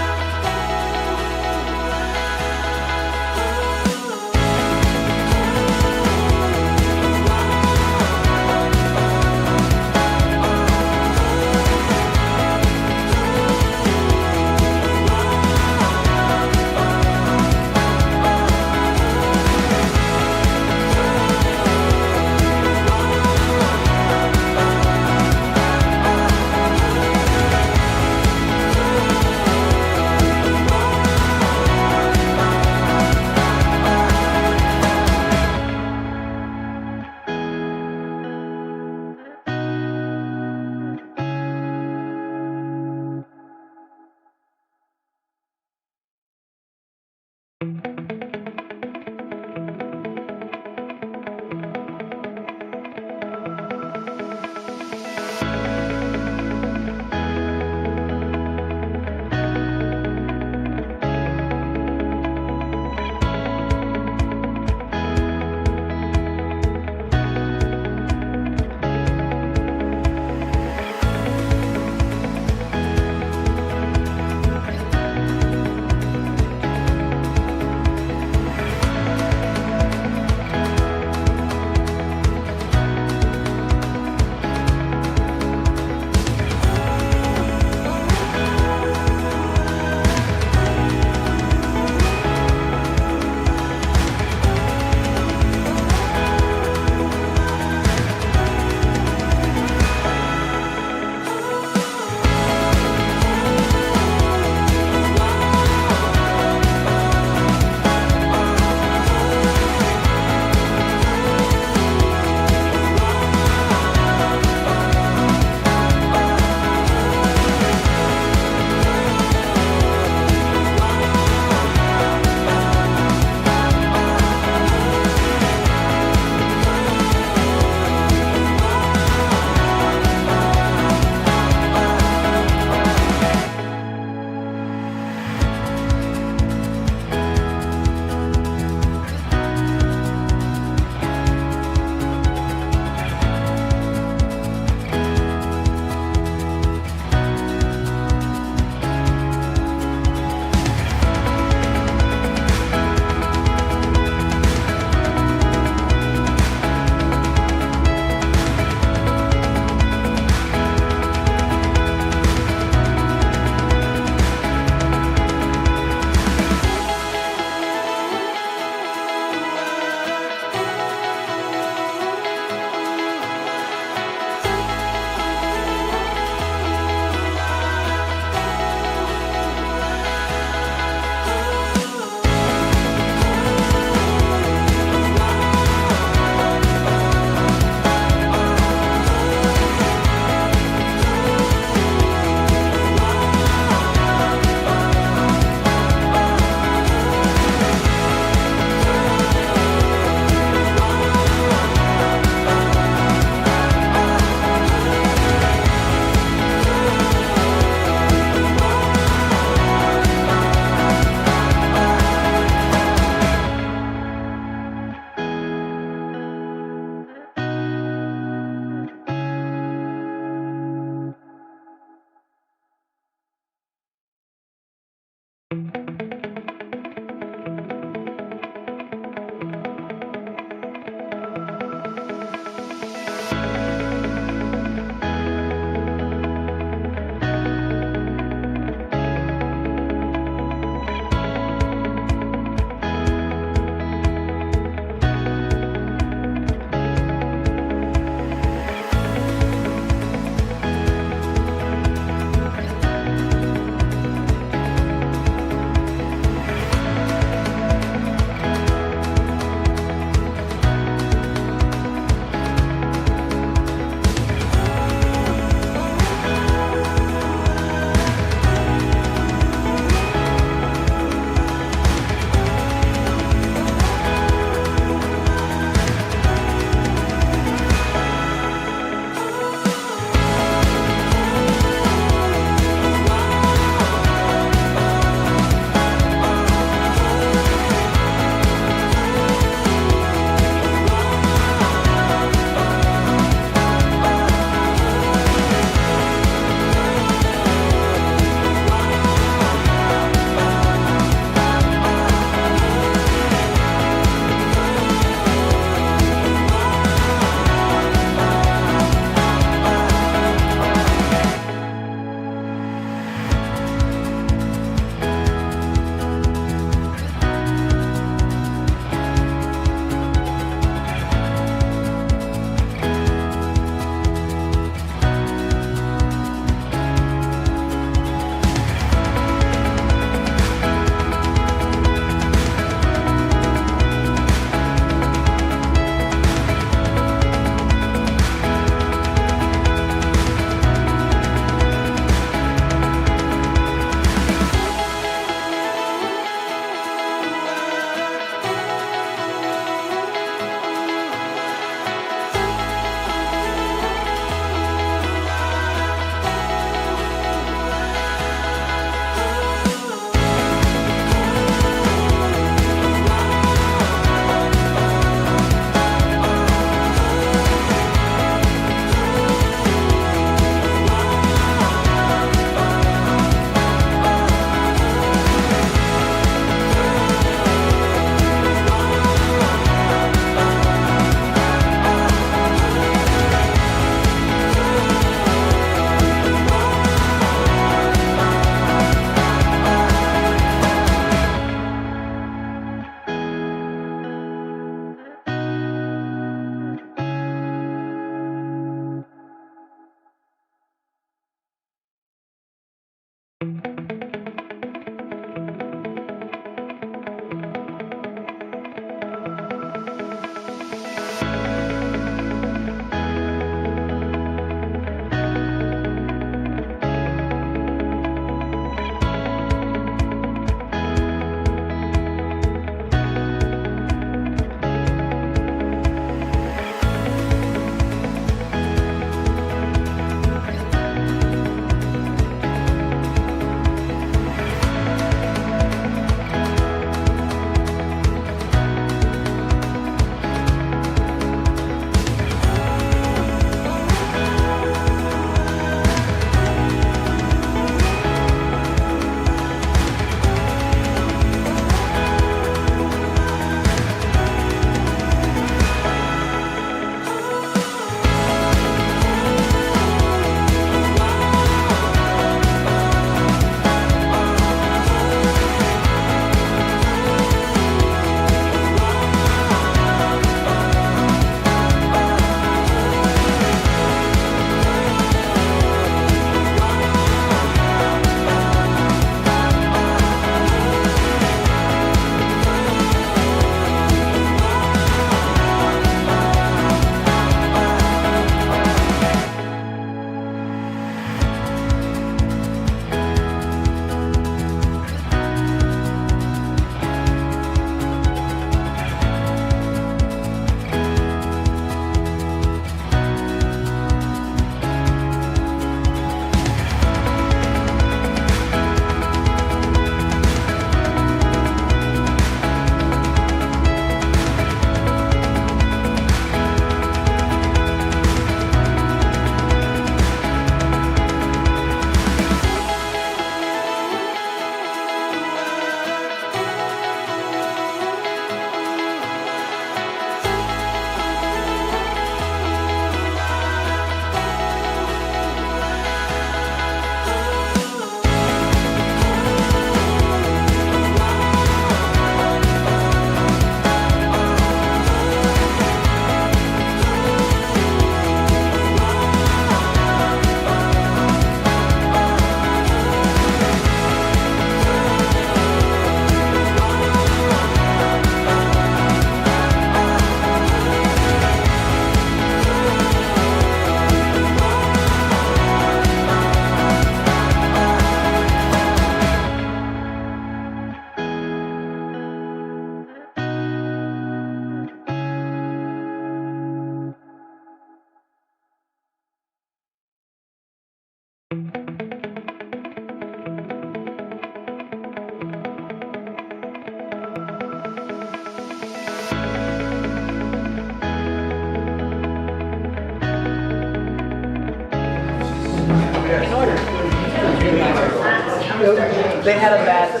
They had a bad,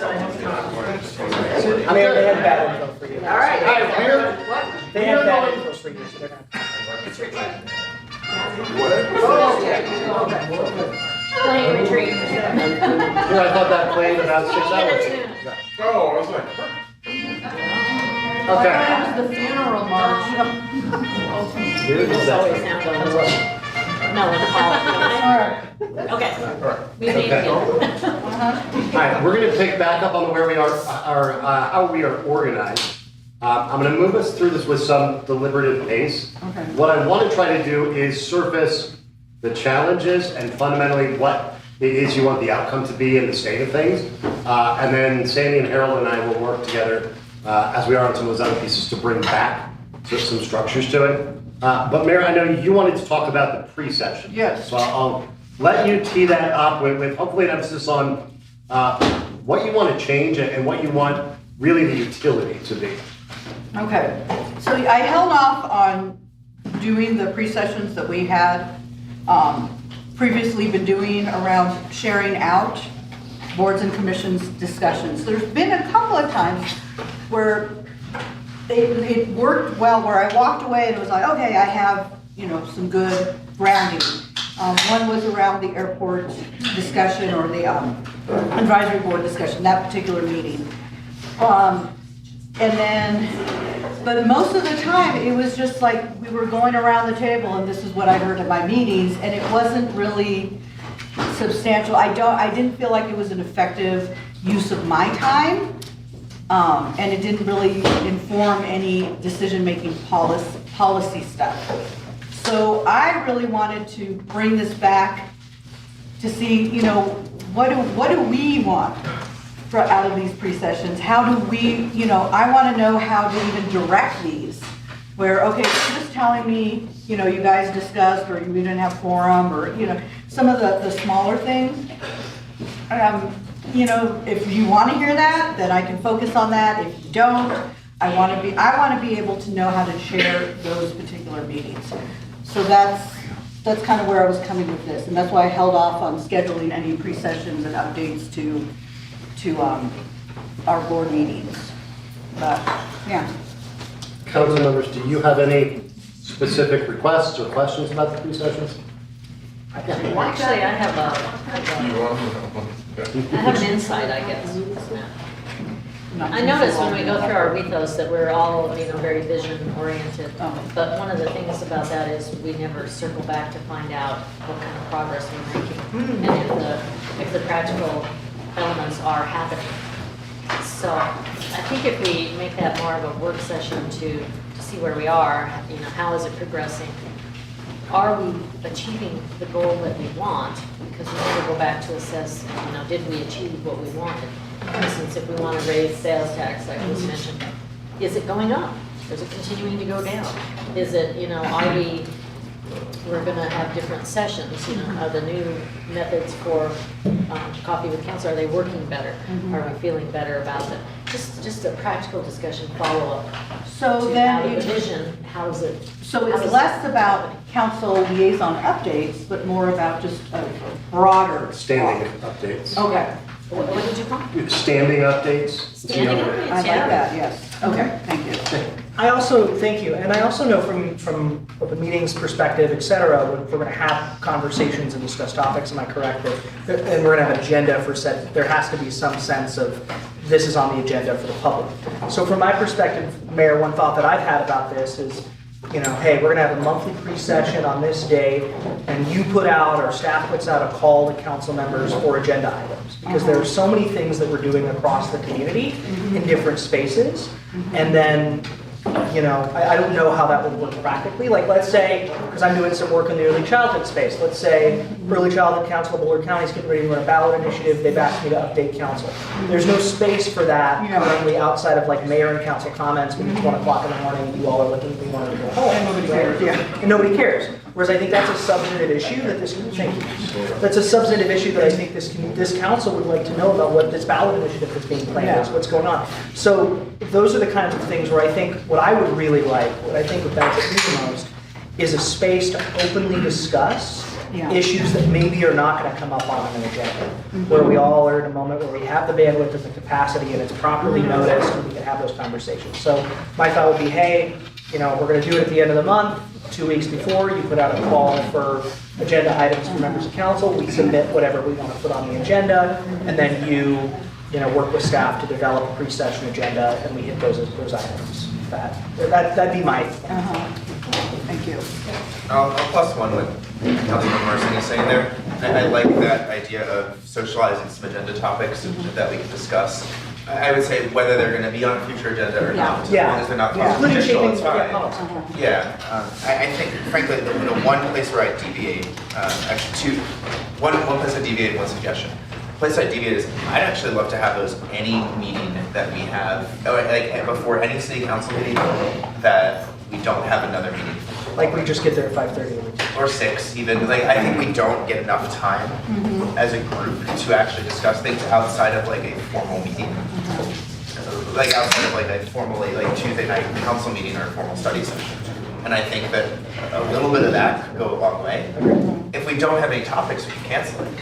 Mayor, they had bad info for you. All right. They had bad info for you, so they're not. Playing retreat. Yeah, I thought that played about 6 hours. Oh, I was like, Okay. That was the funeral march. Where is It's that? always melancholy. Okay. We need Okay. to All right, we're going to pick back up on where we are, how we are organized. I'm going to move us through this with some deliberative pace. Okay. What I want to try to do is surface the challenges and fundamentally what it is you want the outcome to be in the state of things. And then Sandy and Harold and I will work together as we are on some of those other pieces to bring back some structures to it. But Mayor, I know you wanted to talk about the pre-session. Yes. So I'll let you tee that up with hopefully an emphasis on what you want to change and what you want really the utility to be. Okay, so I held off on doing the pre-sessions that we had previously been doing around sharing out boards and commissions discussions. There's been a couple of times where it worked well, where I walked away and it was like, okay, I have, some good grounding. One was around the airport discussion or the advisory board discussion, that particular meeting. But most of the time, it was just like we were going around the table and this is what I heard at my meetings, and it wasn't really substantial. I didn't feel like it was an effective use of my time, and it didn't really inform any decision-making policy stuff. So I really wanted to bring this back to see, what do we want out of these pre-sessions? How do we, I want to know how to even direct these. Where, okay, you're just telling me, you guys discussed, or we didn't have quorum, or, some of the smaller things. If you want to hear that, then I can focus on that. If you don't, I want to be able to know how to share those particular meetings. So that's kind of where I was coming with this, and that's why I held off on scheduling any pre-sessions and updates to our board meetings. But, yeah. Council members, do you have any specific requests or questions about the pre-sessions? Well, actually, I have an insight, I guess. I noticed when we go through our ethos that we're all, very vision oriented. But one of the things about that is we never circle back to find out what kind of progress we're making and if the practical elements are happening. So I think if we make that more of a work session to see where we are, how is it progressing? Are we achieving the goal that we want? Because we never go back to assess, did we achieve what we wanted? For instance, if we want to raise sales tax, like was mentioned, is it going up? Is it continuing to go down? Is it, we're going to have different sessions, are the new methods for coffee with council, are they working better? Are we feeling better about them? Just a practical discussion, follow-up. So then the vision, how's it? So it's less about council liaison updates, but more about just a broader. Standing updates. Okay. What did you call it? Standing updates. Standing updates, I like that, yes. Okay, thank you. I also, thank you, and I also know from the meeting's perspective, et cetera, we're going to have conversations and discuss topics, am I correct? And we're going to have an agenda for set, there has to be some sense of this is on the agenda for the public. So from my perspective, Mayor, one thought that I've had about this is, hey, we're going to have a monthly pre-session on this day, and you put out, or staff puts out a call to council members for agenda items. Because there are so many things that we're doing across the community in different spaces. And then, I don't know how that would work practically. Like, let's say, because I'm doing some work in the early childhood space, let's say Early Childhood Council of Boulder County is getting ready to run a ballot initiative. They've asked me to update council. There's no space for that currently outside of like mayor and council comments when it's 1 o'clock in the morning, you all are looking, we want to go home. And nobody cares. Yeah. And nobody cares. Whereas I think that's a substantive issue that that's a substantive issue that I think this council would like to know about what this ballot initiative that's being planned is, what's going on. So those are the kinds of things where I think what I would really like, what I think would benefit me the most, is a space to openly discuss Yeah. Issues that maybe are not gonna come up on an agenda, where we all are in a moment where we have the bandwidth and the capacity and it's properly noticed and we can have those conversations. So my thought would be, hey, you know, we're gonna do it at the end of the month, 2 weeks before, you put out a call for agenda items for members of council, we submit whatever we wanna put on the agenda, and then you know, work with staff to develop a pre-session agenda and we hit those items. That'd be my. Thank you. I'll plus one what Councilman Marson is saying there. I like that idea of socializing some agenda topics that we can discuss. I would say whether they're going to be on a future agenda or not, as long as they're not controversial, it's fine. Yeah, I think, frankly, the one place where I deviate, actually one place I deviate and one suggestion. The place I deviate is I'd actually love to have those any meeting that we have, like before any city council meeting, that we don't have another meeting. Like we just get there at 5:30. Or 6 even. Like I think we don't get enough time as a group to actually discuss things outside of like a formal meeting. Like outside of like a formally like Tuesday night council meeting or a formal study session. And I think that a little bit of that could go a long way. If we don't have any topics, we can cancel it.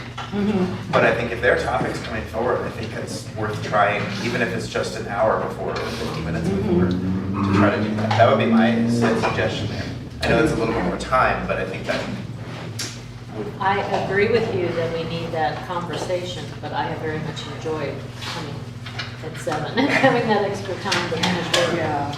But I think if there are topics coming forward, I think it's worth trying, even if it's just an hour before or 50 minutes before, to try to do that. That would be my suggestion there. I know it's a little bit more time, but I think that. I agree with you that we need that conversation, but I have very much enjoyed coming at 7 and having that extra time to finish work. Yeah.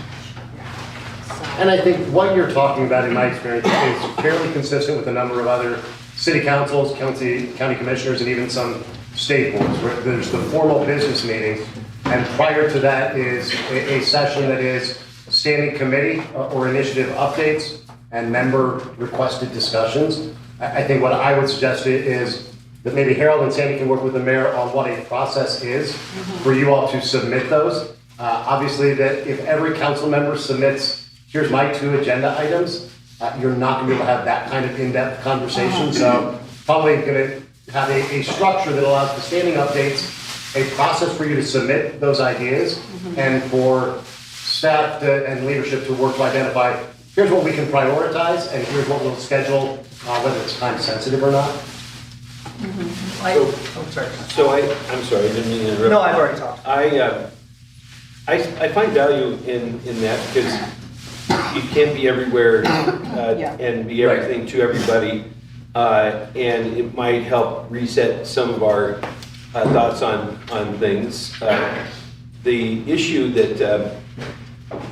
And I think what you're talking about, in my experience, is fairly consistent with a number of other city councils, county commissioners, and even some state boards, where there's the formal business meeting, and prior to that is a session that is standing committee or initiative updates and member requested discussions. I think what I would suggest is that maybe Harold and Sandy can work with the mayor on what a process is for you all to submit those. Obviously, that if every council member submits, here's my 2 agenda items, you're not gonna be able to have that kind of in-depth conversation. So probably gonna have a structure that allows for standing updates, a process for you to submit those ideas, and for staff and leadership to work to identify, here's what we can prioritize, and here's what we'll schedule, whether it's time sensitive or not. I'm sorry, I didn't mean to interrupt. No, I've already talked. I find value in that because you can't be everywhere and be everything to everybody. And it might help reset some of our thoughts on things. The issue that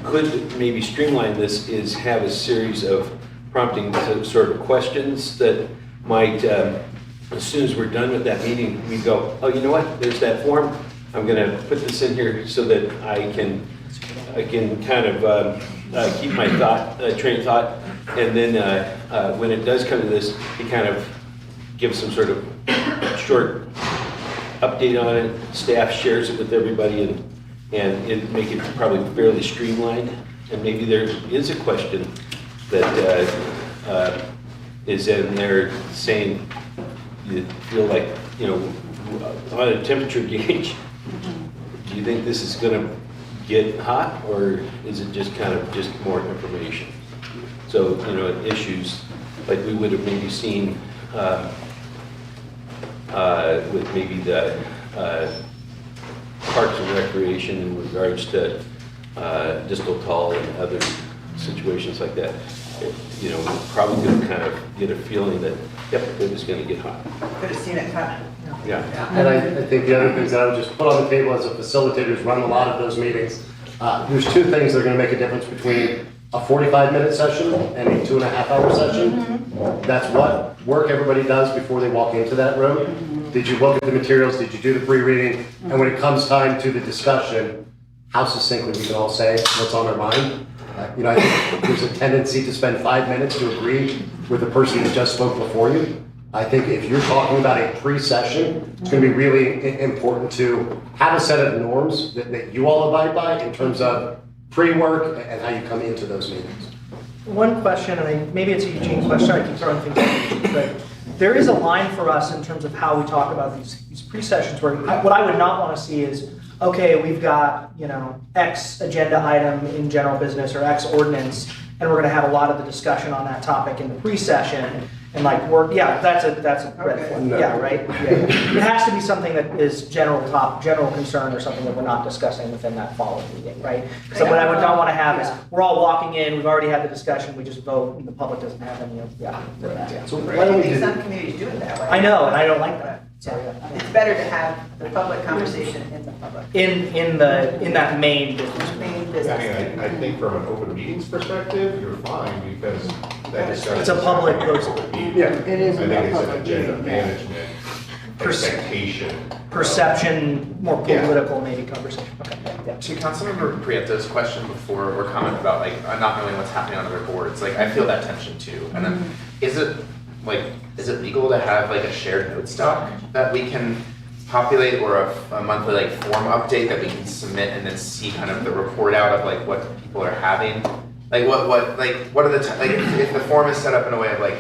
could maybe streamline this is have a series of prompting sort of questions that might, as soon as we're done with that meeting, we go, oh, you know what, there's that form. I'm gonna put this in here so that I can kind of keep my train of thought. And then when it does come to this, you kind of give some sort of short update on it. Staff shares it with everybody and it make it probably fairly streamlined. And maybe there is a question that is in there saying, you feel like, you know, on a temperature gauge, do you think this is gonna get hot, or is it just kind of just more information? So, you know, issues like we would have maybe seen with maybe the Parks and Recreation in regards to distal tall and other situations like that. You know, we're probably going to kind of get a feeling that, yep, it was going to get hot. Could have seen it coming. Yeah, and I think the other things that I would just put on the table as a facilitator who's run a lot of those meetings, there's 2 things that are going to make a difference between a 45-minute session and a 2.5-hour session. That's what work everybody does before they walk into that room. Did you look at the materials? Did you do the pre-reading? And when it comes time to the discussion, how succinctly we can all say what's on our mind. You know, I think there's a tendency to spend 5 minutes to agree with the person that just spoke before you. I think if you're talking about a pre-session, it's going to be really important to have a set of norms that you all abide by in terms of pre-work and how you come into those meetings. One question, and maybe it's a Eugene question, I keep throwing things at you, but there is a line for us in terms of how we talk about these pre-sessions where what I would not want to see is, okay, we've got, you know, X agenda item in general business or X ordinance, and we're gonna have a lot of the discussion on that topic in the pre-session. And like, that's a red flag, yeah, right? Yeah. It has to be something that is general concern or something that we're not discussing within that following meeting, right? Because what I don't want to have is, we're all walking in, we've already had the discussion, we just vote, and the public doesn't have any, So Right, why I don't we think do, some communities do it that way. I know, and I don't like that, so, yeah. It's better to have the public conversation in the public. In that main business. Main I mean, business. I think from an open meetings perspective, you're fine because that discussion. It's a public Yeah. It is I think it's public an agenda meeting, yeah. management expectation. Perception, more Yeah. political maybe conversation, okay, yeah. To Councilmember Prieto's question before, or comment about like not knowing what's happening on other boards, like I feel that tension too. And then, is it legal to have like a shared notes doc that we can populate, or a monthly like form update that we can submit and then see kind of the report out of like what people are having? Like what are the, like if the form is set up in a way of like,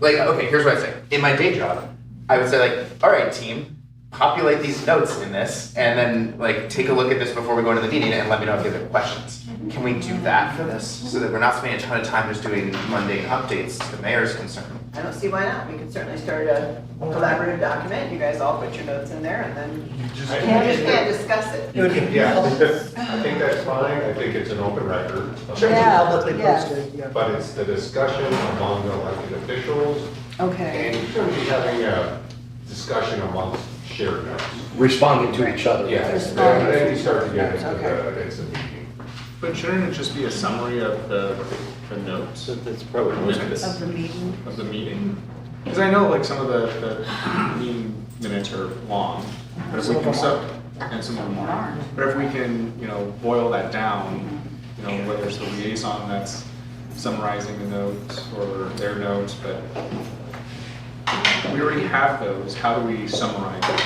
okay, here's what I'd say. In my day job, I would say like, all right, team, populate these notes in this, and then like take a look at this before we go into the meeting and let me know if you have any questions. Can we do that for this so that we're not spending a ton of time just doing mundane updates to the mayor's concern? I don't see why not. We could certainly start a collaborative document. You guys all put your notes in there and then we just can't discuss it. Yeah, I think that's fine. I think it's an open record. Yeah, Publicly yes. posted, yeah. But it's the discussion among the elected officials, Okay. and you shouldn't be having a discussion amongst shared notes. responding to each other? Yeah, Responding then you to start to each get other, into the meeting. But shouldn't it just be a summary of the notes? That's probably most of it. Of the meeting. Of the meeting? Because I know like some of the meeting minutes are long, but if we can, and some of them aren't. But if we can, boil that down, whether it's the liaison that's summarizing the notes or their notes, but we already have those, how do we summarize them?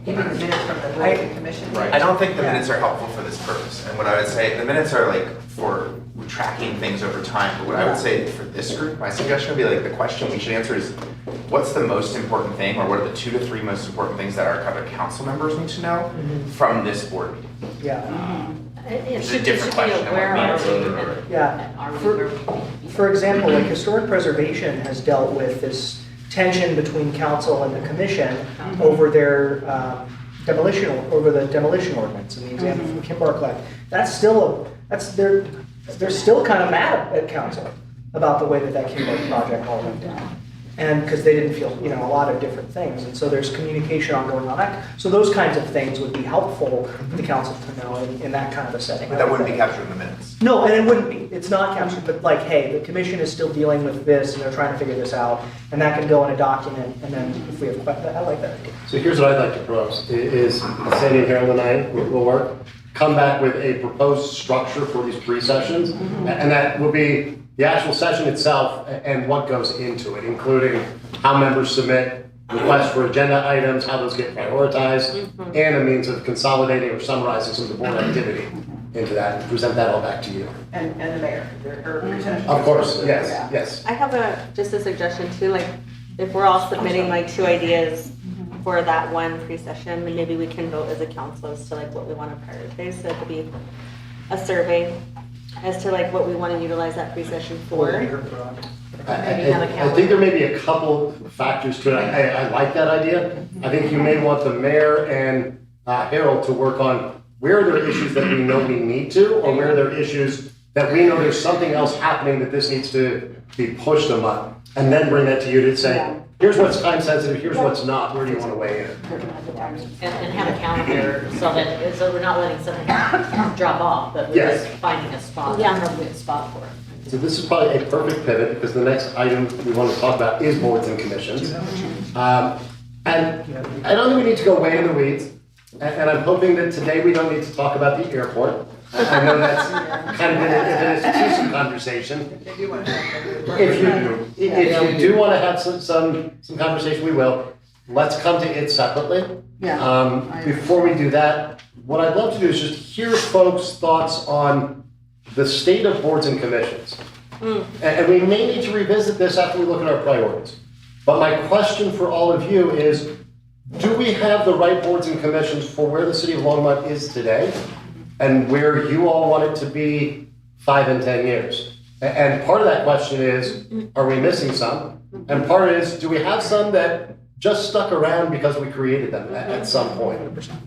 You mean the minutes from the board and commission? Right. I don't think the minutes are helpful for this purpose. And what I would say, the minutes are like for tracking things over time. But what I would say for this group, my suggestion would be like the question we should answer is, what's the most important thing, or what are the 2 to 3 most important things that our other council members need to know from this board meeting? Yeah. It's a should different be question than where what are meetings we are. and- Yeah. and are we where we need to be? For example, like historic preservation has dealt with this tension between council and the commission over their demolition ordinance, and the example from Kim Barclay. They're still kind of mad at council about the way that Kimberley project all went down. And because they didn't feel, a lot of different things. And so there's communication ongoing on that. So those kinds of things would be helpful for the council to know in that kind of a setting. But that wouldn't be captured in the minutes. No, and it wouldn't be. It's not captured, but like, hey, the commission is still dealing with this and they're trying to figure this out. And that can go in a document, and then if we have questions, I like that idea. So here's what I'd like to propose, is Sandy and Harold and I will work, come back with a proposed structure for these pre-sessions, and that will be the actual session itself and what goes into it, including how members submit requests for agenda items, how those get prioritized, and a means of consolidating or summarizing some of the board activity into that, and present that all back to you. And the mayor, her presentation. Of course, yes. I have just a suggestion too, like, if we're all submitting like 2 ideas for that one pre-session, then maybe we can vote as a council as to like what we want to prioritize. So it could be a survey as to like what we want to utilize that pre-session for. I think there may be a couple factors to it. I like that idea. I think you may want the mayor and Harold to work on where there are issues that we know we need to, or where there are issues that we know there's something else happening that this needs to be pushed among. And then bring that to you to say, here's what's time sensitive, here's what's not, where do you want to weigh in? And have a calendar so we're not letting something drop off, but we're just finding a spot, an appropriate spot for it. So this is probably a perfect pivot, because the next item we want to talk about is boards and commissions. And I don't think we need to go way in the weeds, and I'm hoping that today we don't need to talk about the airport. I know that's kind of an institution conversation. If you do want to have some conversation, we will. Let's come to it separately. Before we do that, what I'd love to do is just hear folks' thoughts on the state of boards and commissions. And we may need to revisit this after we look at our priorities. But my question for all of you is, do we have the right boards and commissions for where the city of Longmont is today, and where you all want it to be 5 and 10 years? And part of that question is, are we missing some? And part is, do we have some that just stuck around because we created them at some point?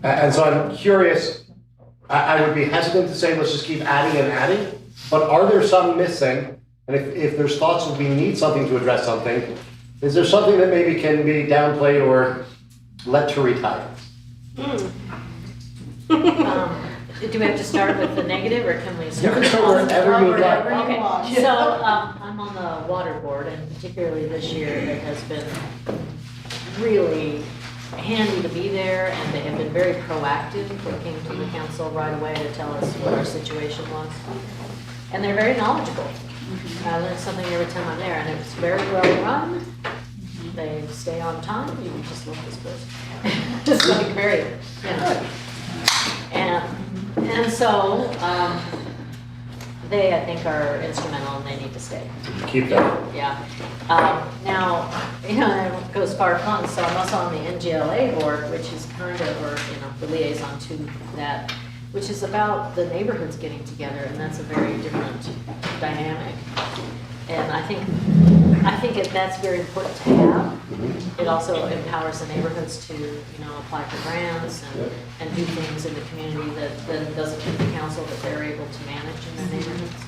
And so I'm curious, I would be hesitant to say, let's just keep adding and adding, but are there some missing? And if there's thoughts that we need something to address something, is there something that maybe can be downplayed or let to retire? Do we have to start with the negative, or can we start? You can start wherever you would like. Okay, so I'm on the water board, and particularly this year, it has been really handy to be there, and they have been very proactive. They came to the council right away to tell us what our situation was. And they're very knowledgeable. I learn something every time I'm there, and it's very well run. They stay on time. You can just love this place. It's like very, you know. And so, they, I think, are instrumental, and they need to stay. Keep that. Yeah. Now, you know, it goes far flung, so I'm also on the NGLA board, which is kind of, or, you know, the liaison to that, which is about the neighborhoods getting together, and that's a very different dynamic. And I think that's very important to have. It also empowers the neighborhoods to, you know, apply for grants and do things in the community that then doesn't come to council, that they're able to manage in their neighborhoods.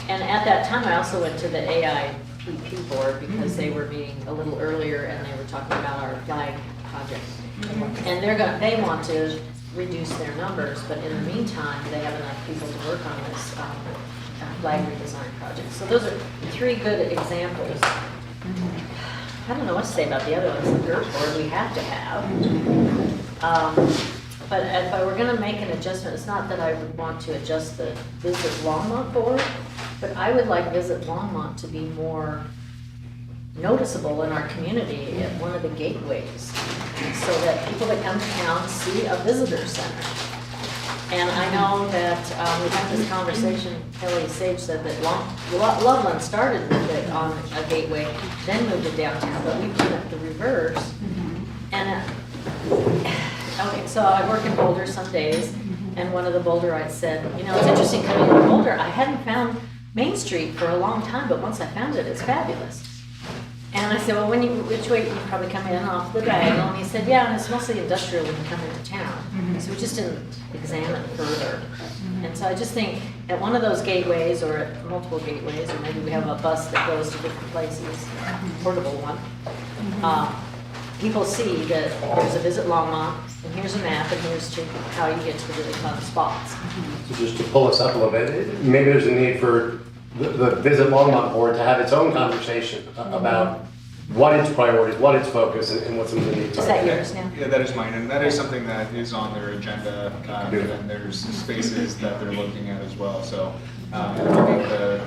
And at that time, I also went to the AIPP board because they were meeting a little earlier, and they were talking about our flag project. And they want to reduce their numbers, but in the meantime, they have enough people to work on this flag redesign project. So those are three good examples. I don't know what to say about the other ones. The dirt board we have to have. But if I were going to make an adjustment, it's not that I would want to adjust the Visit Longmont board, but I would like Visit Longmont to be more noticeable in our community at one of the gateways, so that people that come to town see a visitor center. And I know that we had this conversation, Kelly Sage said that Loveland started with it on a gateway, then moved it downtown, but we've done it the reverse. And okay, so I work in Boulder some days, and one of the Boulderites said, you know, it's interesting coming to Boulder. I hadn't found Main Street for a long time, but once I found it, it's fabulous. And I said, well, which way you probably come in off the diagonal? And he said, yeah, and it's mostly industrial when you come into town. So we just didn't examine further. And so I just think at one of those gateways, or at multiple gateways, or maybe we have a bus that goes to different places, portable one, people see that there's a Visit Longmont, and here's a map, and here's how you get to the really fun spots. So just to pull us up a little bit, maybe there's a need for the Visit Longmont board to have its own conversation about what its priorities, what its focus, and what some of the needs are. Is that yours now? Yeah, that is mine, and that is something that is on their agenda, and there's spaces that they're looking at as well, so I think the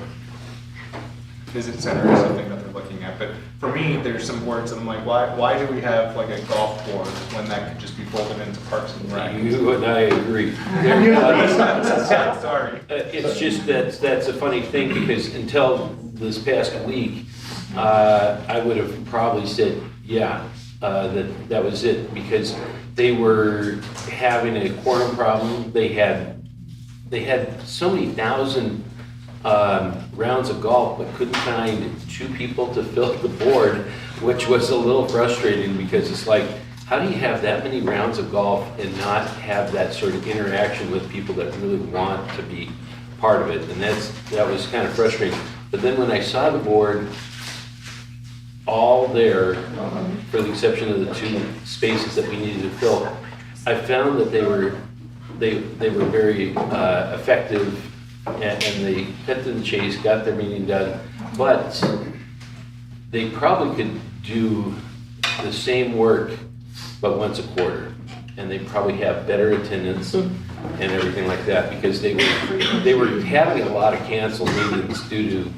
visit center is something that they're looking at, but for me, there's some boards that I'm like, why do we have like a golf board when that could just be folded into Parks and Rec? You and I agree. Sorry. It's just that's a funny thing, because until this past week, I would have probably said, yeah, that was it, because they were having a quorum problem. They had so many thousand rounds of golf, but couldn't find two people to fill the board, which was a little frustrating, because it's like, how do you have that many rounds of golf and not have that sort of interaction with people that really want to be part of it? And that was kind of frustrating. But then when I saw the board all there, for the exception of the two spaces that we needed to fill, I found that they were very effective, and they cut to the chase, got their meeting done, but they probably could do the same work, but once a quarter, and they probably have better attendance and everything like that, because they were having a lot of canceled meetings due to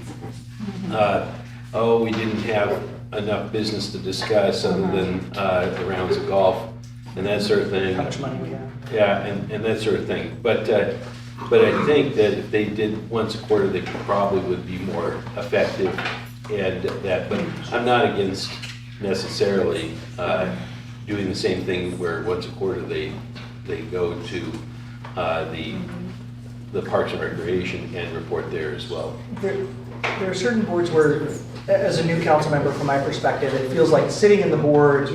we didn't have enough business to discuss other than the rounds of golf and that sort of thing. How much money we have. Yeah, and that sort of thing. But I think that if they did once a quarter, they probably would be more effective, and that. But I'm not against necessarily doing the same thing where once a quarter they go to the the Parks and Recreation and report there as well. There are certain boards where, as a new council member, from my perspective, it feels like sitting in the board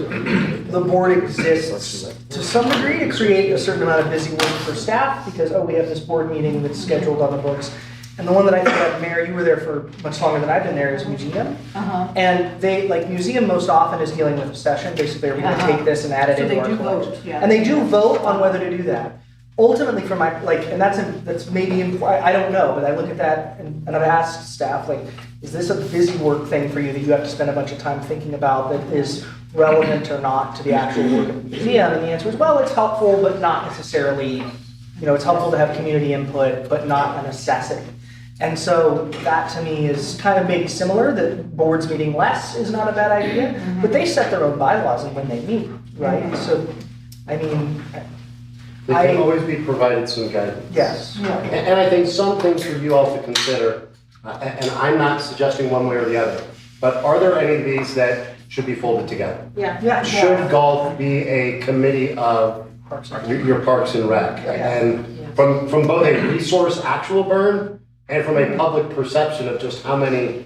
exists to some degree to create a certain amount of busy work for staff because, oh, we have this board meeting that's scheduled on the books. And the one that I think of, Mayor, you were there for much longer than I've been there, is museum. And they, like, museum most often is dealing with a session. Basically, we're going to take this and add it into our collection. And they do vote on whether to do that. Ultimately, for my, like, and that's maybe, I don't know, but I look at that and I've asked staff, like, is this a busy work thing for you that you have to spend a bunch of time thinking about that is relevant or not to the actual work of the museum? And the answer is, well, it's helpful, but not necessarily, it's helpful to have community input, but not a necessity. And so that to me is kind of maybe similar, that boards meeting less is not a bad idea, but they set their own bylaws and when they meet, right? So, I mean, they can always be provided some guidance. Yes. And I think some things for you all to consider, and I'm not suggesting one way or the other, but are there any of these that should be folded together? Yeah. Should golf be a committee of your Parks and Rec? And from both a resource actual burn and from a public perception of just how many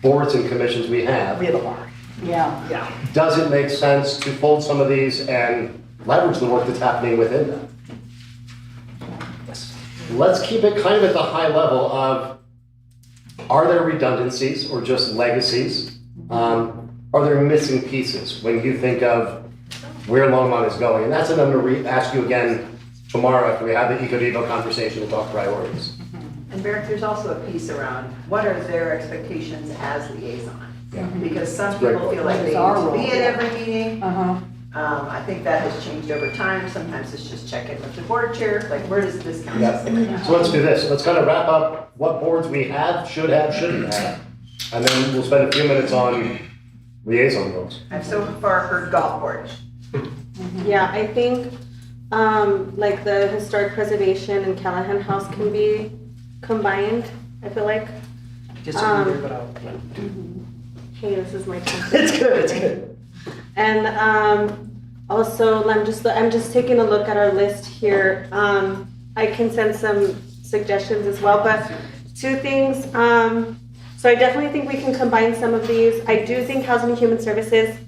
boards and commissions we have. We have a lot. Yeah. Does it make sense to fold some of these and leverage the work that's happening within them? Let's keep it kind of at the high level of, are there redundancies or just legacies? Are there missing pieces when you think of where Longmont is going? And that's what I'm going to ask you again tomorrow after we have the EcoDevo conversation and talk priorities. And Barrett, there's also a piece around what are their expectations as liaison? Because some people feel like they need to be at every meeting. I think that has changed over time. Sometimes it's just check in with the board chair, like where does this council sit? So let's do this. Let's kind of wrap up what boards we have, should have, shouldn't have. And then we'll spend a few minutes on liaison roles. I've so far heard golf board. Yeah, I think like the historic preservation and Callahan House can be combined, I feel like. Disagree, but I'll. Hey, this is my time. It's good. And also, I'm just taking a look at our list here. I can send some suggestions as well, but two things. So I definitely think we can combine some of these. I do think Housing and Human Services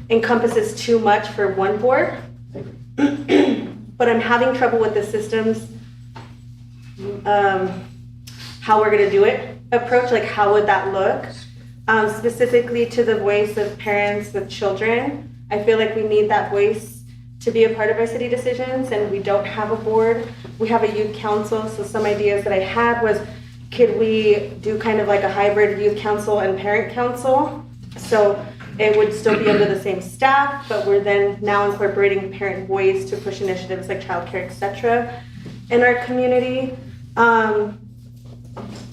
encompasses too much for one board, but I'm having trouble with the systems, how we're gonna do it approach, like how would that look? Specifically to the voice of parents with children. I feel like we need that voice to be a part of our city decisions, and we don't have a board. We have a youth council, so some ideas that I had was, could we do kind of like a hybrid youth council and parent council? So it would still be under the same staff, but we're then now incorporating parent voice to push initiatives like childcare, etc. in our community.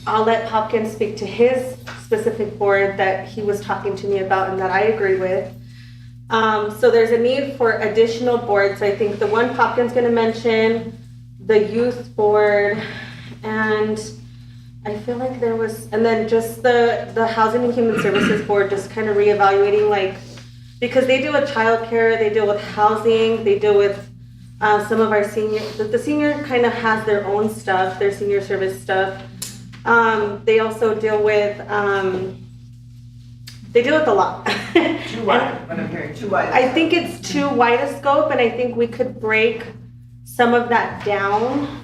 I'll let Hopkins speak to his specific board that he was talking to me about and that I agree with. So there's a need for additional boards. I think the one Hopkins going to mention, the youth board, and I feel like there was, and then just the Housing and Human Services board, just kind of reevaluating, like, because they deal with childcare, they deal with housing, they deal with some of our senior, the senior kind of has their own stuff, their senior service stuff. They also deal with, they deal with a lot. Too wide, when I'm hearing too wide. I think it's too wide a scope, and I think we could break some of that down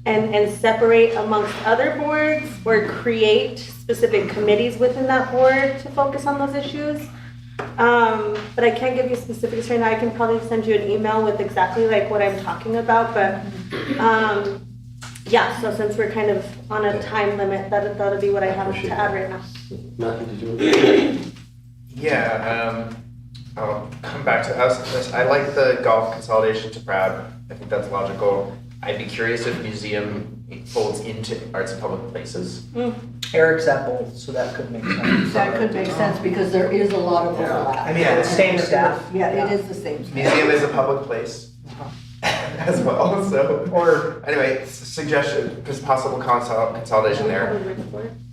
and separate amongst other boards or create specific committees within that board to focus on those issues. But I can't give you specifics right now. I can probably send you an email with exactly like what I'm talking about, but yeah, so since we're kind of on a time limit, that'll be what I have to add right now. Matthew, did you? Yeah, I'll come back to us. I like the golf consolidation to Proud. I think that's logical. I'd be curious if museum folds into arts and public places. Eric's at both, so that could make sense. That could make sense because there is a lot of overlap. I mean, it's the same staff. Yeah, it is the same staff. Museum is a public place as well, so. Or anyway, suggestion, because possible consolidation there.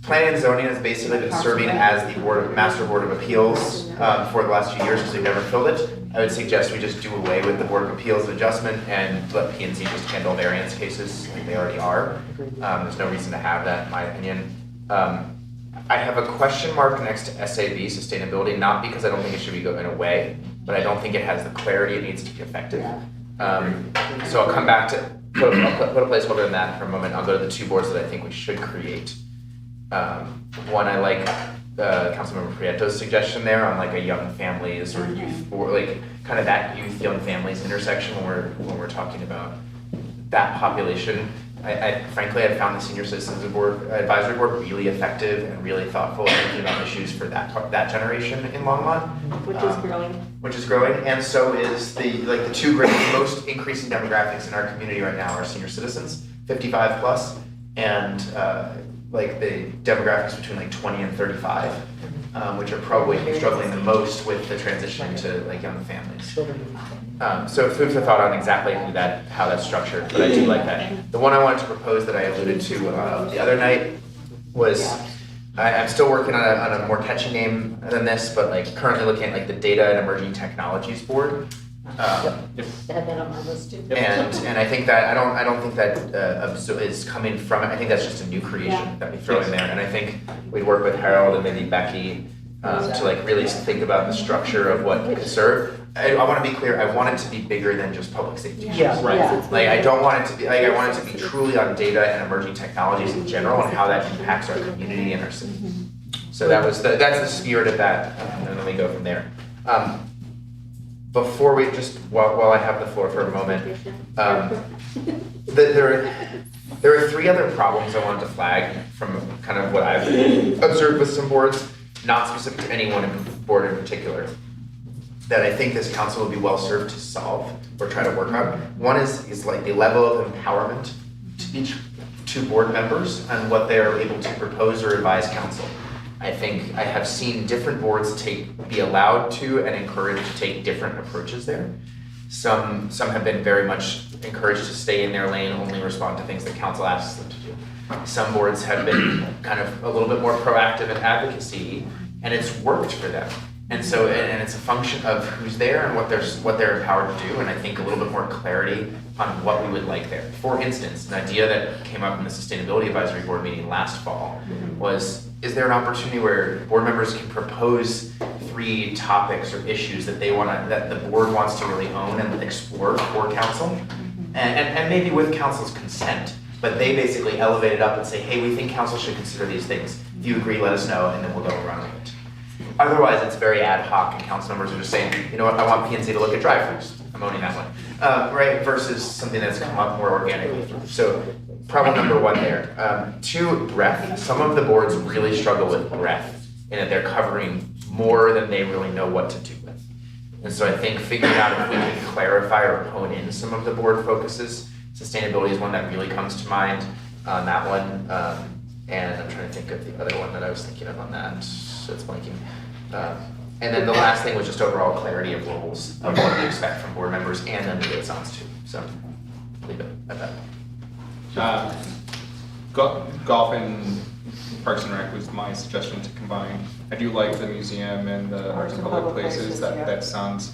Planning and zoning has basically been serving as the master board of appeals for the last few years because they've never filled it. I would suggest we just do away with the Board of Appeals adjustment and let P&Z just handle variance cases like they already are. There's no reason to have that, in my opinion. I have a question mark next to SAB, sustainability, not because I don't think it should be going away, but I don't think it has the clarity it needs to be effective. So I'll come back to, put a placeholder in that for a moment. I'll go to the two boards that I think we should create. One, I like Councilmember Prieto's suggestion there on like a young families or youth, or like kind of that youth, young families intersection when we're talking about that population. I frankly, I found the Senior Citizens Advisory Board really effective and really thoughtful in thinking about issues for that generation in Longmont. Which is growing, and so is the two most increasing demographics in our community right now are senior citizens, 55 plus, and like the demographics between like 20 and 35, which are probably struggling the most with the transition to like young families. So food for thought on exactly how that's structured, but I do like that. The one I wanted to propose that I alluded to the other night was, I'm still working on a more catchy name than this, but like currently looking at like the Data and Emerging Technologies Board. I had that on my list too. And I think that I don't think that is coming from it. I think that's just a new creation that we throw in there. And I think we'd work with Harold and maybe Becky to like really think about the structure of what could serve. I want to be clear. I want it to be bigger than just public safety. Yeah, right. Yeah. Like I don't want it to be like I want it to be truly on data and emerging technologies in general and how that impacts our community and our city. So that's the spirit of that, and then we go from there. Before we while I have the floor for a moment, there are three other problems I wanted to flag from kind of what I've observed with some boards, not specific to any one board in particular, that I think this council would be well served to solve or try to work on. One is like the level of empowerment to each two board members and what they are able to propose or advise council. I think I have seen different boards be allowed to and encouraged to take different approaches there. Some have been very much encouraged to stay in their lane, only respond to things that council asks them to do. Some boards have been kind of a little bit more proactive in advocacy, and it's worked for them. And so, and it's a function of who's there and what they're empowered to do, and I think a little bit more clarity on what we would like there. For instance, an idea that came up in the Sustainability Advisory Board meeting last fall was, is there an opportunity where board members can propose 3 topics or issues that that the board wants to really own and explore for council, and maybe with council's consent, but they basically elevate it up and say, hey, we think council should consider these things. If you agree, let us know, and then we'll go around with it. Otherwise, it's very ad hoc, and council members are just saying, you know what, I want P&Z to look at drive-throughs. I'm owning that one, right? Versus something that's come up more organically. So, problem number 1 there. 2, breadth. Some of the boards really struggle with breadth, in that they're covering more than they really know what to do with. And so I think figuring out if we can clarify or hone in some of the board focuses. Sustainability is one that really comes to mind on that one. And I'm trying to think of the other one that I was thinking of on that. So it's blanking. And then the last thing was just overall clarity of roles of what we expect from board members and then the liaisons too. So leave it at that. Golf and Parks and Rec was my suggestion to combine. I do like the museum and the arts and public places. That sounds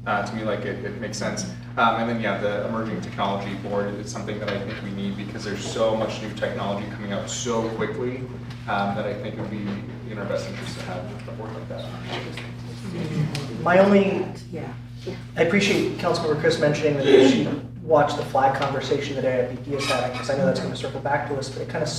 to me like it makes sense. And then the emerging technology board is something that I think we need because there's so much new technology coming out so quickly that I think it would be in our best interest to have a board like that. My only, I appreciate Councilmember Chris mentioning that she watched the flag conversation that AIPD is having, because I know that's going to circle back to us, but it kind of,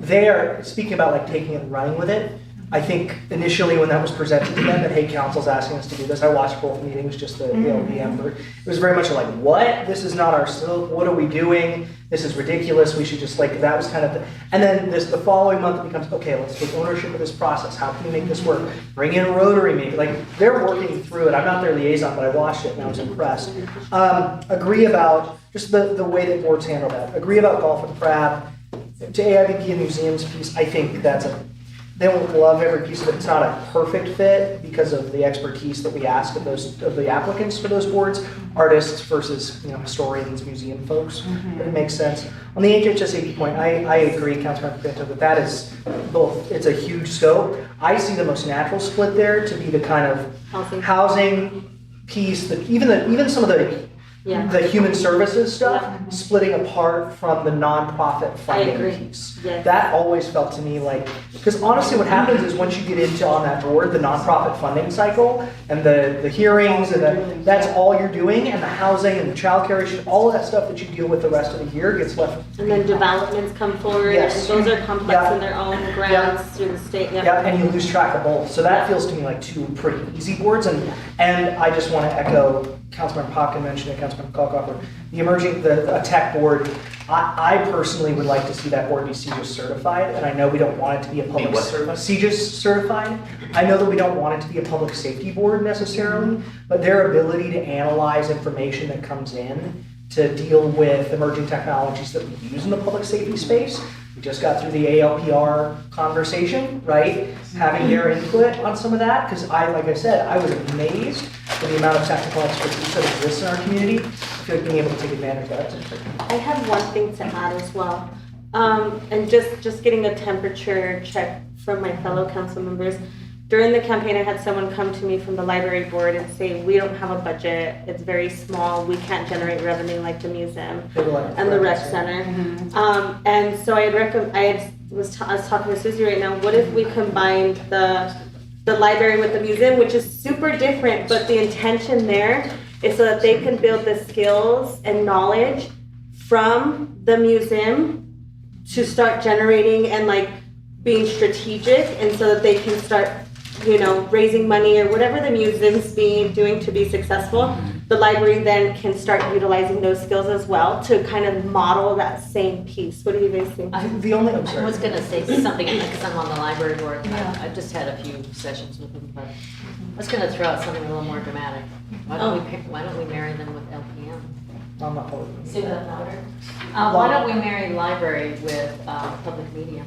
they are speaking about like taking it and running with it. I think initially when that was presented to them, that hey, council's asking us to do this, I watched both meetings, just the LPM, but it was very much like, what? This is not our still, what are we doing? This is ridiculous, we should just like, that was kind of the, and then the following month it becomes, okay, let's take ownership of this process, how can we make this work? Bring in Rotary maybe, like they're working through it, I'm not their liaison, but I watched it and I was impressed. Agree about just the way that boards handle that. Agree about golf and crab. To AIVP and museums piece, I think that's they won't love every piece of it. It's not a perfect fit because of the expertise that we ask of the applicants for those boards, artists versus historians, museum folks. But it makes sense. On the HHSAP point, I agree, Councilmember Pinto, that is both. It's a huge scope. I see the most natural split there to be the kind of housing piece, even some of the human services stuff, splitting apart from the nonprofit funding piece. Yes. That always felt to me like, because honestly what happens is once you get into on that board, the nonprofit funding cycle and the hearings and that's all you're doing, and the housing and the childcare issue, all of that stuff that you deal with the rest of the year gets left. And then developments come forward, Yes. and those are complex in their own grounds through the state. Yeah, and you lose track of both. So that feels to me like two pretty easy boards. And I just want to echo Councilmember Popkin mentioned it, Councilmember Kalkoffer, the tech board. I personally would like to see that board be CJIS certified, and I know we don't want it to be a public CJIS certified. I know that we don't want it to be a public safety board necessarily, but their ability to analyze information that comes in to deal with emerging technologies that we use in the public safety space. We just got through the ALPR conversation, right? Having their input on some of that, because like I said, I was amazed at the amount of technical expertise that exists in our community. I feel like being able to take advantage of that is important. I have one thing to add as well. And just getting a temperature check from my fellow council members. During the campaign, I had someone come to me from the library board and say, we don't have a budget, it's very small, we can't generate revenue like the museum and the rec center. And so I was talking to Susie right now, what if we combined the library with the museum, which is super different, but the intention there is so that they can build the skills and knowledge from the museum to start generating and like being strategic, and so that they can start raising money or whatever the museum's doing to be successful. The library then can start utilizing those skills as well to kind of model that same piece. What do you guys think? I was going to say something because I'm on the library board. I've just had a few sessions with them, but I was going to throw out something a little more dramatic. Why don't we marry them with LPM? I'm not holding. Why don't we marry library with public media?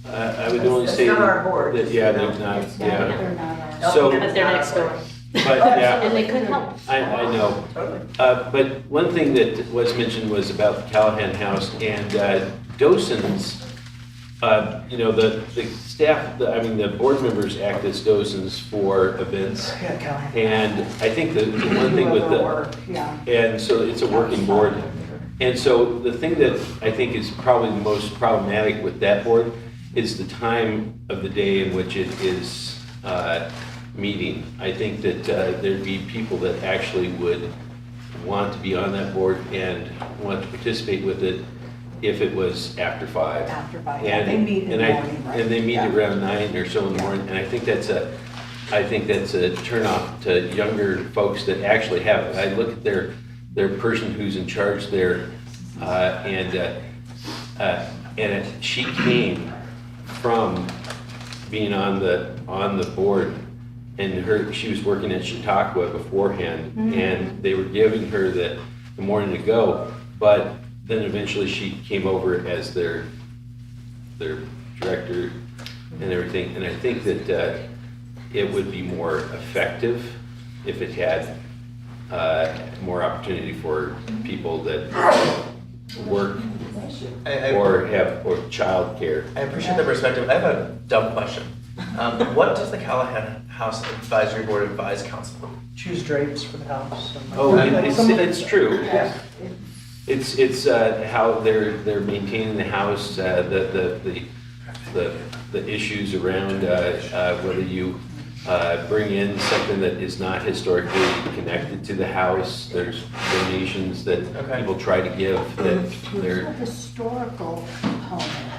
I would only say. That's not our board. That, yeah, they're not, yeah. So, but they're next door. But, yeah. And they could help. I know. But one thing that was mentioned was about the Callahan House and docents. The staff, the board members act as docents for events. And I think the one thing with and so it's a working board. And so the thing that I think is probably the most problematic with that board is the time of the day in which it is meeting. I think that there'd be people that actually would want to be on that board and want to participate with it if it was after 5. After 5, and, they meet in the morning, right? And they meet around 9 or so in the morning, and I think that's a turnoff to younger folks that actually have it. I look at their person who's in charge there, and she came from being on the board, and she was working at Chautauqua beforehand, and they were giving her the morning to go, but then eventually she came over as their director and everything, and I think that it would be more effective if it had more opportunity for people that work or childcare. I appreciate the perspective. I have a dumb question. What does the Callahan House Advisory Board advise council? Choose drapes for the house. It's true. Yeah. It's how they're maintaining the house, the issues around whether you bring in something that is not historically connected to the house. There's donations that people try to give that they're historical component.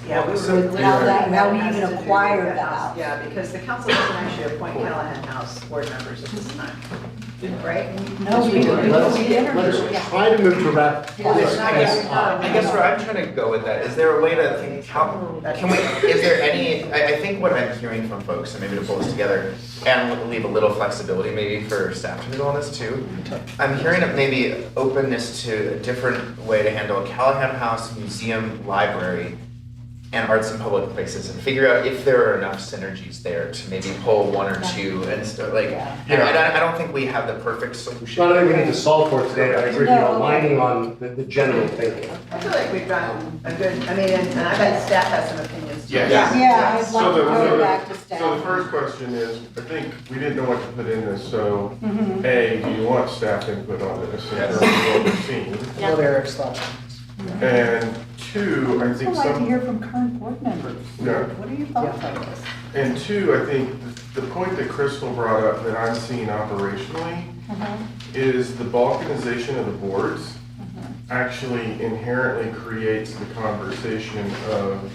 Yeah, how we even acquire the house. Yeah, because the council doesn't actually appoint Callahan House board members at this time, right? No, we didn't. Let's try to move to that. I guess where I'm trying to go with that, is there a way to think, is there any, I think what I'm hearing from folks, and maybe to pull this together, and leave a little flexibility maybe for staff to do on this too. I'm hearing of maybe openness to a different way to handle Callahan House, museum, library, and arts and public places, and figure out if there are enough synergies there to maybe pull one or two and I don't think we have the perfect solution. I don't think we need to solve for it today. I agree with you, aligning on the general thinking. I feel like we've done a good, and I bet staff has some opinions Yes. Yeah, I'd like So to go the, back to staff. so the first question is, I think we didn't know what to put in this, so Mhm. A, do you want staff input on this in Yes. terms of what we're seeing? What Eric's thoughts. And two, I think I'd like to some, hear from current board members. Yeah. What are your thoughts on this? and two, I think the point that Crystal brought up that I'm seeing operationally is the balkanization of the boards actually inherently creates the conversation of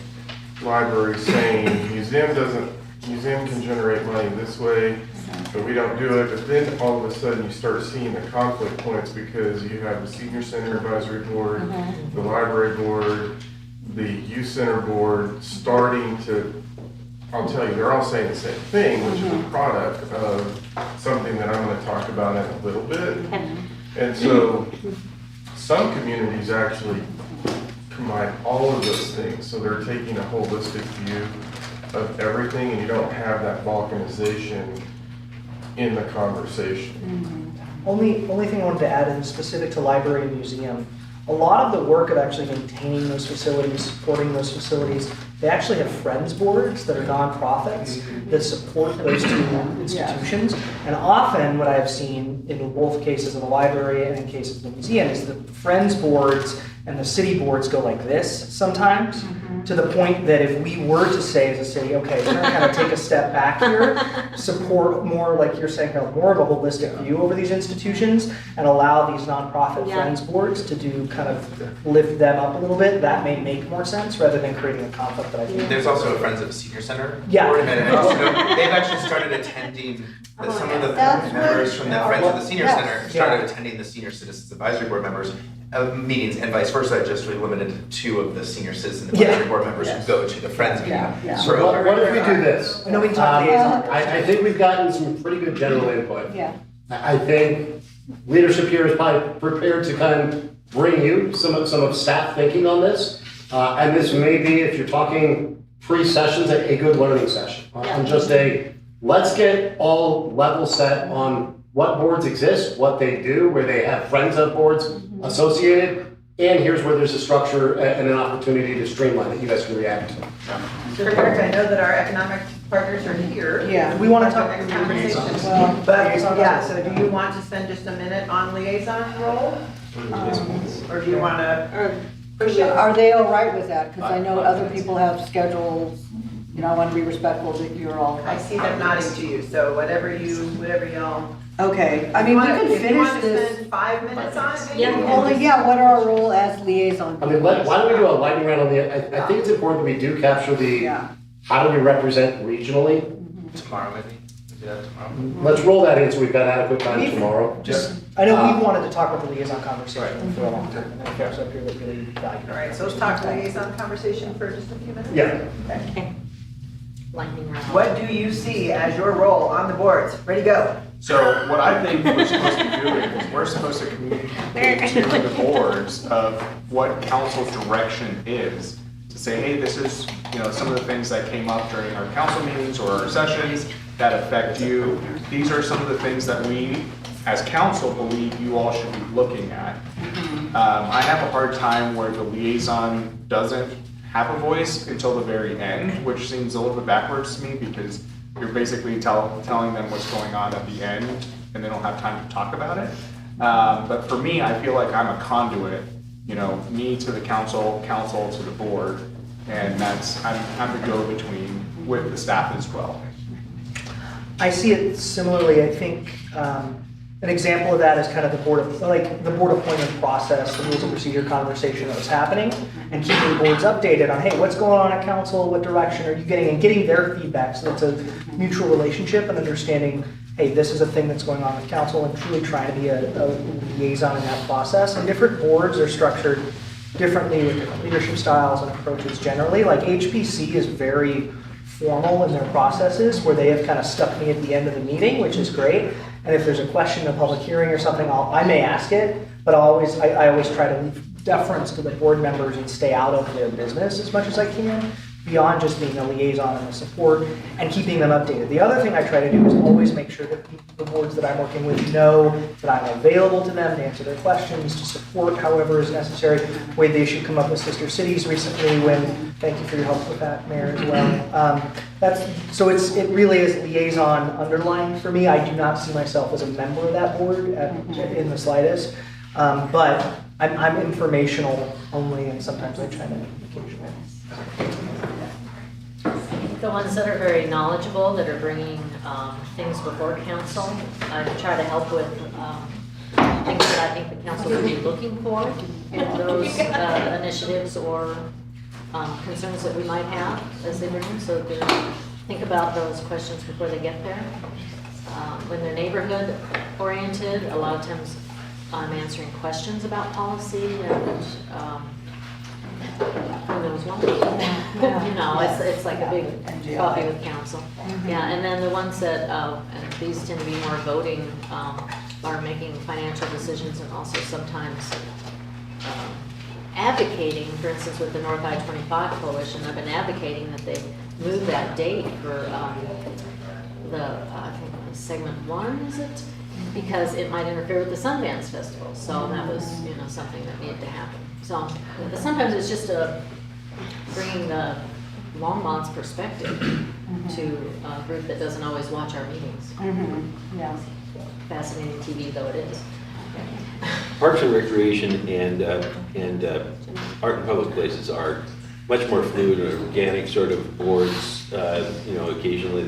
library saying museum can generate money this way, but we don't do it. But then all of a sudden you start seeing the conflict points because you have the senior center advisory board, the library board, the youth center board starting to, I'll tell you, they're all saying the same thing, which is a product of something that I'm going to talk about in a little bit. And so some communities actually combine all of those things. So they're taking a holistic view of everything, and you don't have that balkanization in the conversation. Only thing I wanted to add is specific to library and museum. A lot of the work of actually maintaining those facilities, supporting those facilities, they actually have friends boards that are nonprofits that support those two institutions. And often what I've seen in both cases of the library and in cases of the museum is the friends boards and the city boards go like this sometimes, to the point that if we were to say as a city, okay, we're gonna kind of take a step back here, support more, like you're saying, more of a holistic view over these institutions and allow these nonprofit friends boards to do kind of lift them up a little bit, that may make more sense rather than creating a conflict that I think. There's also a Friends of the Senior Center. Yeah. board, and also, they've actually started attending, some of the members from the Friends of the Senior Center started attending the Senior Citizens Advisory Board members meetings and vice versa, just we limited to 2 of the Senior Citizen Advisory Board members who go to the Friends meeting. So what if we do this? I know we can talk liaison. I think we've gotten some pretty good general input. Yeah. I think leadership here is probably prepared to kind of bring you some of staff thinking on this. And this may be, if you're talking pre-sessions, a good learning session. On just let's get all level set on what boards exist, what they do, where they have friends of boards associated, and here's where there's a structure and an opportunity to streamline that you guys can react to. Eric, I know that our economic partners are here. Yeah, we want to talk Next conversation. Well, But, yeah, so do you want to spend just a minute on liaison role? Or do you want to push it? Are they all right with that? Because I know other people have schedules, you know, I want to be respectful that you're all. I see them nodding to you, so whatever y'all. Okay, I mean, we can If you want finish to this. spend 5 minutes on it, maybe? Yeah, what are our role as liaison? I mean, why don't we do a lightning round on I think it's important we do capture how do we represent regionally? Tomorrow, maybe? Do that tomorrow? Let's roll that in so we've got adequate time tomorrow. I know we've wanted to talk about the liaison conversation for a long time, and then folks up here that really value. All right, so let's talk liaison conversation for just a few minutes? Yeah. Okay. Lightning round. What do you see as your role on the boards? Ready, go. So what I think we're supposed to be doing is we're supposed to communicate to the boards of what council's direction is. To say, hey, this is, some of the things that came up during our council meetings or our sessions that affect you. These are some of the things that we, as council, believe you all should be looking at. I have a hard time where the liaison doesn't have a voice until the very end, which seems a little bit backwards to me because you're basically telling them what's going on at the end and they don't have time to talk about it. But for me, I feel like I'm a conduit, me to the council, council to the board, and I'm the go-between with the staff as well. I see it similarly. I think an example of that is kind of the board appointment process, the rules of procedure conversation that was happening, and keeping boards updated on, hey, what's going on at council, what direction are you getting, and getting their feedback so it's a mutual relationship and understanding, hey, this is a thing that's going on with council, and truly trying to be a liaison in that process. And different boards are structured differently with different leadership styles and approaches generally. Like HPC is very formal in their processes where they have kind of stuck me at the end of the meeting, which is great. And if there's a question in a public hearing or something, I may ask it, but I always try to leave deference to the board members and stay out of their business as much as I can. beyond just being a liaison and a support and keeping them updated. The other thing I try to do is always make sure that the boards that I'm working with know that I'm available to them to answer their questions, to support however is necessary. We had the issue come up with Sister Cities recently when, thank you for your help with that, Mayor, as well. So it really is liaison underlying for me. I do not see myself as a member of that board in the slightest, but I'm informational only, and sometimes I try to occasionally. The ones that are very knowledgeable, that are bringing things before council, I try to help with things that I think the council would be looking for in those initiatives or concerns that we might have as they bring them, so they think about those questions before they get there. When they're neighborhood oriented, a lot of times I'm answering questions about policy and who knows what. You know, it's like a big coffee with council. Yeah, and then the ones that, and these tend to be more voting, are making financial decisions and also sometimes advocating, for instance, with the North I-25 Coalition, I've been advocating that they move that date for I think segment 1, is it? Because it might interfere with the Sundance Festival. So that was, something that needed to happen. So sometimes it's just bringing the Longmont's perspective to a group that doesn't always watch our meetings. Yeah. Fascinating TV though it is. Parks and Recreation and Art and Public Places are much more fluid and organic sort of boards. Occasionally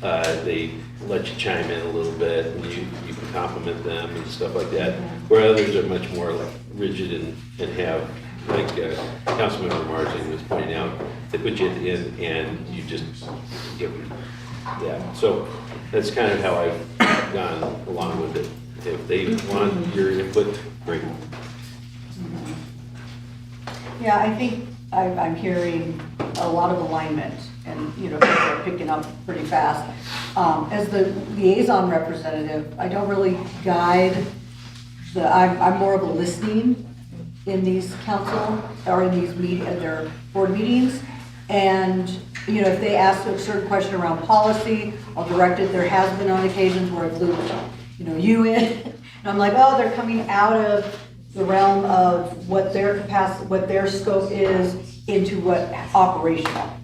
they let you chime in a little bit and you can compliment them and stuff like that. Where others are much more like rigid and have, like Councilmember Marsden was pointing out, they put you in and you just give them that. So that's kind of how I've gone along with it. If they want your input, great. Yeah, I think I'm hearing a lot of alignment, and people are picking up pretty fast. As the liaison representative, I don't really guide. I'm more of a listening in these council or in these their board meetings, and if they ask a certain question around policy, I'll direct it. There has been on occasions where I've looped you in, and I'm like, oh, they're coming out of the realm of what their capacity, what their scope is into what operational,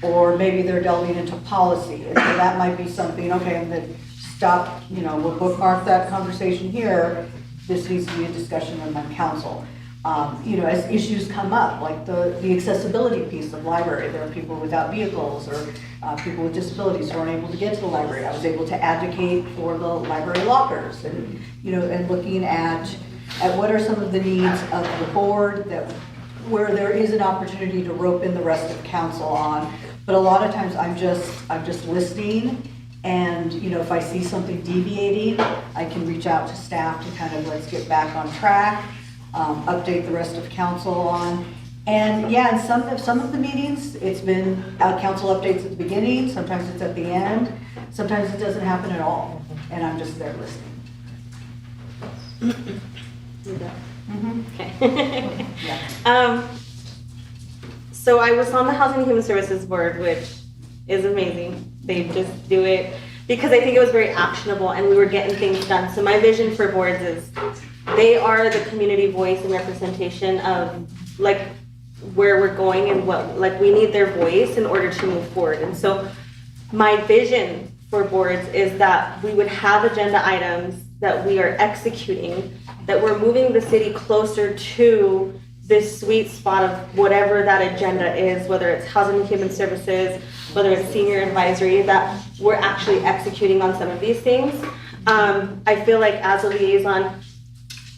or maybe they're delving into policy, and so that might be something, okay, I'm gonna stop, we'll bookmark that conversation here, this needs to be a discussion among council. As issues come up, like the accessibility piece of library, there are people without vehicles or people with disabilities who aren't able to get to the library. I was able to advocate for the library lockers and, and looking at what are some of the needs of the board where there is an opportunity to rope in the rest of council on. But a lot of times I'm just listening, and if I see something deviating, I can reach out to staff to kind of let's get back on track. Update the rest of council on. And yeah, in some of the meetings, it's been council updates at the beginning, sometimes it's at the end, sometimes it doesn't happen at all, and I'm just there listening. Okay. So I was on the Housing and Human Services Board, which is amazing. They just do it because I think it was very actionable and we were getting things done. So my vision for boards is they are the community voice and representation of like where we're going and what, like we need their voice in order to move forward. And so my vision for boards is that we would have agenda items that we are executing, that we're moving the city closer to this sweet spot of whatever that agenda is, whether it's housing and human services, whether it's senior advisory, that we're actually executing on some of these things. I feel like as a liaison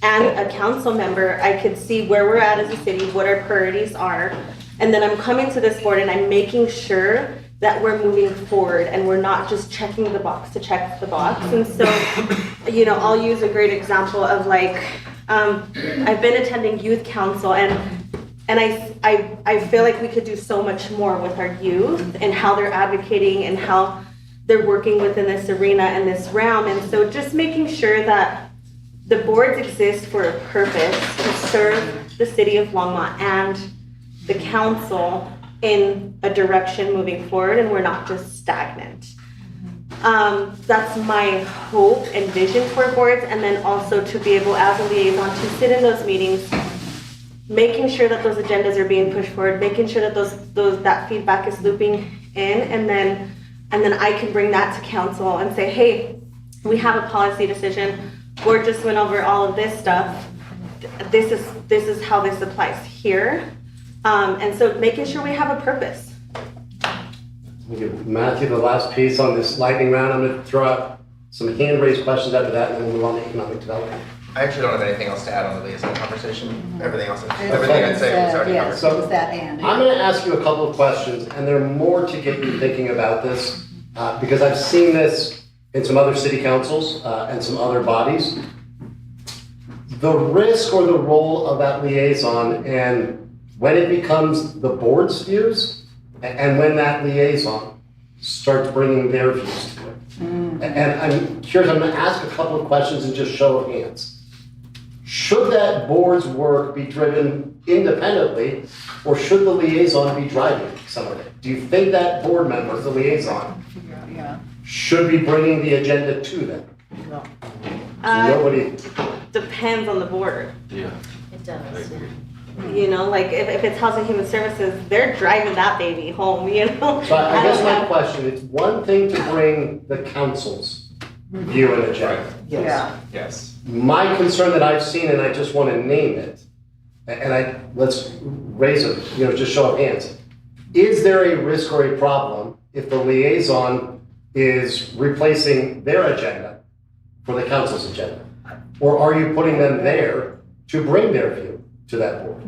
and a council member, I could see where we're at as a city, what our priorities are, and then I'm coming to this board and I'm making sure that we're moving forward and we're not just checking the box to check the box. And so, I'll use a great example of like, I've been attending youth council and I feel like we could do so much more with our youth and how they're advocating and how they're working within this arena and this realm. And so just making sure that the boards exist for a purpose to serve the city of Longmont and the council in a direction moving forward and we're not just stagnant. That's my hope and vision for boards, and then also to be able as a liaison to sit in those meetings, making sure that those agendas are being pushed forward, making sure that that feedback is looping in, and then I can bring that to council and say, hey, we have a policy decision, board just went over all of this stuff, this is how this applies here, and so making sure we have a purpose. We'll give Matthew the last piece on this lightning round. I'm going to throw out some hand-raised questions after that, and then we'll move on to economic development. I actually don't have anything else to add on the liaison conversation. Everything I'd say was already covered. So that and. I'm going to ask you a couple of questions, and there are more to get you thinking about this, because I've seen this in some other city councils and some other bodies. The risk or the role of that liaison, and when it becomes the board's views, and when that liaison starts bringing their views to it. And I'm curious, I'm going to ask a couple of questions and just show of hands. Should that board's work be driven independently, or should the liaison be driving some of it? Do you think that board member, the liaison, should be bringing the agenda to them? No. Nobody. Depends on the board. Yeah. It does. You know, like if it's Housing and Human Services, they're driving that baby home, you know? So I guess my question, it's one thing to bring the council's view and agenda. Yeah. Yes. My concern that I've seen, and I just want to name it, and let's raise a, just show of hands. Is there a risk or a problem if the liaison is replacing their agenda for the council's agenda? Or are you putting them there to bring their view to that board?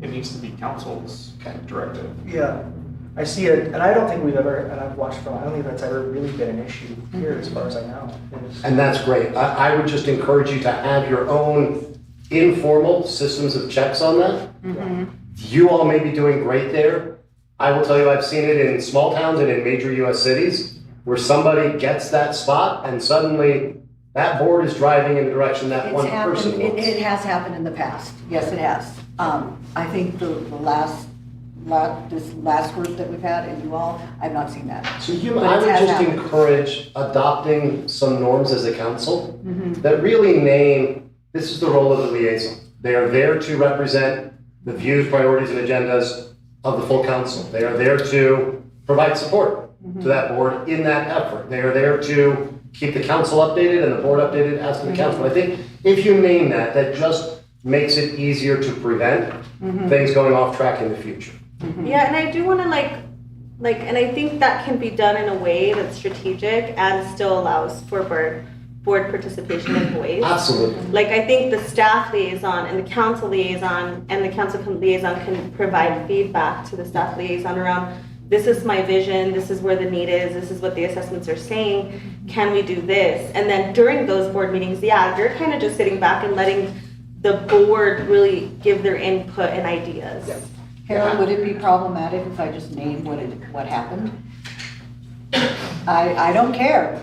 It needs to be council's directive. Yeah, I see it, and I don't think we've ever, and I've watched from, I don't think that's ever really been an issue here as far as I know. And that's great. I would just encourage you to have your own informal systems of checks on that. You all may be doing great there. I will tell you, I've seen it in small towns and in major US cities where somebody gets that spot and suddenly that board is driving in the direction that It's one happened, person wants. it has happened in the past. Yes, it has. I think the this last group that we've had, and you all, I've not seen that. So But I it would has just happened. encourage adopting some norms as a council that really name, this is the role of the liaison. They are there to represent the views, priorities, and agendas of the full council. They are there to provide support to that board in that effort. They are there to keep the council updated and the board updated as to the council. I think if you name that, that just makes it easier to prevent things going off track in the future. Yeah, and I do want to and I think that can be done in a way that's strategic and still allows for board participation and voice. Absolutely. Like I think the staff liaison and the council liaison and the council liaison can provide feedback to the staff liaison around, this is my vision, this is where the need is, this is what the assessments are saying, can we do this? And then during those board meetings, yeah, you're kind of just sitting back and letting the board really give their input and ideas. Yeah. Carol, would it be problematic if I just named what happened? I don't care.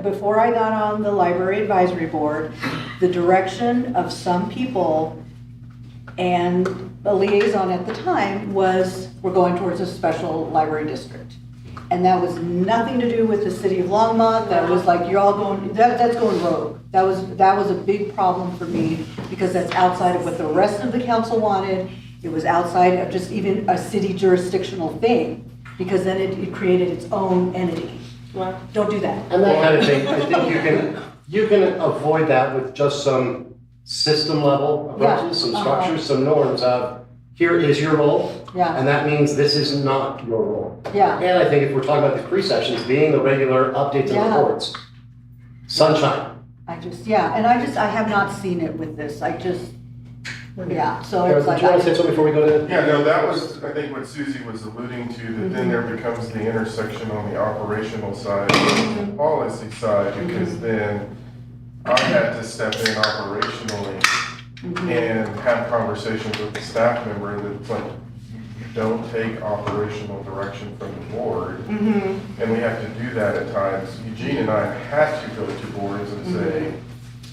Before I got on the library advisory board, the direction of some people and the liaison at the time was, we're going towards a special library district. And that was nothing to do with the city of Longmont. That was like, you're all going, that's going rogue. That was a big problem for me because that's outside of what the rest of the council wanted. It was outside of just even a city jurisdictional thing, because then it created its own entity. Well, don't do that. And that kind of thing, I think you can avoid that with just some system level approaches, some structures, some norms of, here is your role, and that means this is not your role. Yeah. And I think if we're talking about the pre-sessions being the regular updates and reports, sunshine. I have not seen it with this. So it's like. Do you want to say something before we go to? Yeah, no, that was, I think, what Susie was alluding to, that then there becomes the intersection on the operational side and the policy side, because then I had to step in operationally and have conversations with the staff member that's like, you don't take operational direction from the board. And we have to do that at times. Eugene and I had to go to boards and say,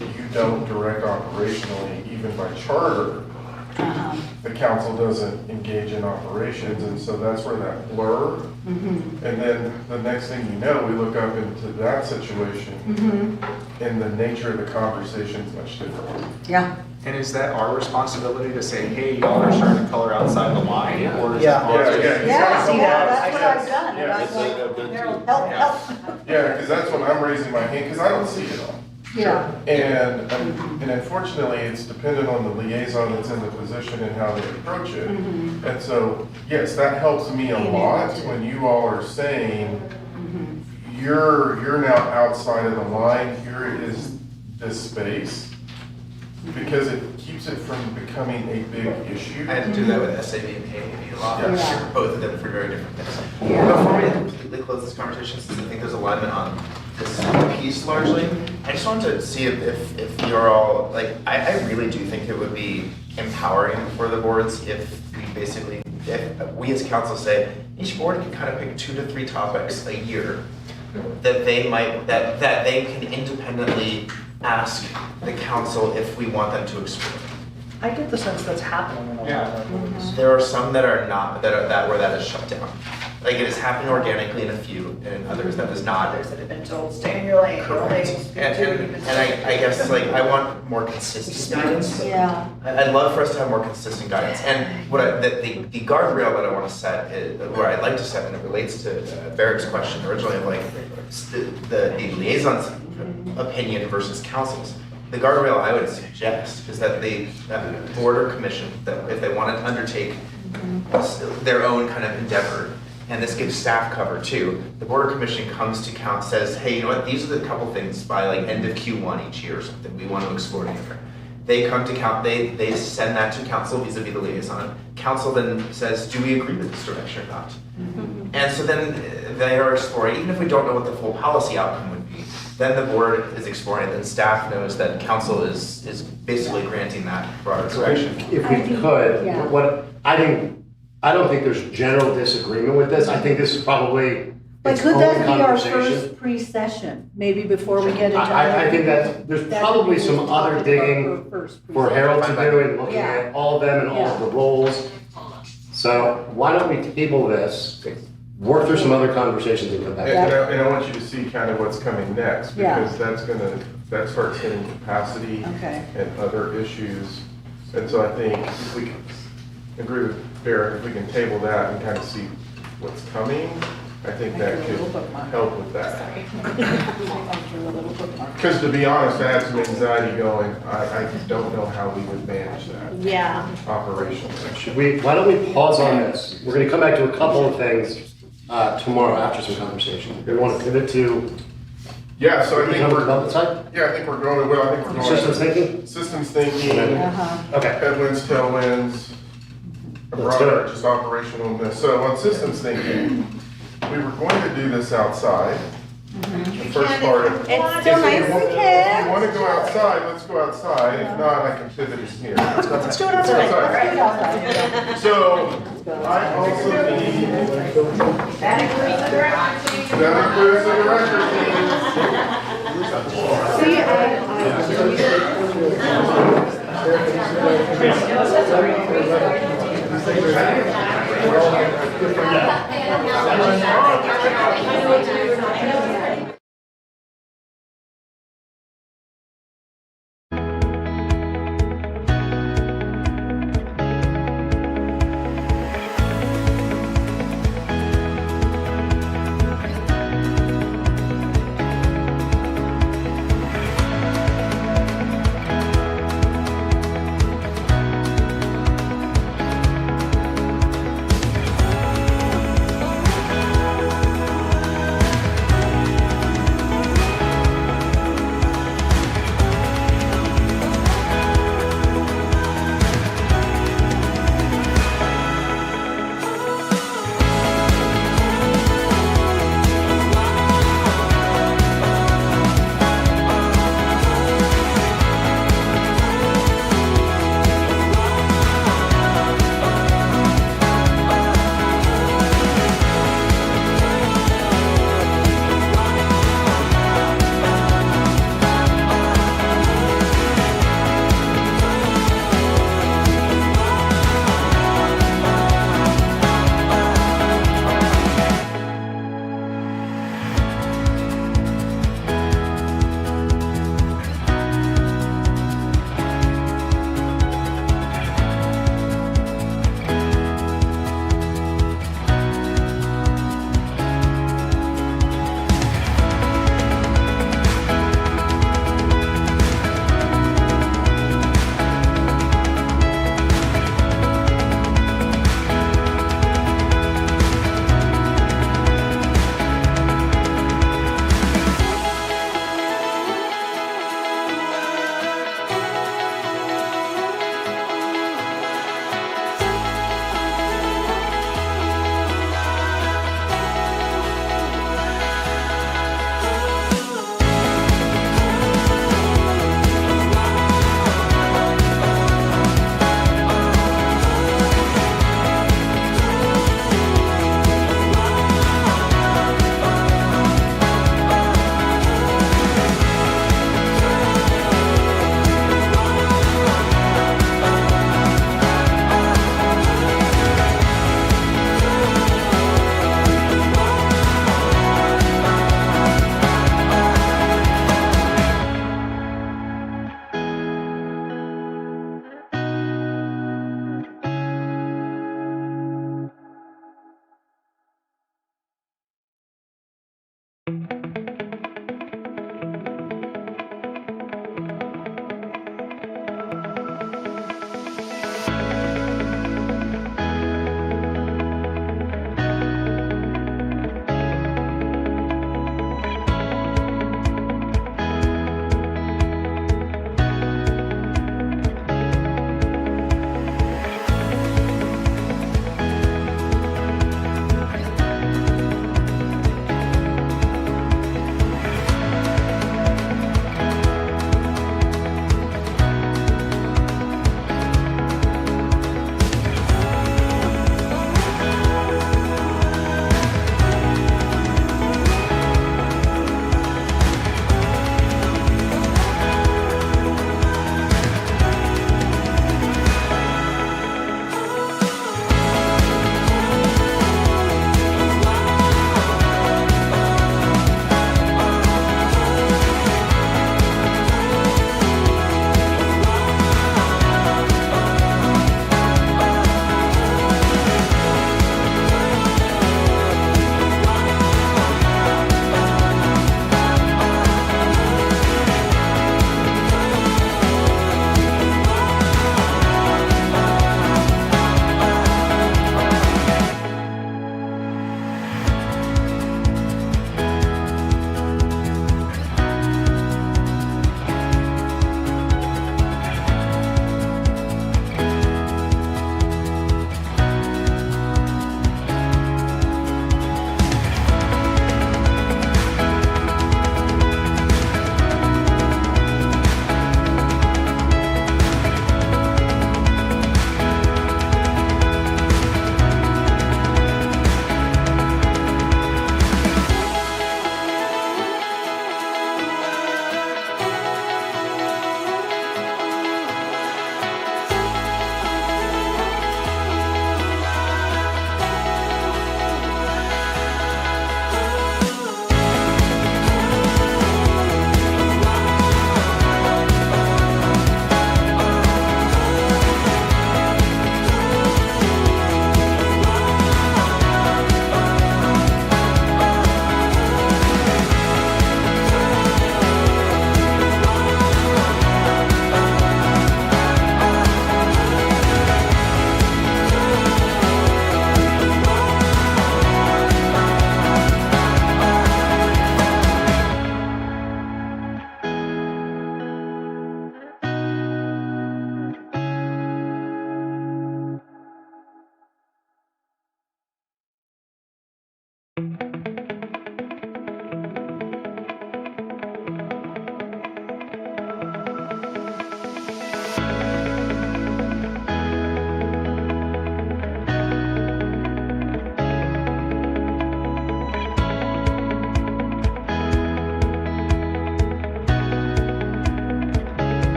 you don't direct operationally, even by charter, the council doesn't engage in operations, and so that's where that blur. And then the next thing you know, we look up into that situation, and the nature of the conversation is much different. Yeah. And is that our responsibility to say, hey, y'all are starting to color outside the line? Or is Yeah. it ours? Yeah, See that? that's what I've done, and Yeah. I'm That's what I've like, done Harold, too. help. Yeah, because that's when I'm raising my hand, because I don't see it all. Yeah. And unfortunately, it's dependent on the liaison that's in the position and how they approach it. And so, yes, that helps me a lot when you all are saying, you're now outside of the line, here is this space. Because it keeps it from becoming a big issue. I had to do that with SAB and KAB a lot, Yeah. both of them for very different things. Before we completely close this conversation, since I think there's alignment on this piece largely, I just wanted to see if you're all, like, I really do think it would be empowering for the boards if we basically, if we as council say, each board can kind of pick 2 to 3 topics a year that they might, that they can independently ask the council if we want them to explore. I get the sense that's happening in a lot of our boards. There are some that are not, where that is shut down. Like it is happening organically in a few, and in others that is not. Others that have been told, stay in your lane. Correct. And I guess like I want more consistent guidance. Yeah. I'd love for us to have more consistent guidance. And what the guardrail that I want to set, where I'd like to set, and it relates to Barrick's question originally of like the liaison's opinion versus council's. The guardrail I would suggest is that the board or commission, that if they wanted to undertake their own kind of endeavor, and this gives staff cover too, the board or commission comes to count, says, hey, you know what, these are the couple things by like end of Q1 each year or something we want to explore together. They come to count, they send that to council vis-a-vis the liaison. Council then says, do we agree with this direction or not? And so then they are exploring, even if we don't know what the full policy outcome would be, then the board is exploring it, then staff knows that council is basically granting that broader direction. If we could, Yeah. what, I don't think there's general disagreement with this. I think this is probably But its could own that be our conversation. first pre-session, maybe before we get into? I think that there's That probably would be some what other we're talking digging about first for Harold to do and looking Yeah. at all of them and all of the roles. So why don't we table this, work through some other conversations and come back? And I want you to see kind of what's coming next, Yeah. because that starts hitting capacity Okay. and other issues. And so I think if we can agree with Barrett, if we can table that and kind of see what's coming, I think that could help with that. Because to be honest, I had some anxiety going, I don't know how we would manage that Yeah. operationally. Why don't we pause on this? We're gonna come back to a couple of things tomorrow after some conversation. Do we want to pivot to? Yeah, so I think Economic we're, development side? yeah, I think we're going, well, I think we're going. Systems thinking? Systems thinking, Okay. headwinds, tailwinds, a Let's do broader, it. just operationalness. So on systems thinking, we were going to do this outside. The first part of. It's still nice If and you can. want to go outside, let's go outside. If not, I can pivot us here. Let's do it outside. Let's go outside. So I also need. That includes the record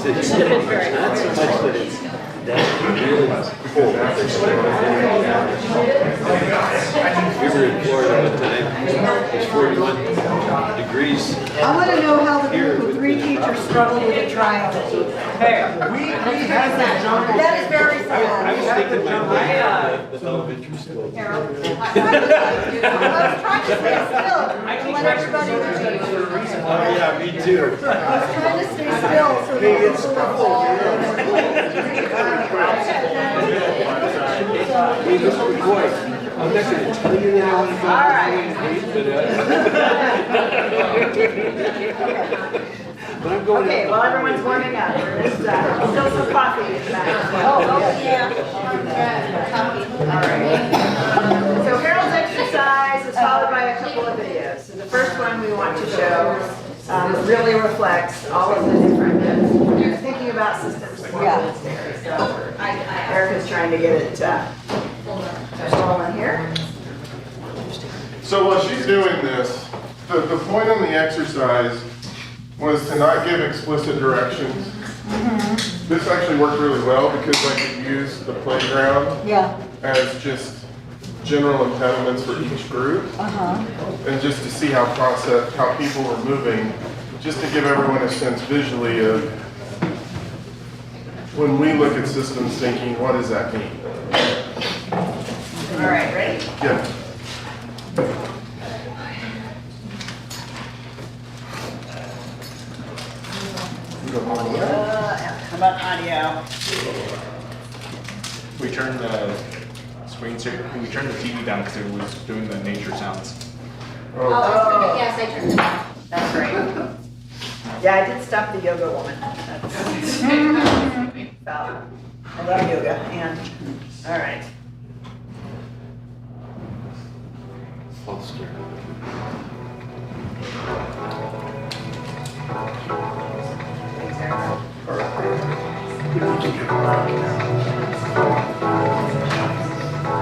that it's not so much that it's really cold. We were in Florida one time, it was 41 degrees. I want to know how the three teachers struggle with a trial. That is very sad. I was thinking the elementary school. I was trying to stay still and let everybody Oh yeah, me too. I was trying to stay still so they would sort of fall. Boy, I'm not gonna tell you that I want to go. All right. But I'm going. Okay, well, everyone's warming up. There's still some coffee in the back. Yeah. All right. So Harold's exercise is followed by a couple of videos. So the first one we want to show really reflects all of the different, you're thinking about systems. Yeah. So Erica's trying to get it rolling here. So while she's doing this, the point on the exercise was to not give explicit directions. This actually worked really well because I could use the playground as just general impediments for each group. And just to see how people were moving, just to give everyone a sense visually of when we look at systems thinking, what does that mean? All right, ready? Yeah. How about audio? We turned the we turned the TV down because it was doing the nature sounds. Oh. Yes, I turned it on. That's great. Yeah, I did stop the yoga woman. That's I love yoga, and, all right.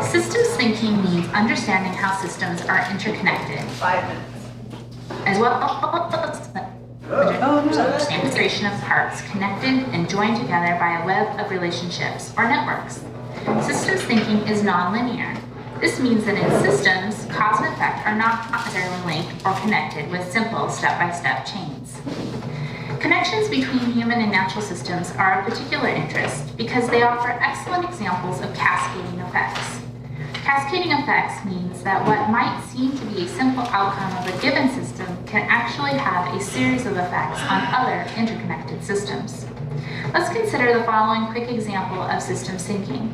Systems thinking means understanding how systems are interconnected. 5 minutes. As well as demonstration of parts connected and joined together by a web of relationships or networks. Systems thinking is nonlinear. This means that in systems, cause and effect are not necessarily linked or connected with simple step-by-step chains. Connections between human and natural systems are of particular interest because they offer excellent examples of cascading effects. Cascading effects means that what might seem to be a simple outcome of a given system can actually have a series of effects on other interconnected systems. Let's consider the following quick example of systems thinking.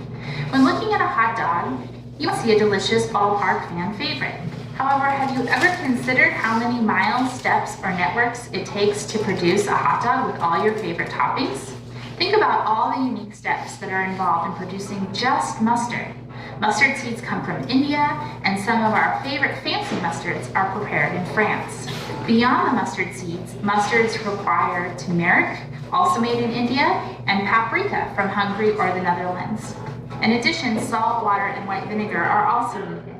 When looking at a hot dog, you will see a delicious ballpark fan favorite. However, have you ever considered how many miles, steps, or networks it takes to produce a hot dog with all your favorite toppings? Think about all the unique steps that are involved in producing just mustard. Mustard seeds come from India, and some of our favorite fancy mustards are prepared in France. Beyond the mustard seeds, mustards require turmeric, also made in India, and paprika from Hungary or the Netherlands. In addition, salt, water, and white vinegar are also needed.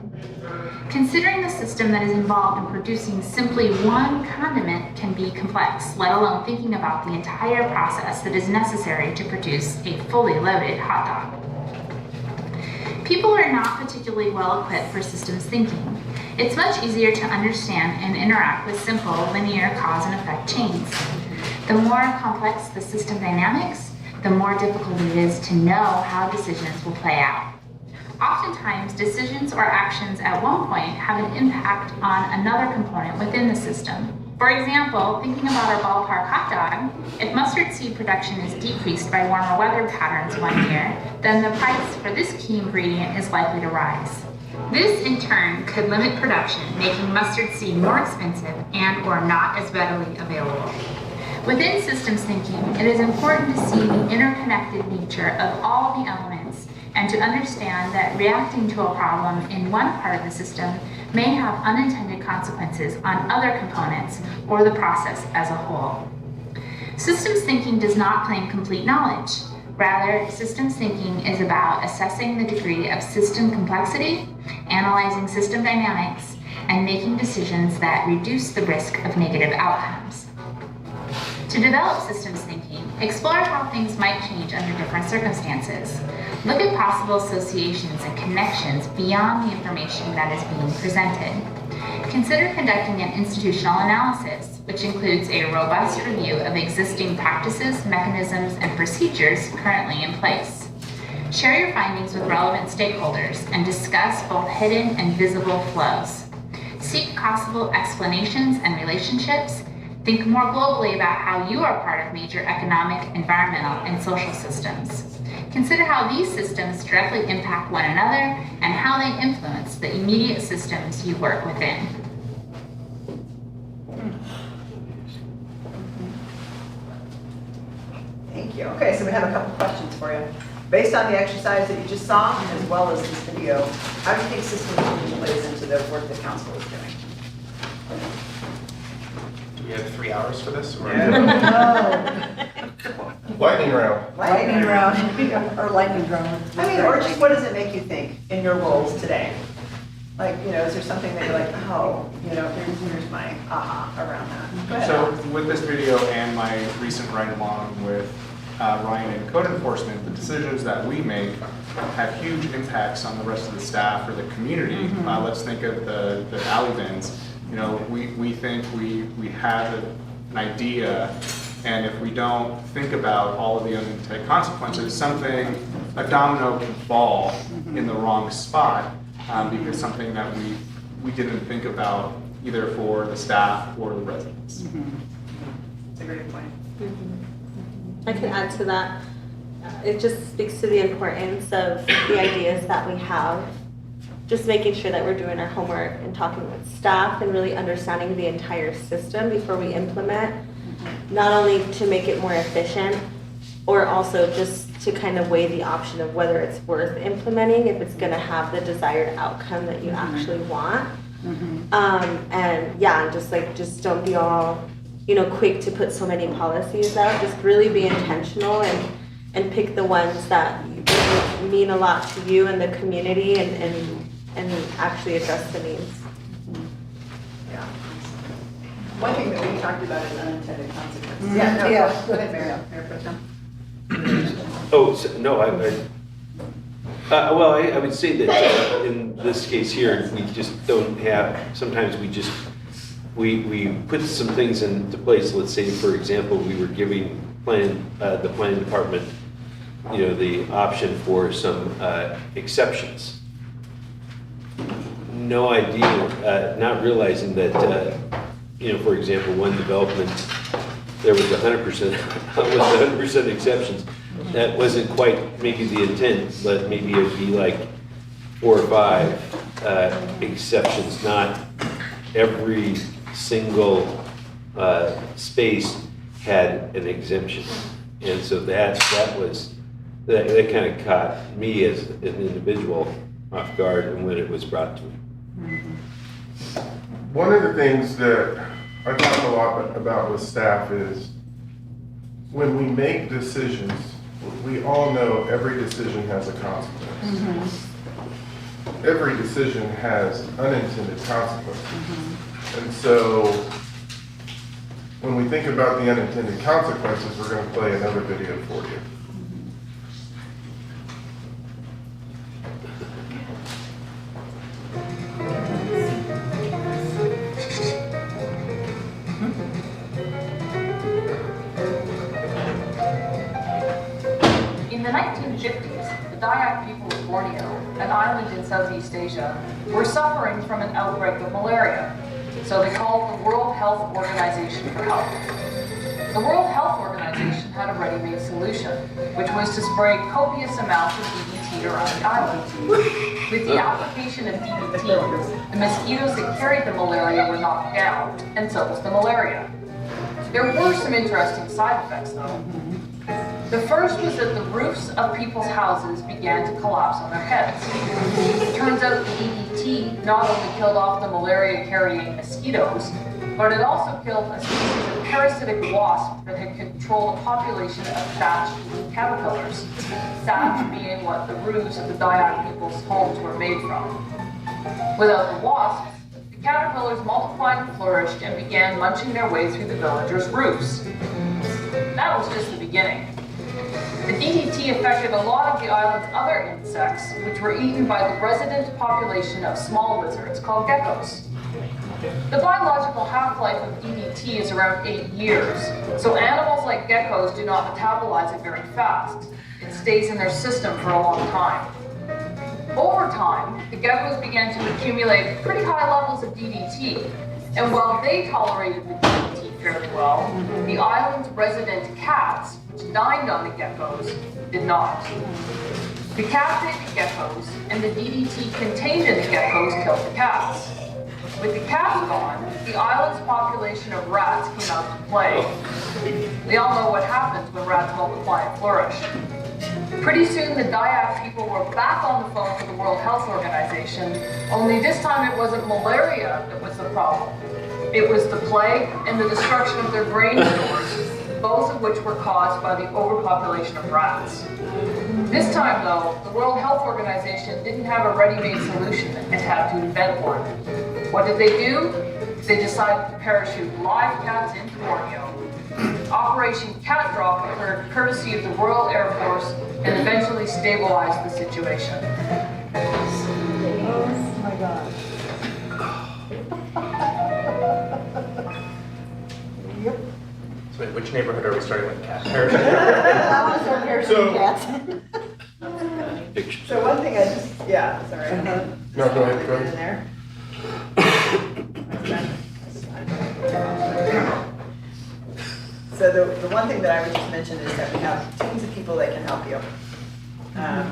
Considering the system that is involved in producing simply one condiment can be complex, let alone thinking about the entire process that is necessary to produce a fully loaded hot dog. People are not particularly well equipped for systems thinking. It's much easier to understand and interact with simple, linear cause and effect chains. The more complex the system dynamics, the more difficult it is to know how decisions will play out. Oftentimes, decisions or actions at one point have an impact on another component within the system. For example, thinking about our ballpark hot dog, if mustard seed production is decreased by warmer weather patterns one year, then the price for this key ingredient is likely to rise. This, in turn, could limit production, making mustard seed more expensive and or not as readily available. Within systems thinking, it is important to see the interconnected nature of all the elements and to understand that reacting to a problem in one part of the system may have unintended consequences on other components or the process as a whole. Systems thinking does not claim complete knowledge. Rather, systems thinking is about assessing the degree of system complexity, analyzing system dynamics, and making decisions that reduce the risk of negative outcomes. To develop systems thinking, Explore how things might change under different circumstances. Look at possible associations and connections beyond the information that is being presented. Consider conducting an institutional analysis, which includes a robust review of existing practices, mechanisms, and procedures currently in place. Share your findings with relevant stakeholders and discuss both hidden and visible flows. Seek possible explanations and relationships. Think more globally about how you are part of major economic, environmental, and social systems. Consider how these systems directly impact one another and how they influence the immediate systems you work within. Thank you. Okay, so we have a couple questions for you. Based on the exercise that you just saw, as well as this video, how do you think systems thinking plays into the work that council is doing? Do we have 3 hours for this? Or? Lightning round. Lightning round. Or lightning round. I mean, or just what does it make you think in your roles today? Like, you know, is there something that you're like, oh, you know, here's my aha around that? Go ahead, So Alex. with this video and my recent ride-along with Ryan in code enforcement, the decisions that we make have huge impacts on the rest of the staff or the community. Let's think of the alley bins. You know, we think we have an idea, and if we don't think about all of the unintended consequences, a domino can fall in the wrong spot because something that we didn't think about either for the staff or the residents. That's a great point. I can add to that. It just speaks to the importance of the ideas that we have. Just making sure that we're doing our homework and talking with staff and really understanding the entire system before we implement, not only to make it more efficient, or also just to kind of weigh the option of whether it's worth implementing, if it's gonna have the desired outcome that you actually want. And yeah, just don't be all, quick to put so many policies out. Just really be intentional and pick the ones that mean a lot to you and the community and actually address the needs. Yeah. One thing that we talked about is unintended consequences. Mhm. Yeah, no, Yeah. go ahead, Mayor Pro Tem. No, I would say that in this case here, we just don't have, sometimes we put some things into place. Let's say, for example, we were giving the planning department, the option for some exceptions. No idea, not realizing that, for example, one development, there was 100% exceptions. That wasn't quite maybe the intent, but maybe it'd be like 4 or 5 exceptions, not every single space had an exemption. And so that kind of caught me as an individual off guard and when it was brought to me. One of the things that I talk a lot about with staff is when we make decisions, we all know every decision has a consequence. Every decision has unintended consequences. And so when we think about the unintended consequences, we're going to play another video for you. In the 1950s, the Dayak people of Borneo, an island in Southeast Asia, were suffering from an outbreak of malaria. So they called the World Health Organization for help. The World Health Organization had a ready-made solution, which was to spray copious amounts of DDT around the island. With the application of DDT, the mosquitoes that carried the malaria were knocked down, and so was the malaria. There were some interesting side effects, though. The first was that the roofs of people's houses began to collapse on their heads. It turns out the DDT not only killed off the malaria-carrying mosquitoes, but it also killed a species of parasitic wasp that had controlled a population of thatch-eating caterpillars, thatch being what the roofs of the Dayak people's homes were made from. Without the wasps, the caterpillars multiplied and flourished and began munching their way through the villagers' roofs. that was just the beginning. The DDT affected a lot of the island's other insects, which were eaten by the resident population of small lizards called geckos. The biological half-life of DDT is around 8 years, so animals like geckos do not metabolize it very fast. It stays in their system for a long time. Over time, the geckos began to accumulate pretty high levels of DDT, and while they tolerated the DDT fairly well, the island's resident cats, which dined on the geckos, did not. The cats ate the geckos, and the DDT contained in the geckos killed the cats. With the cats gone, the island's population of rats came out to play. We all know what happens when rats multiply and flourish. Pretty soon, the Dayak people were back on the phone with the World Health Organization, only this time it wasn't malaria that was the problem. It was the plague and the destruction of their grain stores, both of which were caused by the overpopulation of rats. This time, though, the World Health Organization didn't have a ready-made solution and had to invent one. What did they do? They decided to parachute live cats into Borneo. Operation Cat Drop occurred courtesy of the Royal Air Force and eventually stabilized the situation. Oh my gosh. Yep. So wait, which neighborhood are we starting with, Cat? I want to start parachuting cats. So one thing I just, yeah, sorry. No, go ahead, go ahead. In there. So the one thing that I would just mention is that we have teams of people that can help you.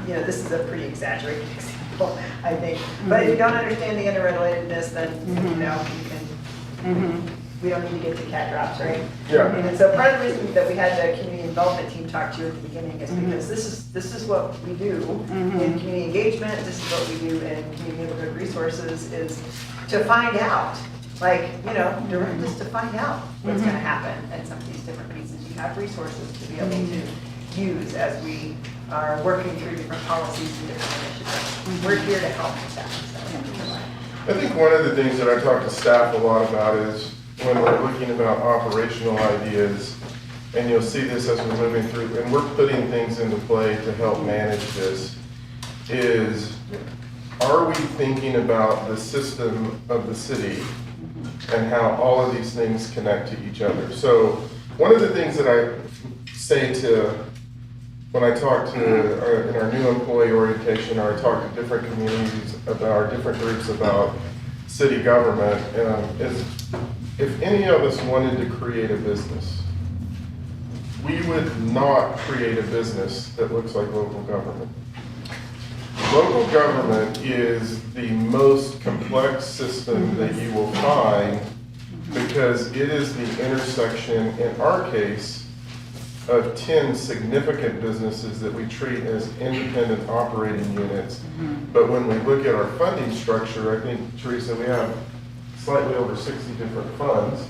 You know, this is a pretty exaggerated example, I think. But if you don't understand the interrelatedness, then, you know, you can, we don't need to get to cat drops, right? Yeah. And so part of the reason that we had the community involvement team talk to you at the beginning is because this is what we do in community engagement, this is what we do in community neighborhood resources, is to find out, like, you know, direct us to find out what's gonna happen at some of these different pieces. You have resources to be able to use as we are working through different policies and different initiatives. We're here to help with that. I think one of the things that I talk to staff a lot about is when we're looking about operational ideas, and you'll see this as we're moving through, and we're putting things into play to help manage this, is are we thinking about the system of the city and how all of these things connect to each other? So one of the things that I say when I talk to in our new employee orientation, or I talk to different communities about, different groups about city government, is if any of us wanted to create a business, we would not create a business that looks like local government. Local government is the most complex system that you will find because it is the intersection, in our case, of 10 significant businesses that we treat as independent operating units. But when we look at our funding structure, I think, Teresa, we have slightly over 60 different funds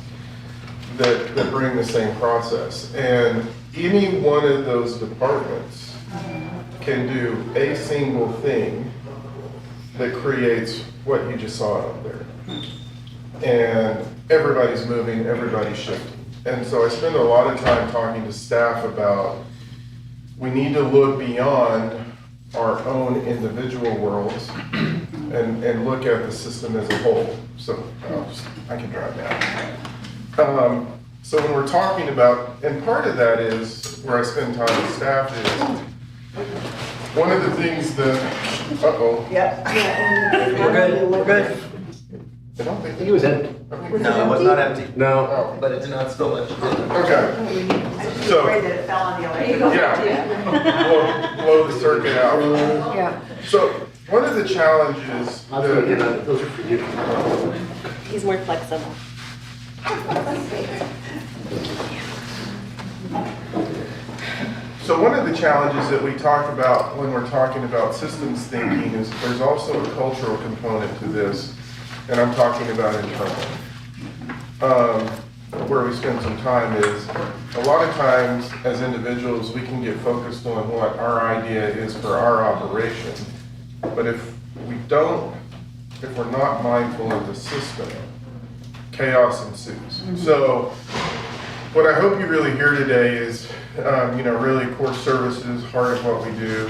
that bring the same process. And any one of those departments can do a single thing that creates what you just saw out there. And everybody's moving, everybody's shifting. And so I spend a lot of time talking to staff about we need to look beyond our own individual worlds and look at the system as a whole. So I can drive now. So when we're talking about, and part of that is where I spend time with staff is one of the things that, Yep. We're good, we're good. I don't think It was empty. No, it was not empty. No. But it did not spill much. Okay. So, Afraid that it fell on the electrical. yeah, blow the circuit out. Yeah. So one of the challenges Those are for you. He's more flexible. So one of the challenges that we talk about when we're talking about systems thinking is there's also a cultural component to this, and I'm talking about internal. Where we spend some time is, a lot of times as individuals, we can get focused on what our idea is for our operation. But if we're not mindful of the system, chaos ensues. So what I hope you really hear today is, really core services, heart of what we do.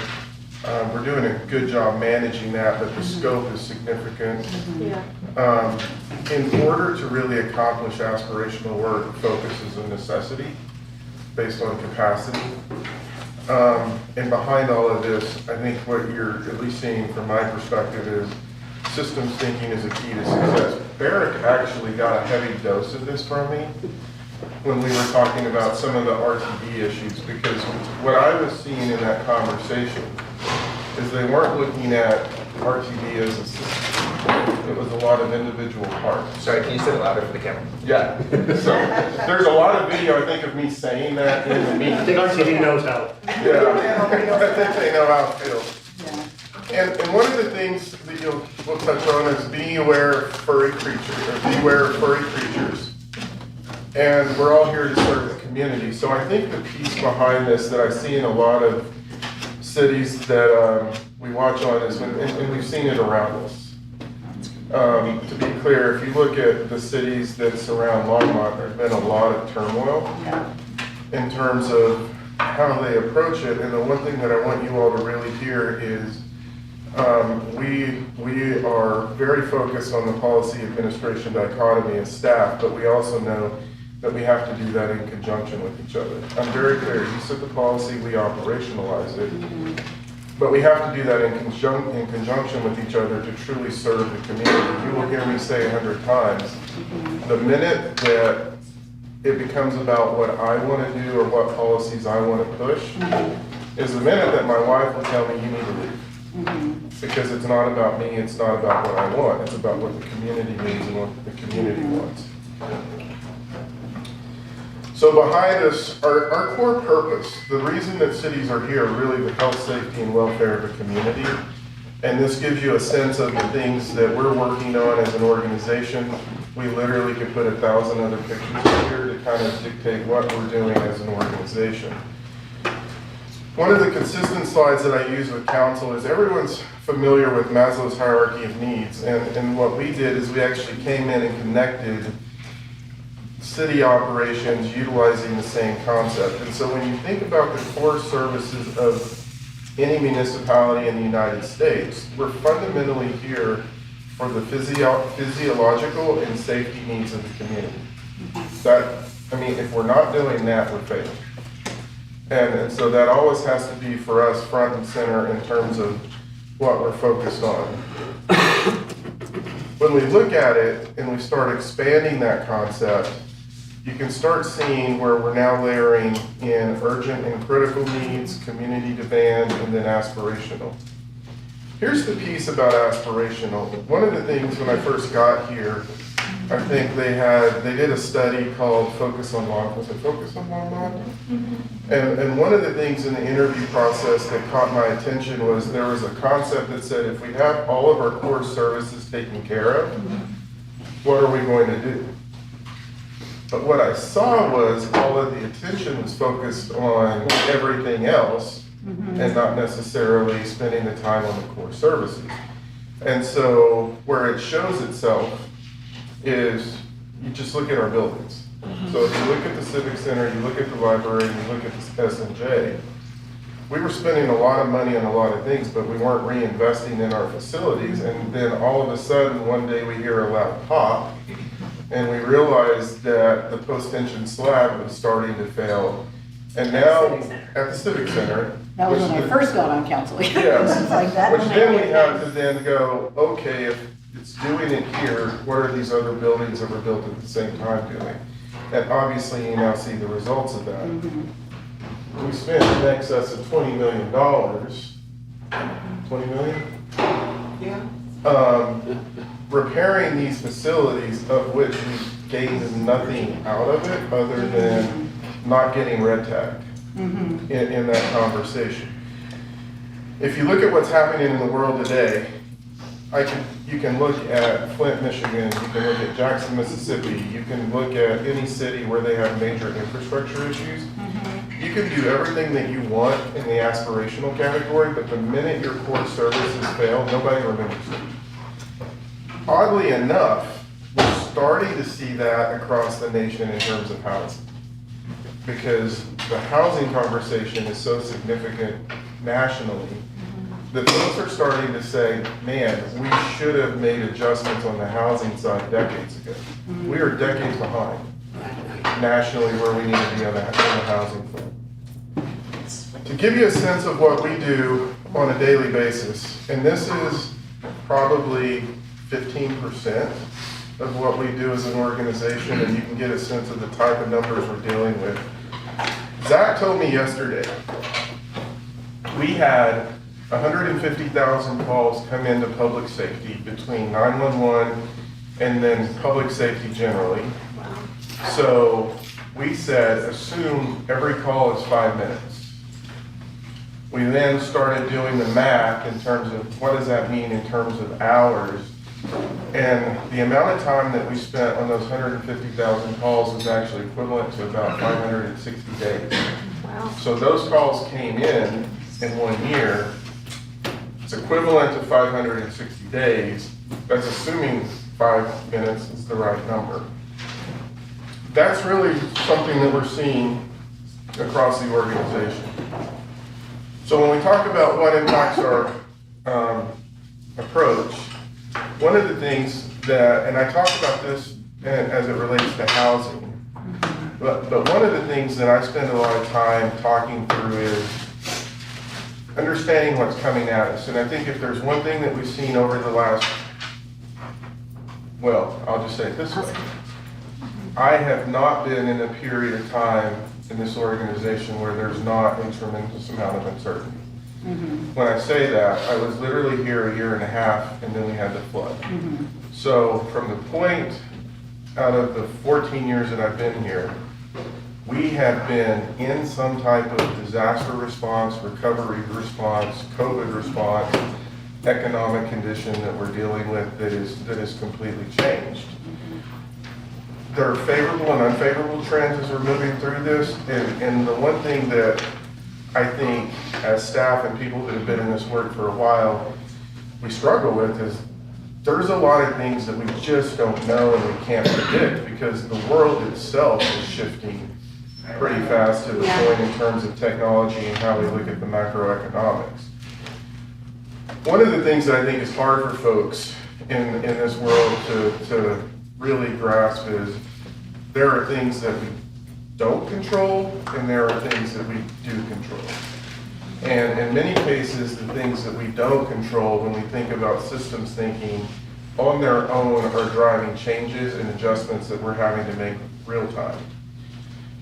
We're doing a good job managing that, but the scope is significant. Yeah. In order to really accomplish aspirational work, focus is a necessity based on capacity. And behind all of this, I think what you're at least seeing from my perspective is systems thinking is a key to success. Barrick actually got a heavy dose of this from me when we were talking about some of the RTD issues, because what I was seeing in that conversation is they weren't looking at RTD as a system. It was a lot of individual parts. Sorry, can you say it louder for the camera? Yeah. So there's a lot of video, I think, of me saying that in the meeting. I think RTD knows how. Yeah, I think they know how it feels. And one of the things that we'll touch on is being aware of furry creatures, or beware of furry creatures. And we're all here to serve the community. So I think the piece behind this that I see in a lot of cities that we watch on is, and we've seen it around us. To be clear, if you look at the cities that surround Longmont, there's been a lot of turmoil in terms of how they approach it. And the one thing that I want you all to really hear is we are very focused on the policy administration dichotomy as staff, but we also know that we have to do that in conjunction with each other. I'm very clear, you set the policy, we operationalize it, but we have to do that in conjunction with each other to truly serve the community. You will hear me say 100 times, the minute that it becomes about what I want to do or what policies I want to push, is the minute that my wife will tell me you need to leave. Because it's not about me, it's not about what I want, it's about what the community needs and what the community wants. So behind us, our core purpose, the reason that cities are here, really the health, safety, and welfare of the community. And this gives you a sense of the things that we're working on as an organization. We literally could put 1,000 other pictures here to kind of dictate what we're doing as an organization. One of the consistent slides that I use with council is everyone's familiar with Maslow's hierarchy of needs. And what we did is we actually came in and connected city operations utilizing the same concept. And so when you think about the core services of any municipality in the United States, we're fundamentally here for the physiological and safety needs of the community. If we're not doing that, we're failing. And so that always has to be for us front and center in terms of what we're focused on. When we look at it and we start expanding that concept, you can start seeing where we're now layering in urgent and critical needs, community demand, and then aspirational. Here's the piece about aspirational. One of the things when I first got here, I think they did a study called Focus on Longmont. Was it Focus on Longmont? And one of the things in the interview process that caught my attention was there was a concept that said if we have all of our core services taken care of, what are we going to do? But what I saw was all of the attention was focused on everything else and not necessarily spending the time on the core services. And so where it shows itself is you just look at our buildings. So if you look at the Civic Center, you look at the library, and you look at the S&J, we were spending a lot of money on a lot of things, but we weren't reinvesting in our facilities. And then all of a sudden, one day we hear a loud pop, and we realized that the post-tension slab was starting to fail. And now, at the Civic Center. That was when I first got on council. Yes, Like that. which then we have to then go, okay, if it's doing it here, what are these other buildings that were built at the same time doing? And obviously, you now see the results of that. We spent in excess of $20 million. 20 million? Yeah. Repairing these facilities, of which we gained nothing out of it other than not getting red tagged in that conversation. If you look at what's happening in the world today, you can look at Flint, Michigan, you can look at Jackson, Mississippi, you can look at any city where they have major infrastructure issues. You can do everything that you want in the aspirational category, but the minute your core services fail, nobody remembers it. Oddly enough, we're starting to see that across the nation in terms of housing. because the housing conversation is so significant nationally that folks are starting to say, man, we should have made adjustments on the housing side decades ago. We are decades behind nationally where we need to be on the housing front. To give you a sense of what we do on a daily basis, and this is probably 15% of what we do as an organization, and you can get a sense of the type of numbers we're dealing with. Zach told me yesterday, we had 150,000 calls come into public safety between 911 and then public safety generally. So we said, assume every call is 5 minutes. We then started doing the math in terms of what does that mean in terms of hours. And the amount of time that we spent on those 150,000 calls was actually equivalent to about 560 days. Wow. So those calls came in 1 year. It's equivalent to 560 days. That's assuming 5 minutes is the right number. That's really something that we're seeing across the organization. So when we talk about what impacts our approach, one of the things that, and I talk about this as it relates to housing, but one of the things that I spend a lot of time talking through is understanding what's coming at us. And I think if there's one thing that we've seen over the last, well, I'll just say it this way. I have not been in a period of time in this organization where there's not a tremendous amount of uncertainty. When I say that, I was literally here a year and a half, and then we had the flood. So from the point out of the 14 years that I've been here, we have been in some type of disaster response, recovery response, COVID response, economic condition that we're dealing with that is completely changed. There are favorable and unfavorable trends as we're moving through this, and the one thing that I think as staff and people that have been in this work for a while, we struggle with is there's a lot of things that we just don't know and we can't predict because the world itself is shifting pretty fast to the point in terms of technology and how we look at the macroeconomics. One of the things that I think is hard for folks in this world to really grasp is there are things that we don't control and there are things that we do control. And in many cases, the things that we don't control when we think about systems thinking on their own are driving changes and adjustments that we're having to make real time.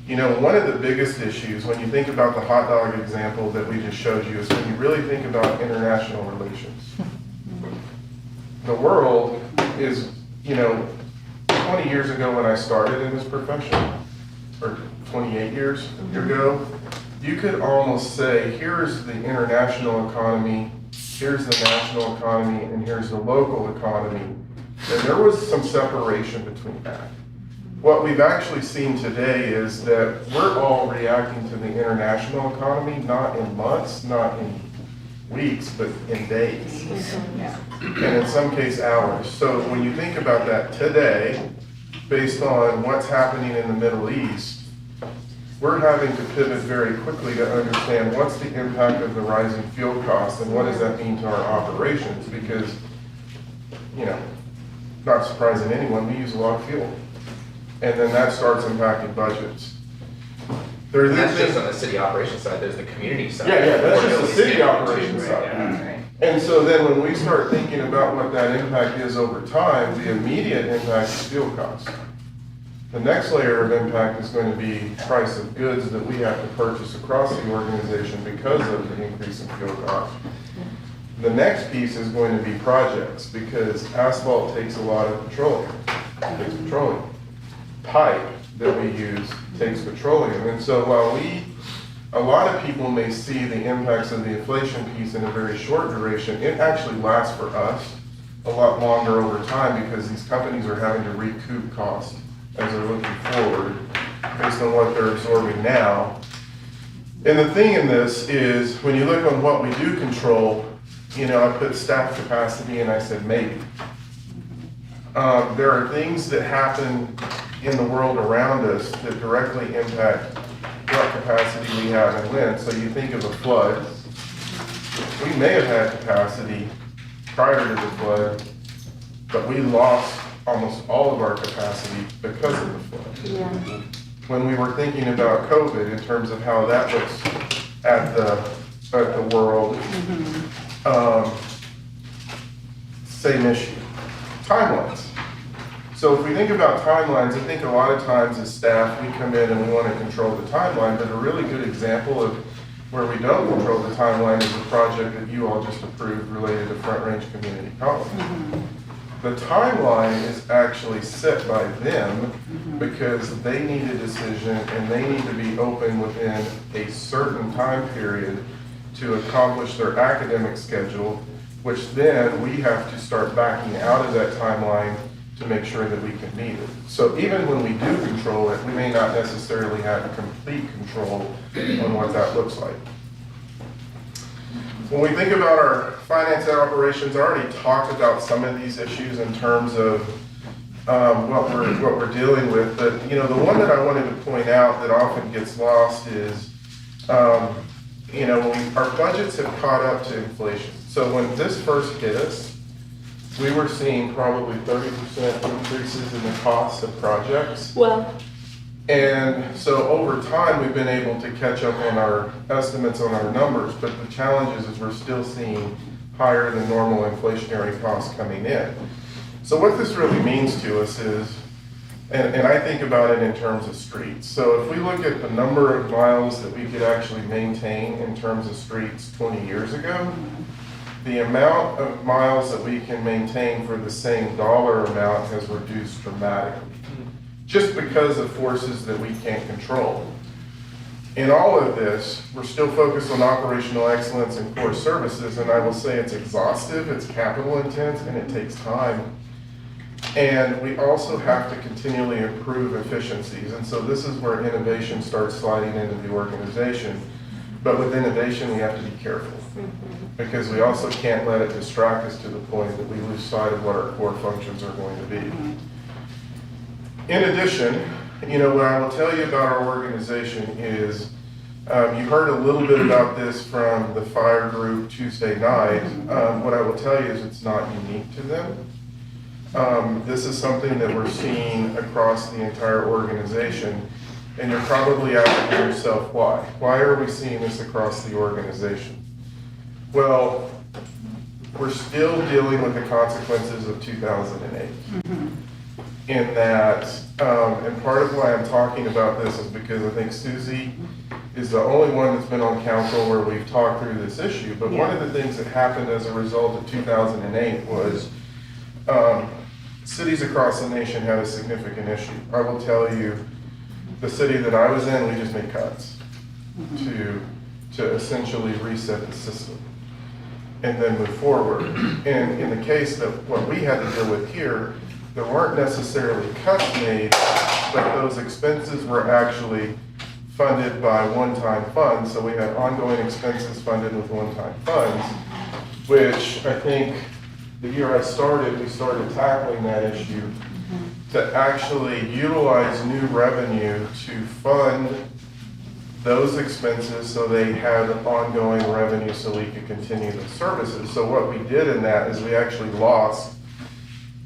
You know, one of the biggest issues when you think about the hot dog example that we just showed you is when you really think about international relations. The world is, you know, 20 years ago when I started in this profession, or 28 years ago, you could almost say, here's the international economy, here's the national economy, and here's the local economy. And there was some separation between that. What we've actually seen today is that we're all reacting to the international economy, not in months, not in weeks, but in days. And in some cases, hours. So when you think about that today, based on what's happening in the Middle East, we're having to pivot very quickly to understand what's the impact of the rising fuel costs and what does that mean to our operations, because, you know, not surprising anyone, we use a lot of fuel. And then that starts impacting budgets. And that's just on the city operations side, there's the community side. Yeah, that's just the city operations side. Yeah. And so then when we start thinking about what that impact is over time, the immediate impact is fuel costs. The next layer of impact is going to be price of goods that we have to purchase across the organization because of the increase in fuel costs. The next piece is going to be projects because asphalt takes a lot of petroleum. It takes petroleum. Pipe that we use takes petroleum. And so while a lot of people may see the impacts of the inflation piece in a very short duration, it actually lasts for us a lot longer over time because these companies are having to recoup costs as they're looking forward based on what they're absorbing now. And the thing in this is when you look on what we do control, you know, I put staff capacity and I said maybe. There are things that happen in the world around us that directly impact capacity we have and when. So you think of a flood, we may have had capacity prior to the flood, but we lost almost all of our capacity because of the flood. Yeah. When we were thinking about COVID in terms of how that looks at the world, same issue. Timelines. So if we think about timelines, I think a lot of times as staff, we come in and we want to control the timeline, but a really good example of where we don't control the timeline is a project that you all just approved related to Front Range Community College. The timeline is actually set by them because they need a decision and they need to be open within a certain time period to accomplish their academic schedule, which then we have to start backing out of that timeline to make sure that we can meet it. So even when we do control it, we may not necessarily have complete control on what that looks like. When we think about our finance and operations, I already talked about some of these issues in terms of what we're dealing with, but the one that I wanted to point out that often gets lost is, our budgets have caught up to inflation. So when this first hit us, we were seeing probably 30% increases in the cost of projects. Well, and so over time, we've been able to catch up on our estimates on our numbers, but the challenge is we're still seeing higher than normal inflationary costs coming in. So what this really means to us is, and I think about it in terms of streets. So if we look at the number of miles that we could actually maintain in terms of streets 20 years ago, the amount of miles that we can maintain for the same dollar amount has reduced dramatically, just because of forces that we can't control. In all of this, we're still focused on operational excellence and core services, and I will say it's exhaustive, it's capital intense, and it takes time. And we also have to continually improve efficiencies, and so this is where innovation starts sliding into the organization. But with innovation, we have to be careful, because we also can't let it distract us to the point that we lose sight of what our core functions are going to be. In addition, what I will tell you about our organization is, you heard a little bit about this from the fire group Tuesday night. What I will tell you is it's not unique to them. This is something that we're seeing across the entire organization. And you're probably asking yourself, why? Why are we seeing this across the organization? Well, we're still dealing with the consequences of 2008. In that, and part of why I'm talking about this is because I think Susie is the only one that's been on council where we've talked through this issue. But one of the things that happened as a result of 2008 was cities across the nation had a significant issue. I will tell you, the city that I was in, we just made cuts to essentially reset the system and then move forward. And in the case that what we had to deal with here, there weren't necessarily cuts made, but those expenses were actually funded by one-time funds. So we had ongoing expenses funded with one-time funds, which I think the year I started, we started tackling that issue to actually utilize new revenue to fund those expenses so they had ongoing revenue so we could continue the services. So what we did in that is we actually lost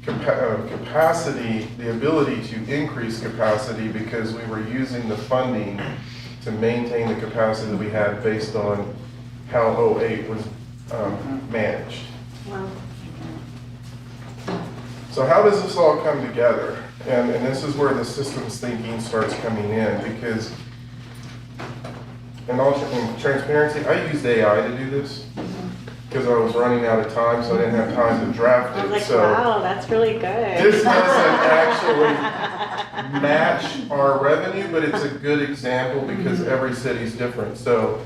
capacity, the ability to increase capacity, because we were using the funding to maintain the capacity that we had based on how 08 was managed. Wow. So how does this all come together? And this is where the systems thinking starts coming in, because in transparency, I used AI to do this because I was running out of time, so I didn't have time to draft it. I was like, so wow, that's really good. this doesn't actually match our revenue, but it's a good example because every city's different. So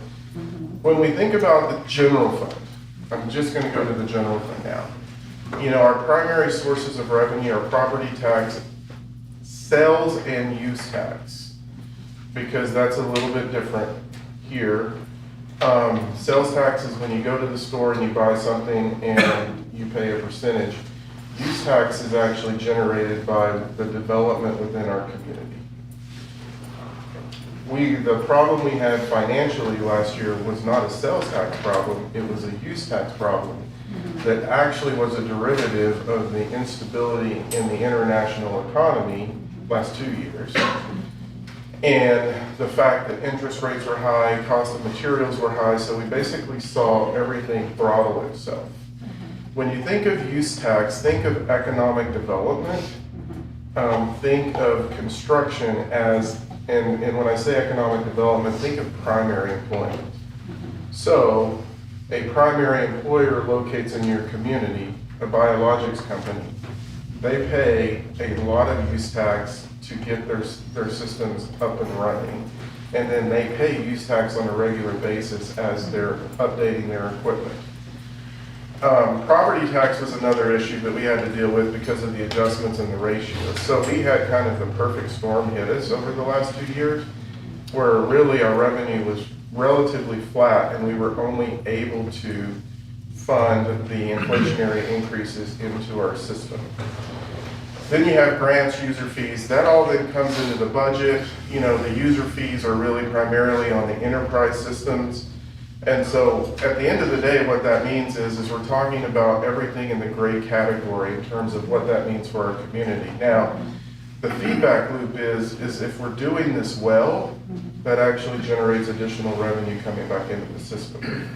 when we think about the general fund, I'm just going to go to the general fund now. Our primary sources of revenue are property tax, sales and use tax, because that's a little bit different here. Sales tax is when you go to the store and you buy something and you pay a percentage. Use tax is actually generated by the development within our community. the problem we had financially last year was not a sales tax problem, it was a use tax problem that actually was a derivative of the instability in the international economy last 2 years. And the fact that interest rates were high, cost of materials were high, so we basically saw everything throttle itself. When you think of use tax, think of economic development, think of construction as, and when I say economic development, think of primary employment. So a primary employer locates in your community, a biologics company. They pay a lot of use tax to get their systems up and running. And then they pay use tax on a regular basis as they're updating their equipment. Property tax was another issue that we had to deal with because of the adjustments in the ratios. So we had kind of the perfect storm hit us over the last 2 years, where really our revenue was relatively flat and we were only able to fund the inflationary increases into our system. Then you have grants, user fees, that all then comes into the budget. You know, the user fees are really primarily on the enterprise systems. And so at the end of the day, what that means is we're talking about everything in the gray category in terms of what that means for our community. Now, the feedback loop is if we're doing this well, that actually generates additional revenue coming back into the system.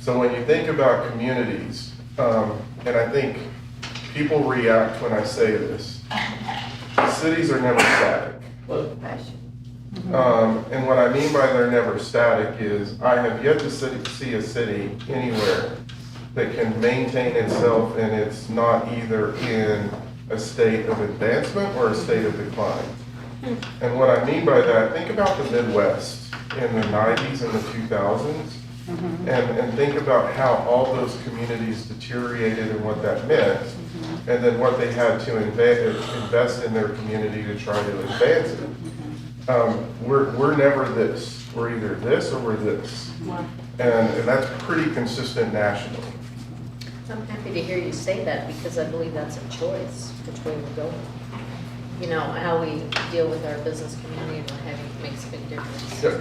So when you think about communities, and I think people react when I say this, cities are never static. And what I mean by they're never static is I have yet to see a city anywhere that can maintain itself and it's not either in a state of advancement or a state of decline. And what I mean by that, think about the Midwest in the 90s and the 2000s, and think about how all those communities deteriorated and what that meant, and then what they had to invest in their community to try to advance it. We're never this. We're either this or we're this. And that's pretty consistent nationally. I'm happy to hear you say that because I believe that's a choice, which way we're going. You know, how we deal with our business community and what have you makes a big difference. Yep.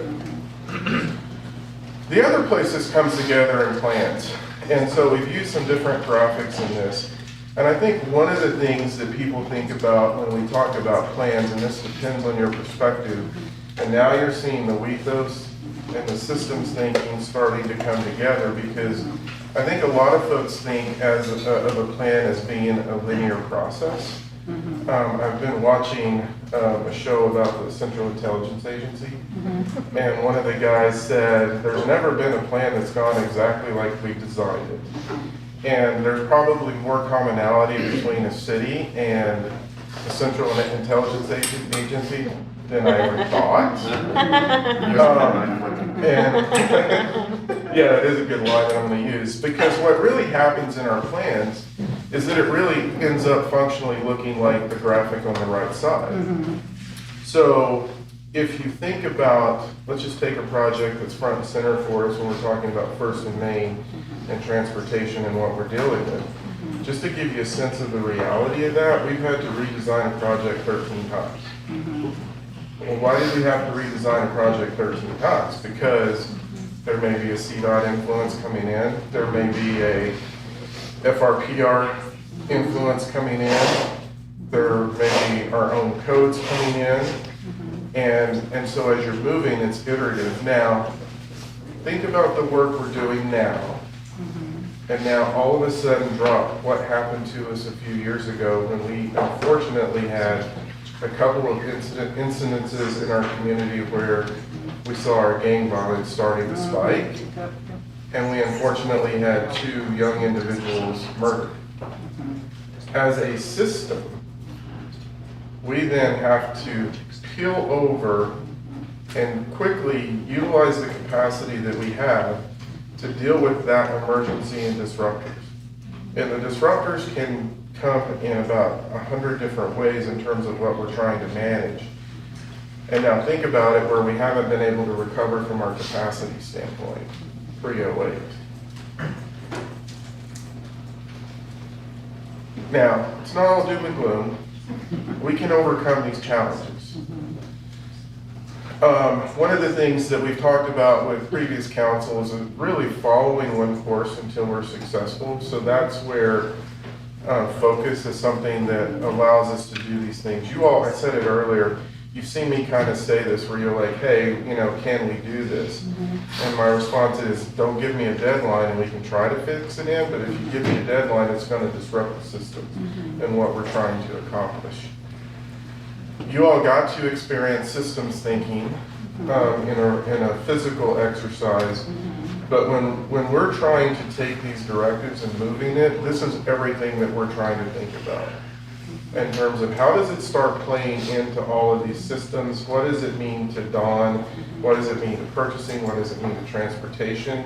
The other place this comes together in plans. And so we've used some different graphics in this. And I think one of the things that people think about when we talk about plans, and this depends on your perspective, and now you're seeing the ethos and the systems thinking starting to come together, because I think a lot of folks think of a plan as being a linear process. I've been watching a show about the Central Intelligence Agency, and one of the guys said, there's never been a plan that's gone exactly like we designed it. And there's probably more commonality between a city and the Central Intelligence Agency than I ever thought. Yeah, it is a good line that I'm going to use, because what really happens in our plans is that it really ends up functionally looking like the graphic on the right side. So if you think about, let's just take a project that's front and center for us when we're talking about First and Main and transportation and what we're dealing with. Just to give you a sense of the reality of that, we've had to redesign a project 13 times. Well, why did we have to redesign a project 13 times? Because there may be a CDOT influence coming in, there may be a FRPR influence coming in, there may be our own codes coming in, and so as you're moving, it's iterative. Now, think about the work we're doing now, and now all of a sudden drop what happened to us a few years ago when we unfortunately had a couple of incidences in our community where we saw our gang violence starting to spike, and we unfortunately had 2 young individuals murdered. As a system, we then have to peel over and quickly utilize the capacity that we have to deal with that emergency and disruptors. And the disruptors can come in about 100 different ways in terms of what we're trying to manage. And now think about it where we haven't been able to recover from our capacity standpoint, pre-08. Now, it's not all doom and gloom. We can overcome these challenges. One of the things that we've talked about with previous councils is really following one course until we're successful. So that's where focus is something that allows us to do these things. You all, I said it earlier, you've seen me kind of say this where you're like, hey, can we do this? And my response is, don't give me a deadline and we can try to fix it in, but if you give me a deadline, it's going to disrupt the system and what we're trying to accomplish. You all got to experience systems thinking in a physical exercise, but when we're trying to take these directives and moving it, this is everything that we're trying to think about. In terms of how does it start playing into all of these systems? What does it mean to Dawn? What does it mean to purchasing? What does it mean to transportation?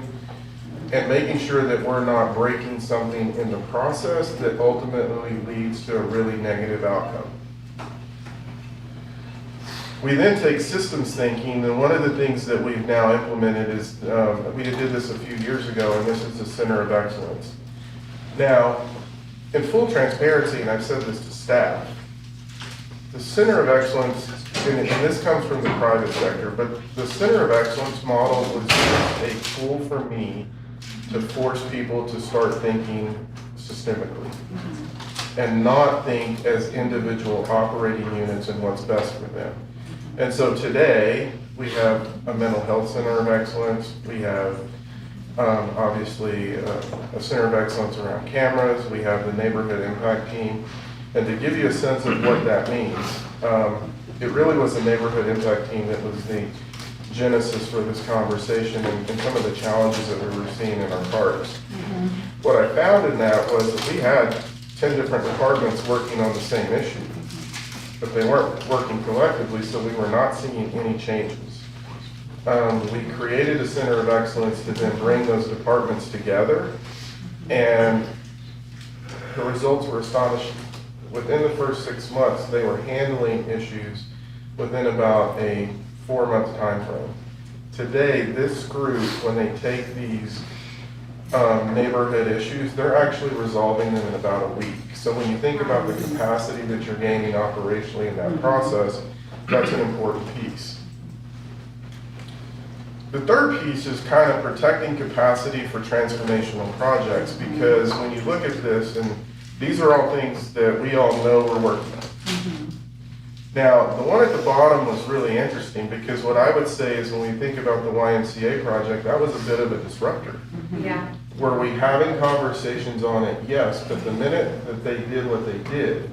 And making sure that we're not breaking something in the process that ultimately leads to a really negative outcome. We then take systems thinking, and one of the things that we've now implemented is, we did this a few years ago, and this is the Center of Excellence. Now, in full transparency, and I've said this to staff, the Center of Excellence, and this comes from the private sector, but the Center of Excellence model was just a tool for me to force people to start thinking systemically and not think as individual operating units and what's best for them. And so today, we have a mental health center of excellence. We have, obviously, a center of excellence around cameras. We have the neighborhood impact team. And to give you a sense of what that means, it really was the neighborhood impact team that was the genesis for this conversation and some of the challenges that we were seeing in our parks. What I found in that was that we had 10 different departments working on the same issue, but they weren't working collectively, so we were not seeing any changes. We created a center of excellence to then bring those departments together, and the results were astonishing. Within the first 6 months, they were handling issues within about a 4-month time frame. Today, this group, when they take these neighborhood issues, they're actually resolving them in about a week. So when you think about the capacity that you're gaining operationally in that process, that's an important piece. The third piece is kind of protecting capacity for transformational projects, because when you look at this, and these are all things that we all know we're working on. Now, the one at the bottom was really interesting, because what I would say is when we think about the YMCA project, that was a bit of a disruptor. Yeah. Were we having conversations on it? Yes, but the minute that they did what they did,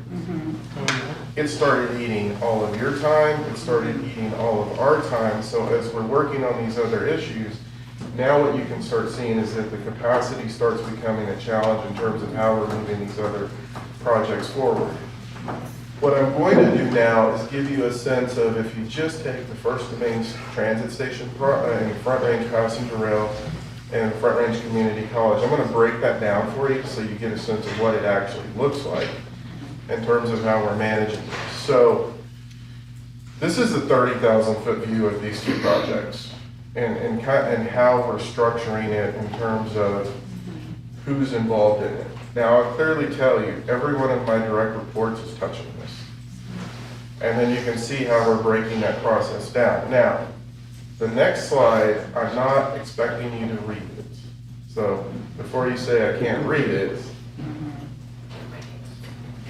it started eating all of your time, it started eating all of our time. So as we're working on these other issues, now what you can start seeing is that the capacity starts becoming a challenge in terms of how we're moving these other projects forward. What I'm going to do now is give you a sense of, if you just take the First and Main Transit Station, Front Range Passenger Rail, and Front Range Community College, I'm going to break that down for you so you get a sense of what it actually looks like in terms of how we're managing this. So this is the 30,000 foot view of these two projects and how we're structuring it in terms of who's involved in it. Now, I'll clearly tell you, every one of my direct reports is touching this. And then you can see how we're breaking that process down. Now, the next slide, I'm not expecting you to read it. So before you say I can't read it.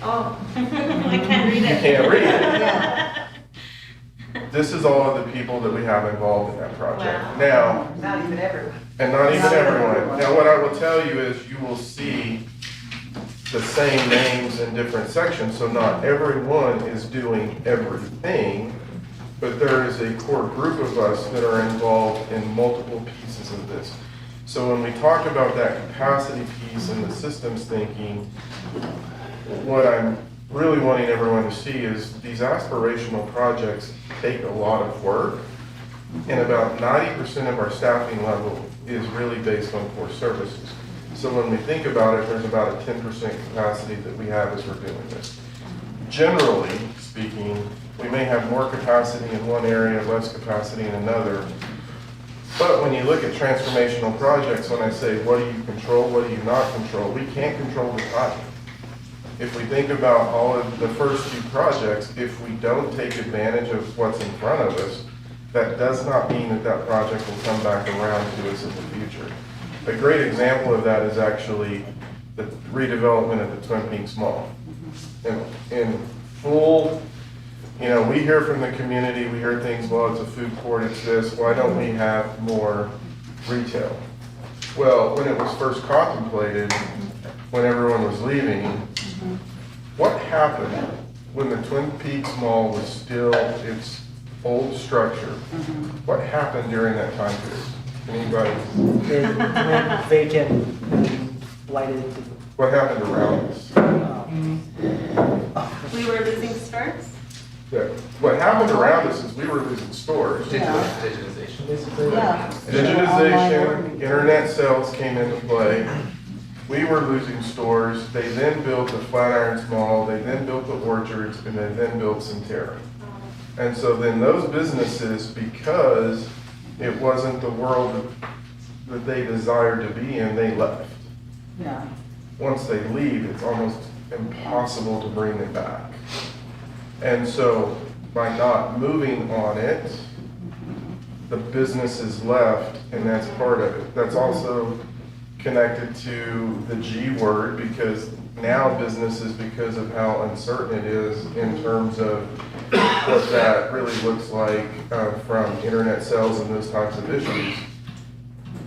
Oh, I can't read it. You can't read it. This is all of the people that we have involved in that project. Wow. Now, Not even everyone. and not even everyone. Now, what I will tell you is you will see the same names in different sections, so not everyone is doing everything, but there is a core group of us that are involved in multiple pieces of this. So when we talk about that capacity piece and the systems thinking, what I'm really wanting everyone to see is these aspirational projects take a lot of work, and about 90% of our staffing level is really based on core services. So when we think about it, there's about a 10% capacity that we have as we're doing this. Generally speaking, we may have more capacity in one area, less capacity in another. But when you look at transformational projects, when I say what do you control, what do you not control, we can't control the time. If we think about all of the first two projects, if we don't take advantage of what's in front of us, that does not mean that that project will come back around to us in the future. A great example of that is actually the redevelopment of the Twin Peaks Mall. In full, you know, we hear from the community, we hear things, well, it's a food court, it's this, why don't we have more retail? Well, when it was first contemplated, when everyone was leaving, what happened when the Twin Peaks Mall was still its old structure? What happened during that time period? Anybody? It went vacant, blighted. What happened around us? We were losing stores? Yeah. What happened around us is we were losing stores. Digitization. Yeah. Digitization, internet sales came into play. We were losing stores. They then built the Flatirons Mall, they then built the Orchards, and they then built Centerra. And so then those businesses, because it wasn't the world that they desired to be in, they left. Yeah. Once they leave, it's almost impossible to bring them back. And so by not moving on it, the business is left, and that's part of it. That's also connected to the G word, because now businesses, because of how uncertain it is in terms of what that really looks like from internet sales and those types of issues.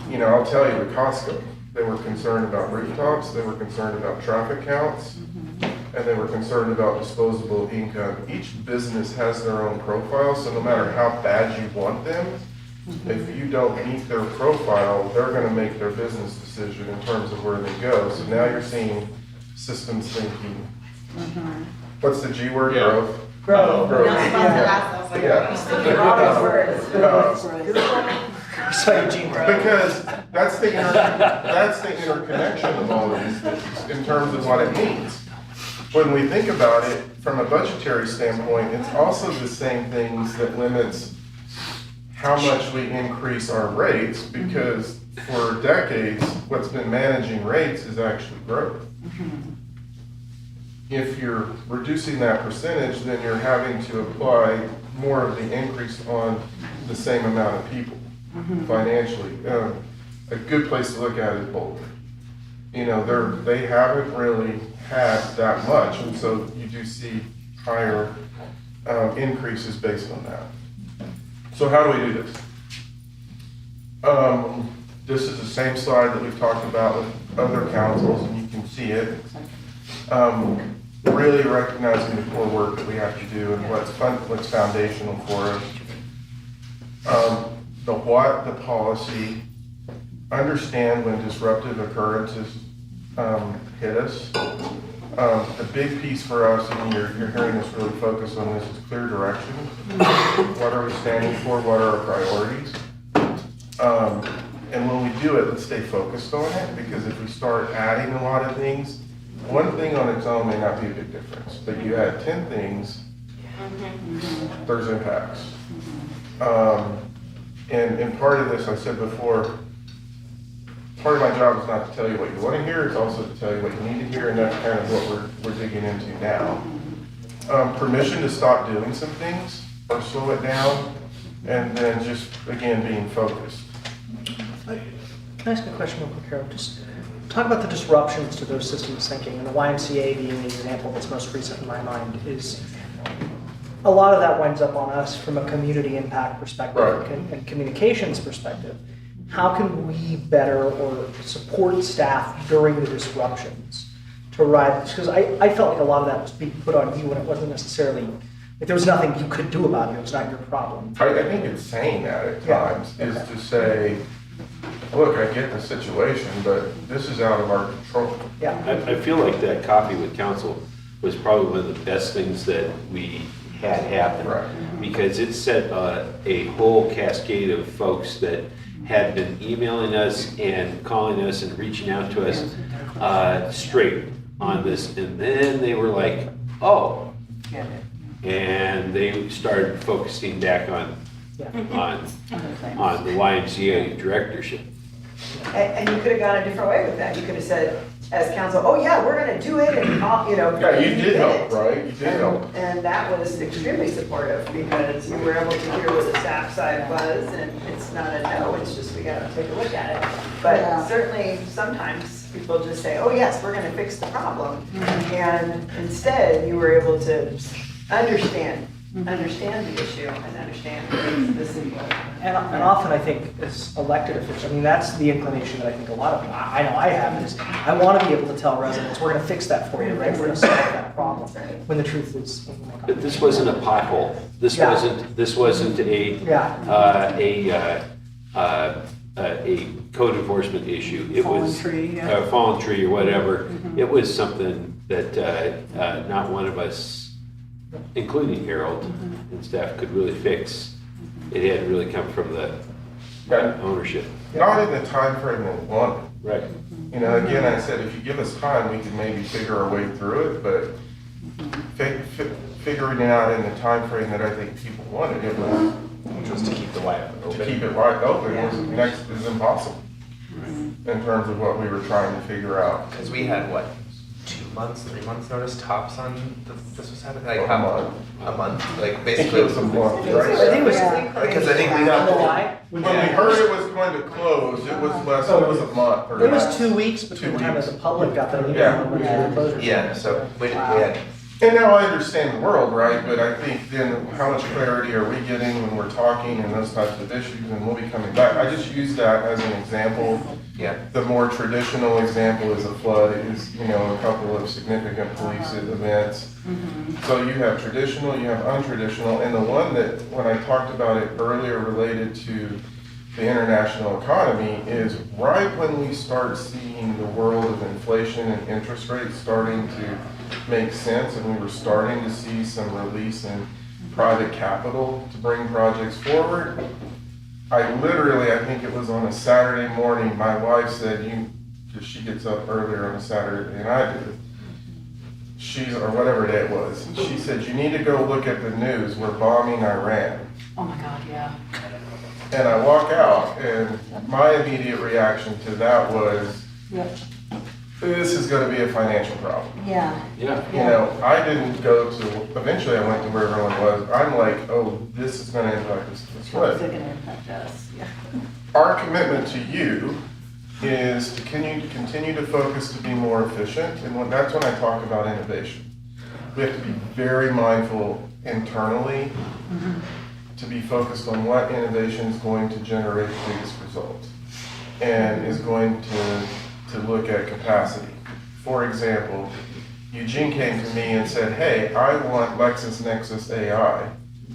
You know, I'll tell you, with Costco, they were concerned about rooftops, they were concerned about traffic counts, and they were concerned about disposable income. Each business has their own profile, so no matter how bad you want them, if you don't meet their profile, they're gonna make their business decision in terms of where they go. So now you're seeing systems thinking. What's the G word? Yeah. Growth? Growth. Growth. Yeah. So Gene, Because that's the interconnection of all of these things in terms of what it means. When we think about it from a budgetary standpoint, it's also the same things that limits how much we increase our rates, because for decades, what's been managing rates is actually growth. If you're reducing that percentage, then you're having to apply more of the increase on the same amount of people financially. A good place to look at is Boulder. You know, they haven't really had that much, and so you do see higher increases based on that. So how do we do this? This is the same slide that we've talked about with other councils, and you can see it. Really recognizing the core work that we have to do and what's foundational for us. The what, the policy, understand when disruptive occurrences hit us. The big piece for us, and you're hearing us really focus on this, is clear direction. What are we standing for? What are our priorities? And when we do it, let's stay focused on it, because if we start adding a lot of things, one thing on its own may not be a big difference, but you add 10 things, there's impacts. And part of this, I said before, part of my job is not to tell you what you want to hear, it's also to tell you what you need to hear, and that's kind of what we're digging into now. Permission to stop doing some things, or slow it down, and then just, again, being focused. Can I ask a question real quick, Harold? Just talk about the disruptions to those systems thinking, and the YMCA being the example that's most recent in my mind. Is a lot of that winds up on us from a community impact perspective, Right. and communications perspective. How can we better or support staff during the disruptions to ride? Because I felt like a lot of that was being put on you, and it wasn't necessarily, like there was nothing you could do about it. It was not your problem. I think it's saying that at times, is to say, look, I get the situation, but this is out of our control. Yeah. I feel like that coffee with council was probably one of the best things that we had happen. Right. Because it set a whole cascade of folks that had been emailing us and calling us and reaching out to us straight on this. And then they were like, oh. And they started focusing back on the YMCA directorship. And you could have gone a different way with that. You could have said, as council, oh yeah, we're gonna do it, and, you know. Yeah, you did help, it. right? You did help. And that was extremely supportive, because you were able to hear what the staff side was, and it's not a no, it's just we gotta take a look at it. But certainly, sometimes people just say, oh yes, we're gonna fix the problem. And instead, you were able to understand the issue and understand the city. And often I think as elected officials, I mean, that's the inclination that I think a lot of, I know I have, is I want to be able to tell residents, we're going to fix that for you, right? We're going to solve that problem, when the truth is. But this wasn't a pothole. This wasn't a code enforcement issue. It was a fallen tree or whatever. It was something that not one of us, including Harold and staff, could really fix. It hadn't really come from the ownership. Not in the time frame that we wanted. Right. You know, again, I said, if you give us time, we can maybe figure our way through it, but figuring it out in the time frame that I think people wanted, it was. Which was to keep the wide open. To keep it wide open is impossible. In terms of what we were trying to figure out. Because we had, what, 2 months, 3 months notice tops on this was happening? Like a month, like basically. It was a month, right? I think it was. Because I think we got. When we heard it was going to close, it was less, it was a month. It was 2 weeks between the time that the public got the email and when the closure. Yeah, so we had. And now I understand the world, right? But I think then how much clarity are we getting when we're talking and those types of issues, and we'll be coming back. I just use that as an example. Yeah. The more traditional example is a flood, is, you know, a couple of significant police events. So you have traditional, you have untraditional, and the one that, when I talked about it earlier related to the international economy, is right when we start seeing the world of inflation and interest rates starting to make sense, and we were starting to see some release in private capital to bring projects forward. I literally, I think it was on a Saturday morning, my wife said, because she gets up earlier on a Saturday than I do, or whatever day it was, she said, you need to go look at the news, we're bombing Iran. Oh my God, yeah. And I walk out, and my immediate reaction to that was, this is going to be a financial problem. Yeah. Yeah. You know, I didn't go to, eventually I went to where everyone was. I'm like, oh, this is going to impact us. How is it going to impact us? Yeah. Our commitment to you is to continue to focus to be more efficient. And that's when I talk about innovation. We have to be very mindful internally to be focused on what innovation is going to generate the biggest results and is going to look at capacity. For example, Eugene came to me and said, hey, I want LexisNexis AI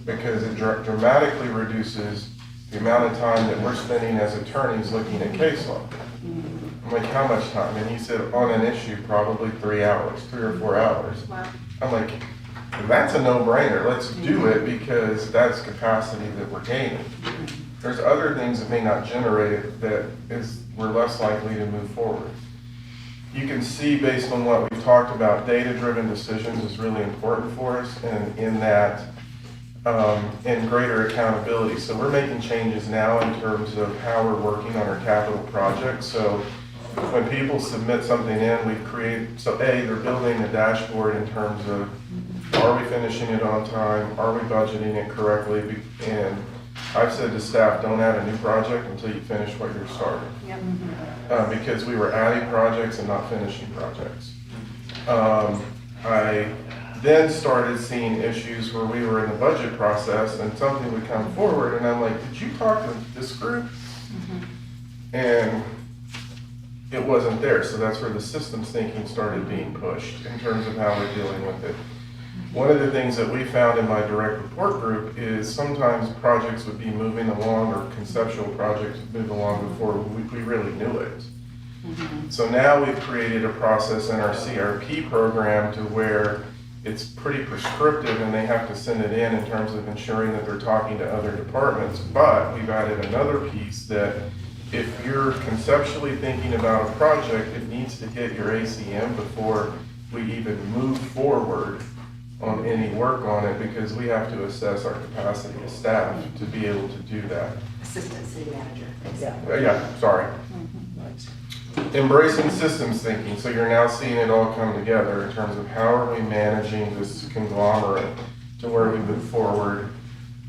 because it dramatically reduces the amount of time that we're spending as attorneys looking at case law. I'm like, how much time? And he said, on an issue, probably 3 hours, 3 or 4 hours. Wow. I'm like, that's a no-brainer. Let's do it because that's capacity that we're gaining. There's other things that may not generate it that we're less likely to move forward. You can see based on what we've talked about, data-driven decisions is really important for us, and in that, and greater accountability. So we're making changes now in terms of how we're working on our capital projects. So when people submit something in, we've created, so they're building a dashboard in terms of, are we finishing it on time? Are we budgeting it correctly? And I've said to staff, don't add a new project until you finish what you're starting. Yep. Because we were adding projects and not finishing projects. I then started seeing issues where we were in the budget process and something would come forward and I'm like, did you talk to this group? And it wasn't there. So that's where the systems thinking started being pushed in terms of how we're dealing with it. One of the things that we found in my direct report group is sometimes projects would be moving along, or conceptual projects would move along before we really knew it. So now we've created a process in our CRP program to where it's pretty prescriptive and they have to send it in terms of ensuring that they're talking to other departments. But we've added another piece that if you're conceptually thinking about a project, it needs to hit your ACM before we even move forward on any work on it, because we have to assess our capacity as staff to be able to do that. Assistant city manager. Yeah, sorry. embracing systems thinking, so you're now seeing it all come together in terms of how are we managing this conglomerate to where we move forward,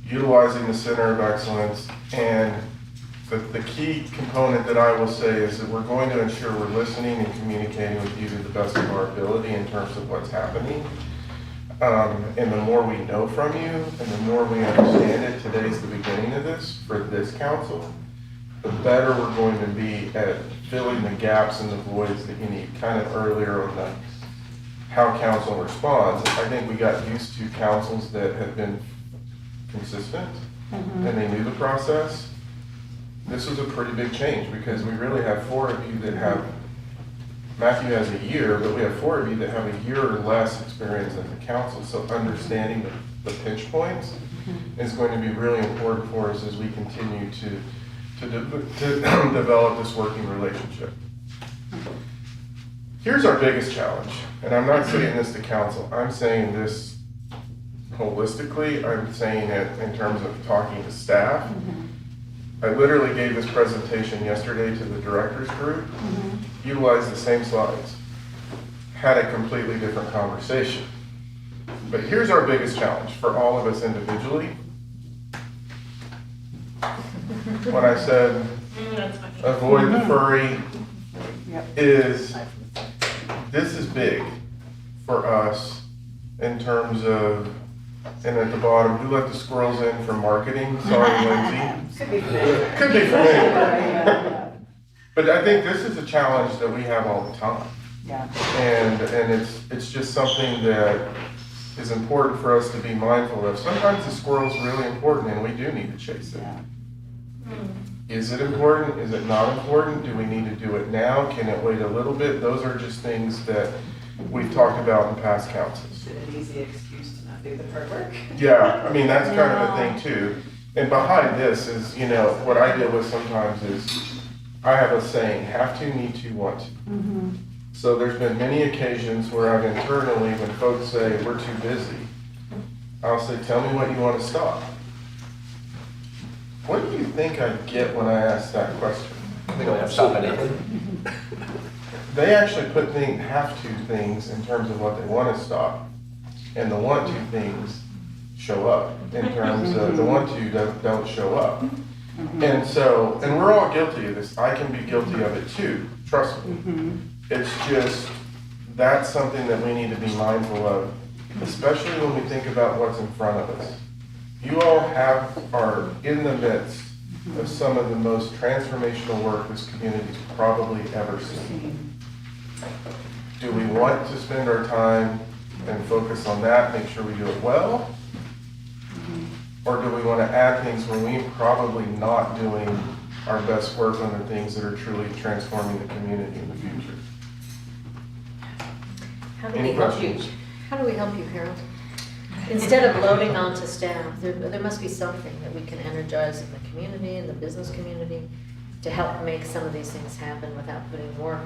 utilizing the center of excellence, and the key component that I will say is that we're going to ensure we're listening and communicating with you to the best of our ability in terms of what's happening. And the more we know from you, and the more we understand it, today's the beginning of this for this council, the better we're going to be at filling the gaps and the voids that you need. Kind of earlier on the how council responds, I think we got used to councils that have been consistent and they knew the process. This was a pretty big change because we really have 4 of you that have, Matthew has a year, but we have 4 of you that have a year or less experience as a council. So understanding the pinch points is going to be really important for us as we continue to develop this working relationship. Here's our biggest challenge, and I'm not saying this to council, I'm saying this holistically, I'm saying it in terms of talking to staff. I literally gave this presentation yesterday to the directors group, utilized the same slides, had a completely different conversation. But here's our biggest challenge for all of us individually. When I said avoid the furry, is this is big for us in terms of, and at the bottom, who let the squirrels in for marketing? Sorry, Lindsay. Could be for me. But I think this is a challenge that we have all the time. Yeah. And it's just something that is important for us to be mindful of. Sometimes the squirrel's really important and we do need to chase it. Is it important? Is it not important? Do we need to do it now? Can it wait a little bit? Those are just things that we've talked about in past councils. Is it an easy excuse to not do the hard work? Yeah, I mean, that's kind of a thing too. And behind this is, you know, what I deal with sometimes is, I have a saying, have to, need to, want to. So there's been many occasions where I've internally, when folks say, we're too busy, I'll say, tell me what you want to stop. What do you think I get when I ask that question? We don't have to stop anything. They actually put have to things in terms of what they want to stop, and the want to things show up in terms of the want to don't show up. And so, and we're all guilty of this. I can be guilty of it too, trust me. It's just, that's something that we need to be mindful of, especially when we think about what's in front of us. You all are in the midst of some of the most transformational work this community's probably ever seen. Do we want to spend our time and focus on that, make sure we do it well? Or do we want to add things where we're probably not doing our best work on the things that are truly transforming the community in the future? How do we Any help you? questions? How do we help you, Harold? Instead of loading onto staff, there must be something that we can energize in the community, in the business community, to help make some of these things happen without putting more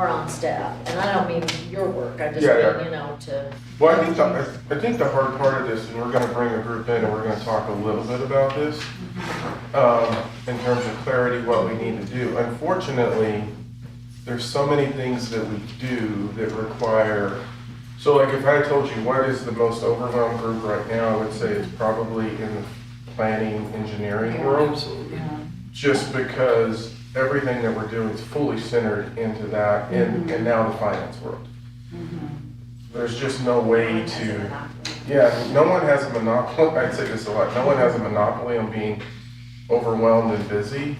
on staff. And I don't mean your work, I just mean, you know, to. Well, I think the hard part of this, and we're gonna bring a group in and we're gonna talk a little bit about this, in terms of clarity, what we need to do. Unfortunately, there's so many things that we do that require, so like if I told you what is the most overwhelmed group right now, I would say it's probably in the planning engineering world. Just because everything that we're doing is fully centered into that and now the finance world. There's just no way to, no one has a monopoly, I'd say this a lot, no one has a monopoly on being overwhelmed and busy,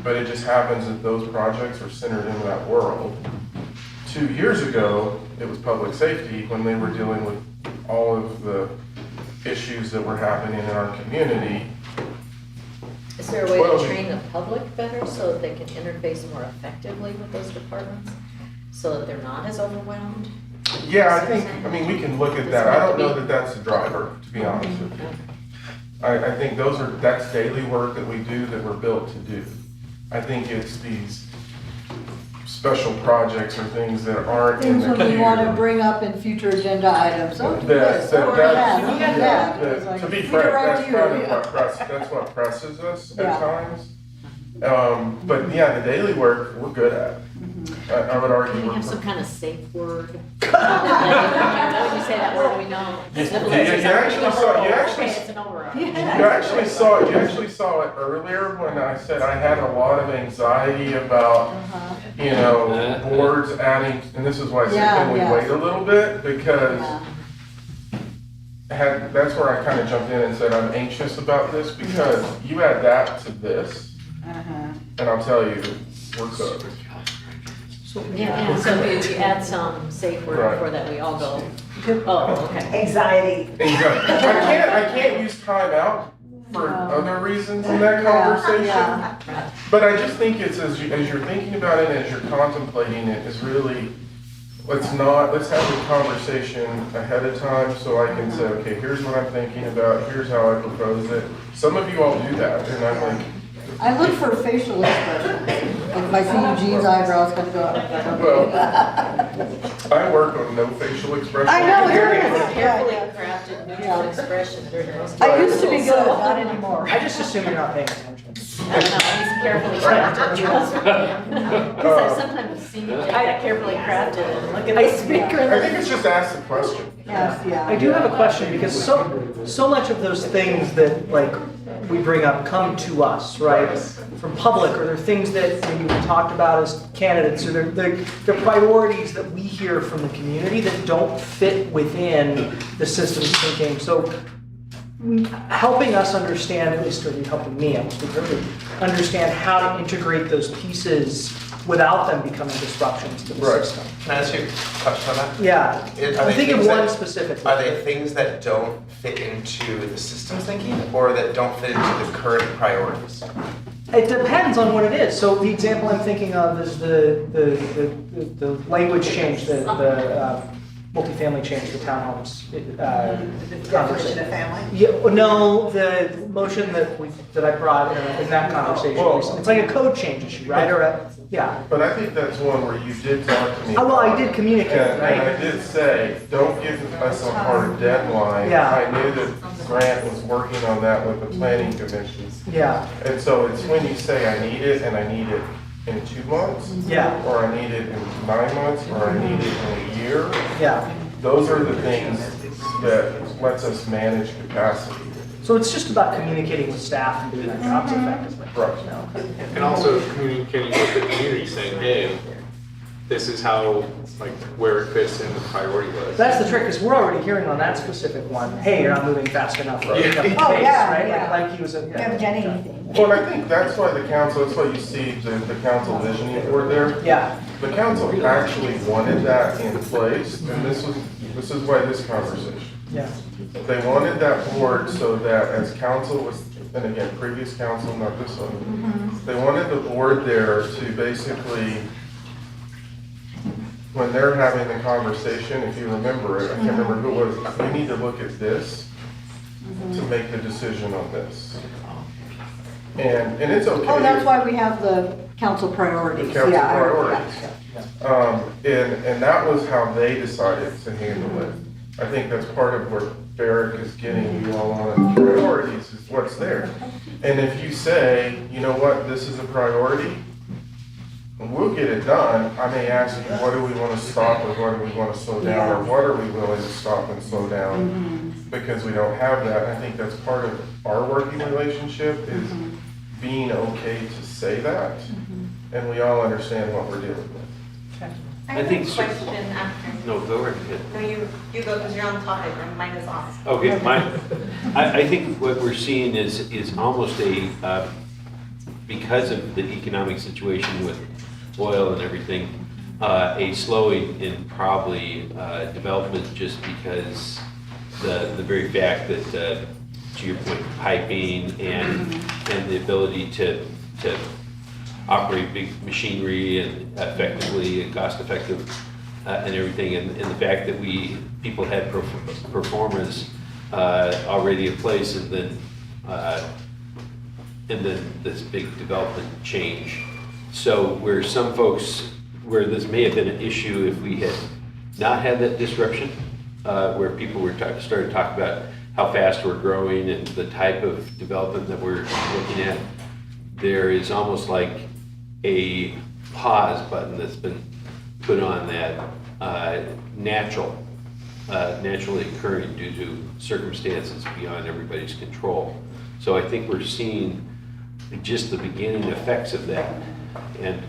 but it just happens that those projects are centered in that world. 2 years ago, it was public safety when they were dealing with all of the issues that were happening in our community. Is there a way to train the public better so that they can interface more effectively with those departments? So that they're not as overwhelmed? Yeah, I mean, we can look at that. I don't know that that's the driver, to be honest with you. I think that's daily work that we do that we're built to do. I think it's these special projects or things that aren't in Things the that we want to queue. bring up in future agenda items. Oh, do this, oh, that. To be frank, that's what presses us at Yeah. times. But yeah, the daily work, we're good at. I would argue Can we we're. have some kind of safe word? When you say that word, we know. You actually saw, you actually, Okay, it's an override. you actually saw it earlier when I said I had a lot of anxiety about, you know, boards adding, and this is why I said, can we wait a little bit? Because that's where I kind of jumped in and said, I'm anxious about this because you add that to this, and I'll tell you, we're cooked. Yeah, so if you add some safe word before that, we all go, oh, okay. Anxiety. I can't use timeout for other reasons in that conversation. But I just think it's as you're thinking about it, as you're contemplating it, is really, let's have the conversation ahead of time so I can say, okay, here's what I'm thinking about, here's how I propose it. Some of you all do that, and I'm like, I look for facial expressions. Like if I see Eugene's eyebrows kind of go up. well, I work on no facial expression. I know, Carefully crafted neutral expression during the most. I used to be good, not anymore. I just assume you're not paying attention. I don't know, he's carefully crafted, trust me. Because I've sometimes seen you kind of carefully crafted and look at the speaker. I think it's just ask the question. I do have a question because so much of those things that like we bring up come to us, right? From public, or they're things that maybe we talked about as candidates, or they're priorities that we hear from the community that don't fit within the system's thinking. So helping us understand, at least, or helping me, I must be really understand how to integrate those pieces without them becoming disruptions to the system. Can I ask you a question on that? Yeah, I'm thinking of one specifically. Are they things that don't fit into the system's thinking, or that don't fit into the current priorities? It depends on what it is. So the example I'm thinking of is the language change, the multifamily change, the townhomes. Definition of family? Yeah, no, the motion that I brought in that conversation. It's like a code change issue, right? Or yeah. But I think that's one where you did talk to me. Well, I did communicate, right? And I did say, don't give us a hard deadline. Yeah. I knew that Grant was working on that with the planning commission. Yeah. And so it's when you say I need it, and I need it in 2 months. Yeah. Or I need it in 9 months, or I need it in a year. Yeah. Those are the things that lets us manage capacity. So it's just about communicating with staff and doing their jobs effectively. Right. And also communicating with the community, saying, hey, this is how, like, where it fits in the priority list. That's the trick, because we're already hearing on that specific one, hey, you're not moving fast enough. Right. Yeah. Pace, yeah, right? yeah. Like he was a. We haven't done anything. Well, and I think that's why the council, that's why you see the council visioning board there. Yeah. The council actually wanted that in place, and this is why this conversation. Yeah. They wanted that board so that as council was, and again, previous council, not this one, they wanted the board there to basically, when they're having the conversation, if you remember it, I can't remember who it was, we need to look at this to make the decision on this. And it's okay. Oh, that's why we have the council priorities. The council Yeah, priorities. yeah. And that was how they decided to handle it. I think that's part of where Barrick is getting you all on priorities, is what's there. And if you say, you know what, this is a priority, we'll get it done. I may ask you, what do we want to stop, or what do we want to slow down, or what are we willing to stop and slow down? Because we don't have that. I think that's part of our working relationship, is being okay to say that, and we all understand what we're dealing with. I have a question after. No, go right ahead. No, you go, because you're on topic, and mine is off. Okay, I think what we're seeing is almost a, because of the economic situation with oil and everything, a slowing in probably development, just because the very fact that, to your point, piping and the ability to operate big machinery and effectively and cost effective and everything, and the fact that people had performers already in place, and then this big development change. So where some folks, where this may have been an issue if we had not had that disruption, where people were started to talk about how fast we're growing and the type of development that we're looking at, there is almost like a pause button that's been put on that naturally occurring due to circumstances beyond everybody's control. So I think we're seeing just the beginning effects of that. And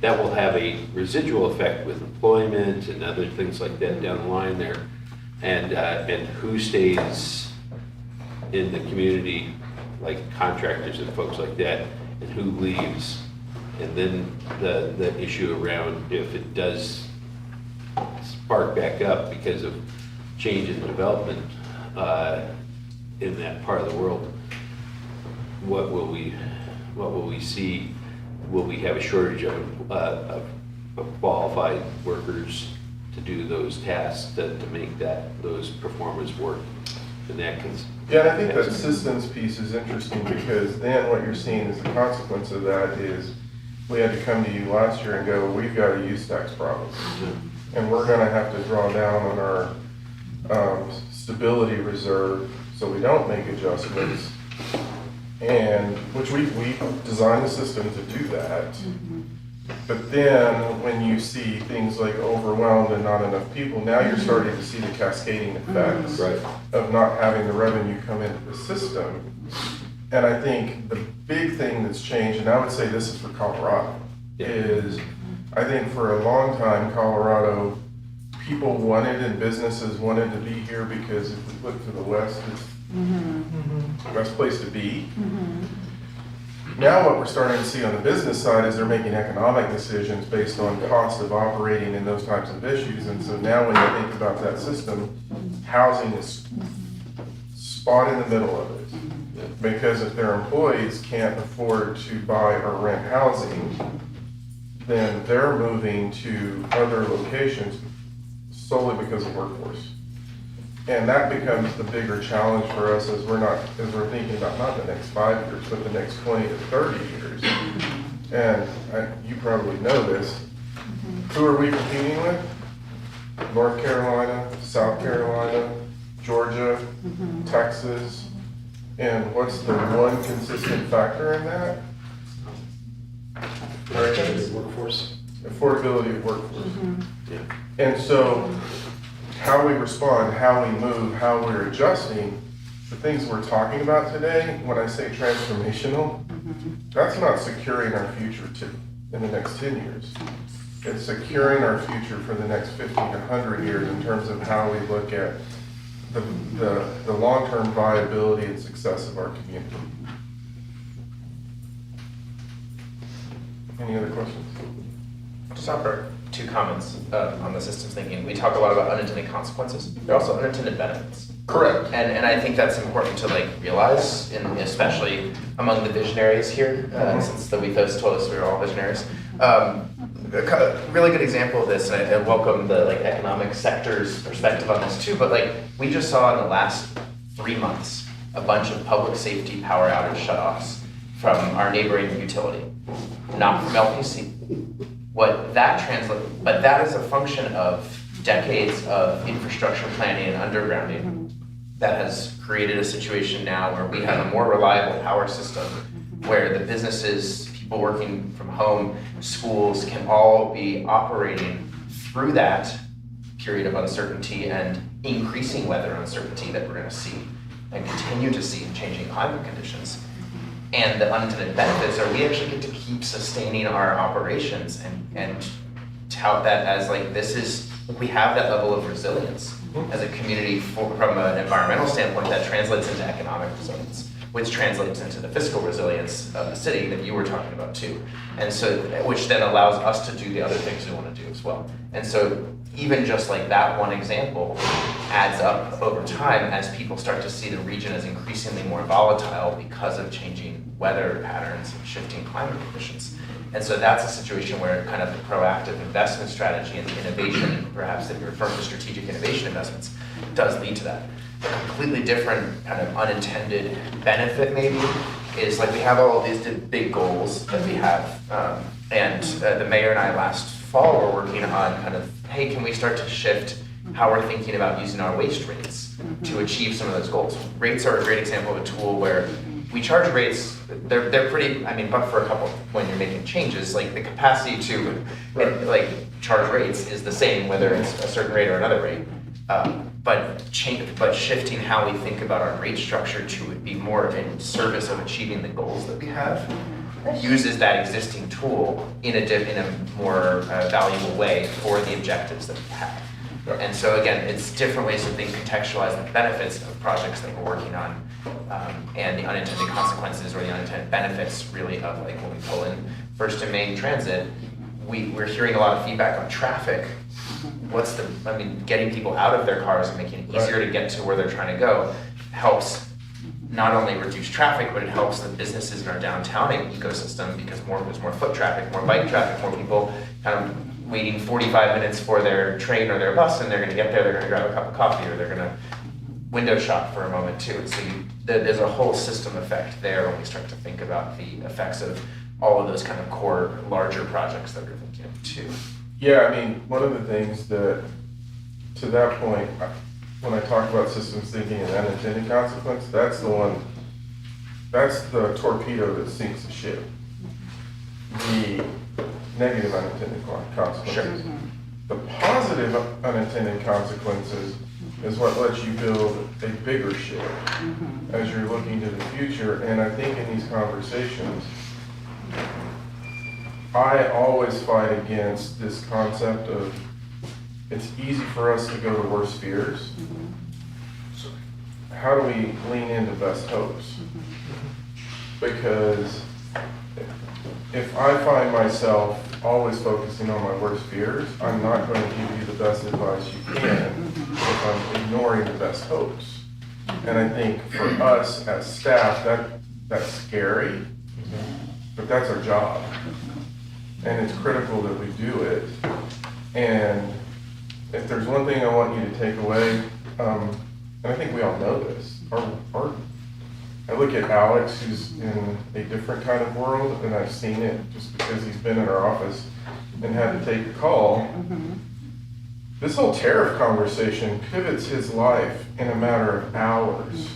that will have a residual effect with employment and other things like that down the line there. And who stays in the community, like contractors and folks like that, and who leaves. And then the issue around if it does spark back up because of change in development in that part of the world, what will we see? Will we have a shortage of qualified workers to do those tasks to make those performers work? And that can. Yeah, and I think that systems piece is interesting because then what you're seeing as the consequence of that is we had to come to you last year and go, we've got a use tax problem. And we're gonna have to draw down on our stability reserve so we don't make adjustments. And, which we designed the system to do that. But then when you see things like overwhelmed and not enough people, now you're starting to see the cascading effects of not having the revenue come into the system. And I think the big thing that's changed, and I would say this is for Colorado, is I think for a long time, Colorado, people wanted and businesses wanted to be here because if we look to the west, it's the best place to be. Now what we're starting to see on the business side is they're making economic decisions based on cost of operating and those types of issues. And so now when you think about that system, housing is spot in the middle of it. Because if their employees can't afford to buy or rent housing, then they're moving to other locations solely because of workforce. And that becomes the bigger challenge for us as we're thinking about not the next 5 years, but the next 20 to 30 years. And you probably know this. Who are we competing with? North Carolina, South Carolina, Georgia, Texas. And what's the one consistent factor in that? Workforce. Affordability of workforce. And so how we respond, how we move, how we're adjusting, the things we're talking about today, when I say transformational, that's not securing our future in the next 10 years. It's securing our future for the next 50 to 100 years in terms of how we look at the long-term viability and success of our community. Any other questions? Just offer 2 comments on the systems thinking. We talk a lot about unintended consequences. There are also unintended benefits. Correct. And I think that's important to realize, especially among the visionaries here, since the Wethos told us we were all visionaries. A really good example of this, and I welcome the economic sector's perspective on this too, but we just saw in the last 3 months a bunch of public safety power outage shutoffs from our neighboring utility, not from LPC. What that translates, but that is a function of decades of infrastructure planning and undergrounding that has created a situation now where we have a more reliable power system where the businesses, people working from home, schools can all be operating through that period of uncertainty and increasing weather uncertainty that we're going to see and continue to see in changing climate conditions. And the unintended benefits are we actually get to keep sustaining our operations and tout that as we have that level of resilience as a community from an environmental standpoint that translates into economic resilience, which translates into the fiscal resilience of the city that you were talking about too. And so, which then allows us to do the other things we want to do as well. And so even just that one example adds up over time as people start to see the region as increasingly more volatile because of changing weather patterns and shifting climate conditions. And so that's a situation where kind of the proactive investment strategy and the innovation, perhaps that you're referring to strategic innovation investments, does lead to that. A completely different kind of unintended benefit maybe is we have all of these big goals that we have. And the mayor and I last fall were working on kind of, hey, can we start to shift how we're thinking about using our waste rates to achieve some of those goals? Rates are a great example of a tool where we charge rates, they're pretty, I mean, but for a couple, when you're making changes, like the capacity to, like, charge rates is the same, whether it's a certain rate or another rate. But shifting how we think about our rate structure to be more in service of achieving the goals that we have, uses that existing tool in a more valuable way for the objectives that we have. And so again, it's different ways to think, contextualize the benefits of projects that we're working on, and the unintended consequences or the unintended benefits really of, like, when we pull in First and Main Transit, we're hearing a lot of feedback on traffic. Getting people out of their cars and making it easier to get to where they're trying to go helps not only reduce traffic, but it helps the businesses in our downtown ecosystem, because there's more foot traffic, more bike traffic, more people kind of waiting 45 minutes for their train or their bus, and they're gonna get there, they're gonna grab a cup of coffee, or they're gonna window shop for a moment too. And so there's a whole system effect there when we start to think about the effects of all of those kind of core larger projects that we're thinking of too. Yeah, I mean, one of the things that, to that point, when I talk about systems thinking and unintended consequence, that's the torpedo that sinks the ship. The negative unintended consequences. Sure. The positive unintended consequences is what lets you build a bigger ship as you're looking to the future. And I think in these conversations, I always fight against this concept of it's easy for us to go to worst fears. So how do we lean into best hopes? Because if I find myself always focusing on my worst fears, I'm not going to give you the best advice you can if I'm ignoring the best hopes. And I think for us as staff, that's scary, but that's our job. And it's critical that we do it. And if there's one thing I want you to take away, and I think we all know this, I look at Alex, who's in a different kind of world, and I've seen it just because he's been in our office and had to take a call. This whole tariff conversation pivots his life in a matter of hours.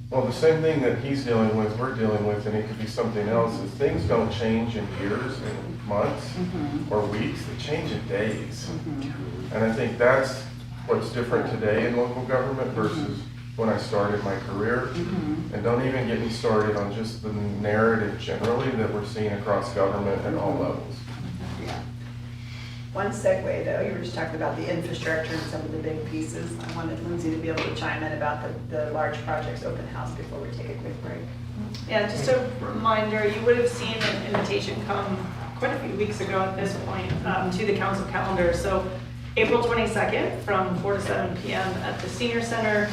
Well, the same thing that he's dealing with, we're dealing with, and it could be something else, is things don't change in years and months or weeks, they change in days. And I think that's what's different today in local government versus when I started my career. And don't even get me started on just the narrative generally that we're seeing across government at all levels. One segue though, you were just talking about the infrastructure and some of the big pieces. I wanted Lindsay to be able to chime in about the large projects open house before we take a quick break. Yeah, just a reminder, you would have seen an invitation come quite a few weeks ago at this point to the council calendar. So April 22nd from 4 to 7 p.m. at the Senior Center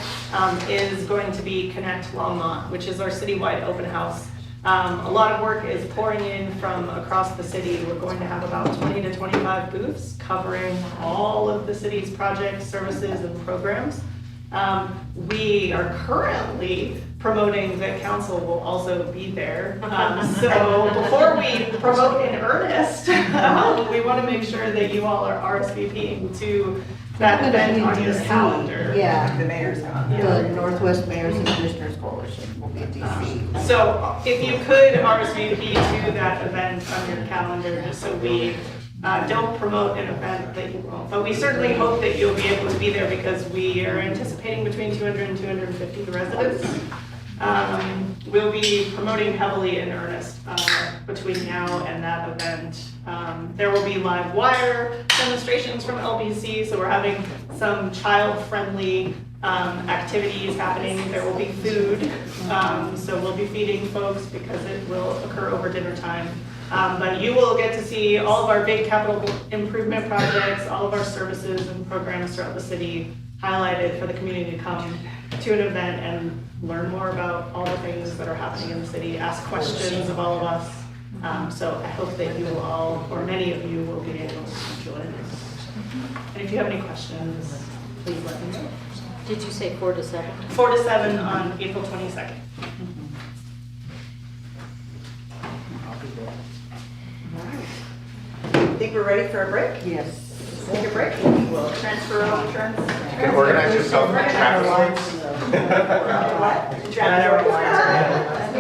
is going to be Connect Longmont, which is our citywide open house. A lot of work is pouring in from across the city. We're going to have about 20 to 25 booths covering all of the city's projects, services, and programs. We are currently promoting that council will also be there. So before we promote in earnest, we want to make sure that you all are RSVPing to that event on your calendar. Yeah. The mayor's calendar. The Northwest Mayors and Commissioners Coalition will be in DC. So if you could RSVP to that event on your calendar, just so we don't promote an event that you won't. But we certainly hope that you'll be able to be there because we are anticipating between 200 and 250 residents. We'll be promoting heavily in earnest between now and that event. There will be live wire demonstrations from LBC, so we're having some child-friendly activities happening. There will be food, so we'll be feeding folks because it will occur over dinner time. But you will get to see all of our big capital improvement projects, all of our services and programs throughout the city highlighted for the community to come to an event and learn more about all the things that are happening in the city, ask questions of all of us. So I hope that you will all, or many of you, will be able to join us. And if you have any questions, please let me know. Did you say 4 to 7? 4 to 7 on April 22nd. Think we're ready for a break? Yes. Take a break. We'll transfer over turns. You can organize yourself in traffic lights. What? Traffic lights.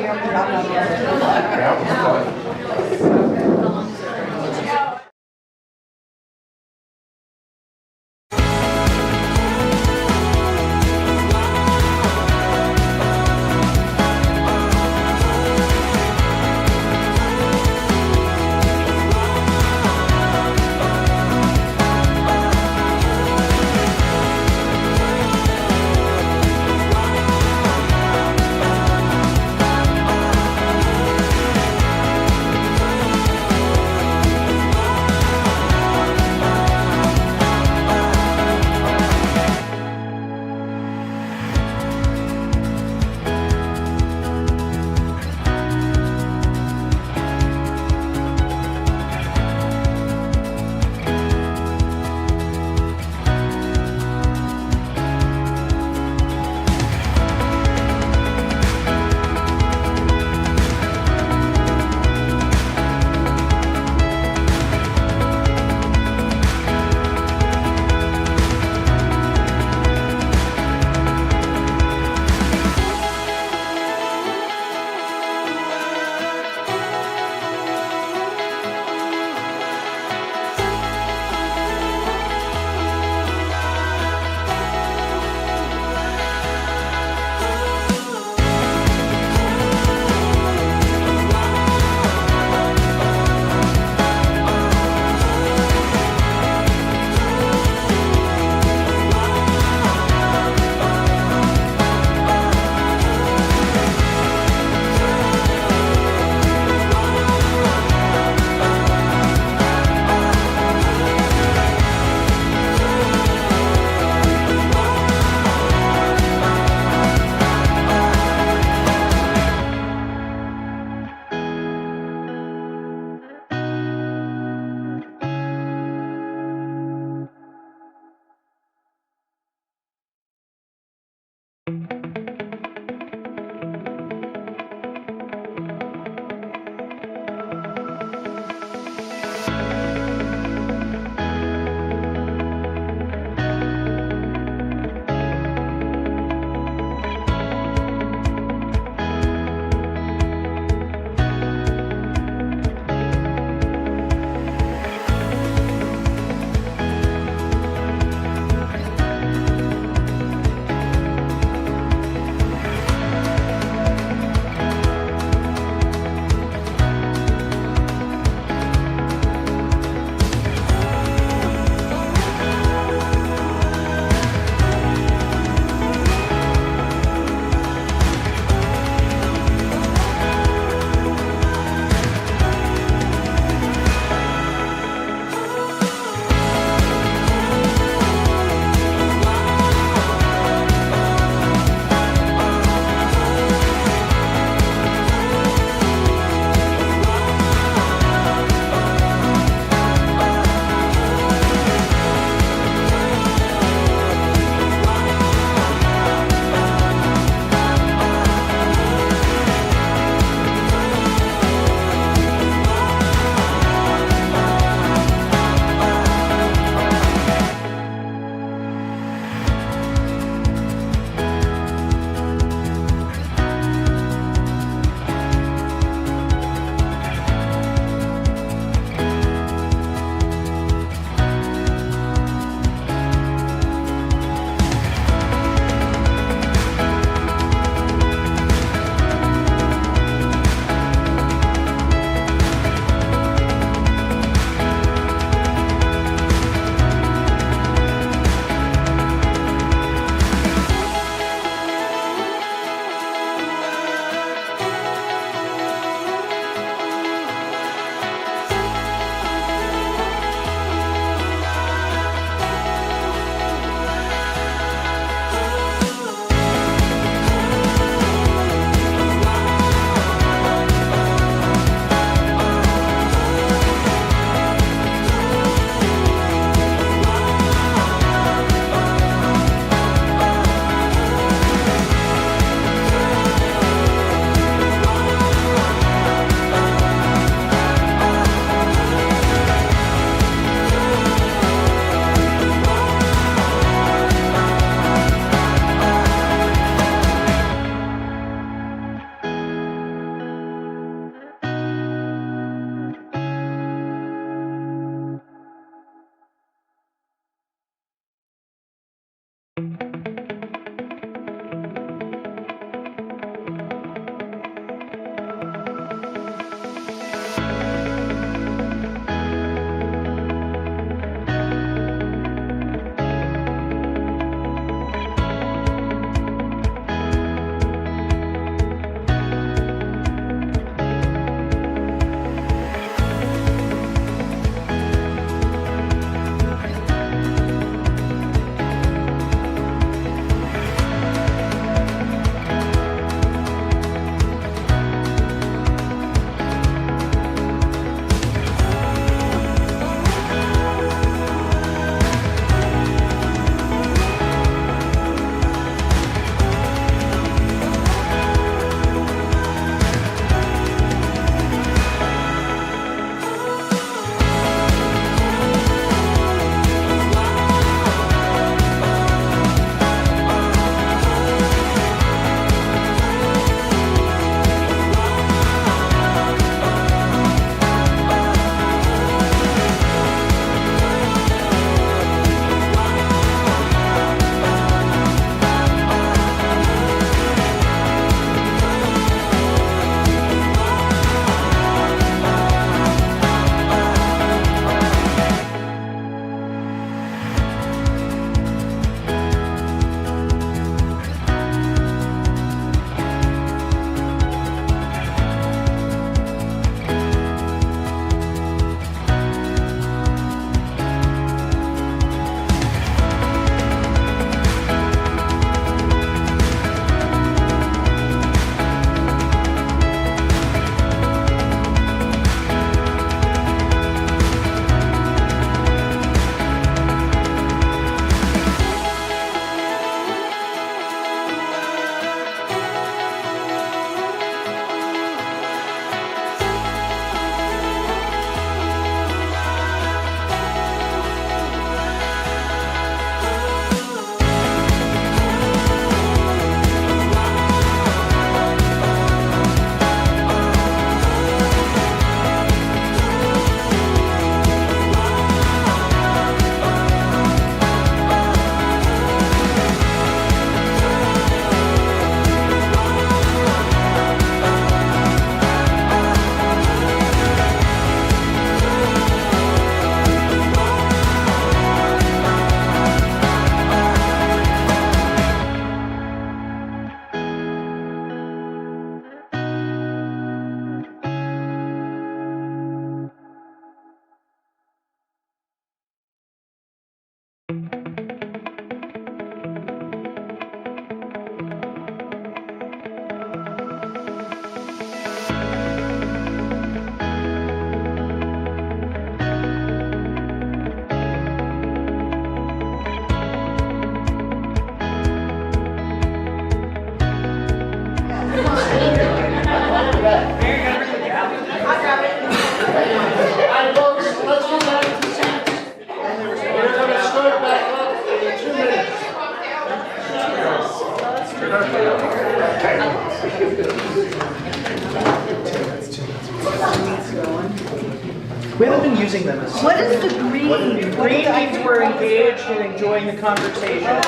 We haven't been using them as. What is the green? Green means we're engaged and enjoying the conversation.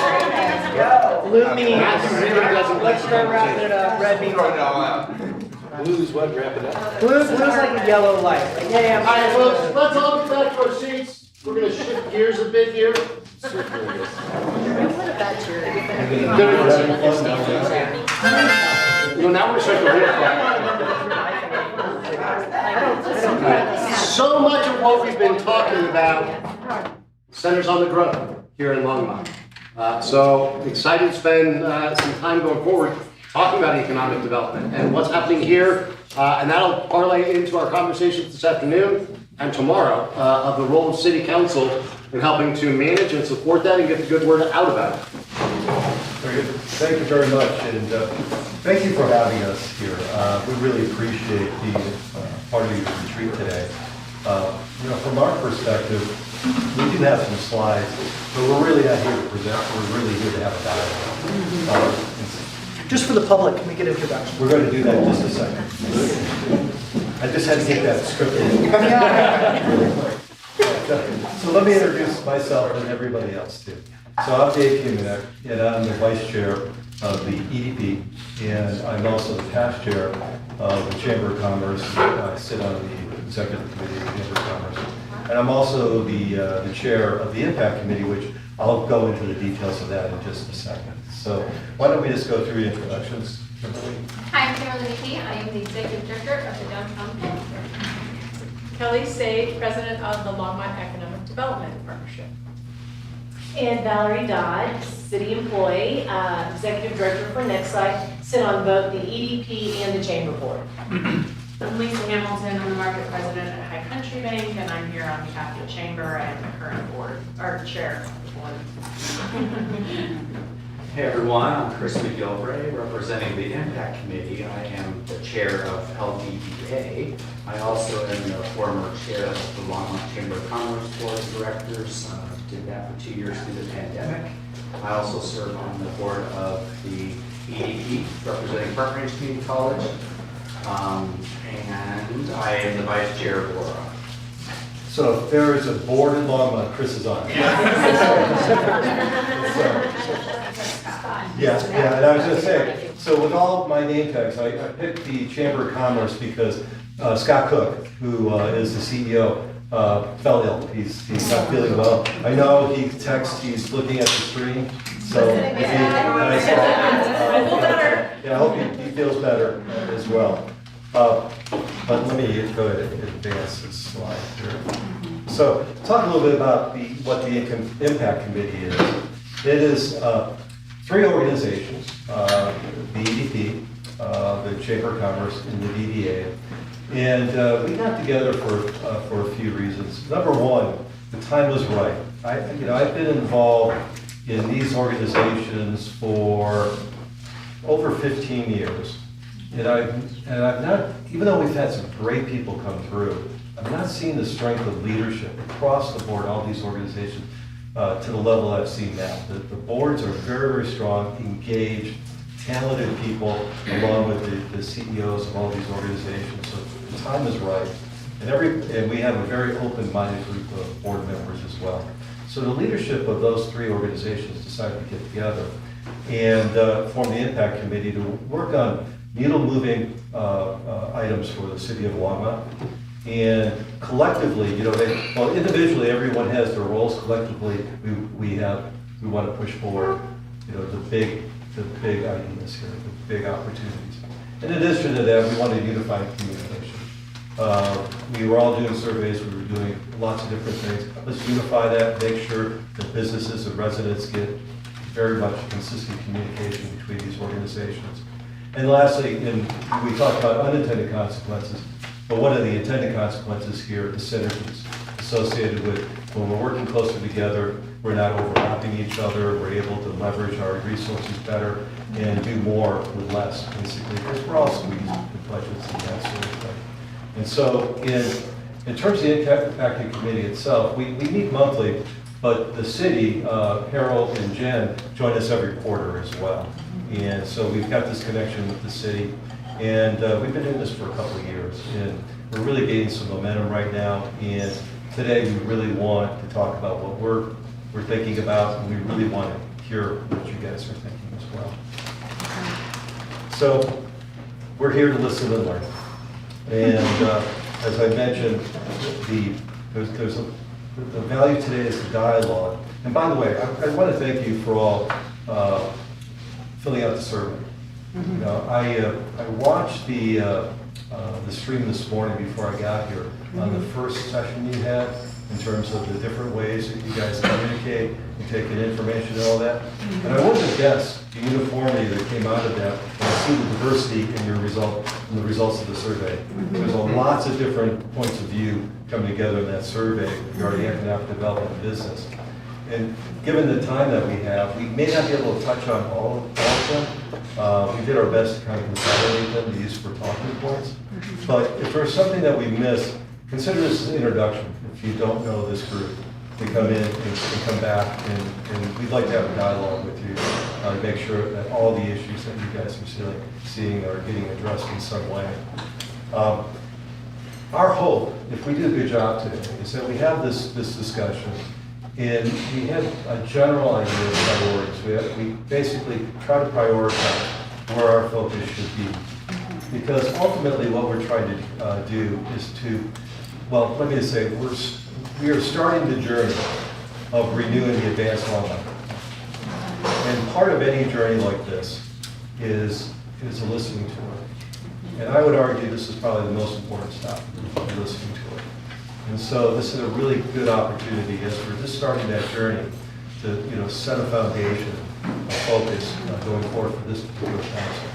Blue means, let's start wrapping it up. Red means. Blue's what, wrap it up? Blue's like a yellow light. Like, yeah, All right, folks, let's all get back to our seats. We're gonna shift gears a bit here. No, now we're starting to real So much of what we've been talking about centers on the growth here in Longmont. So excited to spend some time going forward talking about economic development and what's happening here. And that'll parlay into our conversations this afternoon and tomorrow of the role of City Council in helping to manage and support that and get the good word out about it. Very good. Thank you very much, and thank you for having us here. We really appreciate being part of your retreat today. From our perspective, we do have some slides, but we're really not here to present. We're really here to have a dialogue. Just for the public, can we get introductions? We're going to do that in just a second. I just had to get that scripted. So let me introduce myself and everybody else too. So I'm Dave Humanek, and I'm the vice chair of the EDP, and I'm also the past chair of the Chamber of Commerce. I sit on the executive committee of the Chamber of Commerce, and I'm also the chair of the Impact Committee, which I'll go into the details of that in just a second. So why don't we just go through the introductions, Kimberly? Hi, I'm Kimberly McKee. I am the executive director of the Downtown Planning Group. Kelly Sage, president of the Longmont Economic Development Partnership. And Valerie Dodd, city employee, executive director for Nextside, sit on both the EDP and the chamber board. I'm Lisa Hamilton. I'm the market president at High Country Bank, and I'm here on behalf of the chamber. I am the current board, or chair of the board. Hey everyone, I'm Chris McGilvray, representing the Impact Committee. I am the chair of LDDA. I also am the former chair of the Longmont Chamber of Commerce Board of Directors. Did that for 2 years through the pandemic. I also serve on the board of the EDP, representing Park Range Community College. And I am the vice chair of Laura. So if there is a board in Longmont, Chris is on it. Yeah, and I was going to say, so with all of my name tags, I picked the Chamber of Commerce because Scott Cook, who is the CEO, fell ill. He's not feeling well. I know he texts, he's looking at the screen, so I hope he feels better as well. But let me go ahead and advance this slide here. So talk a little bit about what the Impact Committee is. It is 3 organizations, the EDP, the Chamber of Commerce, and the DDA. And we got together for a few reasons. Number one, the time was right. I've been involved in these organizations for over 15 years. And I've not, even though we've had some great people come through, I've not seen the strength of leadership across the board, all these organizations, to the level I've seen now. The boards are very, very strong, engaged, talented people, along with the CEOs of all these organizations. So the time is right. And we have a very open-minded group of board members as well. So the leadership of those 3 organizations decided to get together and form the Impact Committee to work on needle-moving items for the city of Longmont. And collectively, individually, everyone has their roles. Collectively, we want to push forward, the big ideas here, the big opportunities. In addition to that, we want to unify communication. We were all doing surveys. We were doing lots of different things. Let's unify that. Make sure that businesses and residents get very much consistent communication between these organizations. And lastly, we talked about unintended consequences, but one of the intended consequences here are the synergies associated with when we're working closer together, we're not overlapping each other, we're able to leverage our resources better and do more with less, basically, because we're all squeezed with budgets and that sort of thing. And so in terms of the Impact Committee itself, we meet monthly, but the city, Harold and Jen, join us every quarter as well. And so we've got this connection with the city. And we've been doing this for a couple of years, and we're really gaining some momentum right now. And today we really want to talk about what we're thinking about, and we really want to hear what you guys are thinking as well. So we're here to listen and learn. And as I mentioned, the value today is the dialogue. And by the way, I want to thank you for all filling out the survey. You know, I watched the stream this morning before I got here on the first session you had in terms of the different ways that you guys communicate, you take in information and all that. And I wouldn't have guessed the uniformity that came out of that, and I see the diversity in your result, in the results of the survey. There's lots of different points of view coming together in that survey regarding economic development and business. And given the time that we have, we may not be able to touch on all of them. We did our best to kind of consolidate them to use for talking points. But if there's something that we missed, consider this as an introduction. If you don't know this group, we come in and come back, and we'd like to have a dialogue with you to make sure that all the issues that you guys are seeing are getting addressed in some way. Our hope, if we do a good job today, is that we have this discussion, and we have a general idea of priorities. We basically try to prioritize where our focus should be. Because ultimately what we're trying to do is to, well, let me just say, we are starting the journey of renewing the advanced Longmont. And part of any journey like this is listening to it. And I would argue this is probably the most important step, listening to it. And so this is a really good opportunity as we're just starting that journey to set a foundation, a focus going forward for this particular council.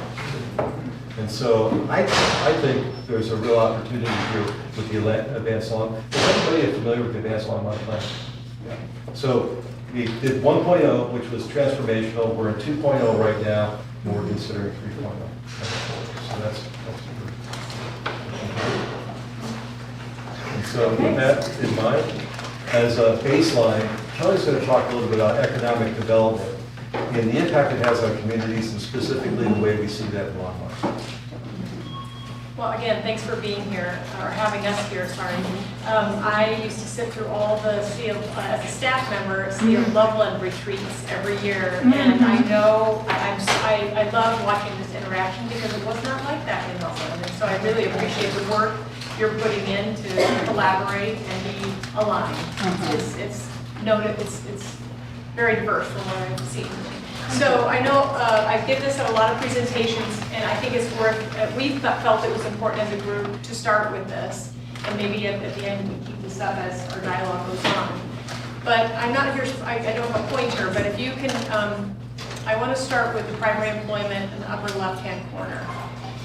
And so I think there's a real opportunity here with the Advanced Longmont. Is anybody familiar with the Advanced Longmont plan? Yeah. So we did 1.0, which was transformational. We're in 2.0 right now, and we're considering 3.0. So that's good. And so with that in mind, as a baseline, Kelly's going to talk a little bit about economic development and the impact it has on communities, and specifically the way we see that in Longmont. Well, again, thanks for being here, or having us here, sorry. I used to sit through all the as a staff member, Loveland retreats every year, and I know, I love watching this interaction because it was not like that in Loveland, and so I really appreciate the work you're putting in to collaborate and be aligned. It's noted, it's very diverse from what I've seen. So I know I give this at a lot of presentations, and I think it's worth, we felt it was important as a group to start with this, and maybe at the end we keep this up as our dialogue goes on. But I'm not here, I don't have a pointer, but if you can, I want to start with the primary employment in the upper left-hand corner.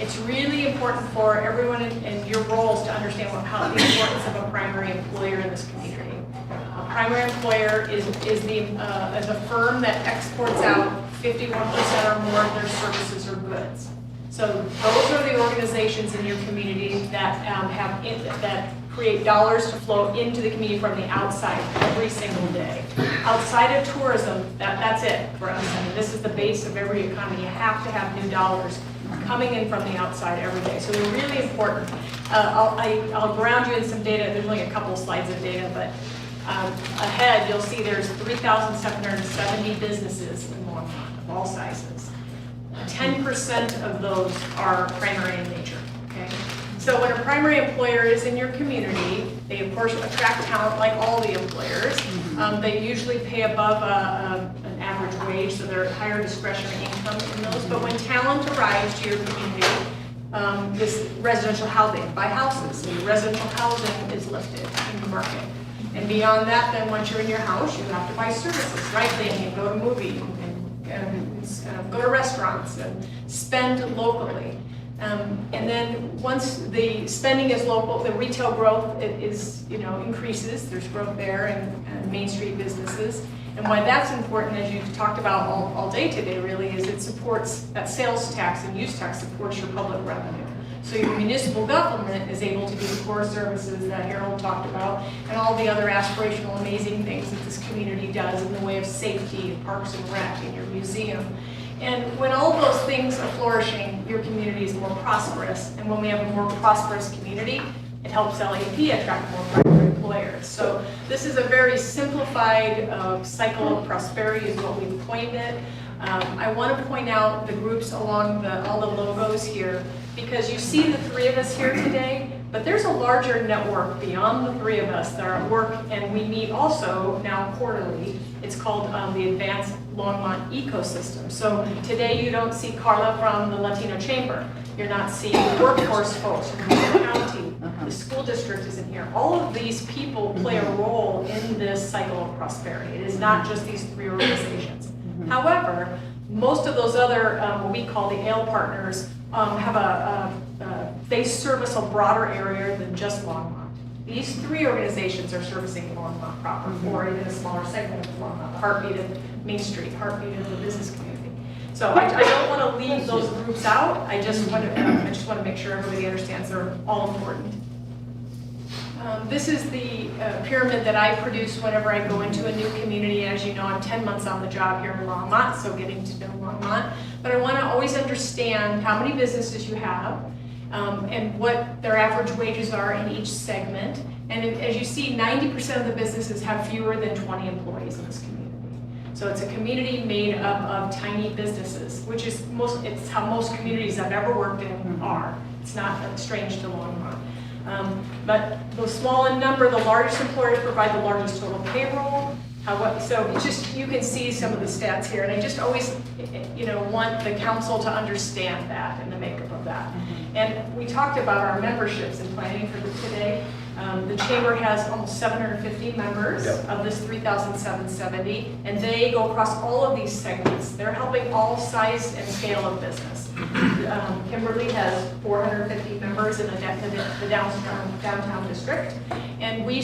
It's really important for everyone in your roles to understand how the importance of a primary employer in this community. A primary employer is a firm that exports out 51% or more of their services or goods. So those are the organizations in your community that that create dollars to flow into the community from the outside every single day. Outside of tourism, that's it for us. I mean, this is the base of every economy. You have to have new dollars coming in from the outside every day. So they're really important. I'll ground you in some data. There's only a couple of slides of data, but ahead you'll see there's 3,770 businesses in Longmont of all sizes. 10% of those are primary in nature. Okay? So when a primary employer is in your community, they of course attract talent like all the employers. They usually pay above an average wage, so they're higher discretionary income in those. But when talent arrives to your community, this residential housing, buy houses, and residential housing is lifted in the market. And beyond that, then once you're in your house, you have to buy services, right? Then you go to movies and go to restaurants and spend locally. And then once the spending is local, the retail growth increases. There's growth there and Main Street businesses. And why that's important, as you've talked about all day today, really, is it supports that sales tax and use tax supports your public revenue. So your municipal government is able to do the core services that Harold talked about and all the other aspirational, amazing things that this community does in the way of safety, and parks and rec, and your museum. And when all of those things are flourishing, your community is more prosperous. And when we have a more prosperous community, it helps LAP attract more primary employers. So this is a very simplified cycle of prosperity is what we've coined it. I want to point out the groups along all the logos here, because you see the three of us here today, but there's a larger network beyond the three of us that are at work, and we meet also now quarterly. It's called the Advanced Longmont Ecosystem. So today you don't see Carla from the Latino Chamber. You're not seeing workforce folks from the county. The school district isn't here. All of these people play a role in this cycle of prosperity. It is not just these three organizations. However, most of those other, what we call the ALE partners, they service a broader area than just Longmont. These three organizations are servicing Longmont proper, or even a smaller segment of Longmont, the heartbeat of Main Street, heartbeat of the business community. So I don't want to leave those groups out. I just want to make sure everybody understands they're all important. This is the pyramid that I produce whenever I go into a new community. As you know, I'm 10 months on the job here in Longmont, so getting to know Longmont. But I want to always understand how many businesses you have and what their average wages are in each segment. And as you see, 90% of the businesses have fewer than 20 employees in this community. So it's a community made up of tiny businesses, which is it's how most communities I've ever worked in are. It's not strange to Longmont. But the small in number, the largest employers provide the largest total payroll. So it's just, you can see some of the stats here, and I just always, want the council to understand that and the makeup of that. And we talked about our memberships and planning for today. The chamber has almost 750 members of this 3,770, and they go across all of these segments. They're helping all size and scale of business. Kimberly has 450 members in the downtown district, and we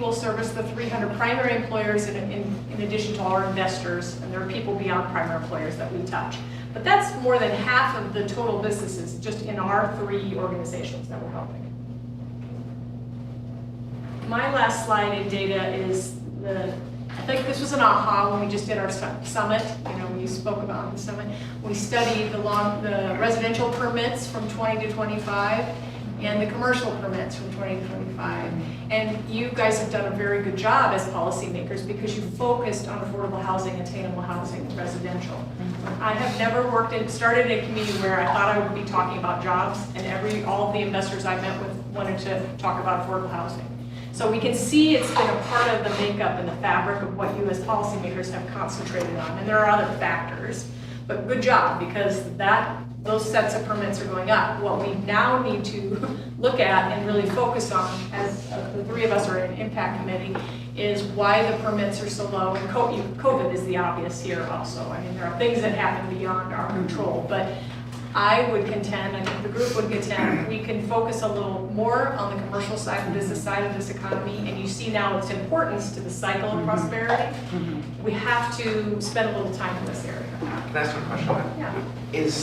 will service the 300 primary employers in addition to our investors, and there are people beyond primary employers that we touch. But that's more than half of the total businesses just in our three organizations that we're helping. My last slide in data is I think this was an aha when we just did our summit. We spoke about the summit. We studied the residential permits from 20 to 25 and the commercial permits from 20 to 25. And you guys have done a very good job as policymakers because you focused on affordable housing, attainable housing, residential. I have never started in a community where I thought I would be talking about jobs, and all of the investors I met with wanted to talk about affordable housing. So we can see it's been a part of the makeup and the fabric of what you as policymakers have concentrated on. And there are other factors, but good job, because those sets of permits are going up. What we now need to look at and really focus on, as the three of us are in impact committee, is why the permits are so low. And COVID is the obvious here also. I mean, there are things that happen beyond our control, but I would contend, I think the group would contend, we can focus a little more on the commercial side, the business side of this economy, and you see now its importance to the cycle of prosperity. We have to spend a little time in this area. Can I ask one question on that? Yeah.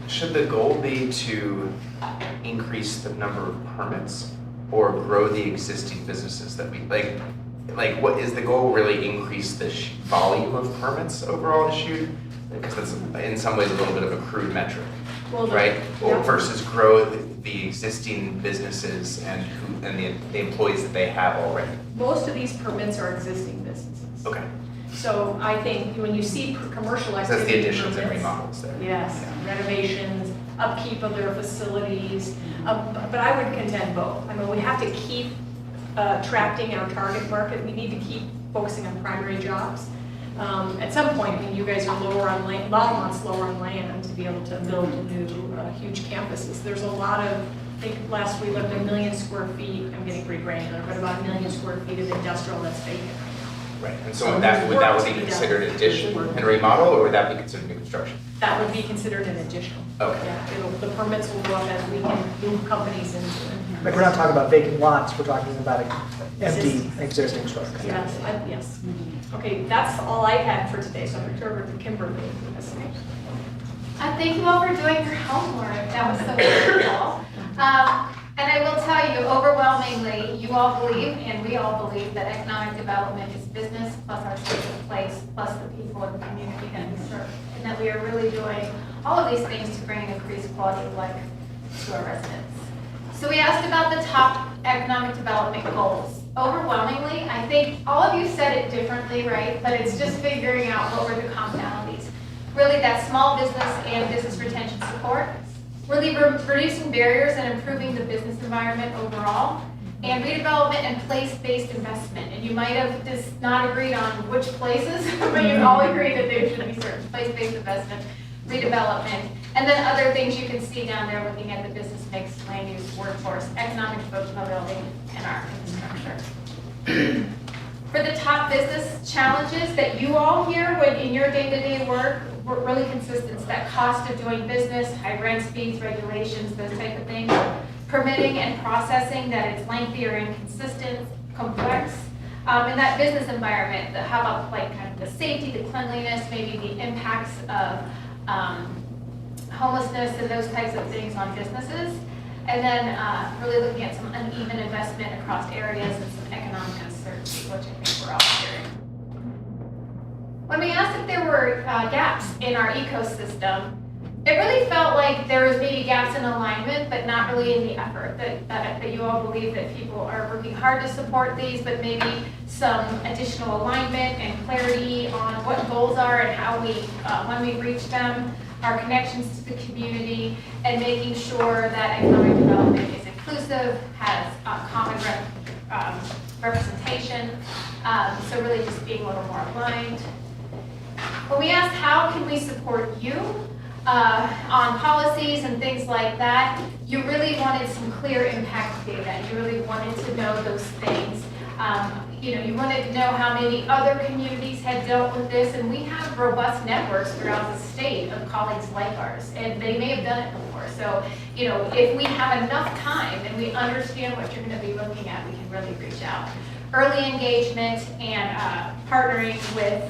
Should the goal be to increase the number of permits or grow the existing businesses that we like? What is the goal? Really increase the volume of permits overall issued? Because that's in some ways a little bit of a crude metric, right? Or versus grow the existing businesses and the employees that they have already. Most of these permits are existing businesses. Okay. So I think when you see commercial activity, that's the additions and remodels there. Yes, renovations, upkeep of their facilities. But I would contend both. I mean, we have to keep attracting our target market. We need to keep focusing on primary jobs. At some point, you guys are lower on land, Longmont's lower on land to be able to build new huge campuses. There's a lot of, I think last we looked at 1 million square feet, I'm getting pretty granular, but about 1 million square feet of industrial that's vacant. Right, and so would that be considered addition and remodel, or would that be considered new construction? That would be considered an addition. Okay. Yeah, the permits will go up as we can move companies into it. Like, we're not talking about vacant lots, we're talking about empty existing structures. Yes, yes. Okay, that's all I had for today, so I'm going to turn over to Kimberly. Thank you all for doing your homework. That was so wonderful. And I will tell you, overwhelmingly, you all believe, and we all believe, that economic development is business plus our sense of place, plus the people in the community that we serve. And that we are really doing all of these things to bring an increased quality of life to our residents. So we asked about the top economic development goals. Overwhelmingly, I think all of you said it differently, right? But it's just figuring out what were the commonalities. Really, that small business and business retention support. Really reducing barriers and improving the business environment overall, and redevelopment and place-based investment. And you might have just not agreed on which places, but you all agree that there should be certain place-based investment, redevelopment, and then other things you can see down there looking at the business mix, land use, workforce, economic building, and our infrastructure. For the top business challenges that you all hear when in your day-to-day work, we're really consistent. It's that cost of doing business, high rent speeds, regulations, those type of things. Permitting and processing, that it's lengthy or inconsistent, complex. And that business environment, how about like kind of the safety, the cleanliness, maybe the impacts of homelessness and those types of things on businesses. And then really looking at some uneven investment across areas and some economic uncertainty, which I think we're all hearing. When we asked if there were gaps in our ecosystem, it really felt like there was maybe gaps in alignment, but not really in the effort. That you all believe that people are working hard to support these, but maybe some additional alignment and clarity on what goals are and how we, when we reach them, our connections to the community, and making sure that economic development is inclusive, has common representation. So really just being a little more aligned. When we asked how can we support you on policies and things like that, you really wanted some clear impact data. You really wanted to know those things. You wanted to know how many other communities had dealt with this, and we have robust networks throughout the state of colleagues like ours, and they may have done it before. So, if we have enough time and we understand what you're going to be looking at, we can really reach out. Early engagement and partnering with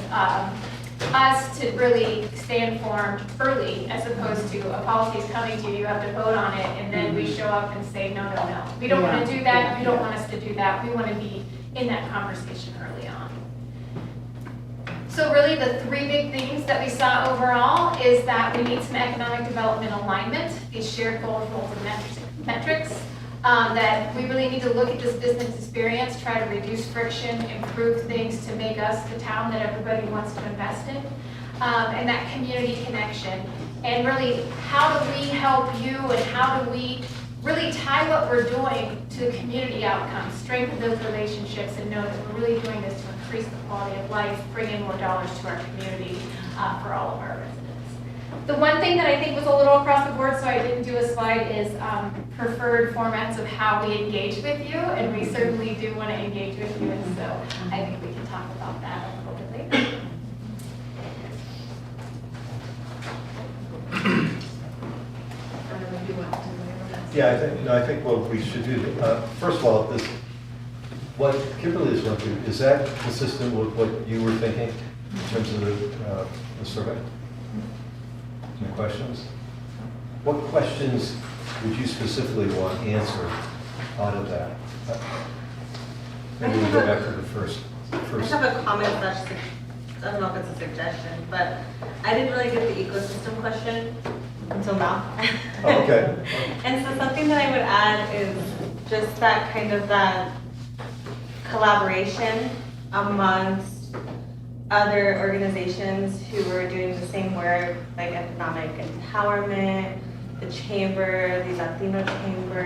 us to really stay informed early, as opposed to a policy is coming to you, you have to vote on it, and then we show up and say, no, no, no. We don't want to do that. You don't want us to do that. We want to be in that conversation early on. So really the three big things that we saw overall is that we need some economic development alignment, these shared goals, and metrics. That we really need to look at this business experience, try to reduce friction, improve things to make us the town that everybody wants to invest in, and that community connection. And really, how do we help you, and how do we really tie what we're doing to community outcomes, strengthen those relationships, and know that we're really doing this to increase the quality of life, bring in more dollars to our community for all of our residents. The one thing that I think was a little across the board, so I didn't do a slide, is preferred formats of how we engage with you, and we certainly do want to engage with you, and so I think we can talk about that a little bit later. Yeah, I think what we should do, first of all, what Kimberly is going to do, is that consistent with what you were thinking in terms of the survey? Any questions? What questions would you specifically want answered out of that? Maybe we'll go back to the first. I have a comment that's, I don't know if it's a suggestion, but I didn't really get the ecosystem question until now. Oh, okay. And so something that I would add is just that kind of that collaboration amongst other organizations who are doing the same work, like economic empowerment, the chamber, the Latino chamber,